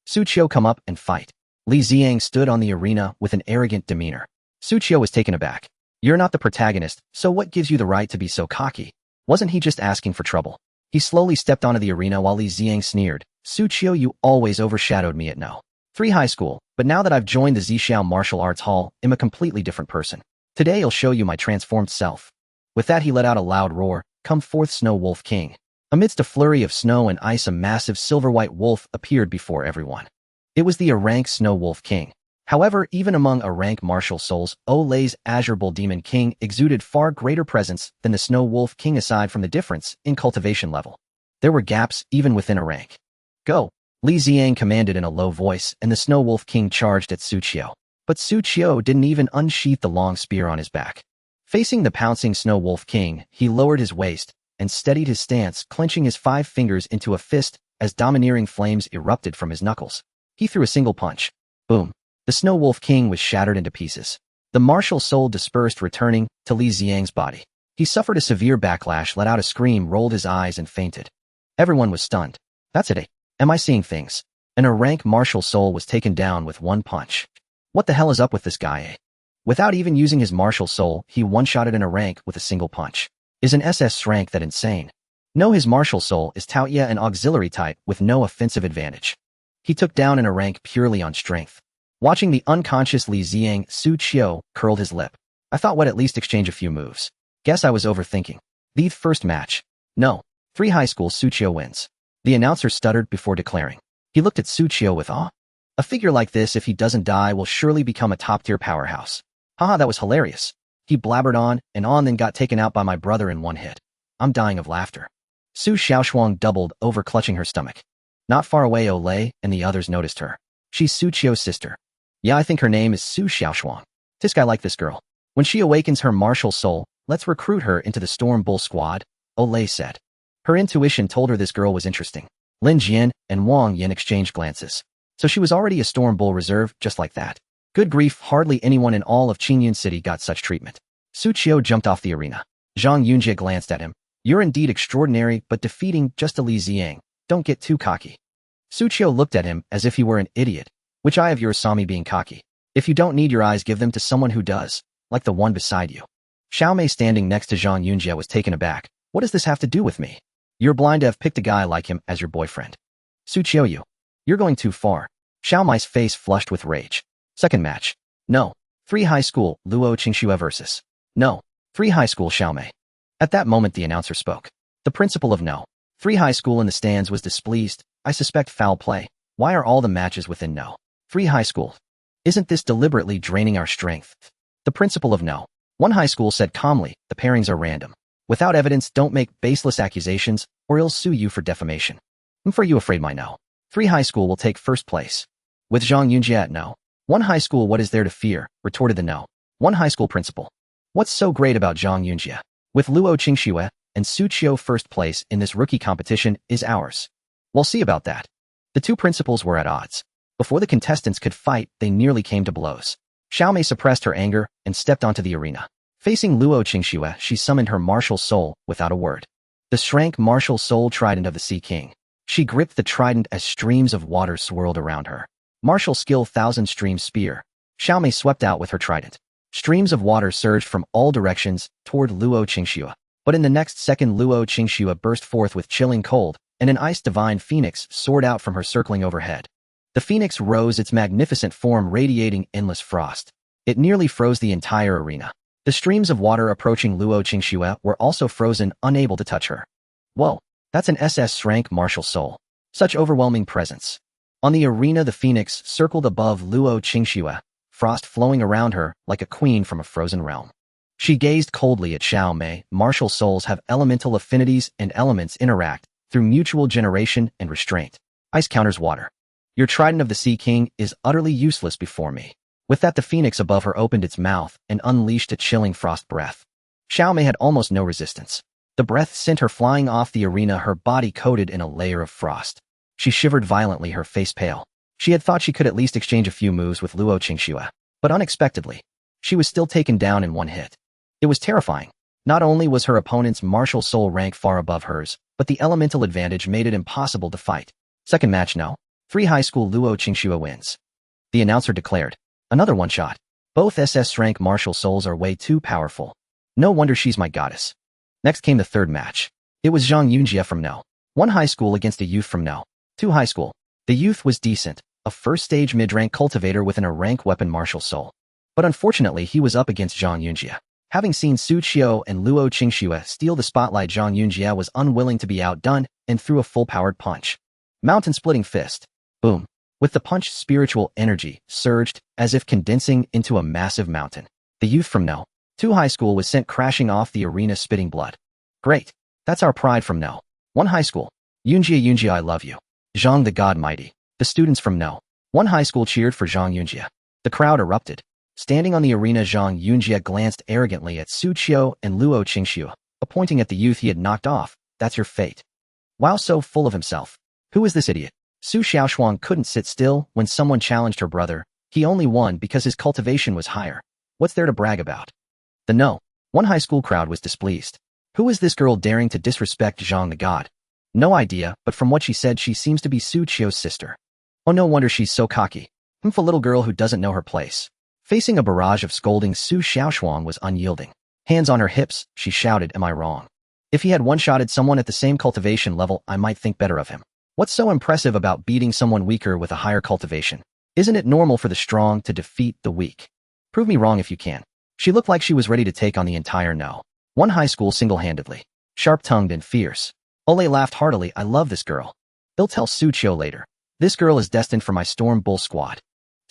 Xu Qiu, come up and fight. Li Ziang stood on the arena with an arrogant demeanor. Xu Qiu was taken aback. You're not the protagonist, so what gives you the right to be so cocky? Wasn't he just asking for trouble? He slowly stepped onto the arena while Li Ziang sneered. Xu Qiu, you always overshadowed me at No. 3 High School, but now that I've joined the Zixiao Martial Arts Hall, I'm a completely different person. Today I'll show you my transformed self. With that, he let out a loud roar. Come forth, Snow Wolf King. Amidst a flurry of snow and ice, a massive silver-white wolf appeared before everyone. It was the rank Snow Wolf King. However, even among rank martial souls, Olay's Azure Bull Demon King exuded far greater presence than the Snow Wolf King. Aside from the difference in cultivation level, there were gaps even within a rank. Go! Li Ziang commanded in a low voice, and the Snow Wolf King charged at Xu Qiu. But Xu Qiu didn't even unsheath the long spear on his back. Facing the pouncing Snow Wolf King, he lowered his waist and steadied his stance, clenching his 5 fingers into a fist as domineering flames erupted from his knuckles. He threw a single punch. Boom! The Snow Wolf King was shattered into pieces. The martial soul dispersed, returning to Li Ziang's body. He suffered a severe backlash, let out a scream, rolled his eyes, and fainted. Everyone was stunned. That's it. Am I seeing things? A rank martial soul was taken down with 1 punch. What the hell is up with this guy? Without even using his martial soul, he one-shotted a rank with a single punch. Is an SS rank that insane? No, his martial soul is Taotie, an auxiliary type with no offensive advantage. He took down a rank purely on strength. Watching the unconscious Li Ziang, Xu Qiu curled his lip. I thought we'd at least exchange a few moves. Guess I was overthinking. The first match. No. 3 High School, Xu Qiu wins. The announcer stuttered before declaring. He looked at Xu Qiu with awe. A figure like this, if he doesn't die, will surely become a top-tier powerhouse. Haha, that was hilarious. He blabbered on, then got taken out by my brother in 1 hit. I'm dying of laughter. Su Xiaoshuang doubled over, clutching her stomach. Not far away, Olay and the others noticed her. She's Xu Qiu's sister. Yeah, I think her name is Su Xiaoshuang. This guy like this girl. When she awakens her martial soul, let's recruit her into the Storm Bull squad, Olay said. Her intuition told her this girl was interesting. Lin Jian and Wang Yin exchanged glances. So she was already a Storm Bull reserve, just like that. Good grief, hardly anyone in all of Qingyun City got such treatment. Xu Qiu jumped off the arena. Zhang Yunjie glanced at him. You're indeed extraordinary, but defeating just a Li Ziang. Don't get too cocky. Xu Qiu looked at him as if he were an idiot. Which eye of yours saw me being cocky? If you don't need your eyes, give them to someone who does, like the one beside you. Xiao Mei, standing next to Zhang Yunjie, was taken aback. What does this have to do with me? You're blind to have picked a guy like him as your boyfriend. Xu Qiu, you're going too far. Xiao Mei's face flushed with rage. Second match. No. 3 High School, Luo Qingxue versus No. 3 High School, Xiao Mei. At that moment, the announcer spoke. The principal of No. 3 High School in the stands was displeased. I suspect foul play. Why are all the matches within No. 3 High School? Isn't this deliberately draining our strength? The principal of No. 1 High School said calmly, the pairings are random. Without evidence, don't make baseless accusations, or he'll sue you for defamation. For you afraid my No. 3 High School will take first place. With Zhang Yunjie at No. 1 High School, what is there to fear? Retorted the No. 1 High School principal. What's so great about Zhang Yunjie? With Luo Qingxue and Xu Qiu first place in this rookie competition is ours. We'll see about that. The two principals were at odds. Before the contestants could fight, they nearly came to blows. Xiao Mei suppressed her anger and stepped onto the arena. Facing Luo Qingxue, she summoned her martial soul without a word. The Shrank martial soul trident of the Sea King. She gripped the trident as streams of water swirled around her. Martial skill, Thousand Stream Spear. Xiao Mei swept out with her trident. Streams of water surged from all directions toward Luo Qingxue. But in the next second, Luo Qingxue burst forth with chilling cold, and an ice divine phoenix soared out from her, circling overhead. The phoenix rose, its magnificent form radiating endless frost. It nearly froze the entire arena. The streams of water approaching Luo Qingxue were also frozen, unable to touch her. Whoa! That's an SS rank martial soul. Such overwhelming presence. On the arena, the phoenix circled above Luo Qingxue, frost flowing around her like a queen from a frozen realm. She gazed coldly at Xiao Mei. Martial souls have elemental affinities and elements interact through mutual generation and restraint. Ice counters water. Your trident of the Sea King is utterly useless before me. With that, the phoenix above her opened its mouth and unleashed a chilling frost breath. Xiao Mei had almost no resistance. The breath sent her flying off the arena, her body coated in a layer of frost. She shivered violently, her face pale. She had thought she could at least exchange a few moves with Luo Qingxue, but unexpectedly, she was still taken down in one hit. It was terrifying. Not only was her opponent's martial soul rank far above hers, but the elemental advantage made it impossible to fight. Second match, no. 3 high school Luo Qingxue wins. The announcer declared. Another one-shot. Both SS rank martial souls are way too powerful. No wonder she's my goddess. Next came the third match. It was Zhang Yunjie from No. 1 high school against a youth from No. 2 high school. The youth was decent, a first-stage mid-rank cultivator with an A-rank weapon martial soul. But unfortunately, he was up against Zhang Yunjie. Having seen Xu Qiu and Luo Qingxue steal the spotlight, Zhang Yunjie was unwilling to be outdone and threw a full-powered punch. Mountain-splitting fist. Boom. With the punch, spiritual energy surged, as if condensing into a massive mountain. The youth from No. 2 high school was sent crashing off the arena, spitting blood. Great. That's our pride from No. 1 high school. Yunjie, I love you. Zhang the God Mighty. The students from No. 1 high school cheered for Zhang Yunjie. The crowd erupted. Standing on the arena, Zhang Yunjie glanced arrogantly at Xu Qiu and Luo Qingxue, pointing at the youth he had knocked off. That's your fate. Wow, so full of himself. Who is this idiot? Su Xiaoshuang couldn't sit still when someone challenged her brother. He only won because his cultivation was higher. What's there to brag about? The No. 1 high school crowd was displeased. Who is this girl daring to disrespect Zhang the God? No idea, but from what she said, she seems to be Xu Qiu's sister. Oh, no wonder she's so cocky. A little girl who doesn't know her place. Facing a barrage of scolding, Su Xiaoshuang was unyielding. Hands on her hips, she shouted, am I wrong? If he had one-shotted someone at the same cultivation level, I might think better of him. What's so impressive about beating someone weaker with a higher cultivation? Isn't it normal for the strong to defeat the weak? Prove me wrong if you can. She looked like she was ready to take on the entire No. 1 high school single-handedly. Sharp-tongued and fierce. Ole laughed heartily. I love this girl. He'll tell Xu Qiu later. This girl is destined for my Storm Bull squad.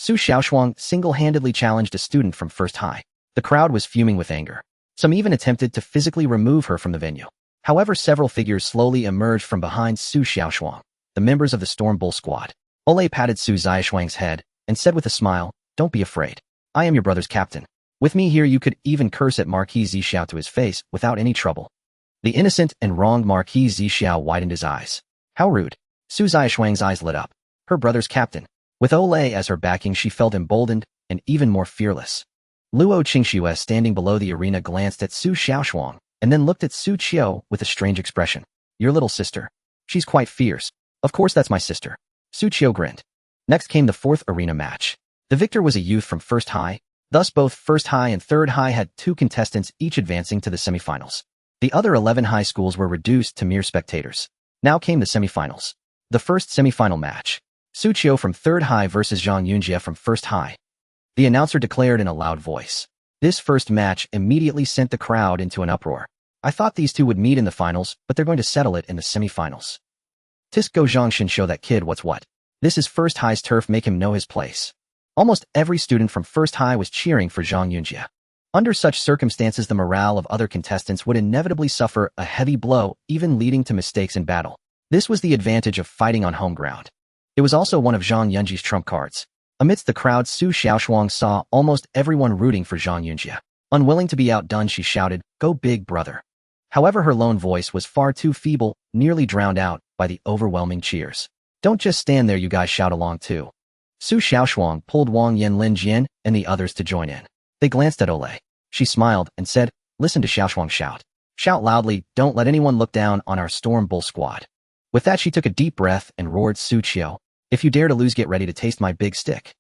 Su Xiaoshuang single-handedly challenged a student from First High. The crowd was fuming with anger. Some even attempted to physically remove her from the venue. However, several figures slowly emerged from behind Su Xiaoshuang, the members of the Storm Bull squad. Ole patted Su Xiaoshuang's head and said with a smile, don't be afraid. I am your brother's captain. With me here, you could even curse at Marquis Zixiao to his face without any trouble. The innocent and wronged Marquis Zixiao widened his eyes. How rude. Su Xiaoshuang's eyes lit up. Her brother's captain. With Ole as her backing, she felt emboldened and even more fearless. Luo Qingxue, standing below the arena, glanced at Su Xiaoshuang and then looked at Xu Qiu with a strange expression. Your little sister. She's quite fierce. Of course that's my sister. Xu Qiu grinned. Next came the 4th arena match. The victor was a youth from First High. Thus both First High and Third High had 2 contestants, each advancing to the semifinals. The other 11 high schools were reduced to mere spectators. Now came the semifinals. The first semifinal match. Xu Qiu from Third High versus Zhang Yunjie from First High. The announcer declared in a loud voice. This first match immediately sent the crowd into an uproar. I thought these two would meet in the finals, but they're going to settle it in the semifinals. Tisk go Zhangshin, show that kid what's what. This is First High's turf, make him know his place. Almost every student from First High was cheering for Zhang Yunjie. Under such circumstances, the morale of other contestants would inevitably suffer a heavy blow, even leading to mistakes in battle. This was the advantage of fighting on home ground. It was also one of Zhang Yunjie's trump cards. Amidst the crowd, Su Xiaoshuang saw almost everyone rooting for Zhang Yunjie. Unwilling to be outdone, she shouted, "Go big, brother." However, her lone voice was far too feeble, nearly drowned out by the overwhelming cheers. Don't just stand there, you guys, shout along too. Su Xiaoshuang pulled Wang Yanlin Jian and the others to join in. They glanced at Ole. She smiled and said, listen to Xiaoshuang shout. Shout loudly, don't let anyone look down on our Storm Bull squad. With that, she took a deep breath and roared, Xu Qiu, if you dare to lose, get ready to taste my big stick.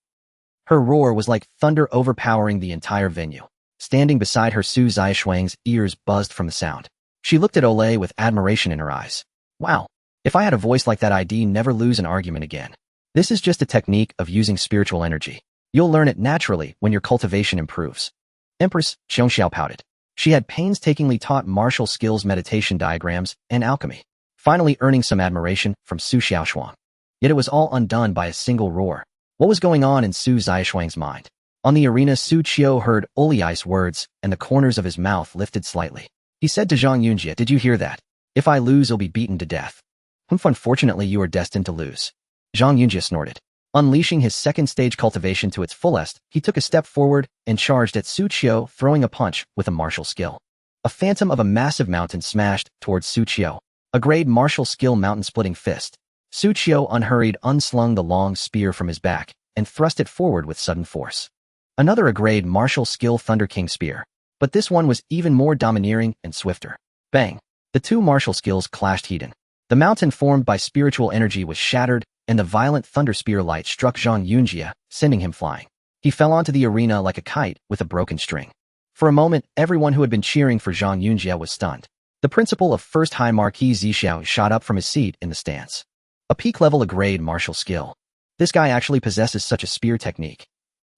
Her roar was like thunder, overpowering the entire venue. Standing beside her, Su Xiaoshuang's ears buzzed from the sound. She looked at Ole with admiration in her eyes. Wow, if I had a voice like that, I'd never lose an argument again. This is just a technique of using spiritual energy. You'll learn it naturally when your cultivation improves. Empress Xiongxiao pouted. She had painstakingly taught martial skills, meditation diagrams, and alchemy. finally earning some admiration from Xu Qiu. Yet it was all undone by a single roar. What was going on in Xu Qiu's mind? On the arena, Xu Qiu heard Oliai's words, and the corners of his mouth lifted slightly. He said to Zhang Yunjie, "Did you hear that? If I lose, I'll be beaten to death." Unfortunately, you are destined to lose. Zhang Yunjie snorted. Unleashing his second stage cultivation to its fullest, he took a step forward and charged at Xu Qiu, throwing a punch with a martial skill. A phantom of a massive mountain smashed towards Xu Qiu. A grade martial skill mountain-splitting fist. Xu Qiu unhurried unslung the long spear from his back and thrust it forward with sudden force. Another a grade martial skill Thunder King spear. But this one was even more domineering and swifter. Bang! The two martial skills clashed heat-in. The mountain formed by spiritual energy was shattered, and the violent thunder spear light struck Zhang Yunjie, sending him flying. He fell onto the arena like a kite with a broken string. For a moment, everyone who had been cheering for Zhang Yunjie was stunned. The principal of First High Marquis Xiao shot up from his seat in the stance. A peak level, a grade martial skill. This guy actually possesses such a spear technique.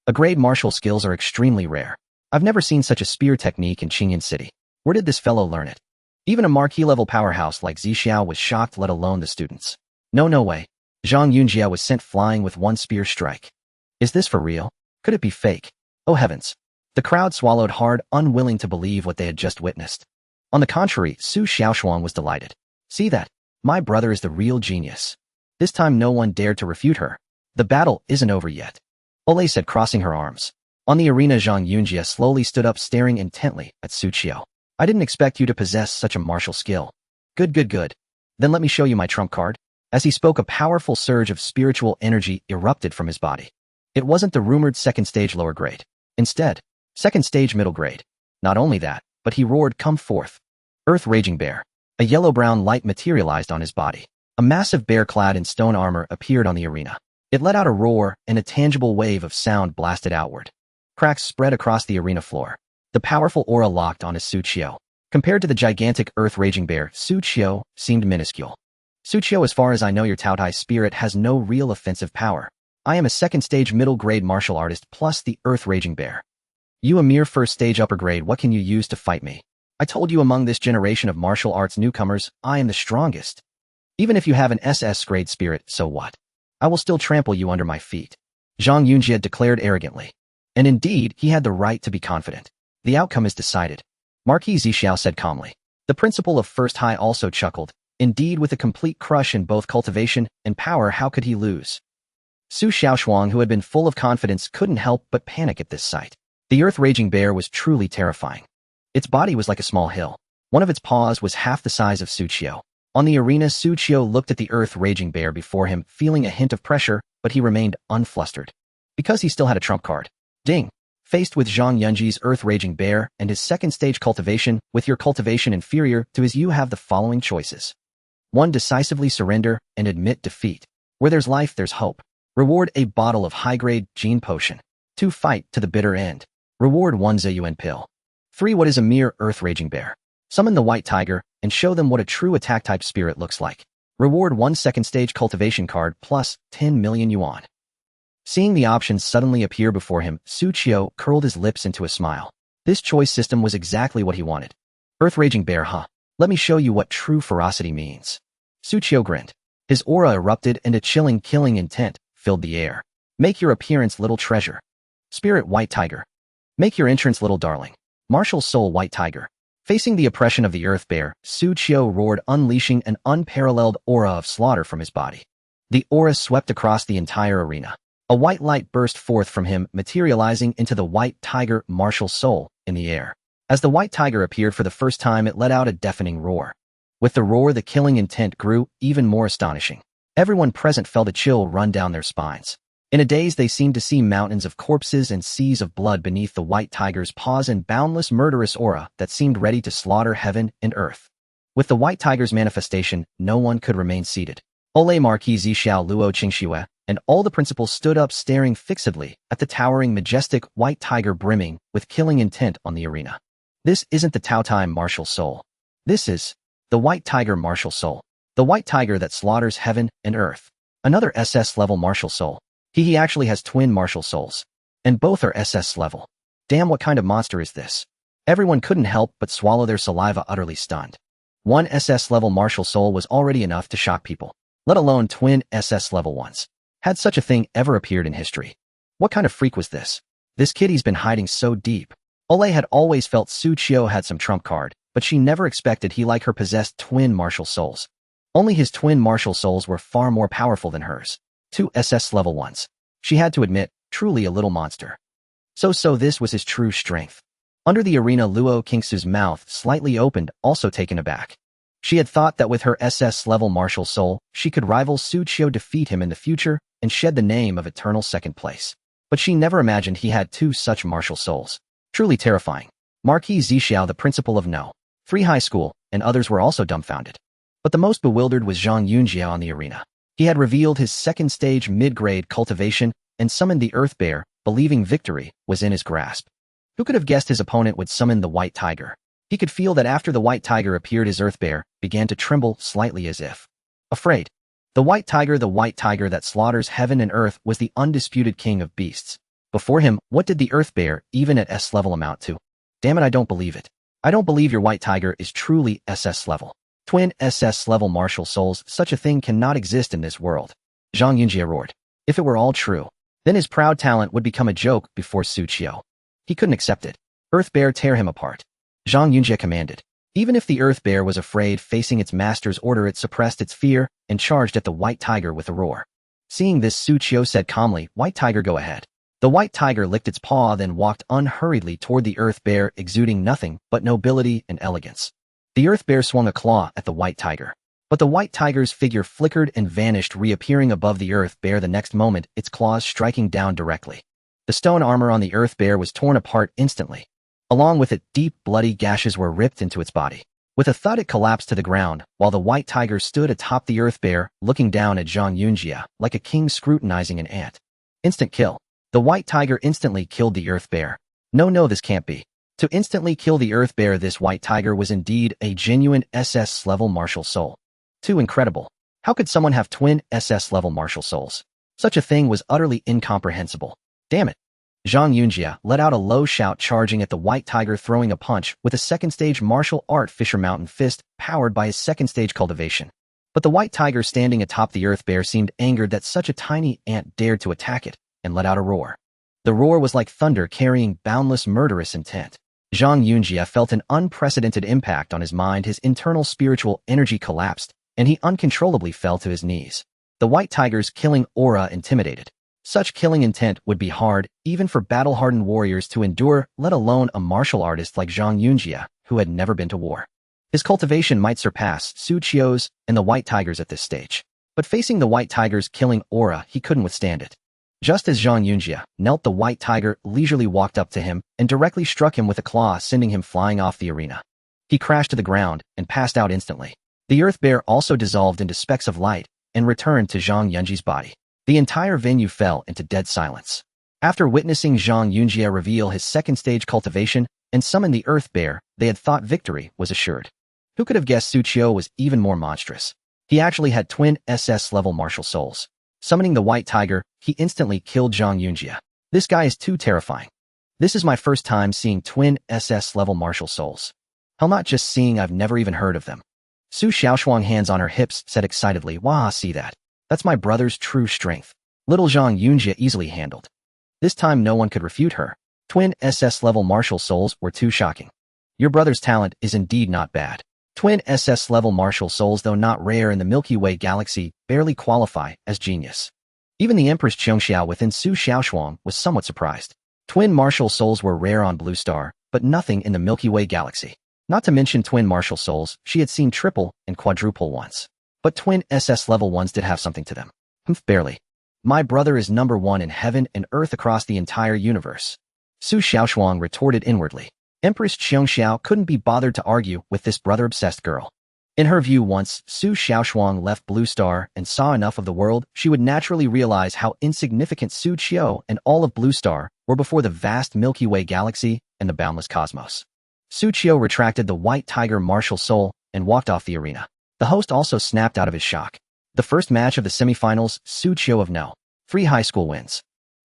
A grade martial skills are extremely rare. I've never seen such a spear technique in Qingyan City. Where did this fellow learn it? Even a marquis-level powerhouse like Xiao was shocked, let alone the students. No way. Zhang Yunjie was sent flying with one spear strike. Is this for real? Could it be fake? Oh heavens. The crowd swallowed hard, unwilling to believe what they had just witnessed. On the contrary, Xu Qiu was delighted. See that? My brother is the real genius. This time no one dared to refute her. The battle isn't over yet. Ole said, crossing her arms. On the arena, Zhang Yunjie slowly stood up, staring intently at Xu Qiu. I didn't expect you to possess such a martial skill. Good. Then let me show you my trump card. As he spoke, a powerful surge of spiritual energy erupted from his body. It wasn't the rumored second stage lower grade. Instead, second stage middle grade. Not only that, but he roared, "Come forth." Earth Raging Bear. A yellow-brown light materialized on his body. A massive bear clad in stone armor appeared on the arena. It let out a roar, and a tangible wave of sound blasted outward. Cracks spread across the arena floor. The powerful aura locked onto Xu Qiu. Compared to the gigantic Earth Raging Bear, Xu Qiu seemed minuscule. Xu Qiu, as far as I know, your Taotie spirit has no real offensive power. I am a second stage middle grade martial artist plus the Earth Raging Bear. You a mere first stage upper grade, what can you use to fight me? I told you, among this generation of martial arts newcomers, I am the strongest. Even if you have an SS grade spirit, so what? I will still trample you under my feet. Zhang Yunjie declared arrogantly. And indeed, he had the right to be confident. The outcome is decided. Marquis Xiao said calmly. The principal of First High also chuckled. Indeed, with a complete crush in both cultivation and power, how could he lose? Xu Qiu, who had been full of confidence, couldn't help but panic at this sight. The Earth Raging Bear was truly terrifying. Its body was like a small hill. One of its paws was half the size of Xu Qiu. On the arena, Xu Qiu looked at the Earth Raging Bear before him, feeling a hint of pressure, but he remained unflustered. Because he still had a trump card. Ding! Faced with Zhang Yunjie's Earth Raging Bear and his second stage cultivation, with your cultivation inferior to his, you have the following choices. 1. Decisively surrender and admit defeat. Where there's life, there's hope. Reward a bottle of high-grade gene potion. 2. Fight to the bitter end. Reward 1 Ziyuan pill. 3. What is a mere Earth Raging Bear? Summon the White Tiger and show them what a true attack-type spirit looks like. Reward 1 second stage cultivation card plus 10 million yuan. Seeing the options suddenly appear before him, Xu Qiu curled his lips into a smile. This choice system was exactly what he wanted. Earth Raging Bear, huh? Let me show you what true ferocity means. Xu Qiu grinned. His aura erupted and a chilling, killing intent filled the air. Make your appearance, little treasure. Spirit White Tiger. Make your entrance, little darling. Martial Soul White Tiger. Facing the oppression of the Earth Bear, Xu Qiu roared, unleashing an unparalleled aura of slaughter from his body. The aura swept across the entire arena. A white light burst forth from him, materializing into the White Tiger Martial Soul in the air. As the White Tiger appeared for the first time, it let out a deafening roar. With the roar, the killing intent grew even more astonishing. Everyone present felt a chill run down their spines. In a daze, they seemed to see mountains of corpses and seas of blood beneath the White Tiger's paws and boundless murderous aura that seemed ready to slaughter heaven and earth. With the White Tiger's manifestation, no one could remain seated. Ole Marquis Xiao Luo Qingxue and all the principals stood up, staring fixedly at the towering, majestic White Tiger brimming with killing intent on the arena. This isn't the Taotie Martial Soul. This is the White Tiger Martial Soul. The White Tiger that slaughters heaven and earth. Another SS-level Martial Soul. He actually has twin Martial Souls. And both are SS level. Damn, what kind of monster is this? Everyone couldn't help but swallow their saliva, utterly stunned. One SS level martial soul was already enough to shock people, let alone twin SS level ones. Had such a thing ever appeared in history? What kind of freak was this? This kitty's been hiding so deep. Olay had always felt Xu Qiu had some trump card, but she never expected he like her possessed twin martial souls. Only his twin martial souls were far more powerful than hers. Two SS level ones. She had to admit, truly a little monster. So this was his true strength. Under the arena, Luo Qingsu's mouth slightly opened, also taken aback. She had thought that with her SS level martial soul, she could rival Xu Qiu, defeat him in the future, and shed the name of eternal second place. But she never imagined he had two such martial souls. Truly terrifying. Marquis Zixiao, the principal of No. 3 High School, and others were also dumbfounded. But the most bewildered was Zhang Yunjia on the arena. He had revealed his second stage mid-grade cultivation and summoned the Earth Bear, believing victory was in his grasp. Who could have guessed his opponent would summon the White Tiger? He could feel that after the White Tiger appeared, his Earth Bear began to tremble slightly as if afraid. The White Tiger that slaughters heaven and earth, was the undisputed king of beasts. Before him, what did the Earth Bear, even at S level, amount to? Damn it, I don't believe it. I don't believe your White Tiger is truly SS level. Twin SS level martial souls, such a thing cannot exist in this world. Zhang Yunjie roared. If it were all true, then his proud talent would become a joke before Xu Qiu. He couldn't accept it. Earth Bear, tear him apart. Zhang Yunjie commanded. Even if the Earth Bear was afraid, facing its master's order, it suppressed its fear and charged at the White Tiger with a roar. Seeing this, Xu Qiu said calmly, White Tiger, go ahead. The White Tiger licked its paw, then walked unhurriedly toward the Earth Bear, exuding nothing but nobility and elegance. The Earth Bear swung a claw at the White Tiger. But the White Tiger's figure flickered and vanished, reappearing above the Earth Bear the next moment, its claws striking down directly. The stone armor on the Earth Bear was torn apart instantly. Along with it, deep, bloody gashes were ripped into its body. With a thud, it collapsed to the ground, while the White Tiger stood atop the Earth Bear, looking down at Zhang Yunjia, like a king scrutinizing an ant. Instant kill. The White Tiger instantly killed the Earth Bear. No, this can't be. To instantly kill the Earth Bear, this White Tiger was indeed a genuine SS level martial soul. Too incredible. How could someone have twin SS level martial souls? Such a thing was utterly incomprehensible. Damn it. Zhang Yunjia let out a low shout, charging at the White Tiger, throwing a punch with a second-stage martial art Fisher Mountain Fist, powered by his second-stage cultivation. But the White Tiger standing atop the Earth Bear seemed angered that such a tiny ant dared to attack it, and let out a roar. The roar was like thunder, carrying boundless murderous intent. Zhang Yunjia felt an unprecedented impact on his mind. His internal spiritual energy collapsed, and he uncontrollably fell to his knees. The White Tiger's killing aura intimidated. Such killing intent would be hard, even for battle-hardened warriors to endure, let alone a martial artist like Zhang Yunjia, who had never been to war. His cultivation might surpass Xu Qiu's and the White Tiger's at this stage. But facing the White Tiger's killing aura, he couldn't withstand it. Just as Zhang Yunjia knelt, the White Tiger leisurely walked up to him and directly struck him with a claw, sending him flying off the arena. He crashed to the ground and passed out instantly. The Earth Bear also dissolved into specks of light and returned to Zhang Yunji's body. The entire venue fell into dead silence. After witnessing Zhang Yunjia reveal his second-stage cultivation and summon the Earth Bear, they had thought victory was assured. Who could have guessed Xu Qiu was even more monstrous? He actually had twin SS-level martial souls. Summoning the White Tiger, he instantly killed Zhang Yunjia. This guy is too terrifying. This is my first time seeing twin SS-level martial souls. Hell, not just seeing, I've never even heard of them. Su Xiaoshuang, hands on her hips, said excitedly, Wah, see that? That's my brother's true strength. Little Zhang Yunjia easily handled. This time no one could refute her. Twin SS-level martial souls were too shocking. Your brother's talent is indeed not bad. Twin SS-level martial souls, though not rare in the Milky Way galaxy, barely qualify as genius. Even the Empress Qiongxiao within Su Xiaoshuang was somewhat surprised. Twin martial souls were rare on Blue Star, but nothing in the Milky Way galaxy. Not to mention twin martial souls, she had seen triple and quadruple once. But twin SS-level ones did have something to them. Barely. My brother is number one in heaven and earth across the entire universe. Su Xiaoshuang retorted inwardly. Empress Qiongxiao couldn't be bothered to argue with this brother-obsessed girl. In her view, once Su Xiaoshuang left Blue Star and saw enough of the world, she would naturally realize how insignificant Xu Qiu and all of Blue Star were before the vast Milky Way galaxy and the boundless cosmos. Xu Qiu retracted the White Tiger martial soul and walked off the arena. The host also snapped out of his shock. The first match of the semifinals, Xu Qiu of No. 3 High School wins.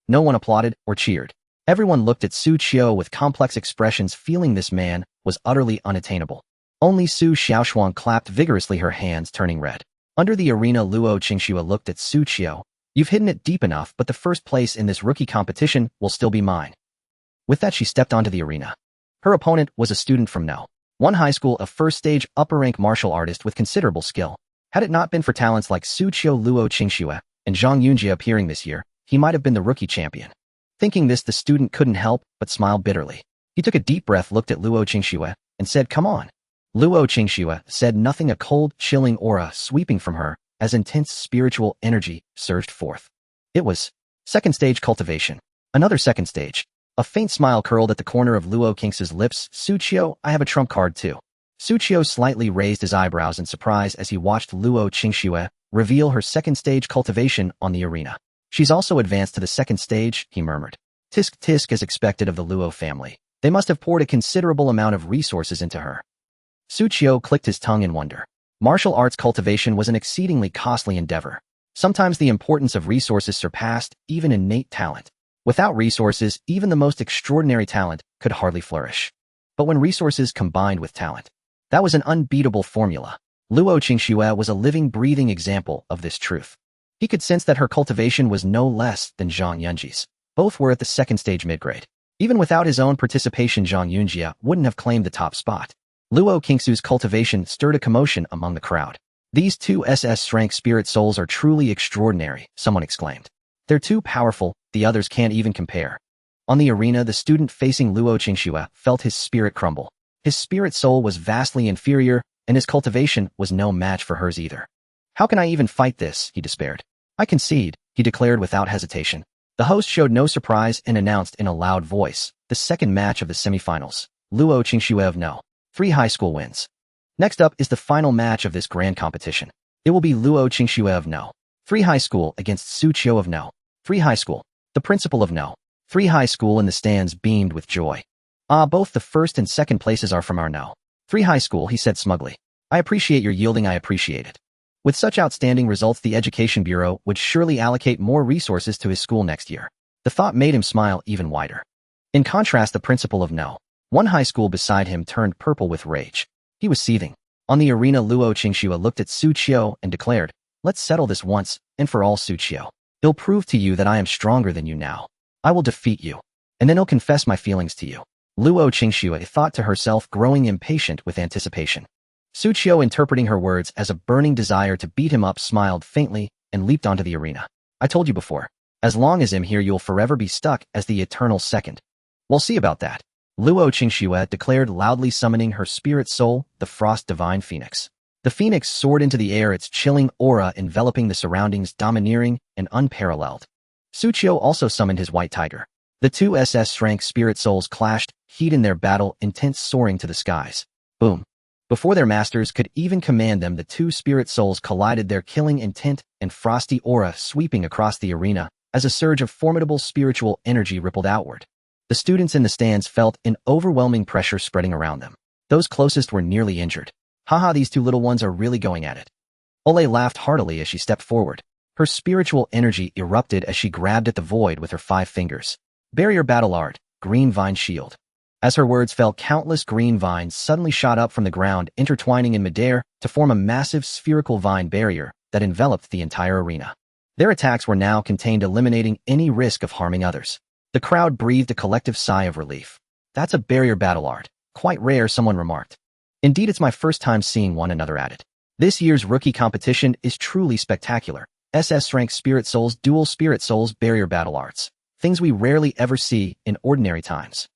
No one applauded or cheered. Everyone looked at Xu Qiu with complex expressions, feeling this man was utterly unattainable. Only Su Xiaoshuang clapped vigorously, her hands turning red. Under the arena, Luo Qingxue looked at Xu Qiu. You've hidden it deep enough, but the first place in this rookie competition will still be mine. With that, she stepped onto the arena. Her opponent was a student from No. 1 high school, a first-stage upper-rank martial artist with considerable skill. Had it not been for talents like Xu Qiu, Luo Qingxue, and Zhang Yunjie appearing this year, he might have been the rookie champion. Thinking this, the student couldn't help but smile bitterly. He took a deep breath, looked at Luo Qingxue, and said, "Come on." Luo Qingxue said nothing, a cold, chilling aura sweeping from her as intense spiritual energy surged forth. It was second stage cultivation. Another second stage. A faint smile curled at the corner of Luo Qingxue's lips. "Xu Qiu, I have a trump card too." Xu Qiu slightly raised his eyebrows in surprise as he watched Luo Qingxue reveal her second stage cultivation on the arena. "She's also advanced to the second stage," he murmured. "Tisk tisk, as expected of the Luo family. They must have poured a considerable amount of resources into her." Xu Qiu clicked his tongue in wonder. Martial arts cultivation was an exceedingly costly endeavor. Sometimes the importance of resources surpassed even innate talent. Without resources, even the most extraordinary talent could hardly flourish. But when resources combined with talent, that was an unbeatable formula. Luo Qingxue was a living, breathing example of this truth. He could sense that her cultivation was no less than Zhang Yunjie's. Both were at the second stage mid-grade. Even without his own participation, Zhang Yunjie wouldn't have claimed the top spot. Luo Qingxue's cultivation stirred a commotion among the crowd. "These two SS-strength spirit souls are truly extraordinary," someone exclaimed. "They're too powerful, the others can't even compare." On the arena, the student facing Luo Qingxue felt his spirit crumble. His spirit soul was vastly inferior, and his cultivation was no match for hers either. "How can I even fight this?" he despaired. "I concede," he declared without hesitation. The host showed no surprise and announced in a loud voice, the second match of the semifinals. Luo Qingxue of No. 3 high school wins. Next up is the final match of this grand competition. It will be Luo Qingxue of No. 3 high school against Xu Qiu of No. 3 high school. The principal of No. 3 high school in the stands beamed with joy. "Ah, both the first and second places are from our No. 3 high school," he said smugly. "I appreciate your yielding, I appreciate it." With such outstanding results, the Education Bureau would surely allocate more resources to his school next year. The thought made him smile even wider. In contrast, the principal of No. 1 high school beside him turned purple with rage. He was seething. On the arena, Luo Qingxue looked at Xu Qiu and declared, "Let's settle this once and for all, Xu Qiu. I'll prove to you that I am stronger than you now. I will defeat you, and then I'll confess my feelings to you." Luo Qingxue thought to herself, growing impatient with anticipation. Xu Qiu, interpreting her words as a burning desire to beat him up, smiled faintly and leaped onto the arena. "I told you before. As long as I'm here, you'll forever be stuck as the eternal second. We'll see about that." Luo Qingxue declared loudly, summoning her spirit soul, the Frost Divine Phoenix. The phoenix soared into the air, its chilling aura enveloping the surroundings, domineering and unparalleled. Xu Qiu also summoned his white tiger. The two SS-strength spirit souls clashed, heat in their battle, intent soaring to the skies. Boom. Before their masters could even command them, the two spirit souls collided, their killing intent and frosty aura sweeping across the arena as a surge of formidable spiritual energy rippled outward. The students in the stands felt an overwhelming pressure spreading around them. Those closest were nearly injured. "Haha, these two little ones are really going at it." Ole laughed heartily as she stepped forward. Her spiritual energy erupted as she grabbed at the void with her 5 fingers. "Barrier battle art, green vine shield." As her words fell, countless green vines suddenly shot up from the ground, intertwining in midair to form a massive spherical vine barrier that enveloped the entire arena. Their attacks were now contained, eliminating any risk of harming others. The crowd breathed a collective sigh of relief. "That's a barrier battle art. Quite rare," someone remarked. "Indeed, it's my first time seeing one," another added. "This year's rookie competition is truly spectacular. SS-strength spirit souls, dual spirit souls, barrier battle arts. Things we rarely ever see in ordinary times."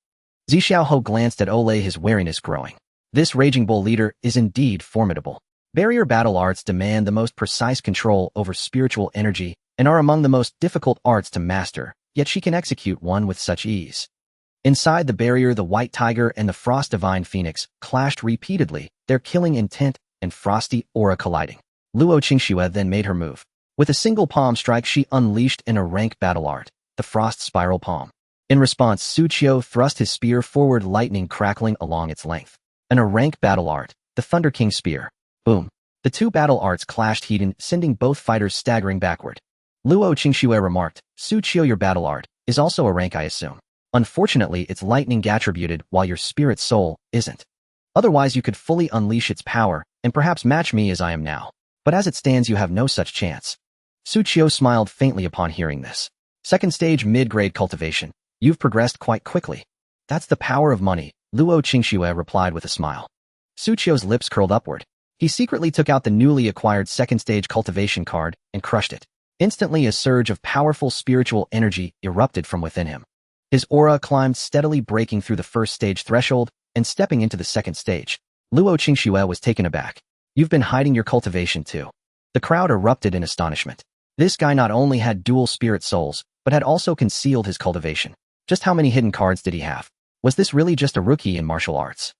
Zixiaoho glanced at Ole, his wariness growing. This raging bull leader is indeed formidable. Barrier battle arts demand the most precise control over spiritual energy and are among the most difficult arts to master, yet she can execute one with such ease. Inside the barrier, the white tiger and the Frost Divine Phoenix clashed repeatedly, their killing intent and frosty aura colliding. Luo Qingxue then made her move. With a single palm strike, she unleashed an rank battle art, the Frost Spiral Palm. In response, Xu Qiu thrust his spear forward, lightning crackling along its length. An rank battle art, the Thunder King Spear. Boom. The two battle arts clashed, heated, sending both fighters staggering backward. Luo Qingxue remarked, "Xu Qiu, your battle art is also a rank, I assume. Unfortunately, it's lightning attributed, while your spirit soul isn't." Otherwise you could fully unleash its power and perhaps match me as I am now. But as it stands you have no such chance. Xu Qiu smiled faintly upon hearing this. Second stage mid-grade cultivation. You've progressed quite quickly. That's the power of money, Luo Qingxue replied with a smile. Xu Qiu's lips curled upward. He secretly took out the newly acquired second stage cultivation card and crushed it. Instantly a surge of powerful spiritual energy erupted from within him. His aura climbed steadily, breaking through the first stage threshold and stepping into the second stage. Luo Qingxue was taken aback. You've been hiding your cultivation too. The crowd erupted in astonishment. This guy not only had dual spirit souls, but had also concealed his cultivation. Just how many hidden cards did he have? Was this really just a rookie in martial arts?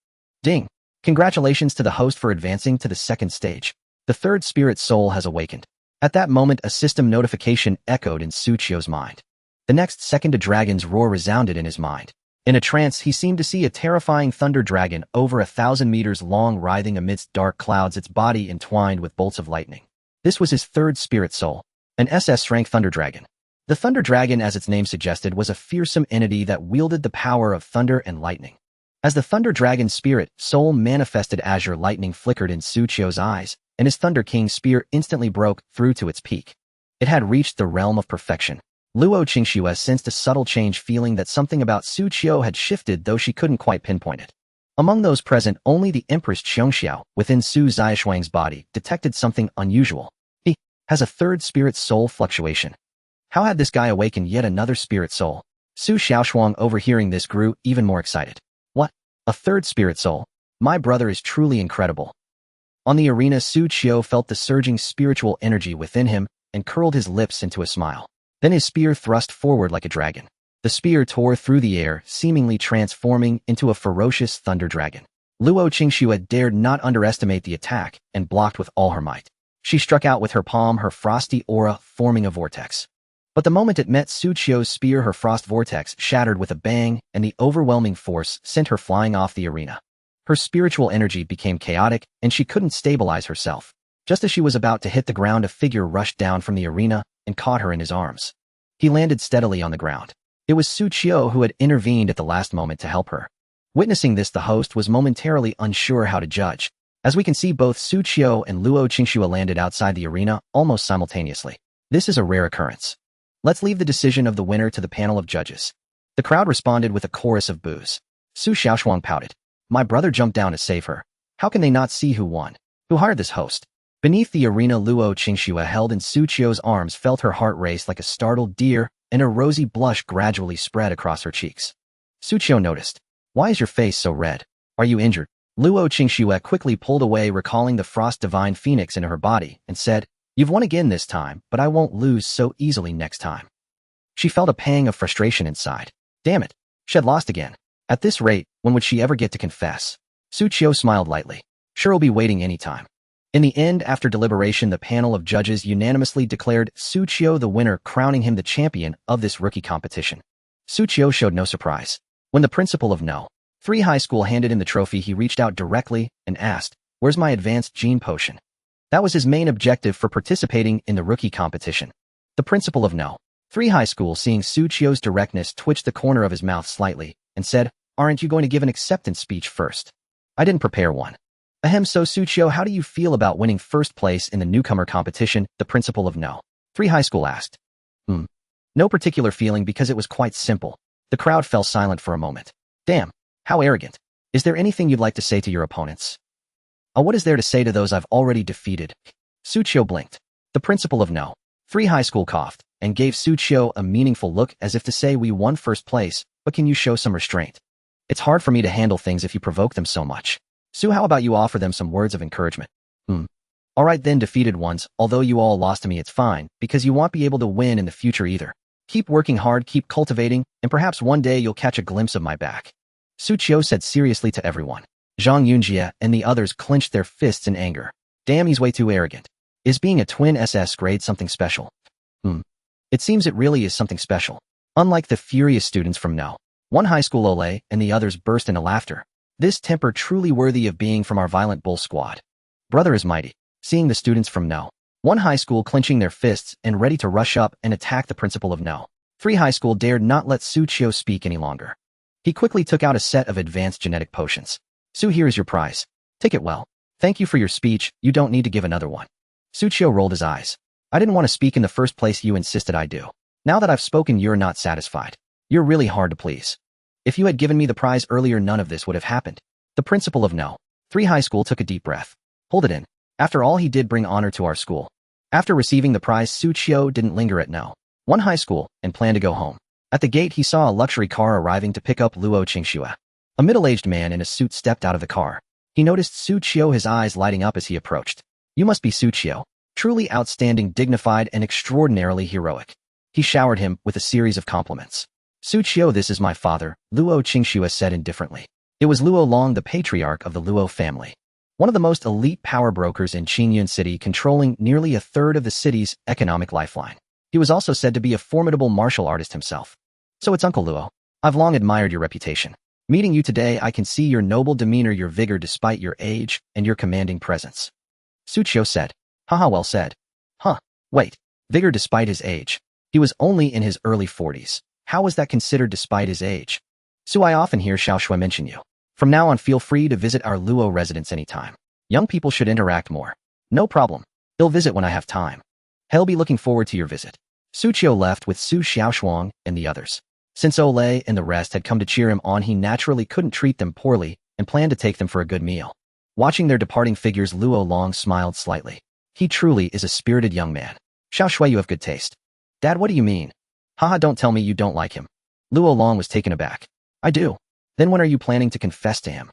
Ding! Congratulations to the host for advancing to the second stage. The third spirit soul has awakened. At that moment, a system notification echoed in Xu Qiu's mind. The next second, a dragon's roar resounded in his mind. In a trance, he seemed to see a terrifying thunder dragon over 1,000 meters long writhing amidst dark clouds, its body entwined with bolts of lightning. This was his third spirit soul, an SS-rank thunder dragon. The thunder dragon, as its name suggested, was a fearsome entity that wielded the power of thunder and lightning. As the thunder dragon's spirit soul manifested, azure lightning flickered in Xu Qiu's eyes, and his Thunder King's spear instantly broke through to its peak. It had reached the realm of perfection. Luo Qingxue sensed a subtle change, feeling that something about Xu Qiu had shifted, though she couldn't quite pinpoint it. Among those present, only the Empress Xiongxiao, within Su Xiaoshuang's body, detected something unusual. He has a third spirit soul fluctuation. How had this guy awakened yet another spirit soul? Su Xiaoshuang, overhearing this, grew even more excited. What? A third spirit soul? My brother is truly incredible. On the arena, Xu Qiu felt the surging spiritual energy within him and curled his lips into a smile. Then his spear thrust forward like a dragon. The spear tore through the air, seemingly transforming into a ferocious thunder dragon. Luo Qingxue dared not underestimate the attack and blocked with all her might. She struck out with her palm, her frosty aura forming a vortex. But the moment it met Xu Qiu's spear, her frost vortex shattered with a bang, and the overwhelming force sent her flying off the arena. Her spiritual energy became chaotic, and she couldn't stabilize herself. Just as she was about to hit the ground, a figure rushed down from the arena and caught her in his arms. He landed steadily on the ground. It was Xu Qiu who had intervened at the last moment to help her. Witnessing this, the host was momentarily unsure how to judge. As we can see, both Xu Qiu and Luo Qingxue landed outside the arena almost simultaneously. This is a rare occurrence. Let's leave the decision of the winner to the panel of judges. The crowd responded with a chorus of boos. Su Xiaoshuang pouted. My brother jumped down to save her. How can they not see who won? Who hired this host? Beneath the arena, Luo Qingxue, held in Xu Qiu's arms, felt her heart race like a startled deer, and a rosy blush gradually spread across her cheeks. Xu Qiu noticed. Why is your face so red? Are you injured? Luo Qingxue quickly pulled away, recalling the frost divine phoenix into her body, and said, You've won again this time, but I won't lose so easily next time. She felt a pang of frustration inside. Damn it, she had lost again. At this rate, when would she ever get to confess? Xu Qiu smiled lightly. Sure, I'll be waiting any time. In the end, after deliberation, the panel of judges unanimously declared Xu Qiu the winner, crowning him the champion of this rookie competition. Xu Qiu showed no surprise. When the principal of No. 3 High School handed him the trophy, he reached out directly and asked, Where's my advanced gene potion? That was his main objective for participating in the rookie competition. The principal of No. 3 High School, seeing Xu Qiu's directness, twitched the corner of his mouth slightly and said, Aren't you going to give an acceptance speech first? I didn't prepare one. Ahem, so Xu Qiu, how do you feel about winning first place in the newcomer competition? The principal of No. 3 High School asked. No particular feeling, because it was quite simple. The crowd fell silent for a moment. Damn, how arrogant. Is there anything you'd like to say to your opponents? What is there to say to those I've already defeated? Xu Qiu blinked. The principal of No. 3 High School coughed and gave Xu Qiu a meaningful look, as if to say, We won first place, but can you show some restraint? It's hard for me to handle things if you provoke them so much. Xu, how about you offer them some words of encouragement? All right then, defeated ones, although you all lost to me, it's fine, because you won't be able to win in the future either. Keep working hard, keep cultivating, and perhaps one day you'll catch a glimpse of my back. Xu Qiu said seriously to everyone. Zhang Yunjie and the others clenched their fists in anger. Damn, he's way too arrogant. Is being a twin SS grade something special? It seems it really is something special. Unlike the furious students from No. 1 High School, Ole and the others burst into laughter. This temper truly worthy of being from our violent bull squad. Brother is mighty. Seeing the students from No. 1 High School clenching their fists and ready to rush up and attack, the principal of No. 3 High School dared not let Xu Qiu speak any longer. He quickly took out a set of advanced genetic potions. Xu, here is your prize. Take it well. Thank you for your speech, you don't need to give another one. Xu Qiu rolled his eyes. I didn't want to speak in the first place, you insisted I do. Now that I've spoken, you're not satisfied. You're really hard to please. If you had given me the prize earlier, none of this would have happened. The principal of No. 3 High School took a deep breath. Hold it in. After all, he did bring honor to our school. After receiving the prize, Xu Qiu didn't linger at No. 1 High School and planned to go home. At the gate, he saw a luxury car arriving to pick up Luo Qingxue. A middle-aged man in a suit stepped out of the car. He noticed Xu Qiu, his eyes lighting up as he approached. You must be Xu Qiu. Truly outstanding, dignified, and extraordinarily heroic. He showered him with a series of compliments. Xu Qiu, this is my father, Luo Qingxue said indifferently. It was Luo Long, the patriarch of the Luo family. One of the most elite power brokers in Qingyun City, controlling nearly a third of the city's economic lifeline. He was also said to be a formidable martial artist himself. So it's Uncle Luo. I've long admired your reputation. Meeting you today, I can see your noble demeanor, your vigor despite your age, and your commanding presence. Xu Qiu said. Haha, well said. Huh, wait. Vigor despite his age. He was only in his early 40s. How was that considered despite his age? Xu, I often hear Xiao Shui mention you. From now on, feel free to visit our Luo residence anytime. Young people should interact more. No problem. He'll visit when I have time. He'll be looking forward to your visit. Xu Qiu left with Su Xiaoshuang and the others. Since Olay and the rest had come to cheer him on, he naturally couldn't treat them poorly and planned to take them for a good meal. Watching their departing figures, Luo Long smiled slightly. He truly is a spirited young man. Xiao Shui, you have good taste. Dad, what do you mean? Haha, don't tell me you don't like him. Luo Long was taken aback. I do. Then when are you planning to confess to him?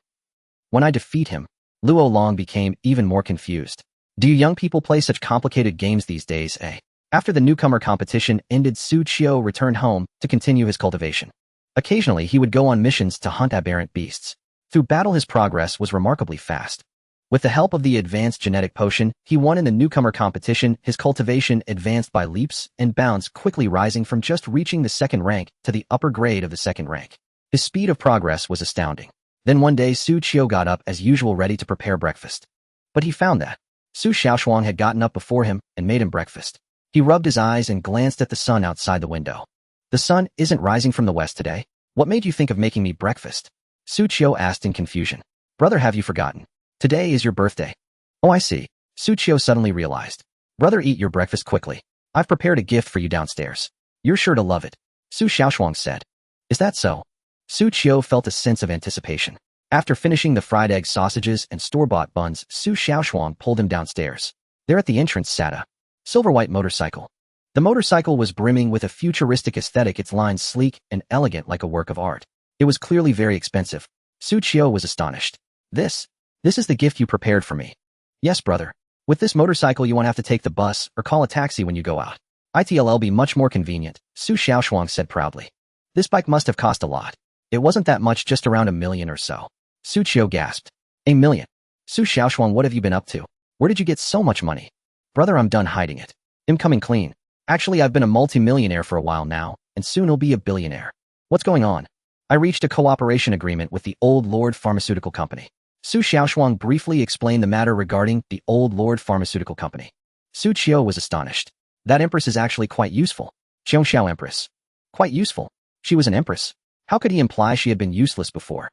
When I defeat him. Luo Long became even more confused. Do you young people play such complicated games these days, eh? After the newcomer competition ended, Xu Qiu returned home to continue his cultivation. Occasionally, he would go on missions to hunt aberrant beasts. Through battle, his progress was remarkably fast. With the help of the advanced genetic potion, he won in the newcomer competition. His cultivation advanced by leaps and bounds, quickly rising from just reaching the second rank to the upper grade of the second rank. His speed of progress was astounding. Then one day, Xu Qiu got up as usual, ready to prepare breakfast. But he found that Su Xiaoshuang had gotten up before him and made him breakfast. He rubbed his eyes and glanced at the sun outside the window. The sun isn't rising from the west today. What made you think of making me breakfast? Xu Qiu asked in confusion. Brother, have you forgotten? Today is your birthday. Oh, I see. Xu Qiu suddenly realized. Brother, eat your breakfast quickly. I've prepared a gift for you downstairs. You're sure to love it. Su Xiaoshuang said. Is that so? Xu Qiu felt a sense of anticipation. After finishing the fried egg sausages and store-bought buns, Su Xiaoshuang pulled him downstairs. There at the entrance sat a silver-white motorcycle. The motorcycle was brimming with a futuristic aesthetic, its lines sleek and elegant like a work of art. It was clearly very expensive. Xu Qiu was astonished. This is the gift you prepared for me. Yes, brother. With this motorcycle, you won't have to take the bus or call a taxi when you go out. It'll be much more convenient, Su Xiaoshuang said proudly. This bike must have cost a lot. It wasn't that much, just around $1 million or so. Xu Qiu gasped. $1 million? Su Xiaoshuang, what have you been up to? Where did you get so much money? Brother, I'm done hiding it. I'm coming clean. Actually, I've been a multi-millionaire for a while now, and soon I'll be a billionaire. What's going on? I reached a cooperation agreement with the Old Lord Pharmaceutical Company. Su Xiaoshuang briefly explained the matter regarding the Old Lord Pharmaceutical Company. Xu Qiu was astonished. That empress is actually quite useful. Xiao Empress. Quite useful. She was an empress. How could he imply she had been useless before?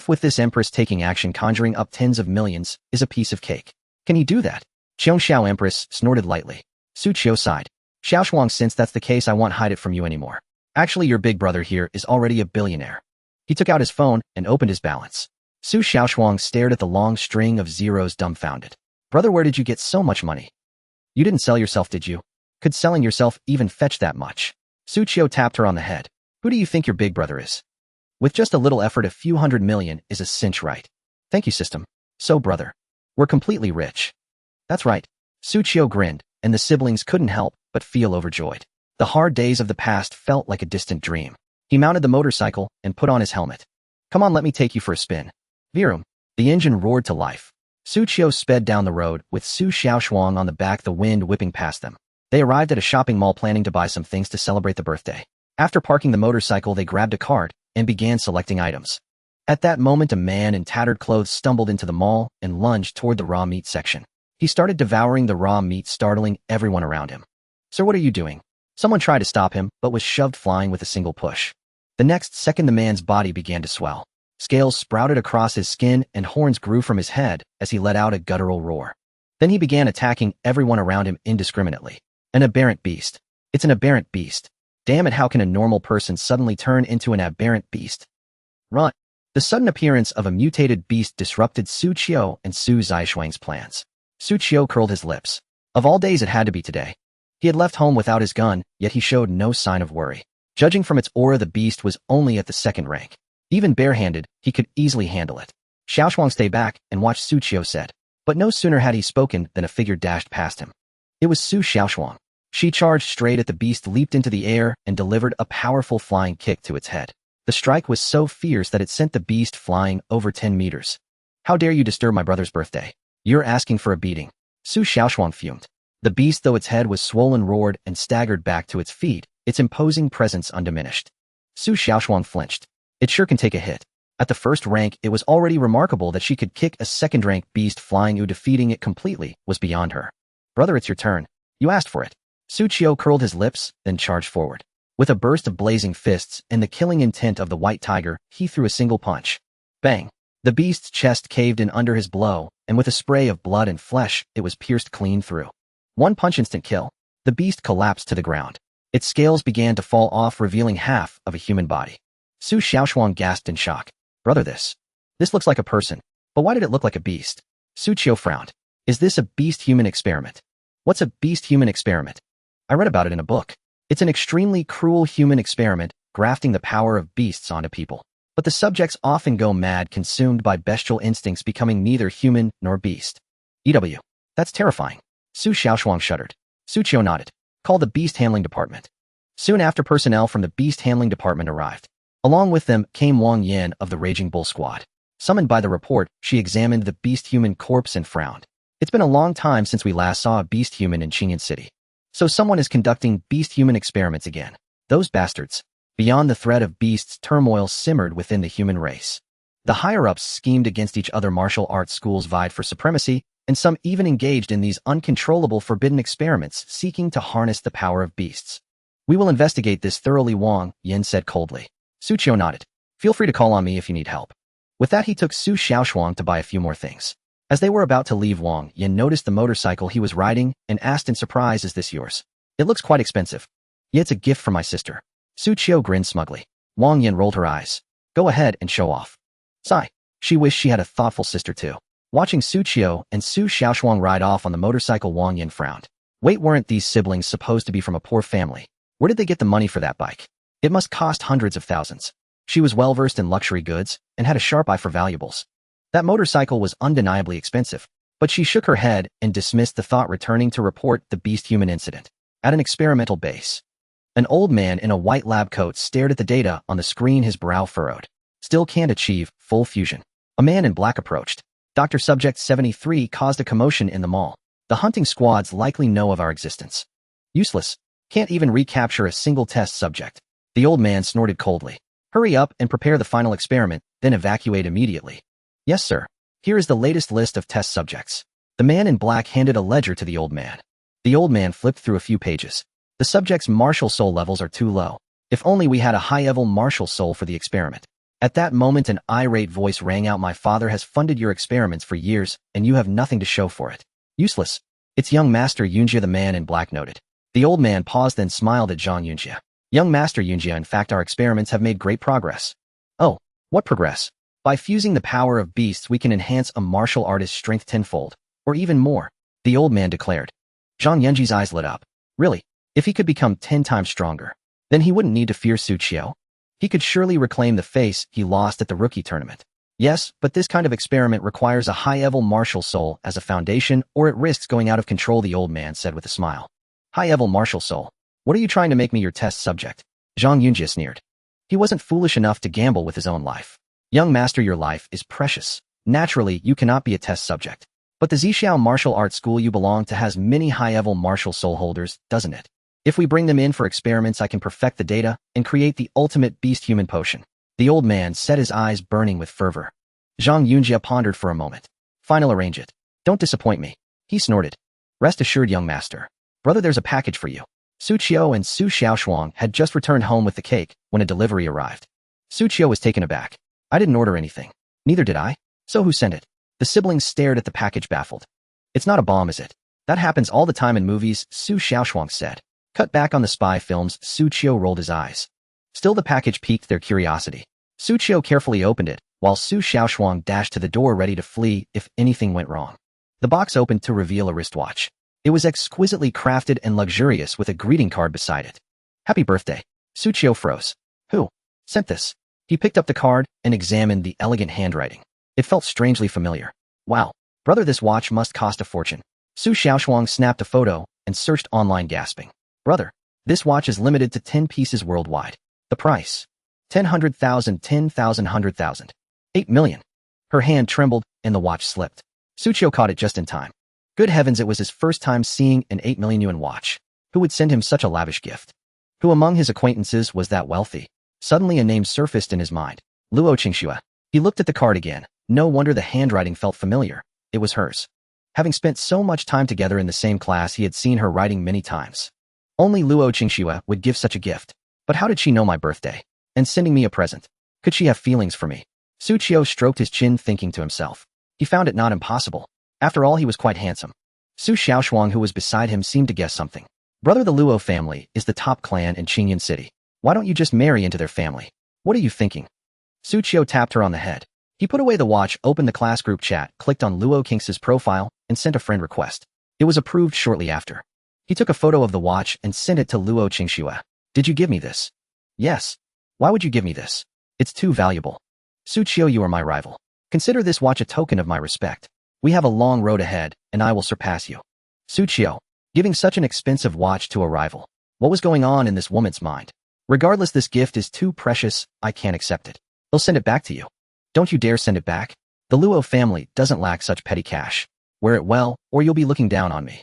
With this empress taking action, conjuring up tens of millions is a piece of cake. Can he do that? Xiao Empress snorted lightly. Xu Qiu sighed. Xiaoshuang, since that's the case, I won't hide it from you anymore. Actually, your big brother here is already a billionaire. He took out his phone and opened his balance. Su Xiaoshuang stared at the long string of zeros dumbfounded. Brother, where did you get so much money? You didn't sell yourself, did you? Could selling yourself even fetch that much? Xu Qiu tapped her on the head. Who do you think your big brother is? With just a little effort, a few $100 million is a cinch, right? Thank you, system. So, brother, we're completely rich. That's right. Xu Qiu grinned, and the siblings couldn't help but feel overjoyed. The hard days of the past felt like a distant dream. He mounted the motorcycle and put on his helmet. Come on, let me take you for a spin. Virum. The engine roared to life. Xu Qiu sped down the road with Su Xiaoshuang on the back, the wind whipping past them. They arrived at a shopping mall, planning to buy some things to celebrate the birthday. After parking the motorcycle, they grabbed a cart and began selecting items. At that moment, a man in tattered clothes stumbled into the mall and lunged toward the raw meat section. He started devouring the raw meat, startling everyone around him. Sir, what are you doing? Someone tried to stop him, but was shoved flying with a single push. The next second, the man's body began to swell. Scales sprouted across his skin and horns grew from his head as he let out a guttural roar. Then he began attacking everyone around him indiscriminately. An aberrant beast. It's an aberrant beast. Damn it, how can a normal person suddenly turn into an aberrant beast? Run. The sudden appearance of a mutated beast disrupted Xu Qiu and Su Zixuang's plans. Xu Qiu curled his lips. Of all days, it had to be today. He had left home without his gun, yet he showed no sign of worry. Judging from its aura, the beast was only at the second rank. Even barehanded, he could easily handle it. Xiaoshuang, stay back and watch, Xu Qiu said. But no sooner had he spoken than a figure dashed past him. It was Su Xiaoshuang. She charged straight at the beast, leaped into the air, and delivered a powerful flying kick to its head. The strike was so fierce that it sent the beast flying over 10 meters. How dare you disturb my brother's birthday? You're asking for a beating. Su Xiaoshuang fumed. The beast, though its head was swollen, roared and staggered back to its feet, its imposing presence undiminished. Su Xiaoshuang flinched. It sure can take a hit. At the first rank, it was already remarkable that she could kick a second-rank beast flying. Defeating it completely was beyond her. Brother, it's your turn. You asked for it. Xu Qiu curled his lips, then charged forward. With a burst of blazing fists and the killing intent of the white tiger, he threw a single punch. Bang! The beast's chest caved in under his blow, and with a spray of blood and flesh, it was pierced clean through. One punch, instant kill. The beast collapsed to the ground. Its scales began to fall off, revealing half of a human body. Su Xiaoshuang gasped in shock. Brother, this looks like a person. But why did it look like a beast? Xu Qiu frowned. Is this a beast-human experiment? What's a beast-human experiment? I read about it in a book. It's an extremely cruel human experiment, grafting the power of beasts onto people. But the subjects often go mad, consumed by bestial instincts, becoming neither human nor beast. EW. That's terrifying. Su Xiaoshuang shuddered. Xu Qiu nodded. Call the beast handling department. Soon after, personnel from the beast handling department arrived. Along with them came Wang Yan of the Raging Bull Squad. Summoned by the report, she examined the beast-human corpse and frowned. It's been a long time since we last saw a beast-human in Qingyan City. So someone is conducting beast-human experiments again. Those bastards. Beyond the threat of beasts, turmoil simmered within the human race. The higher-ups schemed against each other, martial arts schools vied for supremacy, and some even engaged in these uncontrollable forbidden experiments, seeking to harness the power of beasts. We will investigate this thoroughly, Wang Yan said coldly. Xu Qiu nodded. Feel free to call on me if you need help. With that, he took Su Xiaoshuang to buy a few more things. As they were about to leave, Wang Yan noticed the motorcycle he was riding and asked in surprise, is this yours? It looks quite expensive. Yeah, it's a gift from my sister. Xu Qiu grinned smugly. Wang Yan rolled her eyes. Go ahead and show off. Sigh. She wished she had a thoughtful sister too. Watching Xu Qiu and Su Xiaoshuang ride off on the motorcycle, Wang Yan frowned. Wait, weren't these siblings supposed to be from a poor family? Where did they get the money for that bike? It must cost hundreds of thousands. She was well-versed in luxury goods and had a sharp eye for valuables. That motorcycle was undeniably expensive, but she shook her head and dismissed the thought, returning to report the beast-human incident. At an experimental base, an old man in a white lab coat stared at the data on the screen, his brow furrowed. Still can't achieve full fusion. A man in black approached. Dr. Subject 73 caused a commotion in the mall. The hunting squads likely know of our existence. Useless. Can't even recapture a single test subject. The old man snorted coldly. Hurry up and prepare the final experiment, then evacuate immediately. Yes, sir. Here is the latest list of test subjects. The man in black handed a ledger to the old man. The old man flipped through a few pages. The subject's martial soul levels are too low. If only we had a high-level martial soul for the experiment. At that moment, an irate voice rang out. My father has funded your experiments for years, and you have nothing to show for it. Useless. It's young Master Yunjia, the man in black noted. The old man paused, then smiled at Zhang Yunjia. Young Master Yunjia, in fact, our experiments have made great progress. Oh, what progress? By fusing the power of beasts, we can enhance a martial artist's strength tenfold, or even more, the old man declared. Zhang Yunji's eyes lit up. Really? If he could become 10 times stronger, then he wouldn't need to fear Xu Qiu. He could surely reclaim the face he lost at the rookie tournament. Yes, but this kind of experiment requires a high-level martial soul as a foundation, or it risks going out of control, the old man said with a smile. High-level martial soul. What are you trying to make me your test subject? Zhang Yunjia sneered. He wasn't foolish enough to gamble with his own life. Young master, your life is precious. Naturally, you cannot be a test subject. But the Zixiao martial arts school you belong to has many high-level martial soul holders, doesn't it? If we bring them in for experiments, I can perfect the data and create the ultimate beast-human potion. The old man said, his eyes burning with fervor. Zhang Yunjia pondered for a moment. Fine, I'll arrange it. Don't disappoint me. He snorted. Rest assured, young master. Brother, there's a package for you. Xu Qiu and Su Xiaoshuang had just returned home with the cake when a delivery arrived. Xu Qiu was taken aback. I didn't order anything. Neither did I. So who sent it? The siblings stared at the package baffled. It's not a bomb, is it? That happens all the time in movies, Xu Qiu said. Cut back on the spy films, Xu Qiu rolled his eyes. Still the package piqued their curiosity. Xu Qiu carefully opened it, while Xu Xiaoshuang dashed to the door ready to flee if anything went wrong. The box opened to reveal a wristwatch. It was exquisitely crafted and luxurious with a greeting card beside it. Happy birthday. Xu Qiu froze. Who sent this? He picked up the card and examined the elegant handwriting. It felt strangely familiar. Wow, brother, this watch must cost a fortune. Xu Xiaoshuang snapped a photo and searched online gasping. Brother, this watch is limited to 10 pieces worldwide. The price. 10,000, 10,000, 100,000. 8 million. Her hand trembled and the watch slipped. Xu Qiu caught it just in time. Good heavens, it was his first time seeing an 8 million yuan watch. Who would send him such a lavish gift? Who among his acquaintances was that wealthy? Suddenly a name surfaced in his mind. Luo Qingxue. He looked at the card again. No wonder the handwriting felt familiar. It was hers. Having spent so much time together in the same class, he had seen her writing many times. Only Luo Qingxue would give such a gift. But how did she know my birthday? And sending me a present? Could she have feelings for me? Xu Qiu stroked his chin, thinking to himself. He found it not impossible. After all, he was quite handsome. Xu Xiaoshuang, who was beside him, seemed to guess something. Brother, the Luo family is the top clan in Qingyan City. Why don't you just marry into their family? What are you thinking? Xu Qiu tapped her on the head. He put away the watch, opened the class group chat, clicked on Luo Qingxue's profile, and sent a friend request. It was approved shortly after. He took a photo of the watch and sent it to Luo Qingxue. Did you give me this? Yes. Why would you give me this? It's too valuable. Xu Qiu, you are my rival. Consider this watch a token of my respect. We have a long road ahead, and I will surpass you. Xu Qiu, giving such an expensive watch to a rival. What was going on in this woman's mind? Regardless, this gift is too precious, I can't accept it. He'll send it back to you. Don't you dare send it back. The Luo family doesn't lack such petty cash. Wear it well, or you'll be looking down on me.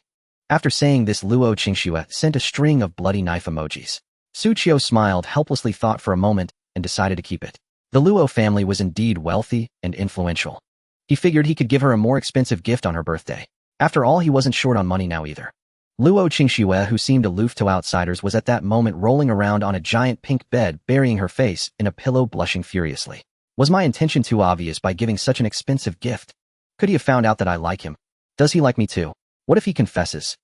After saying this, Luo Qingxue sent a string of bloody knife emojis. Xu Qiu smiled helplessly, thought for a moment, and decided to keep it. The Luo family was indeed wealthy and influential. He figured he could give her a more expensive gift on her birthday. After all, he wasn't short on money now either. Luo Qingxue, who seemed aloof to outsiders, was at that moment rolling around on a giant pink bed, burying her face in a pillow, blushing furiously. Was my intention too obvious by giving such an expensive gift? Could he have found out that I like him? Does he like me too? What if he confesses?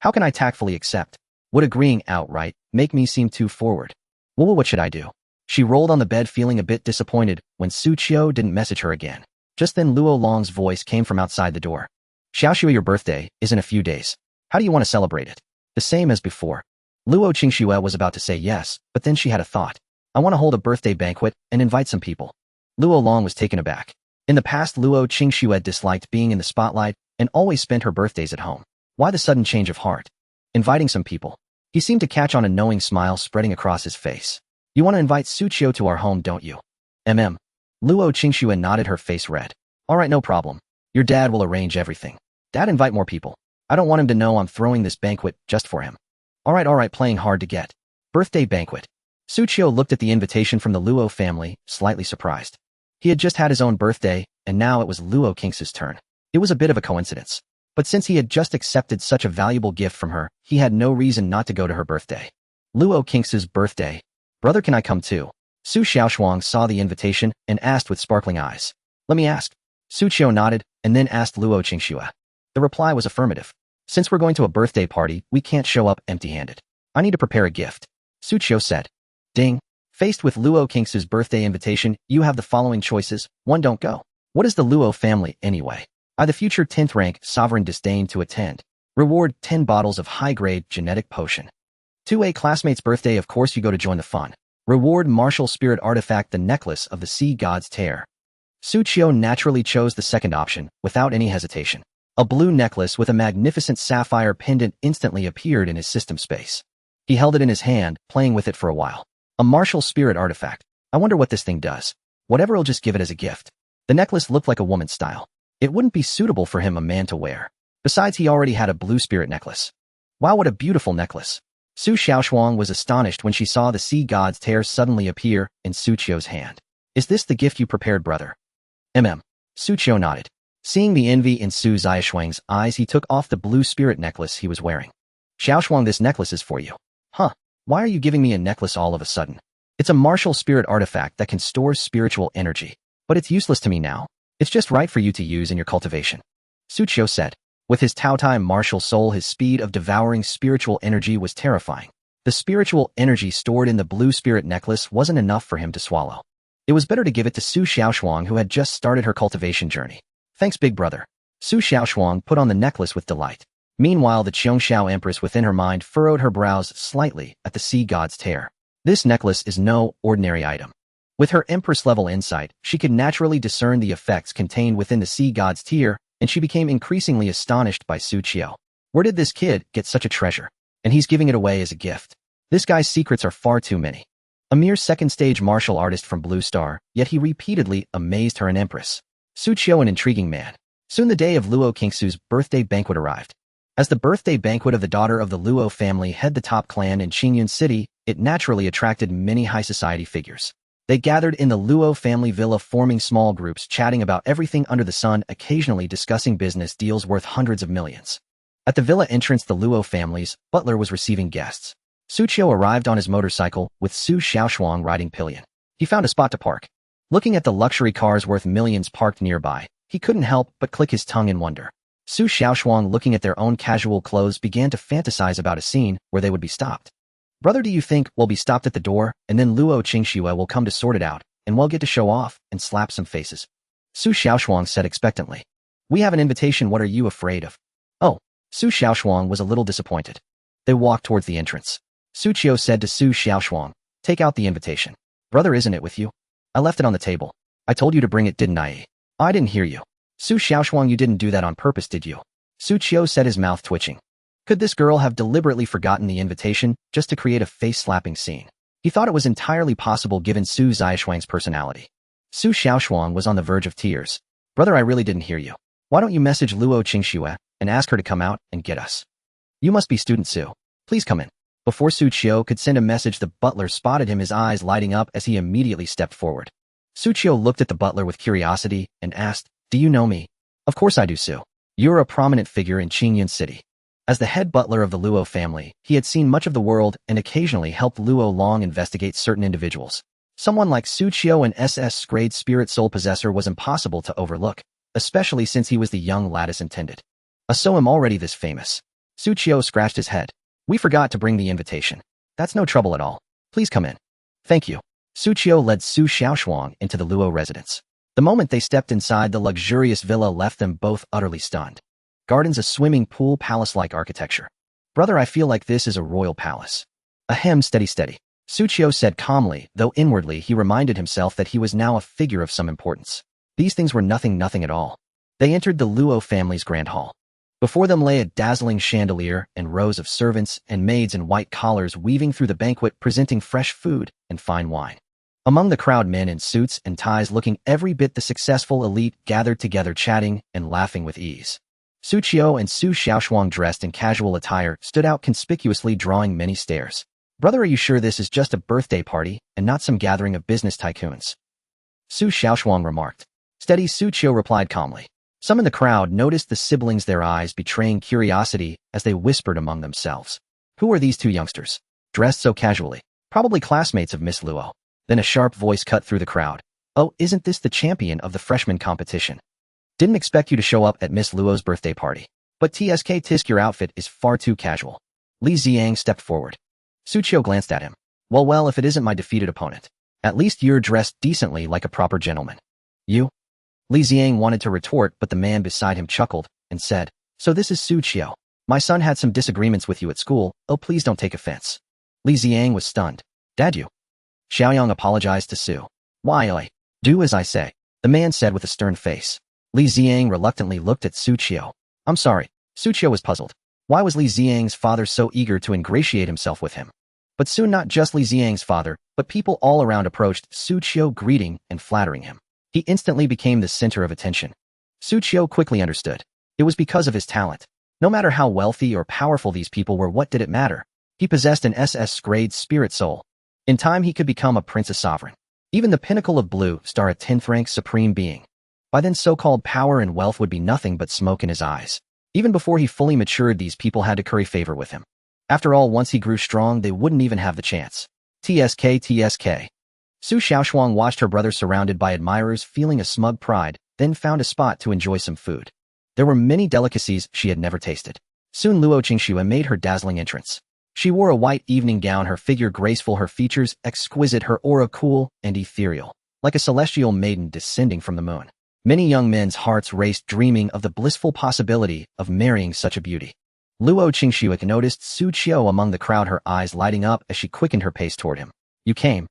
How can I tactfully accept? Would agreeing outright make me seem too forward? Well, what should I do? She rolled on the bed, feeling a bit disappointed when Xu Qiu didn't message her again. Just then Luo Long's voice came from outside the door. Xiaoxue, your birthday is in a few days. How do you want to celebrate it? The same as before. Luo Qingxue was about to say yes, but then she had a thought. I want to hold a birthday banquet and invite some people. Luo Long was taken aback. In the past, Luo Qingxue disliked being in the spotlight and always spent her birthdays at home. Why the sudden change of heart? Inviting some people. He seemed to catch on a knowing smile spreading across his face. You want to invite Xu Qiu to our home, don't you? Luo Qingxue nodded, her face red. All right, no problem. Your dad will arrange everything. Dad, invite more people. I don't want him to know I'm throwing this banquet just for him. All right, playing hard to get. Birthday banquet. Xu Qiu looked at the invitation from the Luo family, slightly surprised. He had just had his own birthday, and now it was Luo Qingxue's turn. It was a bit of a coincidence. But since he had just accepted such a valuable gift from her, he had no reason not to go to her birthday. Luo Qingxue's birthday. Brother, can I come too? Xu Xiaoshuang saw the invitation and asked with sparkling eyes. Let me ask. Xu Qiu nodded and then asked Luo Qingxue. The reply was affirmative. Since we're going to a birthday party, we can't show up empty-handed. I need to prepare a gift. Xu Qiu said. Ding. Faced with Luo Qingxue's birthday invitation, you have the following choices. 1. Don't go. What is the Luo family anyway? I, the future 10th rank sovereign, disdain to attend. Reward 10 bottles of high-grade genetic potion. 2. A classmate's birthday, of course you go to join the fun. Reward martial spirit artifact, the necklace of the sea god's tear. Xu Qiu naturally chose the second option, without any hesitation. A blue necklace with a magnificent sapphire pendant instantly appeared in his system space. He held it in his hand, playing with it for a while. A martial spirit artifact. I wonder what this thing does. Whatever, I'll just give it as a gift. The necklace looked like a woman's style. It wouldn't be suitable for him, a man, to wear. Besides, he already had a blue spirit necklace. Wow, what a beautiful necklace. Xu Xiaoshuang was astonished when she saw the sea god's tear suddenly appear in Xu Qiu's hand. Is this the gift you prepared, brother? Xu Qiu nodded. Seeing the envy in Xu Xiaoshuang's eyes, he took off the blue spirit necklace he was wearing. Xiaoshuang, this necklace is for you. Huh? Why are you giving me a necklace all of a sudden? It's a martial spirit artifact that can store spiritual energy. But it's useless to me now. It's just right for you to use in your cultivation. Xu Qiu said. With his Taotie martial soul, his speed of devouring spiritual energy was terrifying. The spiritual energy stored in the blue spirit necklace wasn't enough for him to swallow. It was better to give it to Su Xiaoshuang, who had just started her cultivation journey. Thanks, big brother. Su Xiaoshuang put on the necklace with delight. Meanwhile, the Qiongxiao Empress within her mind furrowed her brows slightly at the sea god's tear. This necklace is no ordinary item. With her Empress-level insight, she could naturally discern the effects contained within the sea god's tear, and she became increasingly astonished by Xu Qiu. Where did this kid get such a treasure? And he's giving it away as a gift. This guy's secrets are far too many. A mere second-stage martial artist from Blue Star, yet he repeatedly amazed her, an empress. Xu Qiu, an intriguing man. Soon the day of Luo Qingsu's birthday banquet arrived. As the birthday banquet of the daughter of the Luo family head the top clan in Qingyun City, it naturally attracted many high society figures. They gathered in the Luo family villa, forming small groups, chatting about everything under the sun, occasionally discussing business deals worth hundreds of millions. At the villa entrance, the Luo family's butler was receiving guests. Xu Qiu arrived on his motorcycle, with Su Xiaoshuang riding pillion. He found a spot to park. Looking at the luxury cars worth millions parked nearby, he couldn't help but click his tongue in wonder. Su Xiaoshuang, looking at their own casual clothes, began to fantasize about a scene where they would be stopped. Brother, do you think we'll be stopped at the door, and then Luo Qingxue will come to sort it out, and we'll get to show off and slap some faces? Su Xiaoshuang said expectantly. We have an invitation, what are you afraid of? Oh, Su Xiaoshuang was a little disappointed. They walked towards the entrance. Xu Qiu said to Su Xiaoshuang, take out the invitation. Brother, isn't it with you? I left it on the table. I told you to bring it, didn't I? I didn't hear you. Su Xiaoshuang, you didn't do that on purpose, did you? Xu Qiu said, his mouth twitching. Could this girl have deliberately forgotten the invitation just to create a face-slapping scene? He thought it was entirely possible given Su Xiaoshuang's personality. Su Xiaoshuang was on the verge of tears. Brother, I really didn't hear you. Why don't you message Luo Qingxue and ask her to come out and get us? You must be student Su. Please come in. Before Xu Qiu could send a message, the butler spotted him, his eyes lighting up as he immediately stepped forward. Xu Qiu looked at the butler with curiosity and asked, do you know me? Of course I do, Su. You're a prominent figure in Qingyun City. As the head butler of the Luo family, he had seen much of the world and occasionally helped Luo Long investigate certain individuals. Someone like Xu Qiu, an SS-grade spirit soul possessor, was impossible to overlook, especially since he was the young lattice intended. So am already this famous. Xu Qiu scratched his head. We forgot to bring the invitation. That's no trouble at all. Please come in. Thank you. Xu Qiu led Su Xiaoshuang into the Luo residence. The moment they stepped inside, the luxurious villa left them both utterly stunned. Gardens, a swimming pool, palace-like architecture. Brother, I feel like this is a royal palace. Ahem, steady. Xu Qiu said calmly, though inwardly he reminded himself that he was now a figure of some importance. These things were nothing at all. They entered the Luo family's grand hall. Before them lay a dazzling chandelier and rows of servants and maids in white collars weaving through the banquet, presenting fresh food and fine wine. Among the crowd, men in suits and ties looking every bit the successful elite gathered together, chatting and laughing with ease. Xu Qiu and Su Xiaoshuang, dressed in casual attire, stood out conspicuously, drawing many stares. Brother, are you sure this is just a birthday party and not some gathering of business tycoons? Su Xiaoshuang remarked. Steady, Xu Qiu replied calmly. Some in the crowd noticed the siblings, their eyes betraying curiosity as they whispered among themselves. Who are these two youngsters? Dressed so casually. Probably classmates of Miss Luo. Then a sharp voice cut through the crowd. Oh, isn't this the champion of the freshman competition? Didn't expect you to show up at Miss Luo's birthday party. But tisk, your outfit is far too casual. Li Xiang stepped forward. Xu Qiu glanced at him. Well, if it isn't my defeated opponent. At least you're dressed decently like a proper gentleman. You? Li Xiang wanted to retort, but the man beside him chuckled and said, so this is Xu Qiu. My son had some disagreements with you at school. Oh, please don't take offense. Li Xiang was stunned. Dad, you? Xiaoyang apologized to Su. Why, I do as I say, the man said with a stern face. Li Xiang reluctantly looked at Xu Qiu. I'm sorry. Xu Qiu was puzzled. Why was Li Xiang's father so eager to ingratiate himself with him? But soon not just Li Xiang's father, but people all around approached Xu Qiu, greeting and flattering him. He instantly became the center of attention. Xu Qiu quickly understood. It was because of his talent. No matter how wealthy or powerful these people were, what did it matter? He possessed an SS-grade spirit soul. In time, he could become a princess sovereign. Even the pinnacle of Blue Star, a 10th rank supreme being. By then, so-called power and wealth would be nothing but smoke in his eyes. Even before he fully matured, these people had to curry favor with him. After all, once he grew strong, they wouldn't even have the chance. TSK. Xu Xiaoshuang watched her brother surrounded by admirers feeling a smug pride, then found a spot to enjoy some food. There were many delicacies she had never tasted. Soon Luo Qingxue made her dazzling entrance. She wore a white evening gown, her figure graceful, her features exquisite, her aura cool and ethereal, like a celestial maiden descending from the moon. Many young men's hearts raced, dreaming of the blissful possibility of marrying such a beauty. Luo Qingxue noticed Xu Qiu among the crowd, her eyes lighting up as she quickened her pace toward him. You came.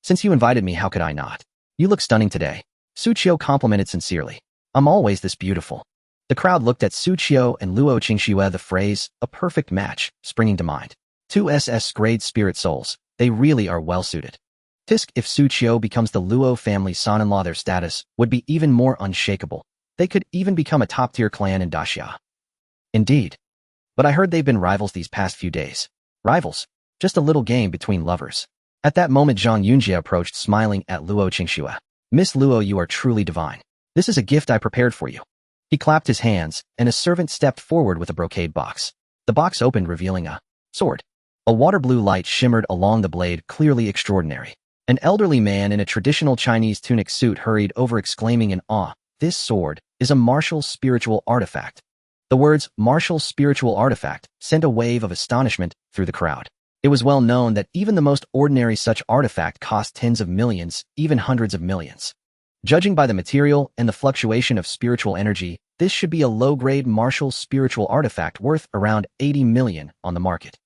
Since you invited me, how could I not? You look stunning today. Xu Qiu complimented sincerely. I'm always this beautiful. The crowd looked at Xu Qiu and Luo Qingxue, the phrase, a perfect match, springing to mind. Two SS-grade spirit souls, they really are well-suited. Tisk, if Xu Qiu becomes the Luo family's son-in-law, their status would be even more unshakable. They could even become a top-tier clan in Daxia. Indeed. But I heard they've been rivals these past few days. Rivals? Just a little game between lovers. At that moment, Zhang Yunjie approached, smiling at Luo Qingxue. Miss Luo, you are truly divine. This is a gift I prepared for you. He clapped his hands, and a servant stepped forward with a brocade box. The box opened, revealing a sword. A water blue light shimmered along the blade, clearly extraordinary. An elderly man in a traditional Chinese tunic suit hurried over, exclaiming in awe, this sword is a martial spiritual artifact. The words, martial spiritual artifact, sent a wave of astonishment through the crowd. It was well known that even the most ordinary such artifact cost tens of millions, even hundreds of millions. Judging by the material and the fluctuation of spiritual energy, this should be a low-grade martial spiritual artifact worth around 80 million on the market.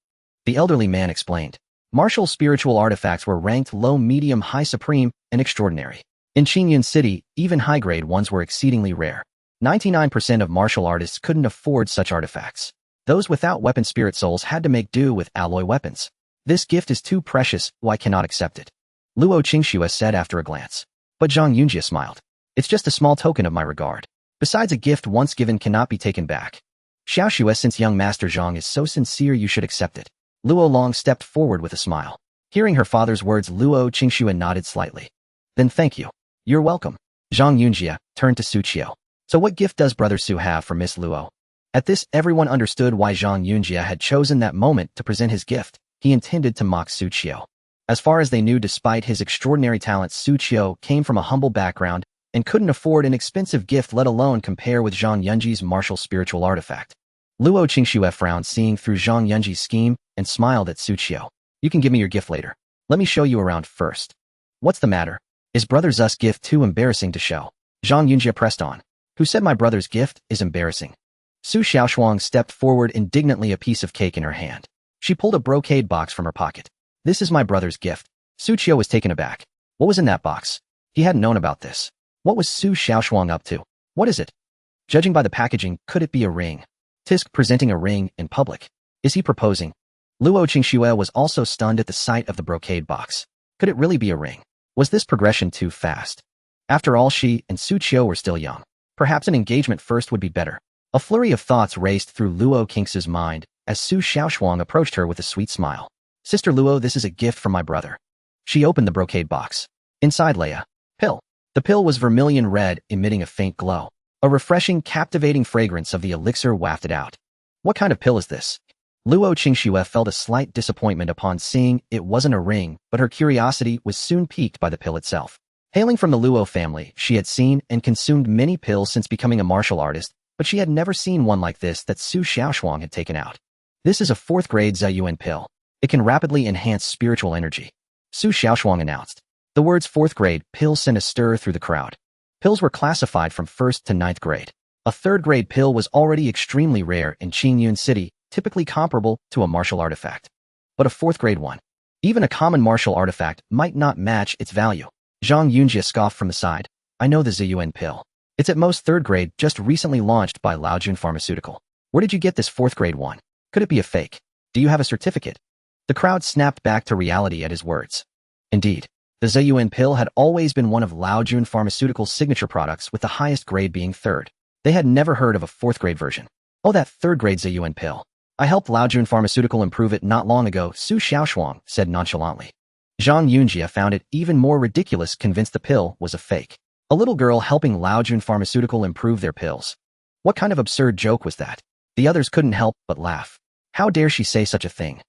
The elderly man explained. Martial spiritual artifacts were ranked low, medium, high, supreme, and extraordinary. In Qingyun City, even high-grade ones were exceedingly rare. 99% of martial artists couldn't afford such artifacts. Those without weapon spirit souls had to make do with alloy weapons. This gift is too precious, I cannot accept it. Luo Qingxue said after a glance. But Zhang Yunjie smiled. It's just a small token of my regard. Besides, a gift once given cannot be taken back. Xiaoxue, since young Master Zhang is so sincere, you should accept it. Luo Long stepped forward with a smile. Hearing her father's words, Luo Qingxue nodded slightly. Then thank you. You're welcome. Zhang Yunjie turned to Xu Qiu. So what gift does Brother Xu have for Miss Luo? At this, everyone understood why Zhang Yunjie had chosen that moment to present his gift. He intended to mock Xu Qiu. As far as they knew, despite his extraordinary talents, Xu Qiu came from a humble background and couldn't afford an expensive gift, let alone compare with Zhang Yunjie's martial spiritual artifact. Luo Qingxue frowned, seeing through Zhang Yunjie's scheme, and smiled at Xu Qiu. You can give me your gift later. Let me show you around first. What's the matter? Is Brother Zu's gift too embarrassing to show? Zhang Yunjie pressed on. Who said my brother's gift is embarrassing? Xu Xiaoshuang stepped forward, indignantly, a piece of cake in her hand. She pulled a brocade box from her pocket. This is my brother's gift. Xu Qiu was taken aback. What was in that box? He hadn't known about this. What was Xu Xiaoshuang up to? What is it? Judging by the packaging, could it be a ring? Tisk presenting a ring in public. Is he proposing? Luo Qingxue was also stunned at the sight of the brocade box. Could it really be a ring? Was this progression too fast? After all, she and Xu Qiu were still young. Perhaps an engagement first would be better. A flurry of thoughts raced through Luo Qingxue's mind as Xu Xiaoshuang approached her with a sweet smile. Sister Luo, this is a gift from my brother. She opened the brocade box. Inside lay a pill. The pill was vermilion red, emitting a faint glow. A refreshing, captivating fragrance of the elixir wafted out. What kind of pill is this? Luo Qingxue felt a slight disappointment upon seeing it wasn't a ring, but her curiosity was soon piqued by the pill itself. Hailing from the Luo family, she had seen and consumed many pills since becoming a martial artist, but she had never seen one like this that Xu Xiaoshuang had taken out. This is a 4th-grade Ziyuan pill. It can rapidly enhance spiritual energy. Xu Xiaoshuang announced. The words 4th-grade pill sent a stir through the crowd. Pills were classified from 1st to 9th grade. A 3rd-grade pill was already extremely rare in Qingyun City, typically comparable to a martial artifact. But a 4th-grade one, even a common martial artifact, might not match its value. Zhang Yunjie scoffed from the side. I know the Ziyuan pill. It's at most 3rd grade, just recently launched by Laojun Pharmaceutical. Where did you get this 4th-grade one? Could it be a fake? Do you have a certificate? The crowd snapped back to reality at his words. Indeed, the Ziyuan pill had always been one of Laojun Pharmaceutical's signature products, with the highest grade being 3rd. They had never heard of a 4th-grade version. Oh, that 3rd-grade Ziyuan pill. I helped Laojun Pharmaceutical improve it not long ago, Xu Xiaoshuang said nonchalantly. Zhang Yunjie found it even more ridiculous, convinced the pill was a fake. A little girl helping Laojun Pharmaceutical improve their pills. What kind of absurd joke was that? The others couldn't help but laugh. How dare she say such a thing?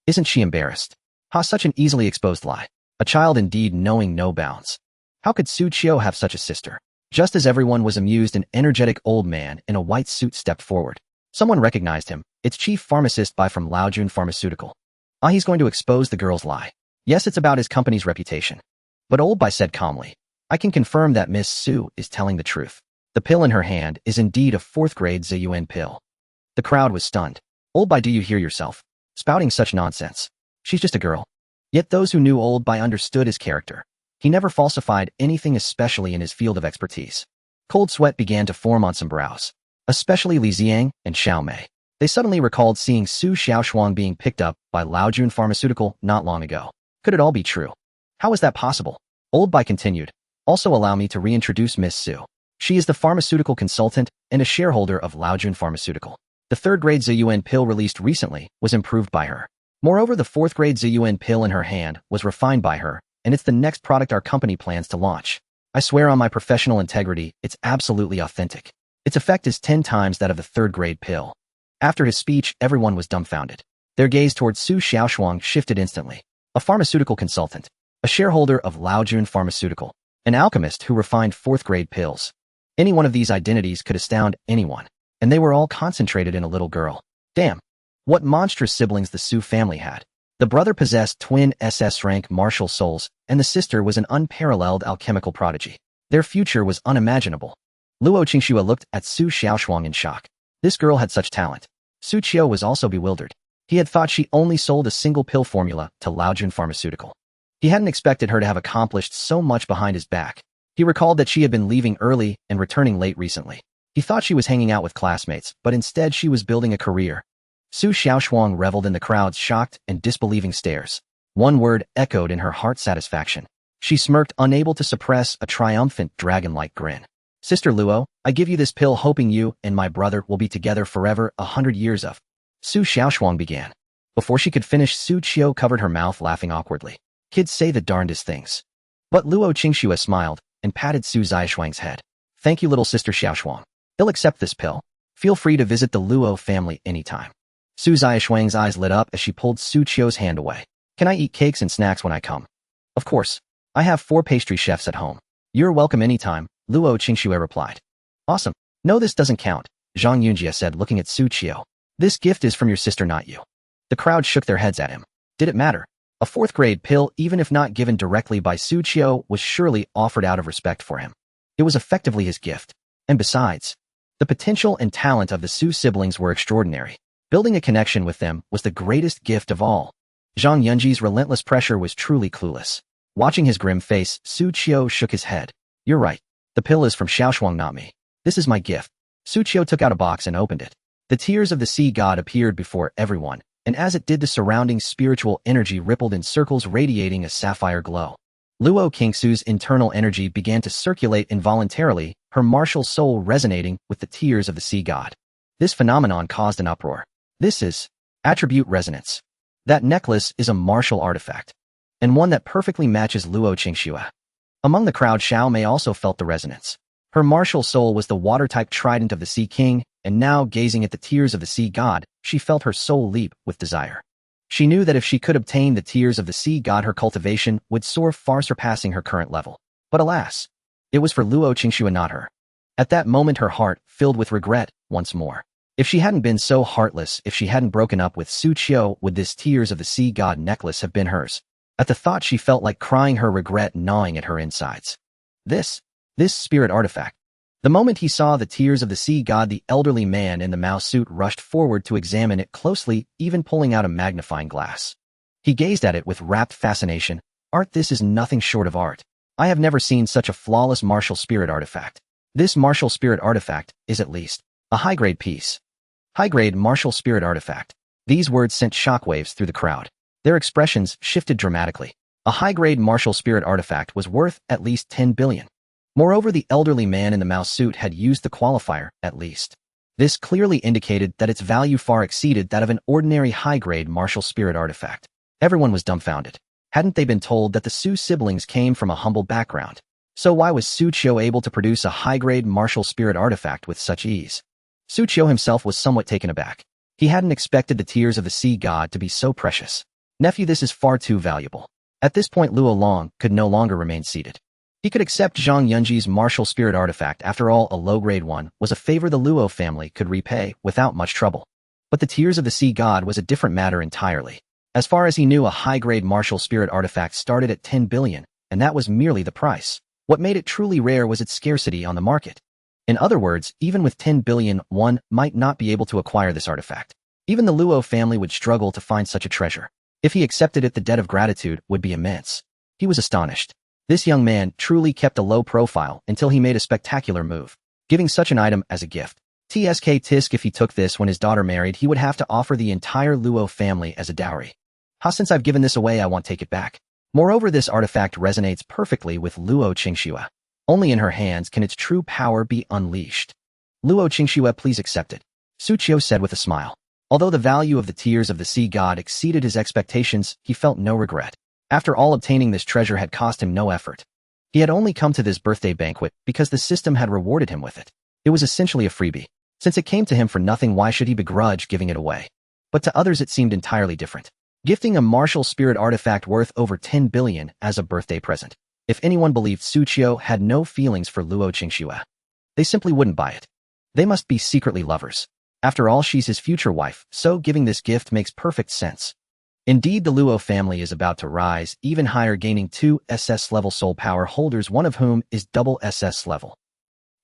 Isn't she embarrassed? Ha, such an easily exposed lie. A child indeed knowing no bounds. How could Xu Qiu have such a sister? Just as everyone was amused, an energetic old man in a white suit stepped forward. Someone recognized him. It's Chief Pharmacist Bai from Laojun Pharmaceutical. Ah, he's going to expose the girl's lie. Yes, it's about his company's reputation. But old Bai said calmly, I can confirm that Miss Su is telling the truth. The pill in her hand is indeed a 4th-grade Ziyuan pill. The crowd was stunned. Old Bai, do you hear yourself? Spouting such nonsense. She's just a girl. Yet those who knew old Bai understood his character. He never falsified anything, especially in his field of expertise. Cold sweat began to form on some brows. Especially Li Xiang and Xiao Mei. They suddenly recalled seeing Su Xiaoshuang being picked up by Laojun Pharmaceutical not long ago. Could it all be true? How is that possible? Old Bai continued. Also allow me to reintroduce Miss Su. She is the pharmaceutical consultant and a shareholder of Laojun Pharmaceutical. The 3rd-grade Ziyuan pill released recently was improved by her. Moreover, the 4th-grade Ziyuan pill in her hand was refined by her, and it's the next product our company plans to launch. I swear on my professional integrity, it's absolutely authentic. Its effect is 10 times that of the 3rd-grade pill. After his speech, everyone was dumbfounded. Their gaze towards Su Xiaoshuang shifted instantly. A pharmaceutical consultant, a shareholder of Laojun Pharmaceutical, an alchemist who refined 4th-grade pills. Any one of these identities could astound anyone, and they were all concentrated in a little girl. Damn! What monstrous siblings the Su family had. The brother possessed twin SS-rank martial souls, and the sister was an unparalleled alchemical prodigy. Their future was unimaginable. Luo Qingxue looked at Su Xiaoshuang in shock. This girl had such talent. Xu Qiu was also bewildered. He had thought she only sold a single pill formula to Laojun Pharmaceutical. He hadn't expected her to have accomplished so much behind his back. He recalled that she had been leaving early and returning late recently. He thought she was hanging out with classmates, but instead she was building a career. Su Xiaoshuang reveled in the crowd's shocked and disbelieving stares. One word echoed in her heart: satisfaction. She smirked, unable to suppress a triumphant dragon-like grin. Sister Luo, I give you this pill hoping you and my brother will be together forever, 100 years of. Su Xiaoshuang began. Before she could finish, Xu Qiu covered her mouth, laughing awkwardly. Kids say the darndest things. But Luo Qingxue smiled and patted Su Xiaoshuang's head. Thank you, little sister Xiaoshuang. He'll accept this pill. Feel free to visit the Luo family anytime. Su Xiaoshuang's eyes lit up as she pulled Xu Qiu's hand away. Can I eat cakes and snacks when I come? Of course. I have 4 pastry chefs at home. You're welcome anytime, Luo Qingxue replied. Awesome. No, this doesn't count, Zhang Yunjie said, looking at Xu Qiu. This gift is from your sister, not you. The crowd shook their heads at him. Did it matter? A 4th-grade pill, even if not given directly by Xu Qiu, was surely offered out of respect for him. It was effectively his gift. And besides, the potential and talent of the Su siblings were extraordinary. Building a connection with them was the greatest gift of all. Zhang Yunji's relentless pressure was truly clueless. Watching his grim face, Xu Qiu shook his head. You're right. The pill is from Xiaoshuang, not me. This is my gift. Xu Qiu took out a box and opened it. The tears of the sea god appeared before everyone, and as it did, the surrounding spiritual energy rippled in circles, radiating a sapphire glow. Luo Qingxue's internal energy began to circulate involuntarily, her martial soul resonating with the tears of the sea god. This phenomenon caused an uproar. This is attribute resonance. That necklace is a martial artifact, and one that perfectly matches Luo Qingxue. Among the crowd, Xiao Mei also felt the resonance. Her martial soul was the water-type trident of the Sea King, and now, gazing at the tears of the sea god, she felt her soul leap with desire. She knew that if she could obtain the tears of the sea god, her cultivation would soar, far surpassing her current level. But alas, it was for Luo Qingxue, not her. At that moment, her heart filled with regret once more. If she hadn't been so heartless, if she hadn't broken up with Xu Qiu, would this tears of the sea god necklace have been hers? At the thought, she felt like crying, her regret gnawing at her insides. This spirit artifact. The moment he saw the tears of the sea god, the elderly man in the mouse suit rushed forward to examine it closely, even pulling out a magnifying glass. He gazed at it with rapt fascination. Art, this is nothing short of art. I have never seen such a flawless martial spirit artifact. This martial spirit artifact is at least a high-grade piece. High-grade martial spirit artifact. These words sent shockwaves through the crowd. Their expressions shifted dramatically. A high-grade martial spirit artifact was worth at least 10 billion. Moreover, the elderly man in the mouse suit had used the qualifier, at least. This clearly indicated that its value far exceeded that of an ordinary high-grade martial spirit artifact. Everyone was dumbfounded. Hadn't they been told that the Su siblings came from a humble background? So why was Xu Qiu able to produce a high-grade martial spirit artifact with such ease? Xu Qiu himself was somewhat taken aback. He hadn't expected the tears of the sea god to be so precious. Nephew, this is far too valuable. At this point, Luo Long could no longer remain seated. He could accept Zhang Yunji's martial spirit artifact. After all, a low-grade one was a favor the Luo family could repay without much trouble. But the Tears of the Sea God was a different matter entirely. As far as he knew, a high-grade martial spirit artifact started at 10 billion, and that was merely the price. What made it truly rare was its scarcity on the market. In other words, even with 10 billion, one might not be able to acquire this artifact. Even the Luo family would struggle to find such a treasure. If he accepted it, the debt of gratitude would be immense. He was astonished. This young man truly kept a low profile until he made a spectacular move, giving such an item as a gift. Tisk if he took this when his daughter married, he would have to offer the entire Luo family as a dowry. Since I've given this away, I won't take it back. Moreover, this artifact resonates perfectly with Luo Qingxue. Only in her hands can its true power be unleashed. Luo Qingxue, please accept it, Xu Qiu said with a smile. Although the value of the Tears of the Sea God exceeded his expectations, he felt no regret. After all, obtaining this treasure had cost him no effort. He had only come to this birthday banquet because the system had rewarded him with it. It was essentially a freebie. Since it came to him for nothing, why should he begrudge giving it away? But to others it seemed entirely different. Gifting a martial spirit artifact worth over 10 billion as a birthday present. If anyone believed Xu Qiu had no feelings for Luo Qingxue, they simply wouldn't buy it. They must be secretly lovers. After all, she's his future wife, so giving this gift makes perfect sense. Indeed, the Luo family is about to rise even higher, gaining 2 SS level soul power holders, one of whom is double SS level.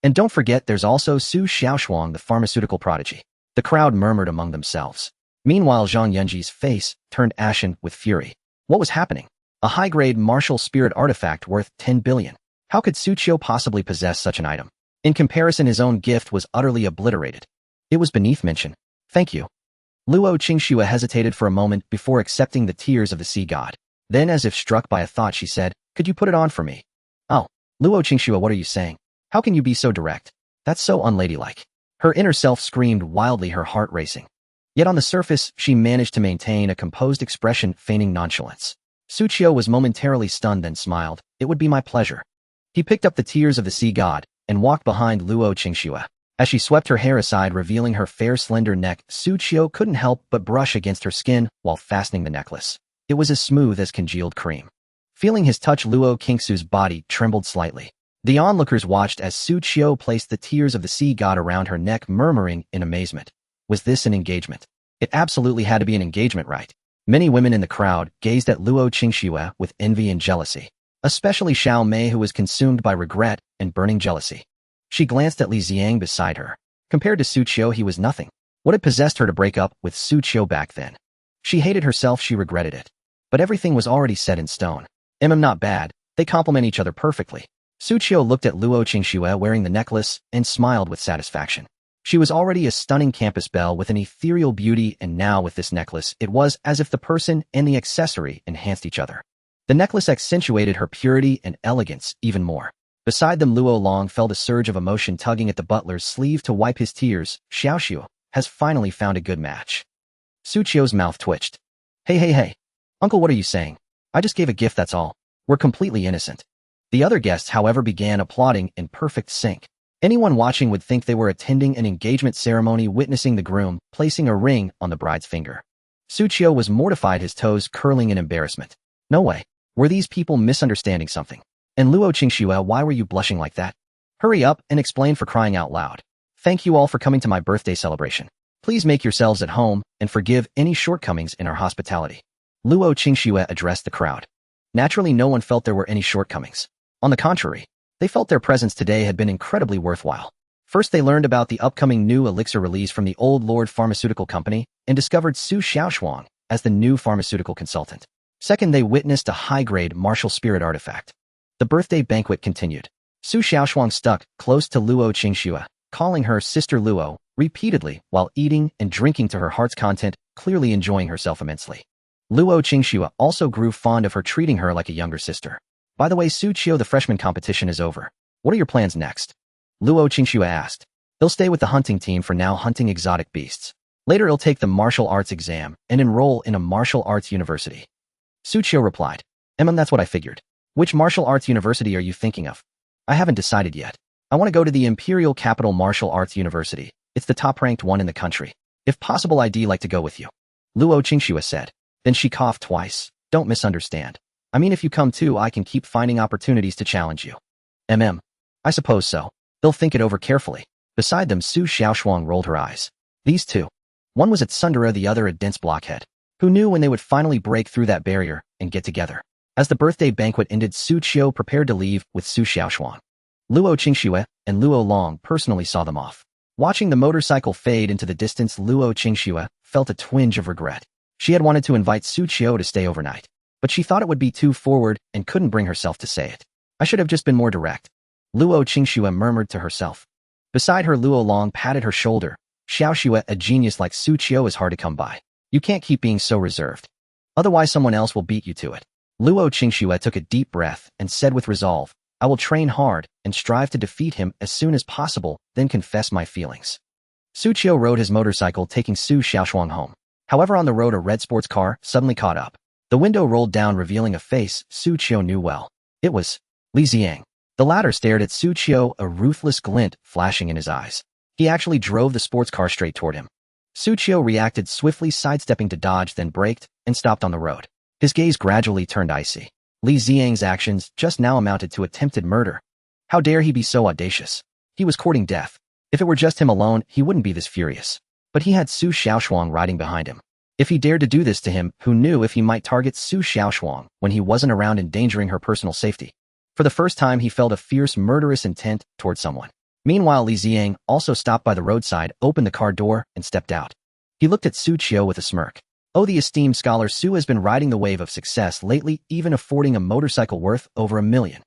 And don't forget, there's also Su Xiaoshuang, the pharmaceutical prodigy. The crowd murmured among themselves. Meanwhile, Zhang Yunji's face turned ashen with fury. What was happening? A high-grade martial spirit artifact worth 10 billion. How could Xu Qiu possibly possess such an item? In comparison, his own gift was utterly obliterated. It was beneath mention. Thank you. Luo Qingxue hesitated for a moment before accepting the Tears of the Sea God. Then, as if struck by a thought, she said, could you put it on for me? Oh, Luo Qingxue, what are you saying? How can you be so direct? That's so unladylike. Her inner self screamed wildly, her heart racing. Yet on the surface, she managed to maintain a composed expression, feigning nonchalance. Xu Qiu was momentarily stunned, then smiled. It would be my pleasure. He picked up the Tears of the Sea God and walked behind Luo Qingxue. As she swept her hair aside, revealing her fair, slender neck, Xu Qiu couldn't help but brush against her skin while fastening the necklace. It was as smooth as congealed cream. Feeling his touch, Luo Qingxue's body trembled slightly. The onlookers watched as Xu Qiu placed the Tears of the Sea God around her neck, murmuring in amazement. Was this an engagement? It absolutely had to be an engagement, right? Many women in the crowd gazed at Luo Qingxue with envy and jealousy, especially Xiao Mei, who was consumed by regret and burning jealousy. She glanced at Li Xiang beside her. Compared to Xu Qiu, he was nothing. What had possessed her to break up with Xu Qiu back then? She hated herself, she regretted it. But everything was already set in stone. Not bad. They complement each other perfectly. Xu Qiu looked at Luo Qingxue wearing the necklace and smiled with satisfaction. She was already a stunning campus belle with an ethereal beauty, and now with this necklace, it was as if the person and the accessory enhanced each other. The necklace accentuated her purity and elegance even more. Beside them, Luo Long felt a surge of emotion, tugging at the butler's sleeve to wipe his tears. Xiaoxiu has finally found a good match. Xu Qiu's mouth twitched. Hey. Uncle, what are you saying? I just gave a gift, that's all. We're completely innocent. The other guests, however, began applauding in perfect sync. Anyone watching would think they were attending an engagement ceremony, witnessing the groom placing a ring on the bride's finger. Xu Qiu was mortified, his toes curling in embarrassment. No way. Were these people misunderstanding something? And Luo Qingxue, why were you blushing like that? Hurry up and explain, for crying out loud. Thank you all for coming to my birthday celebration. Please make yourselves at home and forgive any shortcomings in our hospitality. Luo Qingxue addressed the crowd. Naturally, no one felt there were any shortcomings. On the contrary, they felt their presence today had been incredibly worthwhile. First, they learned about the upcoming new elixir release from the Old Lord Pharmaceutical Company and discovered Su Xiaoshuang as the new pharmaceutical consultant. Second, they witnessed a high-grade martial spirit artifact. The birthday banquet continued. Su Xiaoshuang stuck close to Luo Qingxue, calling her Sister Luo repeatedly while eating and drinking to her heart's content, clearly enjoying herself immensely. Luo Qingxue also grew fond of her, treating her like a younger sister. By the way, Xu Qiu, the freshman competition is over. What are your plans next? Luo Qingxue asked. He'll stay with the hunting team for now, hunting exotic beasts. Later, he'll take the martial arts exam and enroll in a martial arts university. Xu Qiu replied. That's what I figured. Which martial arts university are you thinking of? I haven't decided yet. I want to go to the Imperial Capital Martial Arts University. It's the top-ranked one in the country. If possible, I'd like to go with you. Luo Qingxue said. Then she coughed twice. Don't misunderstand. I mean, if you come too, I can keep finding opportunities to challenge you. I suppose so. They'll think it over carefully. Beside them, Su Xiaoshuang rolled her eyes. These two. One was at Sundara, the other a dense blockhead. Who knew when they would finally break through that barrier and get together? As the birthday banquet ended, Xu Qiu prepared to leave with Su Xiaoshuang. Luo Qingxue and Luo Long personally saw them off. Watching the motorcycle fade into the distance, Luo Qingxue felt a twinge of regret. She had wanted to invite Xu Qiu to stay overnight, but she thought it would be too forward and couldn't bring herself to say it. I should have just been more direct. Luo Qingxue murmured to herself. Beside her, Luo Long patted her shoulder. Xiaoxue, a genius like Xu Qiu is hard to come by. You can't keep being so reserved. Otherwise someone else will beat you to it. Luo Qingxue took a deep breath and said with resolve, I will train hard and strive to defeat him as soon as possible, then confess my feelings. Xu Qiu rode his motorcycle, taking Su Xiaoshuang home. However, on the road, a red sports car suddenly caught up. The window rolled down, revealing a face Xu Qiu knew well. It was Li Ziang. The latter stared at Xu Qiu, a ruthless glint flashing in his eyes. He actually drove the sports car straight toward him. Xu Qiu reacted swiftly, sidestepping to dodge, then braked and stopped on the road. His gaze gradually turned icy. Li Ziang's actions just now amounted to attempted murder. How dare he be so audacious? He was courting death. If it were just him alone, he wouldn't be this furious. But he had Su Xiaoshuang riding behind him. If he dared to do this to him, who knew if he might target Su Xiaoshuang when he wasn't around, endangering her personal safety? For the first time, he felt a fierce, murderous intent toward someone. Meanwhile, Li Ziang also stopped by the roadside, opened the car door, and stepped out. He looked at Xu Qiu with a smirk. Oh, the esteemed scholar Su has been riding the wave of success lately, even affording a motorcycle worth over $1 million.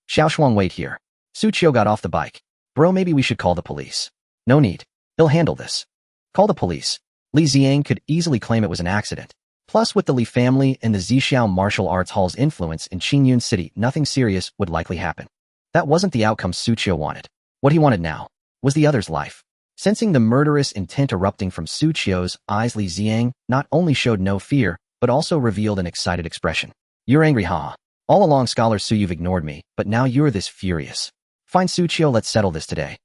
Xiaoshuang, wait here. Xu Qiu got off the bike. Bro, maybe we should call the police. No need. He'll handle this. Call the police. Li Ziang could easily claim it was an accident. Plus, with the Li family and the Zixiao Martial Arts Hall's influence in Qingyun City, nothing serious would likely happen. That wasn't the outcome Xu Qiu wanted. What he wanted now was the other's life. Sensing the murderous intent erupting from Xu Qiu's eyes, Li Ziang not only showed no fear, but also revealed an excited expression. You're angry, haha. All along, Scholar Su, you've ignored me, but now you're this furious. Fine, Xu Qiu, let's settle this today.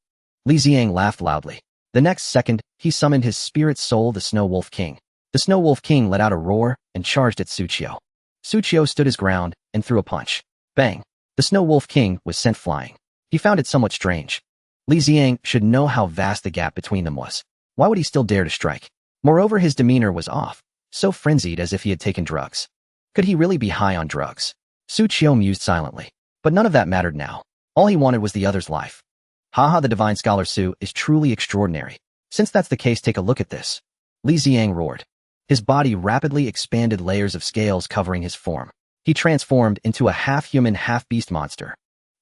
Li Ziang laughed loudly. The next second, he summoned his spirit soul, the Snow Wolf King. The Snow Wolf King let out a roar and charged at Xu Qiu. Xu Qiu stood his ground and threw a punch. Bang! The Snow Wolf King was sent flying. He found it somewhat strange. Li Ziang should know how vast the gap between them was. Why would he still dare to strike? Moreover, his demeanor was off, so frenzied as if he had taken drugs. Could he really be high on drugs? Xu Qiu mused silently. But none of that mattered now. All he wanted was the other's life. Haha, the divine scholar Su is truly extraordinary. Since that's the case, take a look at this. Li Ziang roared. His body rapidly expanded, layers of scales covering his form. He transformed into a half-human, half-beast monster.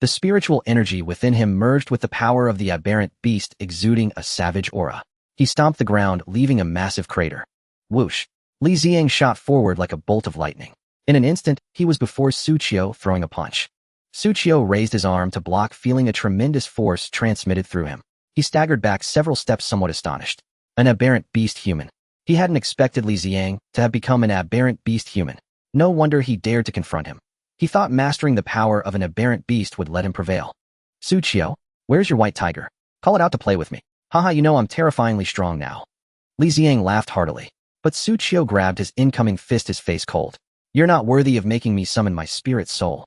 The spiritual energy within him merged with the power of the aberrant beast, exuding a savage aura. He stomped the ground, leaving a massive crater. Whoosh! Li Ziang shot forward like a bolt of lightning. In an instant, he was before Xu Qiu, throwing a punch. Xu Qiu raised his arm to block, feeling a tremendous force transmitted through him. He staggered back several steps, somewhat astonished. An aberrant beast human. He hadn't expected Li Ziang to have become an aberrant beast human. No wonder he dared to confront him. He thought mastering the power of an aberrant beast would let him prevail. Xu Qiu, where's your white tiger? Call it out to play with me. Haha, you know I'm terrifyingly strong now. Li Ziang laughed heartily. But Xu Qiu grabbed his incoming fist, his face cold. You're not worthy of making me summon my spirit soul.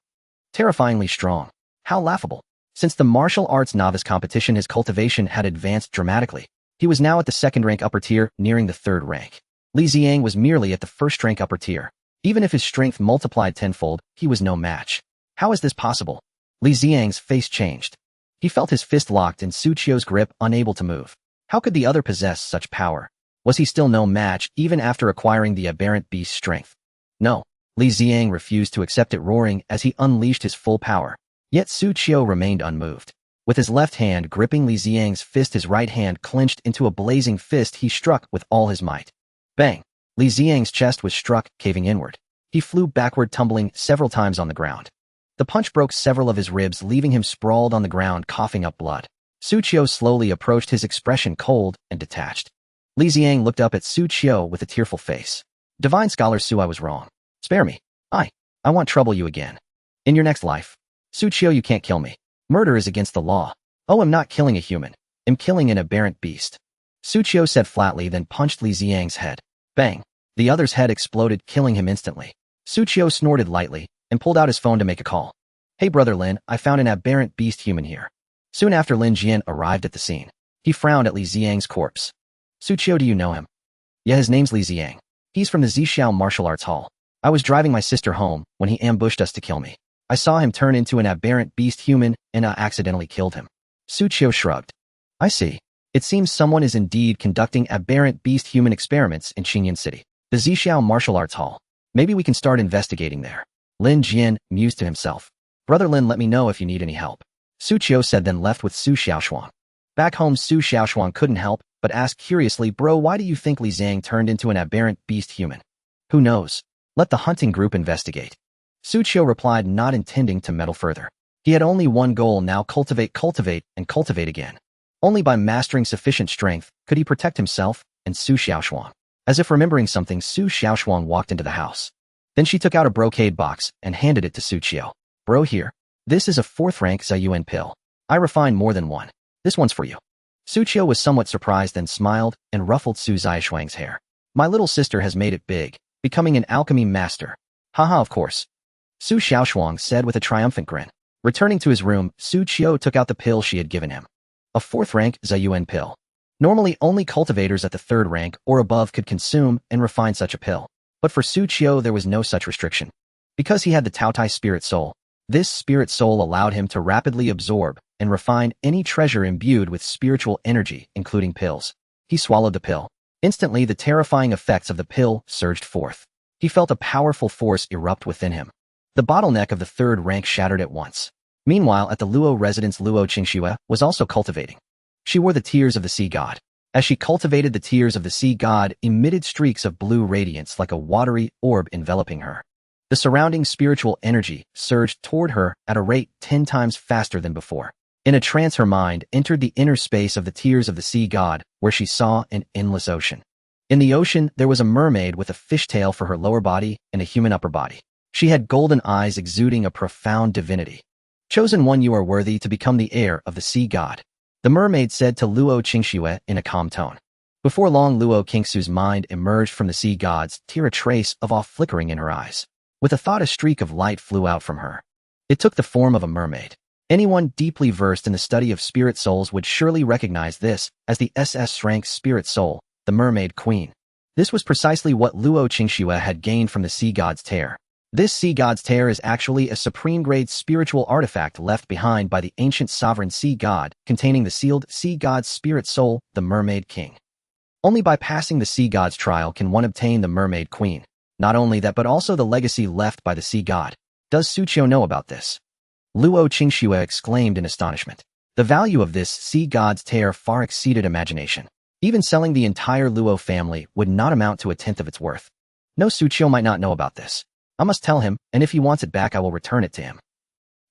Terrifyingly strong. How laughable. Since the martial arts novice competition, his cultivation had advanced dramatically. He was now at the second rank upper tier, nearing the third rank. Li Ziang was merely at the first rank upper tier. Even if his strength multiplied tenfold, he was no match. How is this possible? Li Ziang's face changed. He felt his fist locked in Xu Qiu's grip, unable to move. How could the other possess such power? Was he still no match, even after acquiring the aberrant beast's strength? No. Li Ziang refused to accept it, roaring as he unleashed his full power. Yet Xu Qiu remained unmoved. With his left hand gripping Li Ziang's fist, his right hand clenched into a blazing fist, he struck with all his might. Bang! Li Ziang's chest was struck, caving inward. He flew backward, tumbling several times on the ground. The punch broke several of his ribs, leaving him sprawled on the ground, coughing up blood. Xu Qiu slowly approached, his expression cold and detached. Li Ziang looked up at Xu Qiu with a tearful face. Divine Scholar Su, I was wrong. Spare me. I won't trouble you again. In your next life. Xu Qiu, you can't kill me. Murder is against the law. Oh, I'm not killing a human. I'm killing an aberrant beast. Xu Qiu said flatly, then punched Li Ziang's head. Bang! The other's head exploded, killing him instantly. Xu Qiu snorted lightly, and pulled out his phone to make a call. Hey brother Lin, I found an aberrant beast human here. Soon after Lin Jian arrived at the scene, he frowned at Li Xiang's corpse. Xu Qiu, do you know him? Yeah, his name's Li Xiang. He's from the Zhixiao Martial Arts Hall. I was driving my sister home when he ambushed us to kill me. I saw him turn into an aberrant beast human and I accidentally killed him. Xu Qiu shrugged. I see. It seems someone is indeed conducting aberrant beast human experiments in Qingyan City, the Zhixiao Martial Arts Hall. Maybe we can start investigating there. Lin Jian mused to himself. Brother Lin, let me know if you need any help. Xu Qiu said, then left with Su Xiaoshuang. Back home, Su Xiaoshuang couldn't help but asked curiously, bro, why do you think Li Xiang turned into an aberrant beast human? Who knows? Let the hunting group investigate. Xu Qiu replied, not intending to meddle further. He had only one goal now: cultivate, and cultivate again. Only by mastering sufficient strength could he protect himself and Su Xiaoshuang. As if remembering something, Su Xiaoshuang walked into the house. Then she took out a brocade box and handed it to Xu Qiu. Bro, here. This is a 4th rank Ziyuan pill. I refined more than one. This one's for you. Xu Qiu was somewhat surprised, then smiled and ruffled Su Ziyuan's hair. My little sister has made it big, becoming an alchemy master. Haha, of course. Su Xiaoshuang said with a triumphant grin. Returning to his room, Xu Qiu took out the pill she had given him. A 4th rank Ziyuan pill. Normally, only cultivators at the 3rd rank or above could consume and refine such a pill. But for Xu Qiu, there was no such restriction. Because he had the Taotie spirit soul, this spirit soul allowed him to rapidly absorb and refine any treasure imbued with spiritual energy, including pills. He swallowed the pill. Instantly, the terrifying effects of the pill surged forth. He felt a powerful force erupt within him. The bottleneck of the 3rd rank shattered at once. Meanwhile, at the Luo residence, Luo Qingxue was also cultivating. She wore the tears of the sea god. As she cultivated, the tears of the sea god emitted streaks of blue radiance like a watery orb enveloping her. The surrounding spiritual energy surged toward her at a rate 10 times faster than before. In a trance, her mind entered the inner space of the tears of the sea god, where she saw an endless ocean. In the ocean, there was a mermaid with a fishtail for her lower body and a human upper body. She had golden eyes exuding a profound divinity. Chosen one, you are worthy to become the heir of the sea god, the mermaid said to Luo Qingxue in a calm tone. Before long, Luo Qingxue's mind emerged from the sea god's tear, a trace of awe flickering in her eyes. With a thought, a streak of light flew out from her. It took the form of a mermaid. Anyone deeply versed in the study of spirit souls would surely recognize this as the SS rank spirit soul, the mermaid queen. This was precisely what Luo Qingxue had gained from the sea god's tear. This sea god's tear is actually a supreme-grade spiritual artifact left behind by the ancient sovereign sea god, containing the sealed sea god's spirit soul, the mermaid king. Only by passing the sea god's trial can one obtain the mermaid queen. Not only that, but also the legacy left by the sea god. Does Xu Qiu know about this? Luo Qingxue exclaimed in astonishment. The value of this sea god's tear far exceeded imagination. Even selling the entire Luo family would not amount to 1/10 of its worth. No, Xu Qiu might not know about this. I must tell him, and if he wants it back, I will return it to him.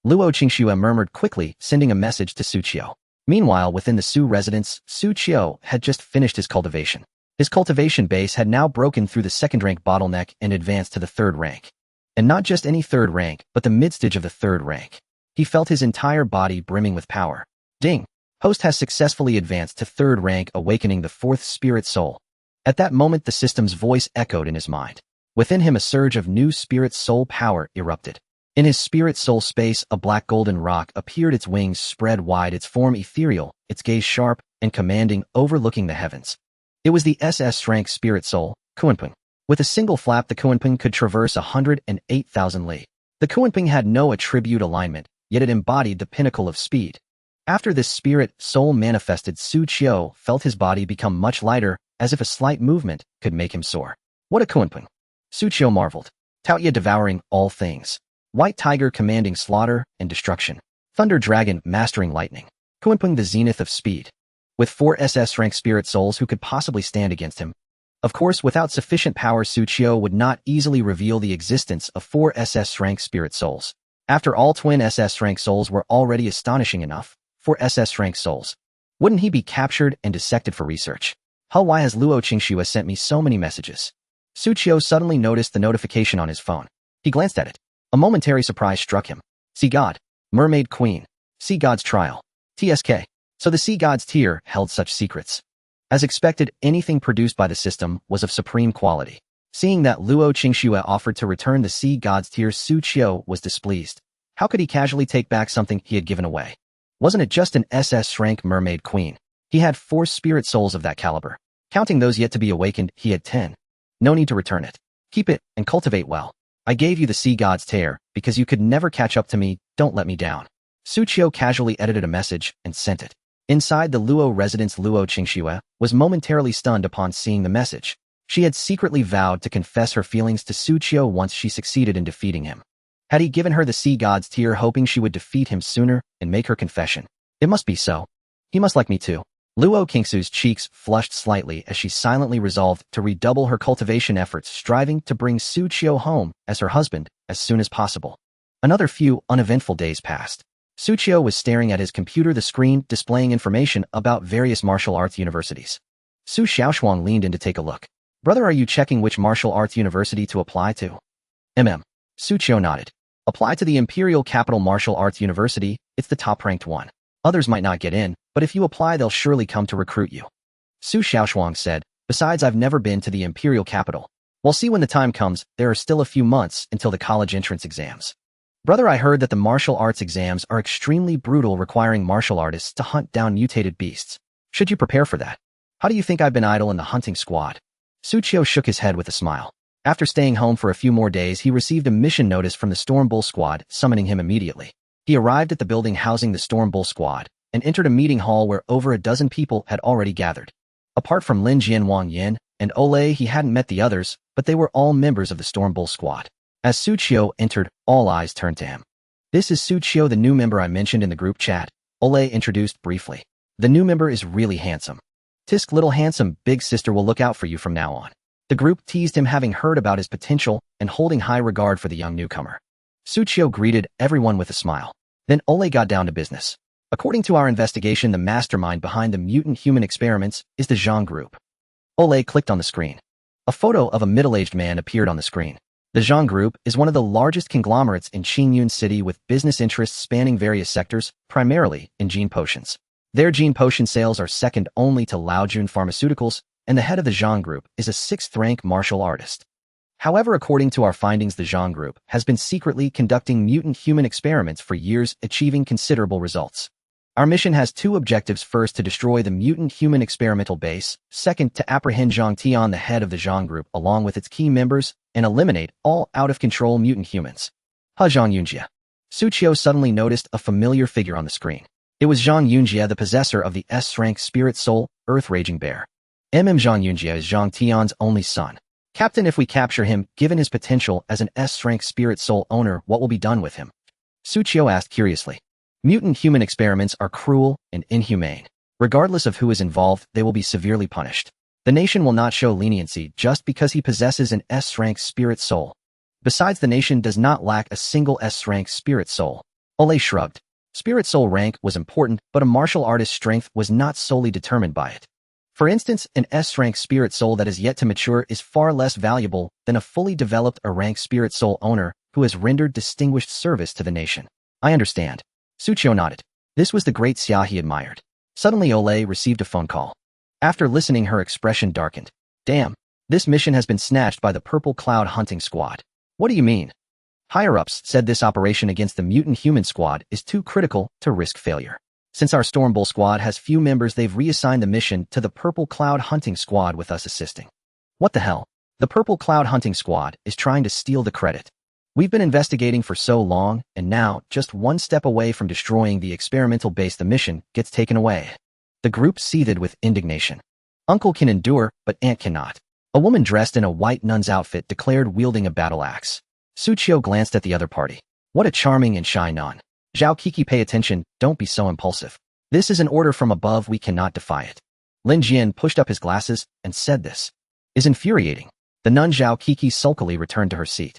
Luo Qingxue murmured quickly, sending a message to Xu Qiu. Meanwhile, within the Su residence, Xu Qiu had just finished his cultivation. His cultivation base had now broken through the 2nd rank bottleneck and advanced to the 3rd rank. And not just any 3rd rank, but the mid-stage of the 3rd rank. He felt his entire body brimming with power. Ding! Host has successfully advanced to 3rd rank, awakening the 4th spirit soul. At that moment, the system's voice echoed in his mind. Within him, a surge of new spirit soul power erupted. In his spirit soul space, a black golden rock appeared, its wings spread wide, its form ethereal, its gaze sharp and commanding, overlooking the heavens. It was the SS rank spirit soul, Kunpeng. With a single flap, the Kunpeng could traverse 108,000 li. The Kunpeng had no attribute alignment, yet it embodied the pinnacle of speed. After this spirit soul manifested, Xu Qiu felt his body become much lighter, as if a slight movement could make him soar. What a Kunpeng! Xu Qiu marveled. Taotie devouring all things. White tiger commanding slaughter and destruction. Thunder dragon mastering lightning. Kunpeng the zenith of speed. With 4 SS rank spirit souls, who could possibly stand against him? Of course, without sufficient power, Xu Qiu would not easily reveal the existence of 4 SS rank spirit souls. After all, twin SS rank souls were already astonishing enough. 4 SS rank souls. Wouldn't he be captured and dissected for research? Why has Luo Qingxue sent me so many messages? Xu Qiu suddenly noticed the notification on his phone. He glanced at it. A momentary surprise struck him. Sea God. Mermaid Queen. Sea God's trial. TSK. So the Sea God's tier held such secrets. As expected, anything produced by the system was of supreme quality. Seeing that Luo Qingxue offered to return the sea god's tears, Xu Qiu was displeased. How could he casually take back something he had given away? Wasn't it just an SS rank mermaid queen? He had 4 spirit souls of that caliber. Counting those yet to be awakened, he had 10. No need to return it. Keep it and cultivate well. I gave you the sea god's tear because you could never catch up to me. Don't let me down. Xu Qiu casually edited a message and sent it. Inside the Luo residence, Luo Qingxue was momentarily stunned upon seeing the message. She had secretly vowed to confess her feelings to Xu Qiu once she succeeded in defeating him. Had he given her the sea god's tear hoping she would defeat him sooner and make her confession? It must be so. He must like me too. Luo Qingxue's cheeks flushed slightly as she silently resolved to redouble her cultivation efforts, striving to bring Xu Qiu home as her husband as soon as possible. Another few uneventful days passed. Xu Qiu was staring at his computer, the screen displaying information about various martial arts universities. Su Xiaoshuang leaned in to take a look. Brother, are you checking which martial arts university to apply to? Xu Qiu nodded. Apply to the Imperial Capital Martial Arts University. It's the top-ranked one. Others might not get in, but if you apply, they'll surely come to recruit you. Su Xiaoshuang said. Besides, I've never been to the Imperial Capital. We'll see when the time comes. There are still a few months until the college entrance exams. Brother, I heard that the martial arts exams are extremely brutal, requiring martial artists to hunt down mutated beasts. Should you prepare for that? How do you think I've been idle in the hunting squad? Xu Qiu shook his head with a smile. After staying home for a few more days, he received a mission notice from the Storm Bull Squad, summoning him immediately. He arrived at the building housing the Storm Bull Squad and entered a meeting hall where over a dozen people had already gathered. Apart from Lin Jian, Wang Yin, and Ole, he hadn't met the others, but they were all members of the Storm Bull Squad. As Xu Qiu entered, all eyes turned to him. This is Xu Qiu, the new member I mentioned in the group chat, Ole introduced briefly. The new member is really handsome. Tisk, little handsome, big sister will look out for you from now on. The group teased him, having heard about his potential and holding high regard for the young newcomer. Xu Qiu greeted everyone with a smile. Then Ole got down to business. According to our investigation, the mastermind behind the mutant human experiments is the Zhang Group. Ole clicked on the screen. A photo of a middle-aged man appeared on the screen. The Zhang Group is one of the largest conglomerates in Qingyun City with business interests spanning various sectors, primarily in gene potions. Their gene potion sales are second only to Laojun Pharmaceuticals, and the head of the Zhang Group is a 6th-rank martial artist. However, according to our findings, the Zhang Group has been secretly conducting mutant human experiments for years, achieving considerable results. Our mission has 2 objectives. First, to destroy the mutant human experimental base. Second, to apprehend Zhang Tian, the head of the Zhang Group, along with its key members, and eliminate all out-of-control mutant humans. Zhang Yunjie. Xu Qiu suddenly noticed a familiar figure on the screen. It was Zhang Yunjie, the possessor of the S-rank spirit soul, Earth-Raging Bear. Zhang Yunjie is Zhang Tian's only son. Captain, if we capture him, given his potential as an S-rank spirit soul owner, what will be done with him? Xu Qiu asked curiously. Mutant human experiments are cruel and inhumane. Regardless of who is involved, they will be severely punished. The nation will not show leniency just because he possesses an S-rank spirit soul. Besides, the nation does not lack a single S-rank spirit soul. Ole shrugged. Spirit soul rank was important, but a martial artist's strength was not solely determined by it. For instance, an S-rank spirit soul that is yet to mature is far less valuable than a fully developed A-rank spirit soul owner who has rendered distinguished service to the nation. I understand. Xu Qiu nodded. This was the great Xia he admired. Suddenly Ole received a phone call. After listening, her expression darkened. Damn, this mission has been snatched by the Purple Cloud Hunting Squad. What do you mean? Higher-ups said this operation against the mutant human squad is too critical to risk failure. Since our Storm Bull squad has few members, they've reassigned the mission to the Purple Cloud Hunting Squad with us assisting. What the hell? The Purple Cloud Hunting Squad is trying to steal the credit. We've been investigating for so long, and now, just one step away from destroying the experimental base, the mission gets taken away. The group seethed with indignation. Uncle can endure, but Aunt cannot. A woman dressed in a white nun's outfit declared, wielding a battle axe. Xu Qiu glanced at the other party. What a charming and shy nun. Zhao Kiki, pay attention, don't be so impulsive. This is an order from above, we cannot defy it. Lin Jian pushed up his glasses and said this is infuriating. The nun Zhao Kiki sulkily returned to her seat.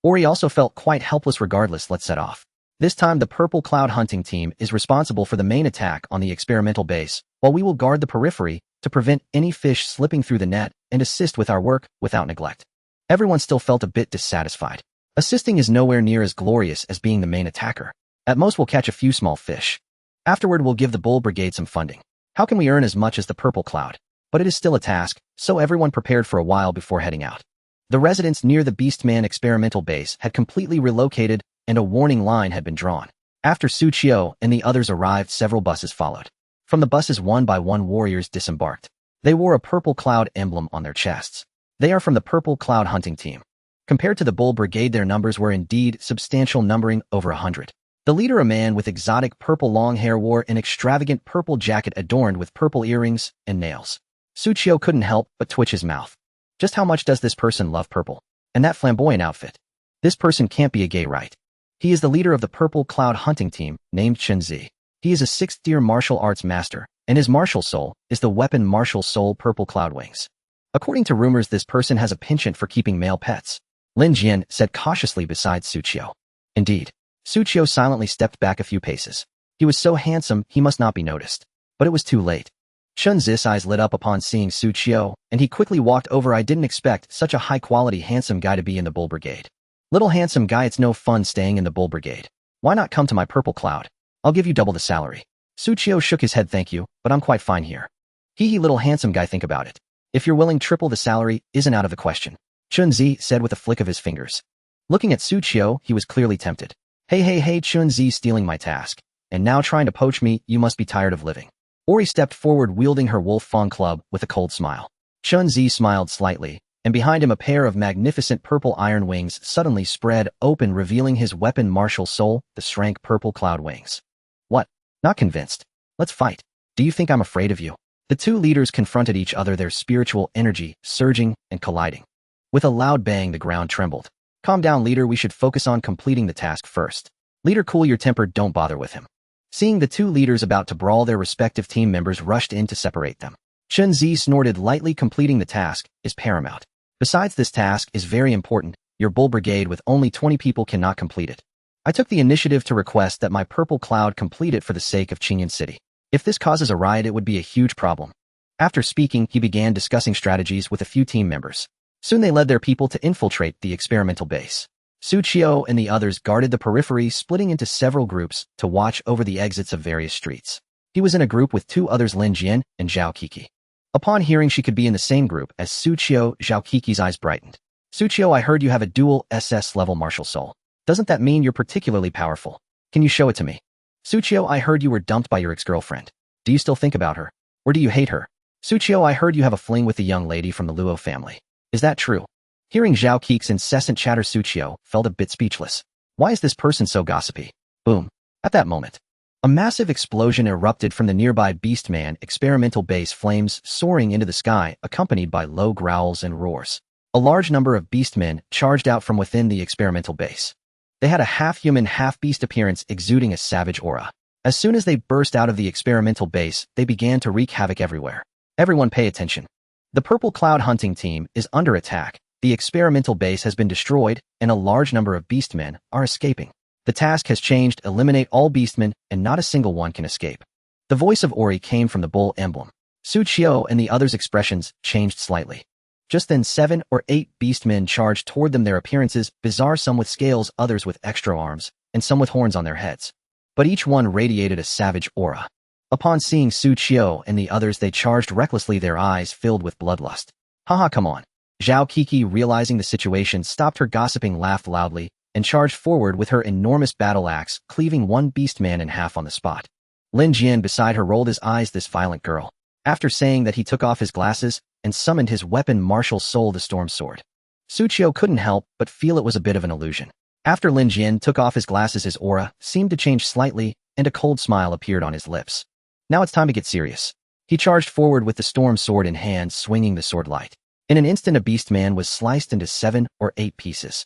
Ori also felt quite helpless. Regardless, let's set off. This time the Purple Cloud hunting team is responsible for the main attack on the experimental base, while we will guard the periphery to prevent any fish slipping through the net and assist with our work without neglect. Everyone still felt a bit dissatisfied. Assisting is nowhere near as glorious as being the main attacker. At most we'll catch a few small fish. Afterward we'll give the Bull Brigade some funding. How can we earn as much as the Purple Cloud? But it is still a task, so everyone prepared for a while before heading out. The residents near the Beastman experimental base had completely relocated and a warning line had been drawn. After Xu Qiu and the others arrived, several buses followed. From the buses, one by one warriors disembarked. They wore a purple cloud emblem on their chests. They are from the Purple Cloud hunting team. Compared to the Bull Brigade, their numbers were indeed substantial, numbering over 100. The leader, a man with exotic purple long hair, wore an extravagant purple jacket adorned with purple earrings and nails. Xu Qiu couldn't help but twitch his mouth. Just how much does this person love purple? And that flamboyant outfit. This person can't be a gay, right? He is the leader of the Purple Cloud hunting team, named Chunzi. He is a 6th-tier martial arts master, and his martial soul is the weapon Martial Soul Purple Cloud Wings. According to rumors, this person has a penchant for keeping male pets. Lin Jian said cautiously beside Xu Qiu. Indeed. Xu Qiu silently stepped back a few paces. He was so handsome, he must not be noticed. But it was too late. Chunzi's eyes lit up upon seeing Xu Qiu, and he quickly walked over. I didn't expect such a high-quality handsome guy to be in the Bull Brigade. Little handsome guy, it's no fun staying in the Bull Brigade. Why not come to my Purple Cloud? I'll give you double the salary. Xu Qiu shook his head. Thank you, but I'm quite fine here. Hee little handsome guy, think about it. If you're willing, triple the salary isn't out of the question. Chunzi said with a flick of his fingers. Looking at Xu Qiu, he was clearly tempted. Hey, Chunzi, stealing my task. And now trying to poach me, you must be tired of living. Ori stepped forward wielding her wolf fawn club with a cold smile. Chunzi smiled slightly, and behind him a pair of magnificent purple iron wings suddenly spread open, revealing his weapon Martial Soul, the Shrank Purple Cloud Wings. What? Not convinced? Let's fight. Do you think I'm afraid of you? The two leaders confronted each other, their spiritual energy surging and colliding. With a loud bang, the ground trembled. Calm down, leader, we should focus on completing the task first. Leader, cool your temper, don't bother with him. Seeing the two leaders about to brawl, their respective team members rushed in to separate them. Chunzi snorted lightly. Completing the task is paramount. Besides, this task is very important. Your Bull Brigade with only 20 people cannot complete it. I took the initiative to request that my Purple Cloud complete it for the sake of Qingyan City. If this causes a riot, it would be a huge problem. After speaking, he began discussing strategies with a few team members. Soon they led their people to infiltrate the experimental base. Xu Qiu and the others guarded the periphery, splitting into several groups to watch over the exits of various streets. He was in a group with two others, Lin Jian and Zhao Qiki. Upon hearing she could be in the same group as Xu Qiu, Zhao Qiqi's eyes brightened. Xu Qiu, I heard you have a dual SS-level martial soul. Doesn't that mean you're particularly powerful? Can you show it to me? Xu Qiu, I heard you were dumped by your ex-girlfriend. Do you still think about her? Or do you hate her? Xu Qiu, I heard you have a fling with the young lady from the Luo family. Is that true? Hearing Zhao Qiqi's incessant chatter, Xu Qiu felt a bit speechless. Why is this person so gossipy? Boom. At that moment, a massive explosion erupted from the nearby Beastman experimental base, flames soaring into the sky, accompanied by low growls and roars. A large number of beastmen charged out from within the experimental base. They had a half-human, half-beast appearance, exuding a savage aura. As soon as they burst out of the experimental base, they began to wreak havoc everywhere. Everyone pay attention. The Purple Cloud hunting team is under attack. The experimental base has been destroyed, and a large number of beastmen are escaping. The task has changed. Eliminate all beastmen, and not a single one can escape. The voice of Ori came from the bull emblem. Xu Qiu and the others' expressions changed slightly. Just then 7 or 8 beastmen charged toward them, their appearances bizarre, some with scales, others with extra arms, and some with horns on their heads. But each one radiated a savage aura. Upon seeing Xu Qiu and the others, they charged recklessly, their eyes filled with bloodlust. Haha, come on. Zhao Qiki, realizing the situation, stopped her gossiping, laughed loudly, and charged forward with her enormous battle axe, cleaving one beastman in half on the spot. Lin Jian beside her rolled his eyes. This violent girl. After saying that, he took off his glasses and summoned his weapon Martial Soul, the Storm Sword. Xu Qiu couldn't help but feel it was a bit of an illusion. After Lin Jian took off his glasses, his aura seemed to change slightly, and a cold smile appeared on his lips. Now it's time to get serious. He charged forward with the Storm Sword in hand, swinging the sword light. In an instant, a beastman was sliced into 7 or 8 pieces.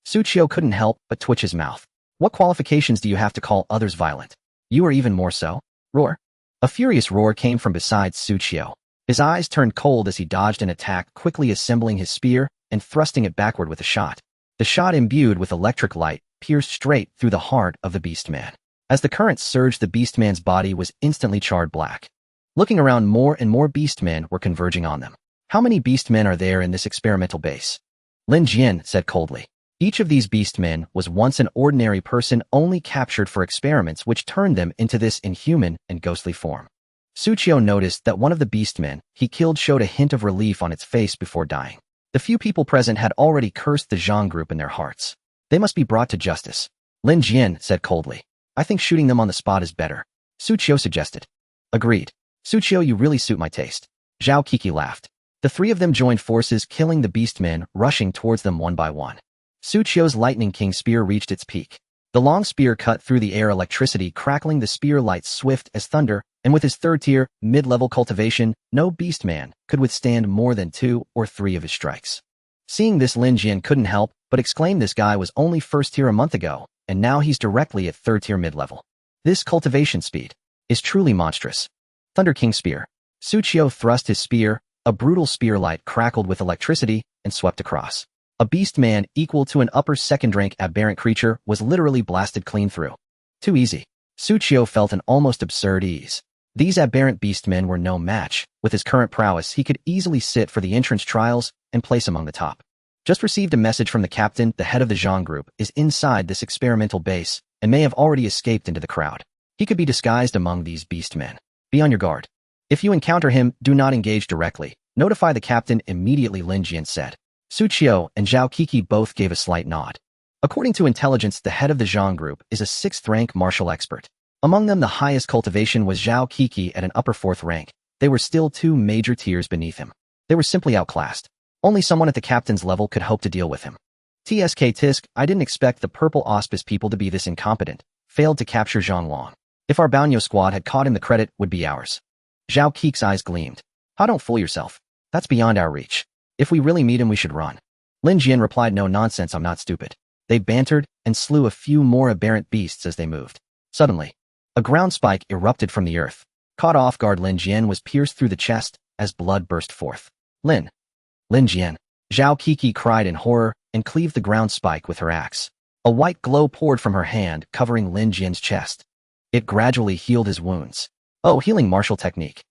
Xu Qiu couldn't help but twitch his mouth. What qualifications do you have to call others violent? You are even more so. Roar. A furious roar came from beside Xu Qiu. His eyes turned cold as he dodged an attack, quickly assembling his spear and thrusting it backward with a shot. The shot, imbued with electric light, pierced straight through the heart of the beastman. As the current surged, the beastman's body was instantly charred black. Looking around, more and more beastmen were converging on them. How many beastmen are there in this experimental base? Lin Jian said coldly. Each of these beastmen was once an ordinary person, only captured for experiments which turned them into this inhuman and ghostly form. Xu Qiu noticed that one of the beastmen he killed showed a hint of relief on its face before dying. The few people present had already cursed the Zhang group in their hearts. They must be brought to justice. Lin Jian said coldly. I think shooting them on the spot is better. Xu Qiu suggested. Agreed. Xu Qiu, you really suit my taste. Xu Qiu laughed. The three of them joined forces, killing the beastmen, rushing towards them one by one. Xu Qiu's Lightning King spear reached its peak. The long spear cut through the air, electricity crackling, the spear light swift as thunder, and with his third-tier, mid-level cultivation, no beastman could withstand more than 2 or 3 of his strikes. Seeing this, Lin Jian couldn't help but exclaim, this guy was only first-tier a month ago, and now he's directly at third-tier mid-level. This cultivation speed is truly monstrous. Thunder King Spear. Xu Qiu thrust his spear, a brutal spear light crackled with electricity and swept across. A beast man equal to an upper second-rank aberrant creature was literally blasted clean through. Too easy. Xu Qiu felt an almost absurd ease. These aberrant beastmen were no match. With his current prowess, he could easily sit for the entrance trials and place among the top. Just received a message from the captain. The head of the Zhang group is inside this experimental base and may have already escaped into the crowd. He could be disguised among these beastmen. Be on your guard. If you encounter him, do not engage directly. Notify the captain immediately, Lin Jian said. Xu Qiu and Xu Qiu both gave a slight nod. According to intelligence, the head of the Zhang group is a 6th-rank martial expert. Among them, the highest cultivation was Xu Qiu at an upper 4th rank. They were still 2 major tiers beneath him. They were simply outclassed. Only someone at the captain's level could hope to deal with him. Tisk, I didn't expect the Purple Auspice people to be this incompetent. Failed to capture Zhang Long. If our Baonyo squad had caught him, the credit would be ours. Xu Qiu's eyes gleamed. Don't fool yourself. That's beyond our reach. If we really meet him, we should run. Lin Jian replied, no nonsense, I'm not stupid. They bantered and slew a few more aberrant beasts as they moved. Suddenly, a ground spike erupted from the earth. Caught off guard, Lin Jian was pierced through the chest as blood burst forth. Lin Jian. Xu Qiu cried in horror and cleaved the ground spike with her axe. A white glow poured from her hand, covering Lin Jian's chest. It gradually healed his wounds. Oh, healing martial technique.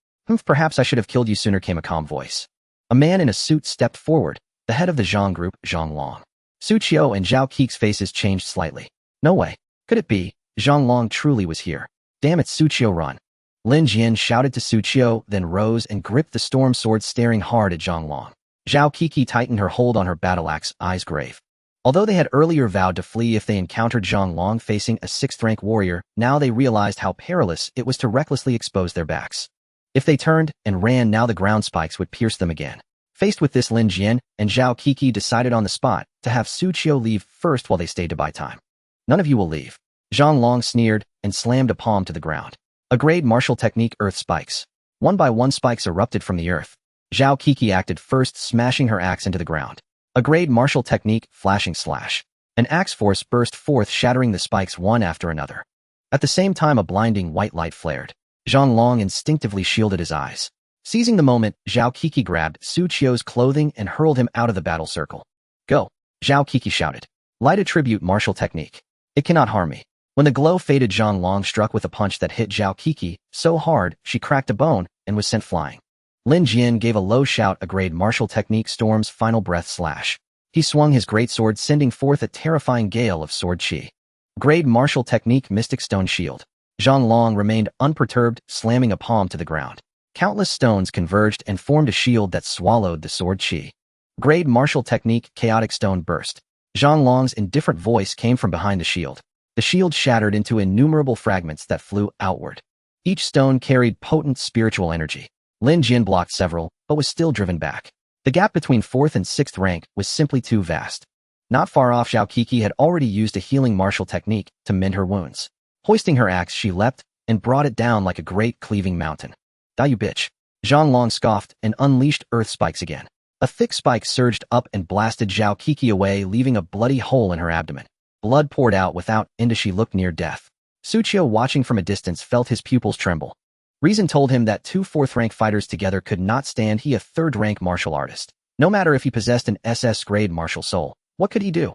Perhaps I should have killed you sooner, came a calm voice. A man in a suit stepped forward, the head of the Zhang group, Zhang Long. Xu Qiu and Xu Qiu's faces changed slightly. No way. Could it be? Zhang Long truly was here. Damn it, Xu Qiu, run. Lin Jian shouted to Xu Qiu, then rose and gripped the storm sword, staring hard at Zhang Long. Xu Qiu tightened her hold on her battle axe, eyes grave. Although they had earlier vowed to flee if they encountered Zhang Long facing a 6th-rank warrior, now they realized how perilous it was to recklessly expose their backs. If they turned and ran now, the ground spikes would pierce them again. Faced with this, Lin Jian and Xu Qiu decided on the spot to have Xu Qiu leave first while they stayed to buy time. None of you will leave. Zhang Long sneered and slammed a palm to the ground. A grade martial technique, earth spikes. One by one spikes erupted from the earth. Xu Qiu acted first, smashing her axe into the ground. A grade martial technique, flashing slash. An axe force burst forth, shattering the spikes one after another. At the same time, a blinding white light flared. Zhang Long instinctively shielded his eyes. Seizing the moment, Xu Qiu grabbed Xu Qiu's clothing and hurled him out of the battle circle. Go! Xu Qiu shouted. Light attribute martial technique. It cannot harm me. When the glow faded, Zhang Long struck with a punch that hit Xu Qiu so hard she cracked a bone and was sent flying. Lin Jian gave a low shout, a grade martial technique, Storm's Final Breath Slash. He swung his greatsword, sending forth a terrifying gale of sword chi. Grade martial technique, Mystic Stone Shield. Zhang Long remained unperturbed, slamming a palm to the ground. Countless stones converged and formed a shield that swallowed the sword chi. Grade martial technique, Chaotic Stone Burst. Zhang Long's indifferent voice came from behind the shield. The shield shattered into innumerable fragments that flew outward. Each stone carried potent spiritual energy. Lin Jian blocked several, but was still driven back. The gap between 4th and 6th rank was simply too vast. Not far off, Xu Qiu had already used a healing martial technique to mend her wounds. Hoisting her axe, she leapt and brought it down like a great cleaving mountain. Die, you bitch. Zhang Long scoffed and unleashed earth spikes again. A thick spike surged up and blasted Xu Qiu away, leaving a bloody hole in her abdomen. Blood poured out without end as she looked near death. Xu Qiu, watching from a distance, felt his pupils tremble. Reason told him that 2 4th-rank fighters together could not stand. He, a 3rd-rank martial artist. No matter if he possessed an SS-grade martial soul, what could he do?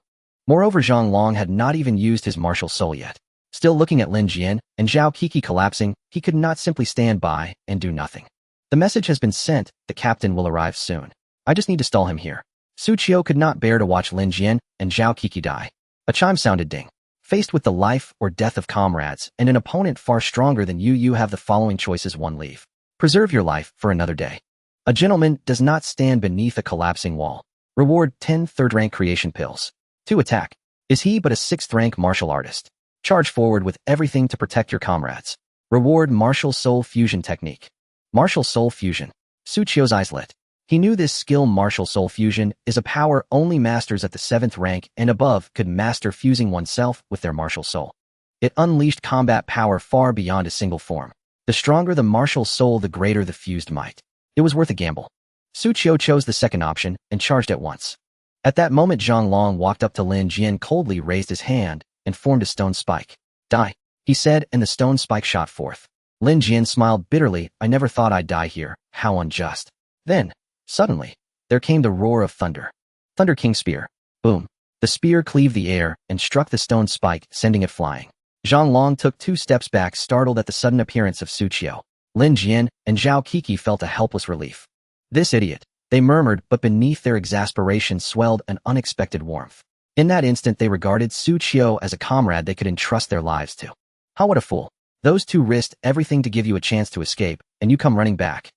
Moreover, Zhang Long had not even used his martial soul yet. Still looking at Lin Jian and Xu Qiu collapsing, he could not simply stand by and do nothing. The message has been sent, the captain will arrive soon. I just need to stall him here. Xu Qiu could not bear to watch Lin Jian and Xu Qiu die. A chime sounded ding. Faced with the life or death of comrades and an opponent far stronger than you have the following choices. 1. Leave. Preserve your life for another day. A gentleman does not stand beneath a collapsing wall. Reward 10 third-rank creation pills. 2 attack. Is he but a 6th-rank martial artist? Charge forward with everything to protect your comrades. Reward martial soul fusion technique. Martial soul fusion. Xu Qiu's eyes lit. He knew this skill martial soul fusion is a power only masters at the 7th rank and above could master fusing oneself with their martial soul. It unleashed combat power far beyond a single form. The stronger the martial soul, the greater the fused might. It was worth a gamble. Xu Qiu chose the second option and charged at once. At that moment, Zhang Long walked up to Lin Jian, coldly raised his hand and formed a stone spike. Die, he said, and the stone spike shot forth. Lin Jian smiled bitterly. I never thought I'd die here. How unjust. Then, suddenly, there came the roar of thunder. Thunder King Spear. Boom. The spear cleaved the air and struck the stone spike, sending it flying. Zhang Long took 2 steps back, startled at the sudden appearance of Xu Qiu. Lin Jian and Zhao Qi felt a helpless relief. This idiot, they murmured, but beneath their exasperation swelled an unexpected warmth. In that instant, they regarded Xu Qiu as a comrade they could entrust their lives to. How what a fool. Those 2 risked everything to give you a chance to escape, and you come running back.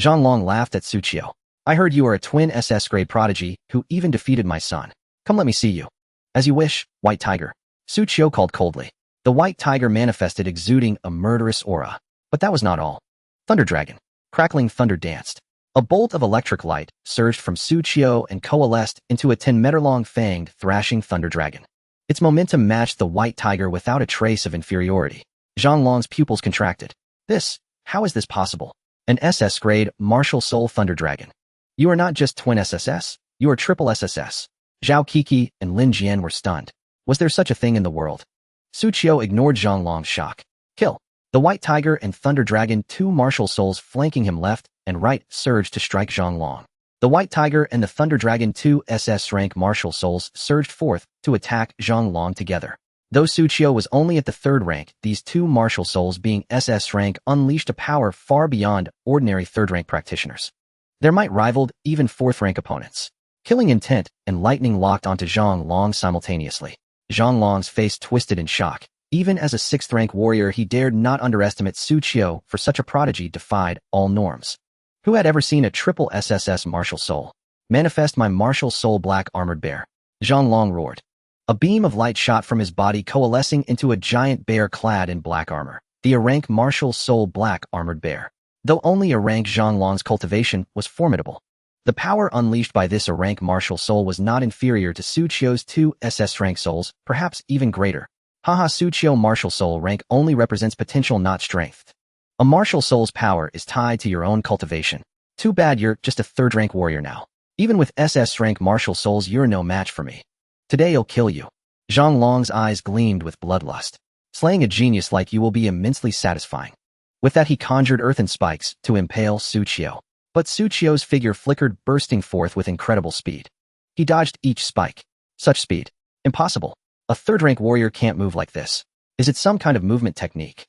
Zhang Long laughed at Xu Qiu. I heard you are a twin SS-grade prodigy who even defeated my son. Come let me see you. As you wish, White Tiger. Xu Qiu called coldly. The White Tiger manifested, exuding a murderous aura. But that was not all. Thunder Dragon. Crackling thunder danced. A bolt of electric light surged from Xu Qiu and coalesced into a 10-meter-long fanged, thrashing thunder dragon. Its momentum matched the White Tiger without a trace of inferiority. Zhang Long's pupils contracted. How is this possible? An SS-grade martial soul thunder dragon. You are not just twin SSS, you are triple SSS. Zhao Qi and Lin Jian were stunned. Was there such a thing in the world? Xu Qiu ignored Zhang Long's shock. Kill. The White Tiger and Thunder Dragon, 2 martial souls flanking him left and right, surged to strike Zhang Long. The White Tiger and the Thunder Dragon, 2 SS-rank martial souls, surged forth to attack Zhang Long together. Though Xu Qiu was only at the 3rd rank, these 2 martial souls, being SS rank, unleashed a power far beyond ordinary 3rd-rank practitioners. Their might rivaled even 4th-rank opponents. Killing intent and lightning locked onto Zhang Long simultaneously. Zhang Long's face twisted in shock. Even as a 6th-rank warrior, he dared not underestimate Xu Qiu, for such a prodigy defied all norms. Who had ever seen a triple SSS martial soul? Manifest my martial soul, Black Armored Bear. Zhang Long roared. A beam of light shot from his body, coalescing into a giant bear clad in black armor. The A-rank martial soul Black Armored Bear. Though only a rank, Zhang Long's cultivation was formidable. The power unleashed by this A-rank martial soul was not inferior to Xu Qiu's 2 SS-rank souls, perhaps even greater. Haha, Xu Qiu martial soul rank only represents potential, not strength. A martial soul's power is tied to your own cultivation. Too bad you're just a 3rd-rank warrior now. Even with SS-rank martial souls, you're no match for me. Today I'll kill you. Zhang Long's eyes gleamed with bloodlust. Slaying a genius like you will be immensely satisfying. With that, he conjured earthen spikes to impale Xu Qiu. But Xu Qiu's figure flickered, bursting forth with incredible speed. He dodged each spike. Such speed. Impossible. A 3rd-rank warrior can't move like this. Is it some kind of movement technique?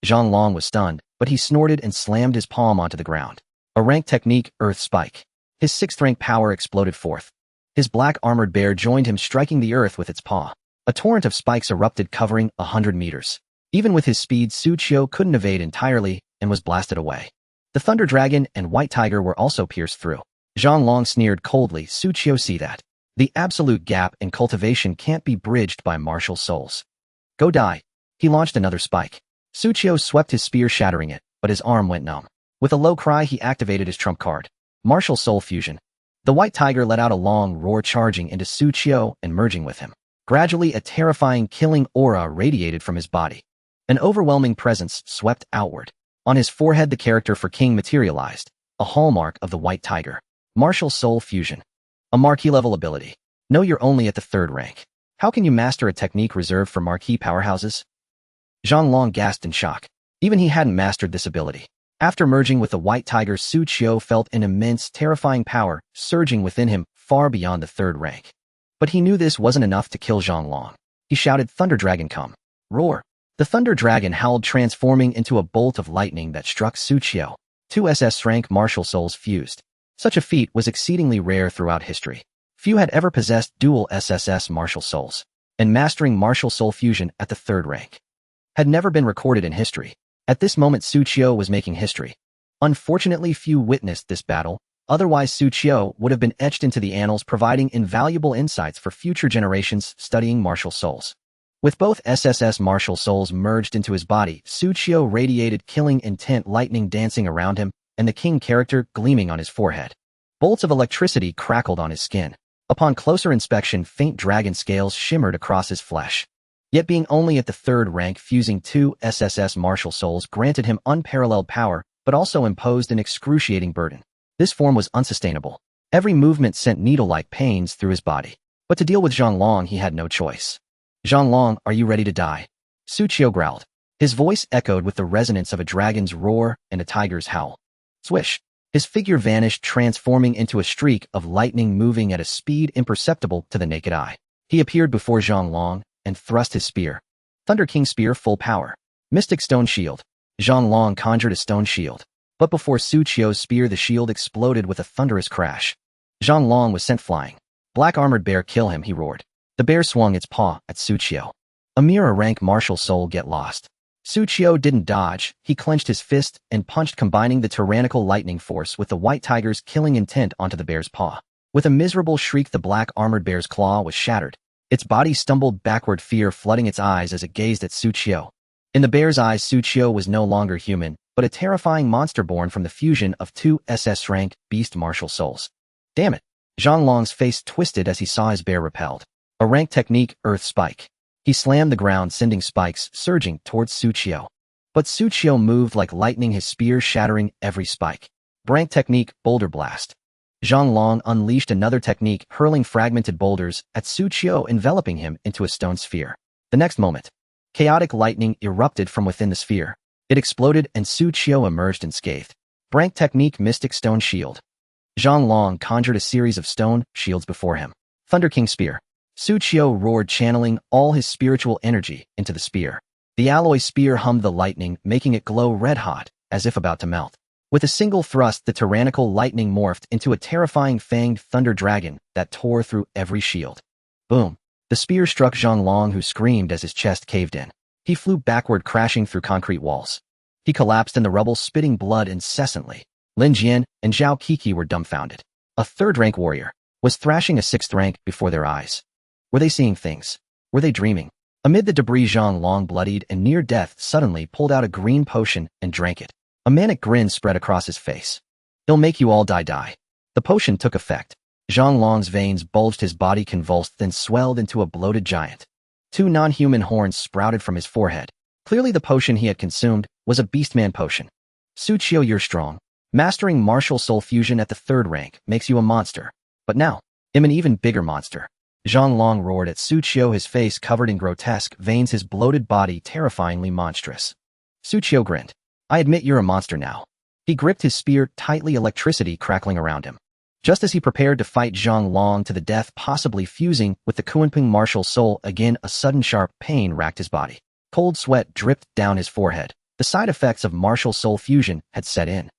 Zhang Long was stunned, but he snorted and slammed his palm onto the ground. A rank technique, Earth Spike. His 6th-rank power exploded forth. His Black Armored Bear joined him, striking the earth with its paw. A torrent of spikes erupted, covering 100 meters. Even with his speed, Xu Qiu couldn't evade entirely and was blasted away. The Thunder Dragon and White Tiger were also pierced through. Zhang Long sneered coldly. Xu Qiu, see that? The absolute gap in cultivation can't be bridged by martial souls. Go die. He launched another spike. Xu Qiu swept his spear, shattering it, but his arm went numb. With a low cry, he activated his trump card. Martial Soul Fusion. The White Tiger let out a long roar, charging into Xu Qiu and merging with him. Gradually, a terrifying, killing aura radiated from his body. An overwhelming presence swept outward. On his forehead, the character for King materialized, a hallmark of the White Tiger. Martial Soul Fusion. A marquee-level ability. No, you're only at the 3rd rank. How can you master a technique reserved for marquee powerhouses? Zhang Long gasped in shock. Even he hadn't mastered this ability. After merging with the White Tiger, Xu Qiu felt an immense, terrifying power surging within him, far beyond the 3rd rank. But he knew this wasn't enough to kill Zhang Long. He shouted, Thunder Dragon, come. Roar. The Thunder Dragon howled, transforming into a bolt of lightning that struck Xu Qiu. 2 SS rank martial souls fused. Such a feat was exceedingly rare throughout history. Few had ever possessed dual SSS martial souls, and mastering martial soul fusion at the 3rd rank had never been recorded in history. At this moment, Xu Qiu was making history. Unfortunately, few witnessed this battle, Otherwise, Xu Qiu would have been etched into the annals, providing invaluable insights for future generations studying martial souls. With both SSS martial souls merged into his body, Xu Qiu radiated killing intent, lightning dancing around him, and the king character gleaming on his forehead. Bolts of electricity crackled on his skin. Upon closer inspection, faint dragon scales shimmered across his flesh. Yet being only at the third rank, fusing two SSS martial souls granted him unparalleled power, but also imposed an excruciating burden. This form was unsustainable. Every movement sent needle-like pains through his body. But to deal with Zhonglong, he had no choice. "Zhonglong, are you ready to die?" Xu Qiu growled. His voice echoed with the resonance of a dragon's roar and a tiger's howl. Swish! His figure vanished, transforming into a streak of lightning moving at a speed imperceptible to the naked eye. He appeared before Zhonglong and thrust his spear. Thunder King Spear, full power. Mystic Stone Shield. Zhonglong conjured a stone shield. But before Xu Qiu's spear, the shield exploded with a thunderous crash. Zhonglong was sent flying. "Black armored bear, kill him," he roared. The bear swung its paw at Xu Qiu. "A mere rank martial soul, get lost." Xu Qiu didn't dodge. He clenched his fist and punched, combining the tyrannical lightning force with the white tiger's killing intent onto the bear's paw. With a miserable shriek, the black armored bear's claw was shattered. Its body stumbled backward, fear flooding its eyes as it gazed at Xu Qiu. In the bear's eyes, Xu Qiu was no longer human, but a terrifying monster born from the fusion of two SS-rank beast martial souls. Damn it! Zhonglong's face twisted as he saw his bear repelled. A rank technique, Earth Spike. He slammed the ground, sending spikes surging towards Xu Qiu. But Xu Qiu moved like lightning, his spear shattering every spike. Rank technique, Boulder Blast. Zhonglong unleashed another technique, hurling fragmented boulders at Xu Qiu, enveloping him into a stone sphere. The next moment, chaotic lightning erupted from within the sphere. It exploded and Xu Qiu emerged unscathed. Rank technique, Mystic Stone Shield. Zhonglong conjured a series of stone shields before him. Thunder King Spear. Xu Qiu roared, channeling all his spiritual energy into the spear. The alloy spear hummed the lightning, making it glow red-hot, as if about to melt. With a single thrust, the tyrannical lightning morphed into a terrifying fanged thunder dragon that tore through every shield. Boom! The spear struck Zhonglong, who screamed as his chest caved in. He flew backward, crashing through concrete walls. He collapsed in the rubble, spitting blood incessantly. Lin Jian and Zhao Kiki were dumbfounded. A third-rank warrior was thrashing a sixth rank before their eyes. Were they seeing things? Were they dreaming? Amid the debris, Zhonglong, bloodied and near death, suddenly pulled out a green potion and drank it. A manic grin spread across his face. "It'll make you all die." The potion took effect. Zhonglong's veins bulged, his body convulsed, then swelled into a bloated giant. Two non-human horns sprouted from his forehead. Clearly the potion he had consumed was a Beastman potion. "Xu Qiu, you're strong. Mastering martial soul fusion at the third rank makes you a monster. But now, I'm an even bigger monster." Zhonglong roared at Xu Qiu, his face covered in grotesque veins, his bloated body terrifyingly monstrous. Xu Qiu grinned. "I admit you're a monster now." He gripped his spear tightly, electricity crackling around him. Just as he prepared to fight Zhonglong to the death, possibly fusing with the Kunpeng martial soul again, a sudden sharp pain racked his body. Cold sweat dripped down his forehead. The side effects of martial soul fusion had set in.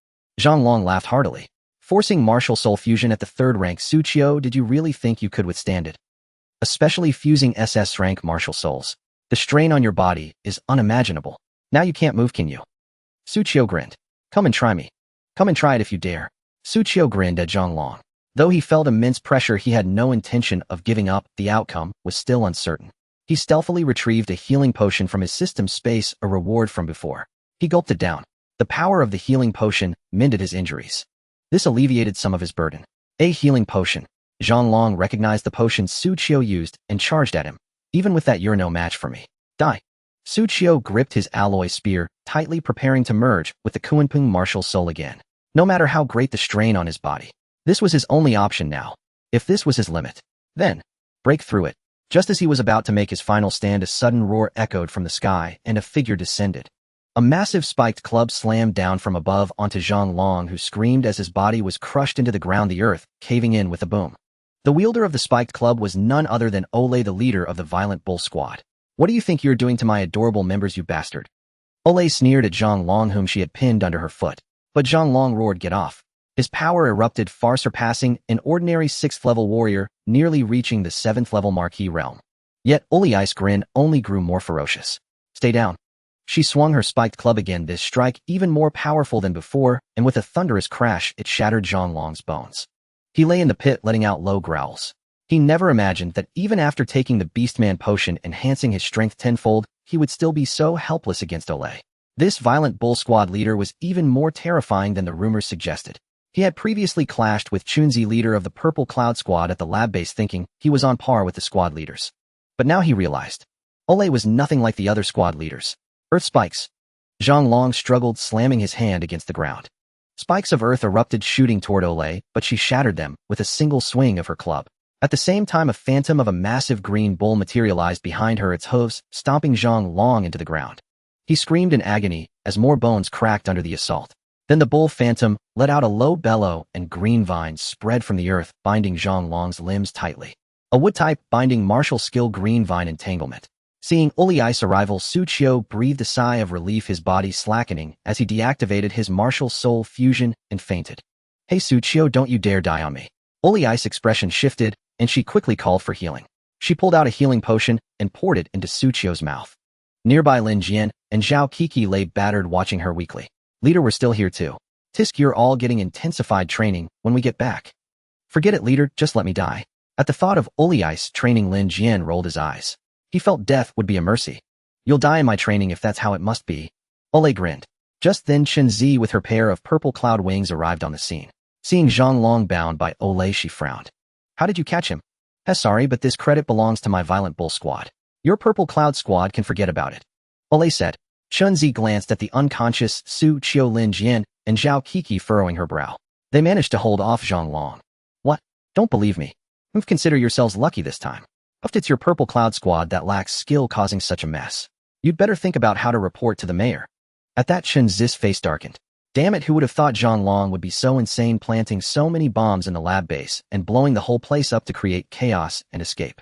Zhonglong laughed heartily. "Forcing martial soul fusion at the third rank, Xu Qiu, did you really think you could withstand it? Especially fusing SS rank martial souls. The strain on your body is unimaginable. Now you can't move, can you?" Xu Qiu grinned. "Come and try me. Come and try it if you dare." Xu Qiu grinned at Zhonglong. Though he felt immense pressure, he had no intention of giving up. The outcome was still uncertain. He stealthily retrieved a healing potion from his system space, a reward from before. He gulped it down. The power of the healing potion mended his injuries. This alleviated some of his burden. A healing potion. Zhonglong recognized the potion Xu Qiu used and charged at him. "Even with that, you're no match for me. Die." Xu Qiu gripped his alloy spear, tightly preparing to merge with the Kunpeng martial soul again. No matter how great the strain on his body, this was his only option now. If this was his limit, then break through it. Just as he was about to make his final stand, a sudden roar echoed from the sky and a figure descended. A massive spiked club slammed down from above onto Zhonglong, who screamed as his body was crushed into the ground, the earth caving in with a boom. The wielder of the spiked club was none other than Ole, the leader of the violent bull squad. "What do you think you're doing to my adorable members, you bastard?" Ole sneered at Zhonglong, whom she had pinned under her foot. But Zhonglong roared, "Get off." His power erupted, far surpassing an ordinary 6th-level warrior, nearly reaching the 7th-level Marquis realm. Yet Ole's grin only grew more ferocious. "Stay down." She swung her spiked club again, this strike even more powerful than before, and with a thunderous crash, it shattered Zhonglong's bones. He lay in the pit letting out low growls. He never imagined that even after taking the Beastman potion enhancing his strength tenfold, he would still be so helpless against Olay. This violent bull squad leader was even more terrifying than the rumors suggested. He had previously clashed with Chunzi, leader of the Purple Cloud Squad, at the lab base, thinking he was on par with the squad leaders. But now he realized Olay was nothing like the other squad leaders. Earth spikes. Zhonglong struggled, slamming his hand against the ground. Spikes of earth erupted, shooting toward Olay, but she shattered them with a single swing of her club. At the same time, a phantom of a massive green bull materialized behind her, its hooves stomping Zhonglong into the ground. He screamed in agony as more bones cracked under the assault. Then the bull phantom let out a low bellow, and green vines spread from the earth, binding Zhonglong's limbs tightly. A wood-type binding martial skill, green vine entanglement. Seeing Olay's arrival, Xu Qiu breathed a sigh of relief, his body slackening as he deactivated his martial soul fusion and fainted. "Hey Xu Qiu, don't you dare die on me." Olay's expression shifted, and she quickly called for healing. She pulled out a healing potion and poured it into Xu Qiu's mouth. Nearby, Lin Jian and Zhao Qi lay battered, watching her weakly. "Leader, we're still here too. Tisk, you're all getting intensified training when we get back." "Forget it, leader, just let me die." At the thought of Olay's training, Lin Jian rolled his eyes. He felt death would be a mercy. "You'll die in my training if that's how it must be." Olay grinned. Just then, Chen Zi with her pair of purple cloud wings arrived on the scene. Seeing Zhonglong bound by Olay, she frowned. "How did you catch him?" Sorry, but this credit belongs to my violent bull squad. Your purple cloud squad can forget about it," Olay said. Chen Zi glanced at the unconscious Xu Qiu, Lin Jian, and Zhao Qi, furrowing her brow. They managed to hold off Zhonglong. "What? Don't believe me. Consider yourselves lucky this time. It's your purple cloud squad that lacks skill causing such a mess. You'd better think about how to report to the mayor." At that, Chen Zi's face darkened. Damn it, who would have thought Zhonglong would be so insane, planting so many bombs in the lab base and blowing the whole place up to create chaos and escape.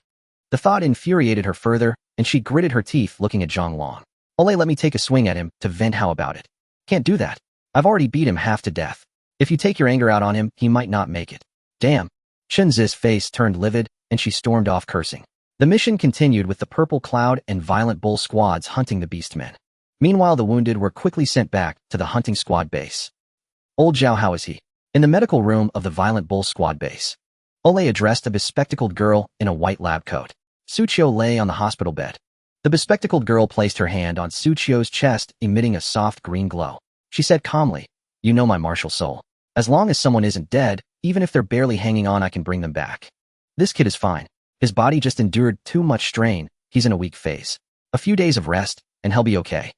The thought infuriated her further, and she gritted her teeth looking at Zhonglong. "Olay, let me take a swing at him to vent. How about it?" "Can't do that. I've already beat him half to death. If you take your anger out on him, he might not make it." "Damn." Chen Zi's face turned livid, and she stormed off, cursing. The mission continued with the Purple Cloud and Violent Bull squads hunting the Beastmen. Meanwhile, the wounded were quickly sent back to the hunting squad base. "Old Zhao, how is he?" In the medical room of the Violent Bull squad base, Olay addressed a bespectacled girl in a white lab coat. Xu Qiu lay on the hospital bed. The bespectacled girl placed her hand on Xu Qiu's chest, emitting a soft green glow. She said calmly, "You know my martial soul. As long as someone isn't dead, even if they're barely hanging on, I can bring them back. This kid is fine. His body just endured too much strain. He's in a weak phase. A few days of rest, and he'll be okay.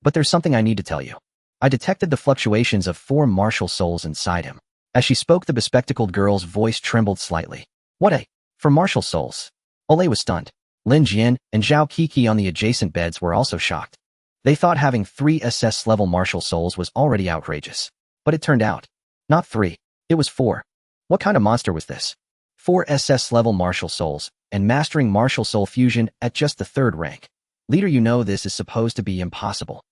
But there's something I need to tell you." I detected the fluctuations of 4 martial souls inside him. As she spoke, the bespectacled girl's voice trembled slightly. "What for martial souls?" Olay was stunned. Lin Jian and Zhao Qi on the adjacent beds were also shocked. They thought having 3 SS-level martial souls was already outrageous. But it turned out, not 3, it was 4. What kind of monster was this? 4 SS-level martial souls, and mastering martial soul fusion at just the 3rd rank. Leader, you know this is supposed to be impossible.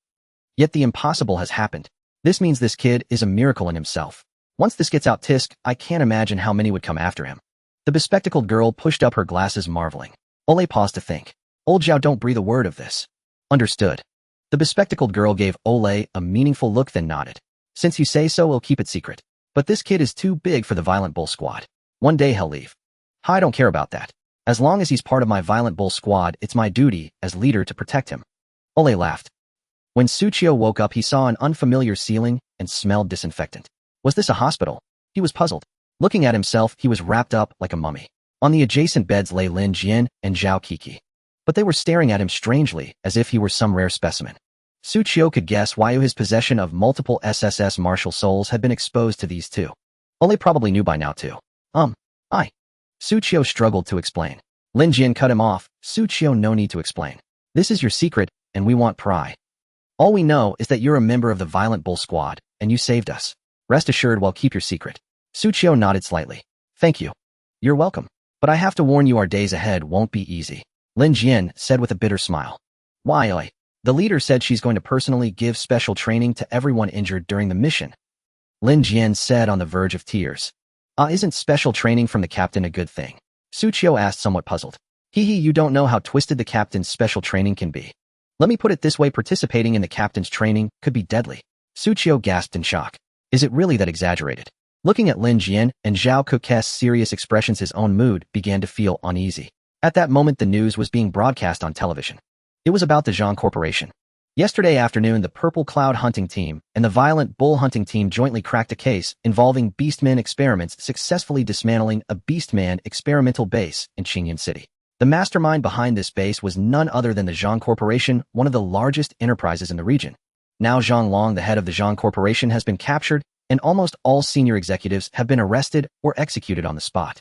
Yet the impossible has happened. This means this kid is a miracle in himself. Once this gets out, Tisk, I can't imagine how many would come after him. The bespectacled girl pushed up her glasses, marveling. Olay paused to think. "Old Zhao, don't breathe a word of this." "Understood." The bespectacled girl gave Olay a meaningful look, then nodded. "Since you say so, we'll keep it secret. But this kid is too big for the Violent Bull squad. One day he'll leave. I don't care about that. As long as he's part of my Violent Bull squad, it's my duty as leader to protect him." Olay laughed. When Xu Qiu woke up, he saw an unfamiliar ceiling and smelled disinfectant. Was this a hospital? He was puzzled. Looking at himself, he was wrapped up like a mummy. On the adjacent beds lay Lin Jian and Zhao Qi. But they were staring at him strangely, as if he were some rare specimen. Xu Qiu could guess why his possession of multiple SSS martial souls had been exposed to these two. Olay probably knew by now too. Xu Qiu struggled to explain. Lin Jian cut him off. "Xu Qiu, no need to explain. This is your secret, and we want pry. All we know is that you're a member of the Violent Bull squad, and you saved us. Rest assured we'll keep your secret." Xu Qiu nodded slightly. "Thank you." "You're welcome. But I have to warn you, our days ahead won't be easy," Lin Jian said with a bitter smile. "Why? The leader said she's going to personally give special training to everyone injured during the mission," Lin Jian said on the verge of tears. Isn't special training from the captain a good thing?" Xu Qiu asked, somewhat puzzled. You don't know how twisted the captain's special training can be. Let me put it this way, participating in the captain's training could be deadly. Xu Qiu gasped in shock. Is it really that exaggerated? Looking at Lin Jian and Zhao Kuke's serious expressions, his own mood began to feel uneasy. At that moment, the news was being broadcast on television. It was about the Zhang Corporation. Yesterday afternoon, the Purple Cloud hunting team and the Violent Bull hunting team jointly cracked a case involving Beastman experiments, successfully dismantling a Beastman experimental base in Qingyun City. The mastermind behind this base was none other than the Zhang Corporation, one of the largest enterprises in the region. Now Zhang Long, the head of the Zhang Corporation, has been captured, and almost all senior executives have been arrested or executed on the spot.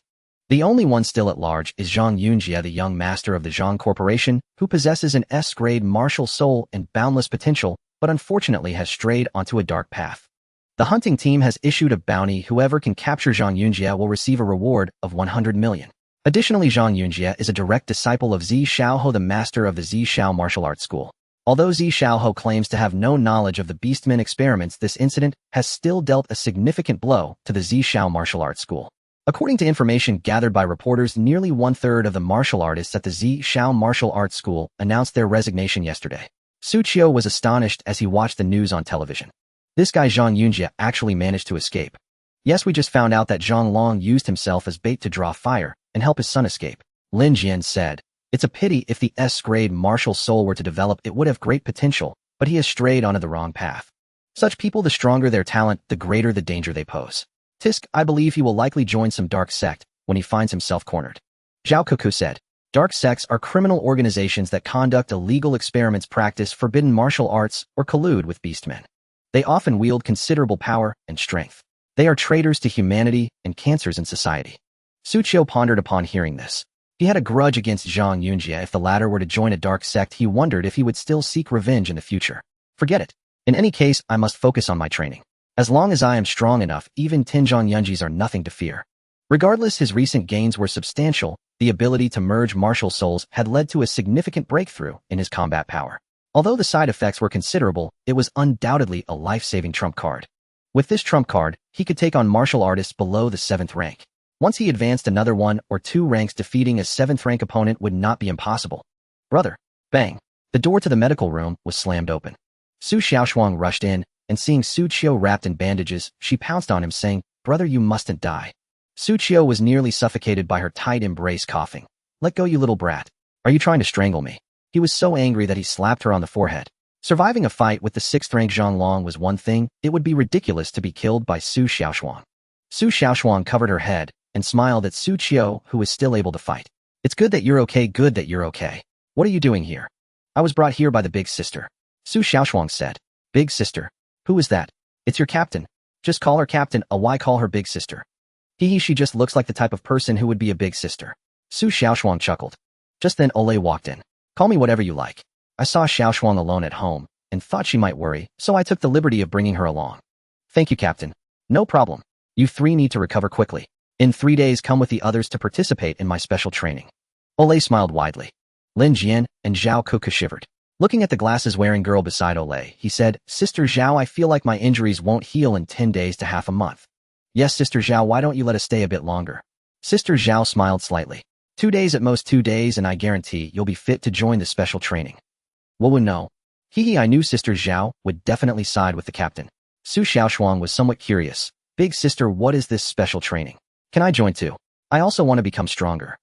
The only one still at large is Zhang Yunjie, the young master of the Zhang Corporation, who possesses an S-grade martial soul and boundless potential, but unfortunately has strayed onto a dark path. The hunting team has issued a bounty. Whoever can capture Zhang Yunjie will receive a reward of 100 million. Additionally, Zhang Yunjie is a direct disciple of Xi Xiaoho, the master of the Xi Xiao martial arts school. Although Xi Xiaoho claims to have no knowledge of the Beastman experiments, this incident has still dealt a significant blow to the Xi Xiao martial arts school. According to information gathered by reporters, nearly one-third of the martial artists at the Xi Xiao martial arts school announced their resignation yesterday. Xu Qiu was astonished as he watched the news on television. This guy Zhang Yunjie actually managed to escape. Yes, we just found out that Zhang Long used himself as bait to draw fire and help his son escape. Lin Jian said, it's a pity. If the S-grade martial soul were to develop, it would have great potential, but he has strayed onto the wrong path. Such people, the stronger their talent, the greater the danger they pose. Tisk, I believe he will likely join some dark sect when he finds himself cornered. Zhao Kuku said, dark sects are criminal organizations that conduct illegal experiments, practice forbidden martial arts, or collude with beastmen. They often wield considerable power and strength. They are traitors to humanity and cancers in society. Xu Qiu pondered upon hearing this. He had a grudge against Zhang Yunjie. If the latter were to join a dark sect, he wondered if he would still seek revenge in the future. Forget it. In any case, I must focus on my training. As long as I am strong enough, even Tinzhong Yunjis are nothing to fear. Regardless, his recent gains were substantial. The ability to merge martial souls had led to a significant breakthrough in his combat power. Although the side effects were considerable, it was undoubtedly a life-saving trump card. With this trump card, he could take on martial artists below the 7th rank. Once he advanced another 1 or 2 ranks, defeating a 7th rank opponent would not be impossible. Brother. Bang. The door to the medical room was slammed open. Su Xiaoshuang rushed in, and seeing Xu Qiu wrapped in bandages, she pounced on him, saying, brother, you mustn't die. Xu Qiu was nearly suffocated by her tight embrace, coughing. Let go, you little brat. Are you trying to strangle me? He was so angry that he slapped her on the forehead. Surviving a fight with the 6th rank Zhang Long was one thing. It would be ridiculous to be killed by Su Xiaoshuang. Su Xiaoshuang covered her head and smiled at Xu Qiu, who was still able to fight. It's good that you're okay. Good that you're okay. What are you doing here? I was brought here by the big sister. Su Xiaoshuang said. Big sister? Who is that? It's your captain. Just call her captain. Why call her big sister? She just looks like the type of person who would be a big sister. Su Xiaoshuang chuckled. Just then Ole walked in. Call me whatever you like. I saw Xiaoshuang alone at home and thought she might worry, so I took the liberty of bringing her along. Thank you, Captain. No problem. You 3 need to recover quickly. In 3 days, come with the others to participate in my special training. Ole smiled widely. Lin Jian and Zhao Kuku shivered. Looking at the glasses-wearing girl beside Ole, he said, Sister Zhao, I feel like my injuries won't heal in 10 days to half a month. Yes, Sister Zhao, why don't you let us stay a bit longer? Sister Zhao smiled slightly. 2 days at most, 2 days, and I guarantee you'll be fit to join the special training. Wu no. I knew Sister Zhao would definitely side with the captain. Su Xiaoshuang was somewhat curious. Big sister, what is this special training? Can I join too? I also want to become stronger.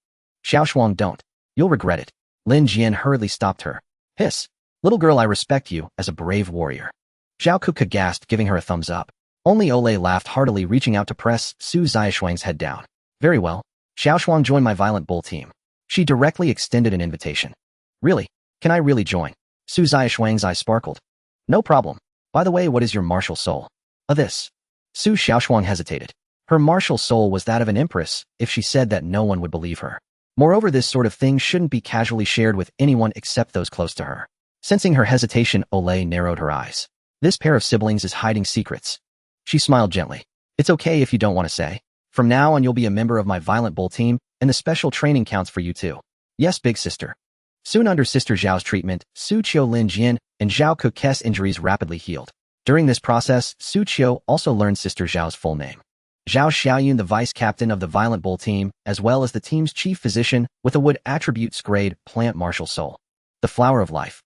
Xiaoshuang, don't. You'll regret it. Lin Jian hurriedly stopped her. Hiss. Little girl, I respect you as a brave warrior. Zhao Kuka gasped, giving her a thumbs up. Only Ole laughed heartily, reaching out to press Su Xiaoshuang's head down. Very well. Xiaoshuang, join my Violent Bull team. She directly extended an invitation. Really? Can I really join? Su Xiaoshuang's eyes sparkled. No problem. By the way, what is your martial soul? This. Su Xiaoshuang hesitated. Her martial soul was that of an empress. If she said that, no one would believe her. Moreover, this sort of thing shouldn't be casually shared with anyone except those close to her. Sensing her hesitation, Ole narrowed her eyes. This pair of siblings is hiding secrets. She smiled gently. It's okay if you don't want to say. From now on, you'll be a member of my Violent Bull team, and the special training counts for you too. Yes, big sister. Soon under Sister Zhao's treatment, Xu Qiu, Lin Jian, and Zhao Kuke's injuries rapidly healed. During this process, Xu Qiu also learned Sister Zhao's full name. Zhao Xiaoyun, the vice captain of the Violent Bull team, as well as the team's chief physician with a wood attributes grade plant martial soul. The flower of life.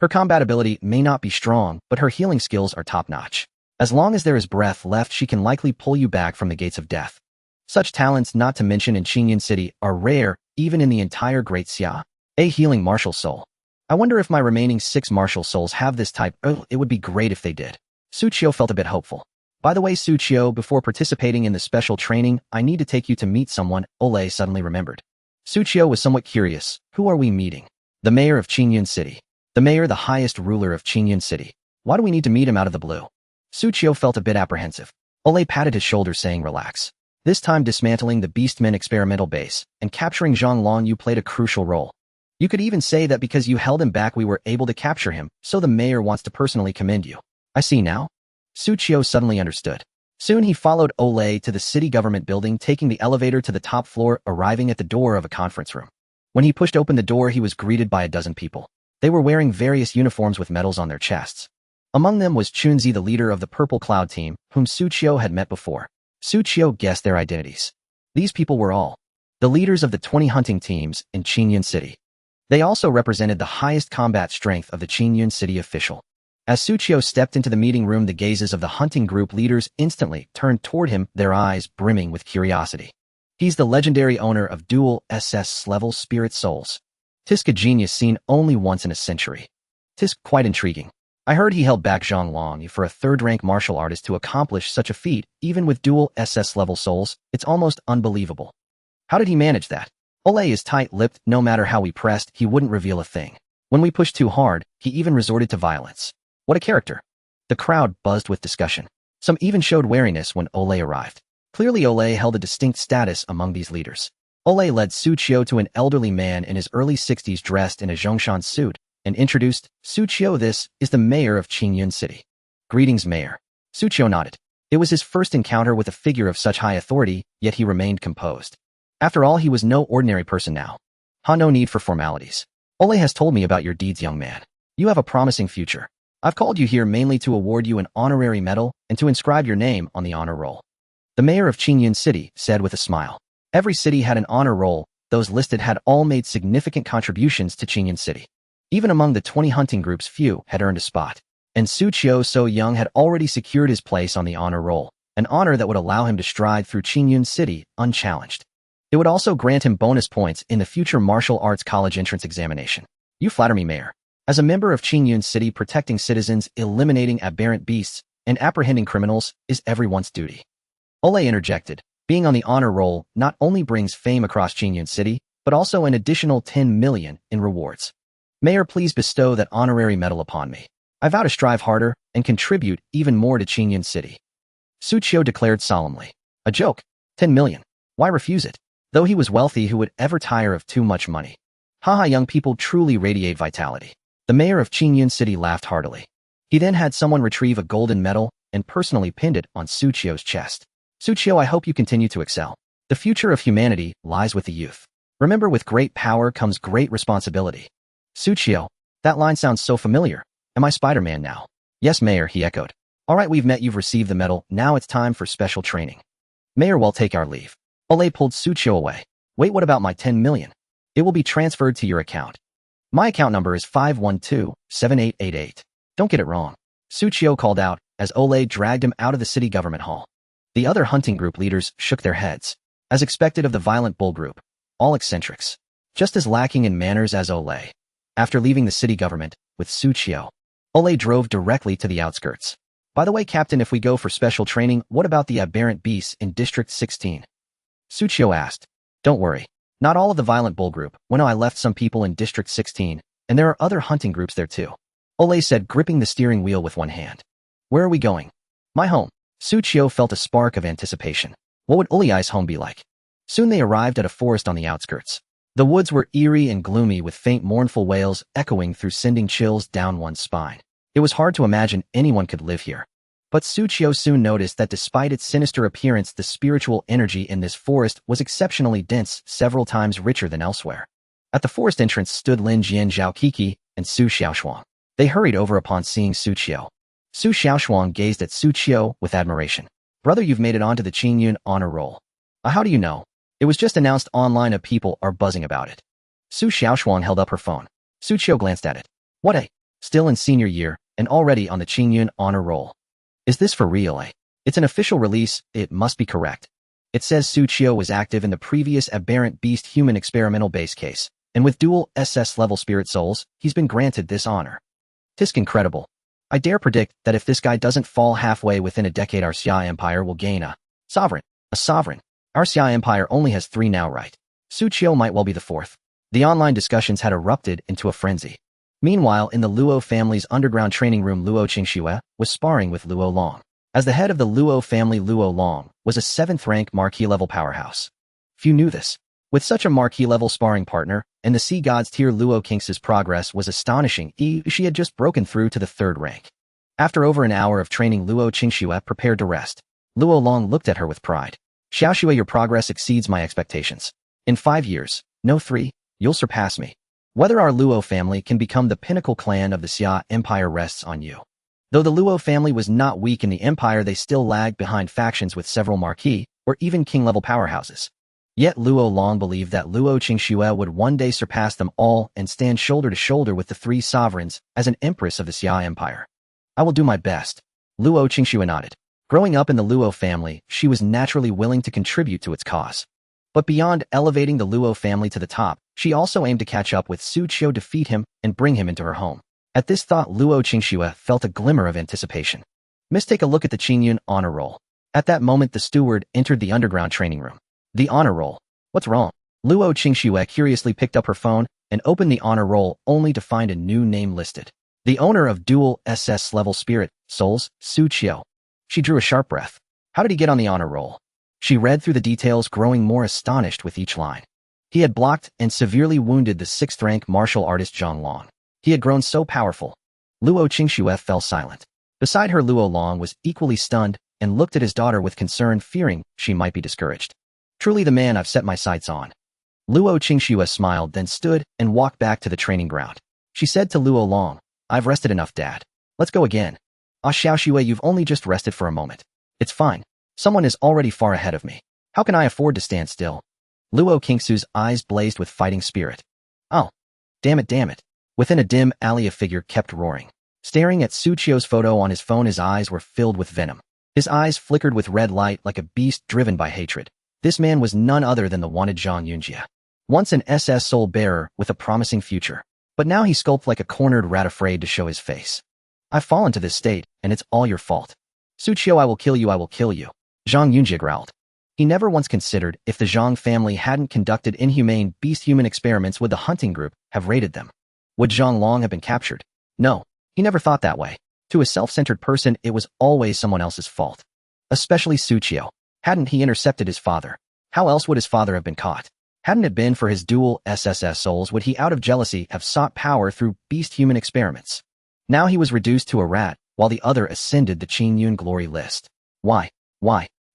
Her combat ability may not be strong, but her healing skills are top-notch. As long as there is breath left, she can likely pull you back from the gates of death. Such talents, not to mention in Qingyun City, are rare, even in the entire Great Xia. A healing martial soul. I wonder if my remaining 6 martial souls have this type. Oh, it would be great if they did. Xu Qiu felt a bit hopeful. By the way, Xu Qiu, before participating in the special training, I need to take you to meet someone, Ole suddenly remembered. Xu Qiu was somewhat curious. Who are we meeting? The mayor of Qingyun City. The mayor, the highest ruler of Qingyun City. Why do we need to meet him out of the blue? Xu Qiu felt a bit apprehensive. Ole patted his shoulder saying relax. This time dismantling the Beastmen experimental base and capturing Zhang Long, you played a crucial role. You could even say that because you held him back we were able to capture him, so the mayor wants to personally commend you. I see now. Xu Qiu suddenly understood. Soon he followed Ole to the city government building, taking the elevator to the top floor, arriving at the door of a conference room. When he pushed open the door, he was greeted by a dozen people. They were wearing various uniforms with medals on their chests. Among them was Chunzi, the leader of the Purple Cloud team, whom Xu Qiu had met before. Xu Qiu guessed their identities. These people were all the leaders of the 20 hunting teams in Qingyun City. They also represented the highest combat strength of the Qingyun City official. As Xu Qiu stepped into the meeting room, the gazes of the hunting group leaders instantly turned toward him, their eyes brimming with curiosity. He's the legendary owner of dual SS-level spirit souls. Tisk, a genius seen only once in a century. Tisk, quite intriguing. I heard he held back Zhang Long for a third-rank martial artist to accomplish such a feat, even with dual SS-level souls. It's almost unbelievable. How did he manage that? Ole is tight-lipped. No matter how we pressed, he wouldn't reveal a thing. When we pushed too hard, he even resorted to violence. What a character. The crowd buzzed with discussion. Some even showed wariness when Ole arrived. Clearly Ole held a distinct status among these leaders. Ole led Xu Qiu to an elderly man in his early 60s dressed in a Zhongshan suit and introduced, Xu Qiu, this is the mayor of Qingyun City. Greetings, mayor. Xu Qiu nodded. It was his first encounter with a figure of such high authority, yet he remained composed. After all, he was no ordinary person now. No need for formalities. Ole has told me about your deeds, young man. You have a promising future. I've called you here mainly to award you an honorary medal and to inscribe your name on the honor roll. The mayor of Qingyun City said with a smile. Every city had an honor roll. Those listed had all made significant contributions to Qingyun City. Even among the 20 hunting groups, few had earned a spot. And Xu Qiu, so young, had already secured his place on the honor roll, an honor that would allow him to stride through Qingyun City unchallenged. It would also grant him bonus points in the future martial arts college entrance examination. You flatter me, mayor. As a member of Qingyun City, protecting citizens, eliminating aberrant beasts, and apprehending criminals is everyone's duty. Ole interjected. Being on the honor roll not only brings fame across Qingyun City, but also an additional 10 million in rewards. Mayor, please bestow that honorary medal upon me. I vow to strive harder and contribute even more to Qingyun City. Xu Qiu declared solemnly. A joke. 10 million. Why refuse it? Though he was wealthy, who would ever tire of too much money? Haha, young people truly radiate vitality. The mayor of Qingyun City laughed heartily. He then had someone retrieve a golden medal and personally pinned it on Xu Qiu's chest. Xu Qiu, I hope you continue to excel. The future of humanity lies with the youth. Remember, with great power comes great responsibility. Xu Qiu, that line sounds so familiar. Am I Spider-Man now? Yes, mayor, he echoed. All right, we've met, you've received the medal, now it's time for special training. Mayor, we'll take our leave. Ole pulled Xu Qiu away. Wait, what about my 10 million? It will be transferred to your account. My account number is 512-7888. Don't get it wrong. Xu Qiu called out as Ole dragged him out of the city government hall. The other hunting group leaders shook their heads. As expected of the violent bull group, all eccentrics. Just as lacking in manners as Ole. After leaving the city government with Xu Qiu, Ole drove directly to the outskirts. By the way, Captain, if we go for special training, what about the aberrant beasts in District 16? Xu Qiu asked. Don't worry. Not all of the violent bull group. When I left some people in District 16, and there are other hunting groups there too. Ole said, gripping the steering wheel with one hand. Where are we going? My home. Xu Qiu felt a spark of anticipation. What would Ole's home be like? Soon they arrived at a forest on the outskirts. The woods were eerie and gloomy, with faint mournful wails echoing through, sending chills down one's spine. It was hard to imagine anyone could live here. But Xu Qiu soon noticed that despite its sinister appearance, the spiritual energy in this forest was exceptionally dense, several times richer than elsewhere. At the forest entrance stood Lin Jian Zhao Kiki and Su Xiaoshuang. They hurried over upon seeing Xu Qiu. Su Xiaoshuang gazed at Xu Qiu with admiration. Brother, you've made it onto the Qingyun honor roll. How do you know? It was just announced online and people are buzzing about it. Su Xiaoshuang held up her phone. Xu Qiu glanced at it. What a... still in senior year, and already on the Qingyun honor roll. Is this for real, eh? It's an official release, it must be correct. It says Xu Qiu was active in the previous aberrant beast human experimental base case, and with dual SS level spirit souls, he's been granted this honor. Tisk incredible. I dare predict that if this guy doesn't fall halfway within a decade, our Xia Empire will gain a sovereign. Our Xia Empire only has 3 now, right? Xu Qiu might well be the 4th. The online discussions had erupted into a frenzy. Meanwhile, in the Luo family's underground training room, Luo Qingxue was sparring with Luo Long. As the head of the Luo family, Luo Long was a 7th-rank marquee-level powerhouse. Few knew this. With such a marquee-level sparring partner, and the Sea Gods tier, Luo Qingxue's progress was astonishing. She had just broken through to the 3rd rank. After over an hour of training, Luo Qingxue prepared to rest. Luo Long looked at her with pride. Xiaoxue, your progress exceeds my expectations. In 5 years, no 3, you'll surpass me. Whether our Luo family can become the pinnacle clan of the Xia Empire rests on you. Though the Luo family was not weak in the empire, they still lagged behind factions with several marquee or even king-level powerhouses. Yet Luo Long believed that Luo Qingxue would one day surpass them all and stand shoulder to shoulder with the 3 sovereigns as an empress of the Xia Empire. I will do my best. Luo Qingxue nodded. Growing up in the Luo family, she was naturally willing to contribute to its cause. But beyond elevating the Luo family to the top, she also aimed to catch up with Xu Qiu, defeat him, and bring him into her home. At this thought, Luo Qingxue felt a glimmer of anticipation. Miss, take a look at the Qingyun honor roll. At that moment, the steward entered the underground training room. The honor roll. What's wrong? Luo Qingxue curiously picked up her phone and opened the honor roll only to find a new name listed. The owner of dual SS level spirit souls, Xu Qiu. She drew a sharp breath. How did he get on the honor roll? She read through the details, growing more astonished with each line. He had blocked and severely wounded the 6th-rank martial artist Zhang Long. He had grown so powerful. Luo Qingxue fell silent. Beside her, Luo Long was equally stunned and looked at his daughter with concern, fearing she might be discouraged. Truly the man I've set my sights on. Luo Qingxue smiled, then stood and walked back to the training ground. She said to Luo Long, I've rested enough, Dad. Let's go again. Ah, Xiaoxue, you've only just rested for a moment. It's fine. Someone is already far ahead of me. How can I afford to stand still? Luo Qingxue's eyes blazed with fighting spirit. Oh, damn it. Within a dim alley, a figure kept roaring. Staring at Xu Qiu's photo on his phone, his eyes were filled with venom. His eyes flickered with red light like a beast driven by hatred. This man was none other than the wanted Zhang Yunjie. Once an SS soul bearer with a promising future. But now he skulked like a cornered rat, afraid to show his face. I've fallen to this state, and it's all your fault. Xu Qiu, I will kill you, Zhang Yunjie growled. He never once considered if the Zhang family hadn't conducted inhumane beast-human experiments, would the hunting group have raided them? Would Zhang Long have been captured? No, he never thought that way. To a self-centered person, it was always someone else's fault. Especially Xu Qiu. Hadn't he intercepted his father? How else would his father have been caught? Hadn't it been for his dual SSS souls, would he out of jealousy have sought power through beast-human experiments? Now he was reduced to a rat, while the other ascended the Qingyun glory list. Why?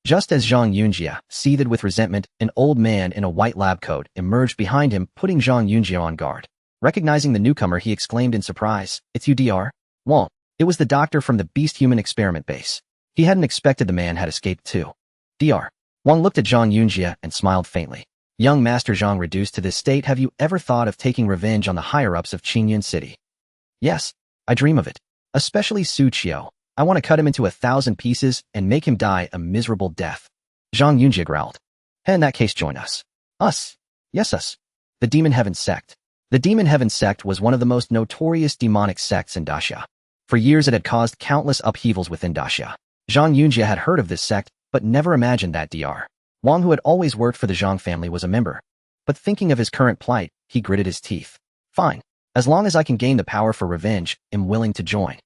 Just as Zhang Yunjie seethed with resentment, an old man in a white lab coat emerged behind him, putting Zhang Yunjie on guard. Recognizing the newcomer, he exclaimed in surprise, It's you, Dr. Wang. It was the doctor from the beast-human experiment base. He hadn't expected the man had escaped too. Dr. Wang looked at Zhang Yunjie and smiled faintly. Young Master Zhang, reduced to this state, have you ever thought of taking revenge on the higher-ups of Qingyun City? Yes, I dream of it. Especially Xu Qiu. I want to cut him into 1,000 pieces and make him die a miserable death. Zhang Yunjie growled. In that case, join us. Us? Yes, us. The Demon Heaven Sect. The Demon Heaven Sect was one of the most notorious demonic sects in Daxia. For years it had caused countless upheavals within Daxia. Zhang Yunjie had heard of this sect, but never imagined that Dr. Wang, who had always worked for the Zhang family, was a member. But thinking of his current plight, he gritted his teeth. Fine. As long as I can gain the power for revenge, I'm willing to join.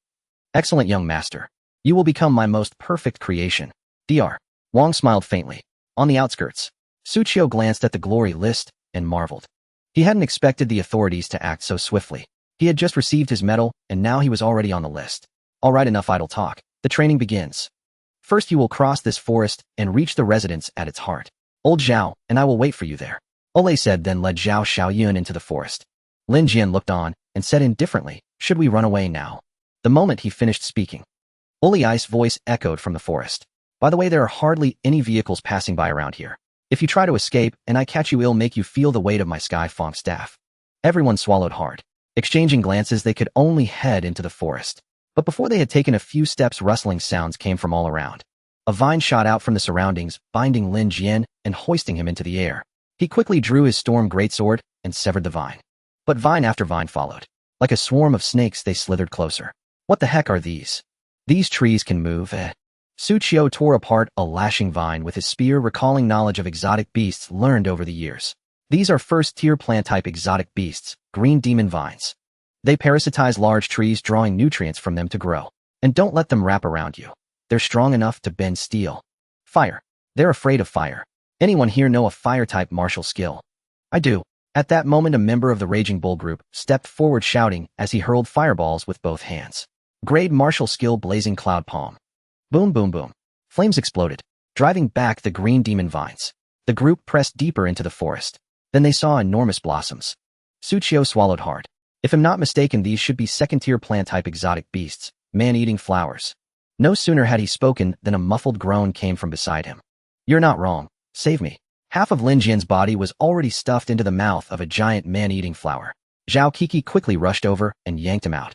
Excellent, young master. You will become my most perfect creation. Dr. Wang smiled faintly. On the outskirts, Xu Qiu glanced at the glory list and marveled. He hadn't expected the authorities to act so swiftly. He had just received his medal, and now he was already on the list. All right, enough idle talk. The training begins. First, you will cross this forest and reach the residence at its heart. Old Zhao, and I will wait for you there. Ole said, then led Zhao Xiaoyun into the forest. Lin Jian looked on and said indifferently, Should we run away now? The moment he finished speaking, Ole Ice's voice echoed from the forest. By the way, there are hardly any vehicles passing by around here. If you try to escape and I catch you, it'll make you feel the weight of my Sky Fong staff. Everyone swallowed hard. Exchanging glances, they could only head into the forest. But before they had taken a few steps, rustling sounds came from all around. A vine shot out from the surroundings, binding Lin Jian and hoisting him into the air. He quickly drew his storm greatsword and severed the vine. But vine after vine followed. Like a swarm of snakes, they slithered closer. What the heck are these? These trees can move, Xu Qiu tore apart a lashing vine with his spear, recalling knowledge of exotic beasts learned over the years. These are first-tier plant-type exotic beasts, green demon vines. They parasitize large trees, drawing nutrients from them to grow. And don't let them wrap around you. They're strong enough to bend steel. Fire. They're afraid of fire. Anyone here know a fire-type martial skill? I do. At that moment, a member of the Raging Bull group stepped forward, shouting as he hurled fireballs with both hands. Grade martial skill, Blazing Cloud Palm. Boom, boom, boom. Flames exploded, driving back the green demon vines. The group pressed deeper into the forest. Then they saw enormous blossoms. Xu Qiu swallowed hard. If I'm not mistaken, these should be second-tier plant-type exotic beasts, man-eating flowers. No sooner had he spoken than a muffled groan came from beside him. You're not wrong. Save me. Half of Lin Jian's body was already stuffed into the mouth of a giant man-eating flower. Zhao Kiki quickly rushed over and yanked him out.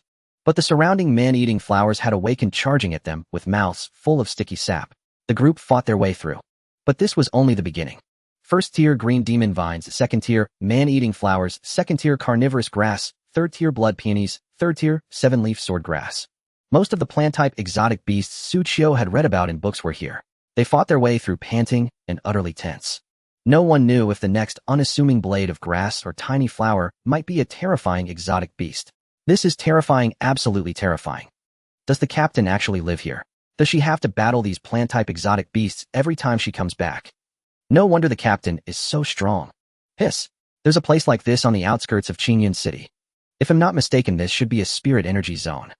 But the surrounding man-eating flowers had awakened, charging at them with mouths full of sticky sap. The group fought their way through. But this was only the beginning. First-tier green demon vines, second-tier man-eating flowers, second-tier carnivorous grass, third-tier blood peonies, third-tier seven-leaf sword grass. Most of the plant-type exotic beasts Xu Qiu had read about in books were here. They fought their way through, panting and utterly tense. No one knew if the next unassuming blade of grass or tiny flower might be a terrifying exotic beast. This is terrifying, absolutely terrifying. Does the captain actually live here? Does she have to battle these plant-type exotic beasts every time she comes back? No wonder the captain is so strong. Hiss. There's a place like this on the outskirts of Qingyun City. If I'm not mistaken, this should be a spirit energy zone.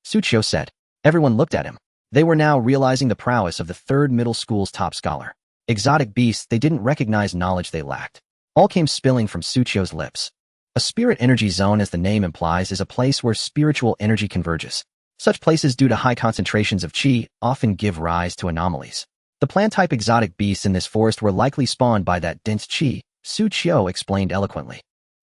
Xu Qiu said. Everyone looked at him. They were now realizing the prowess of the third middle school's top scholar. Exotic beasts, they didn't recognize knowledge they lacked. All came spilling from Xu Qiu's lips. A spirit energy zone, as the name implies, is a place where spiritual energy converges. Such places, due to high concentrations of qi, often give rise to anomalies. The plant-type exotic beasts in this forest were likely spawned by that dense qi, Xu Qiu explained eloquently.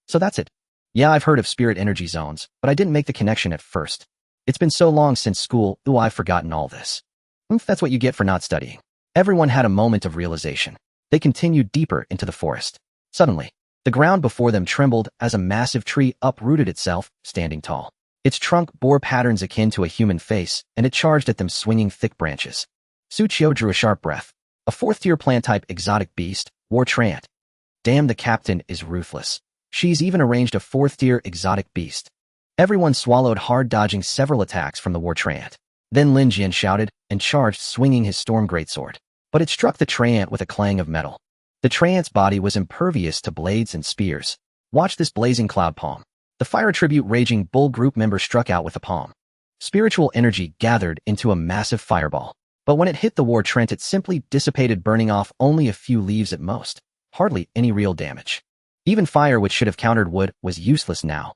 So that's it. Yeah, I've heard of spirit energy zones, but I didn't make the connection at first. It's been so long since school, I've forgotten all this. That's what you get for not studying. Everyone had a moment of realization. They continued deeper into the forest. Suddenly, the ground before them trembled as a massive tree uprooted itself, standing tall. Its trunk bore patterns akin to a human face, and it charged at them, swinging thick branches. Xu Qiu drew a sharp breath. A fourth-tier plant-type exotic beast, War Trant. Damn, the captain is ruthless. She's even arranged a fourth-tier exotic beast. Everyone swallowed hard, dodging several attacks from the War Trant. Then Lin Jian shouted and charged, swinging his storm greatsword. But it struck the Trant with a clang of metal. The Trant's body was impervious to blades and spears. Watch this, Blazing Cloud Palm. The Fire Tribute Raging Bull group member struck out with the palm. Spiritual energy gathered into a massive fireball. But when it hit the War Trant, it simply dissipated, burning off only a few leaves at most. Hardly any real damage. Even fire, which should have countered wood, was useless now.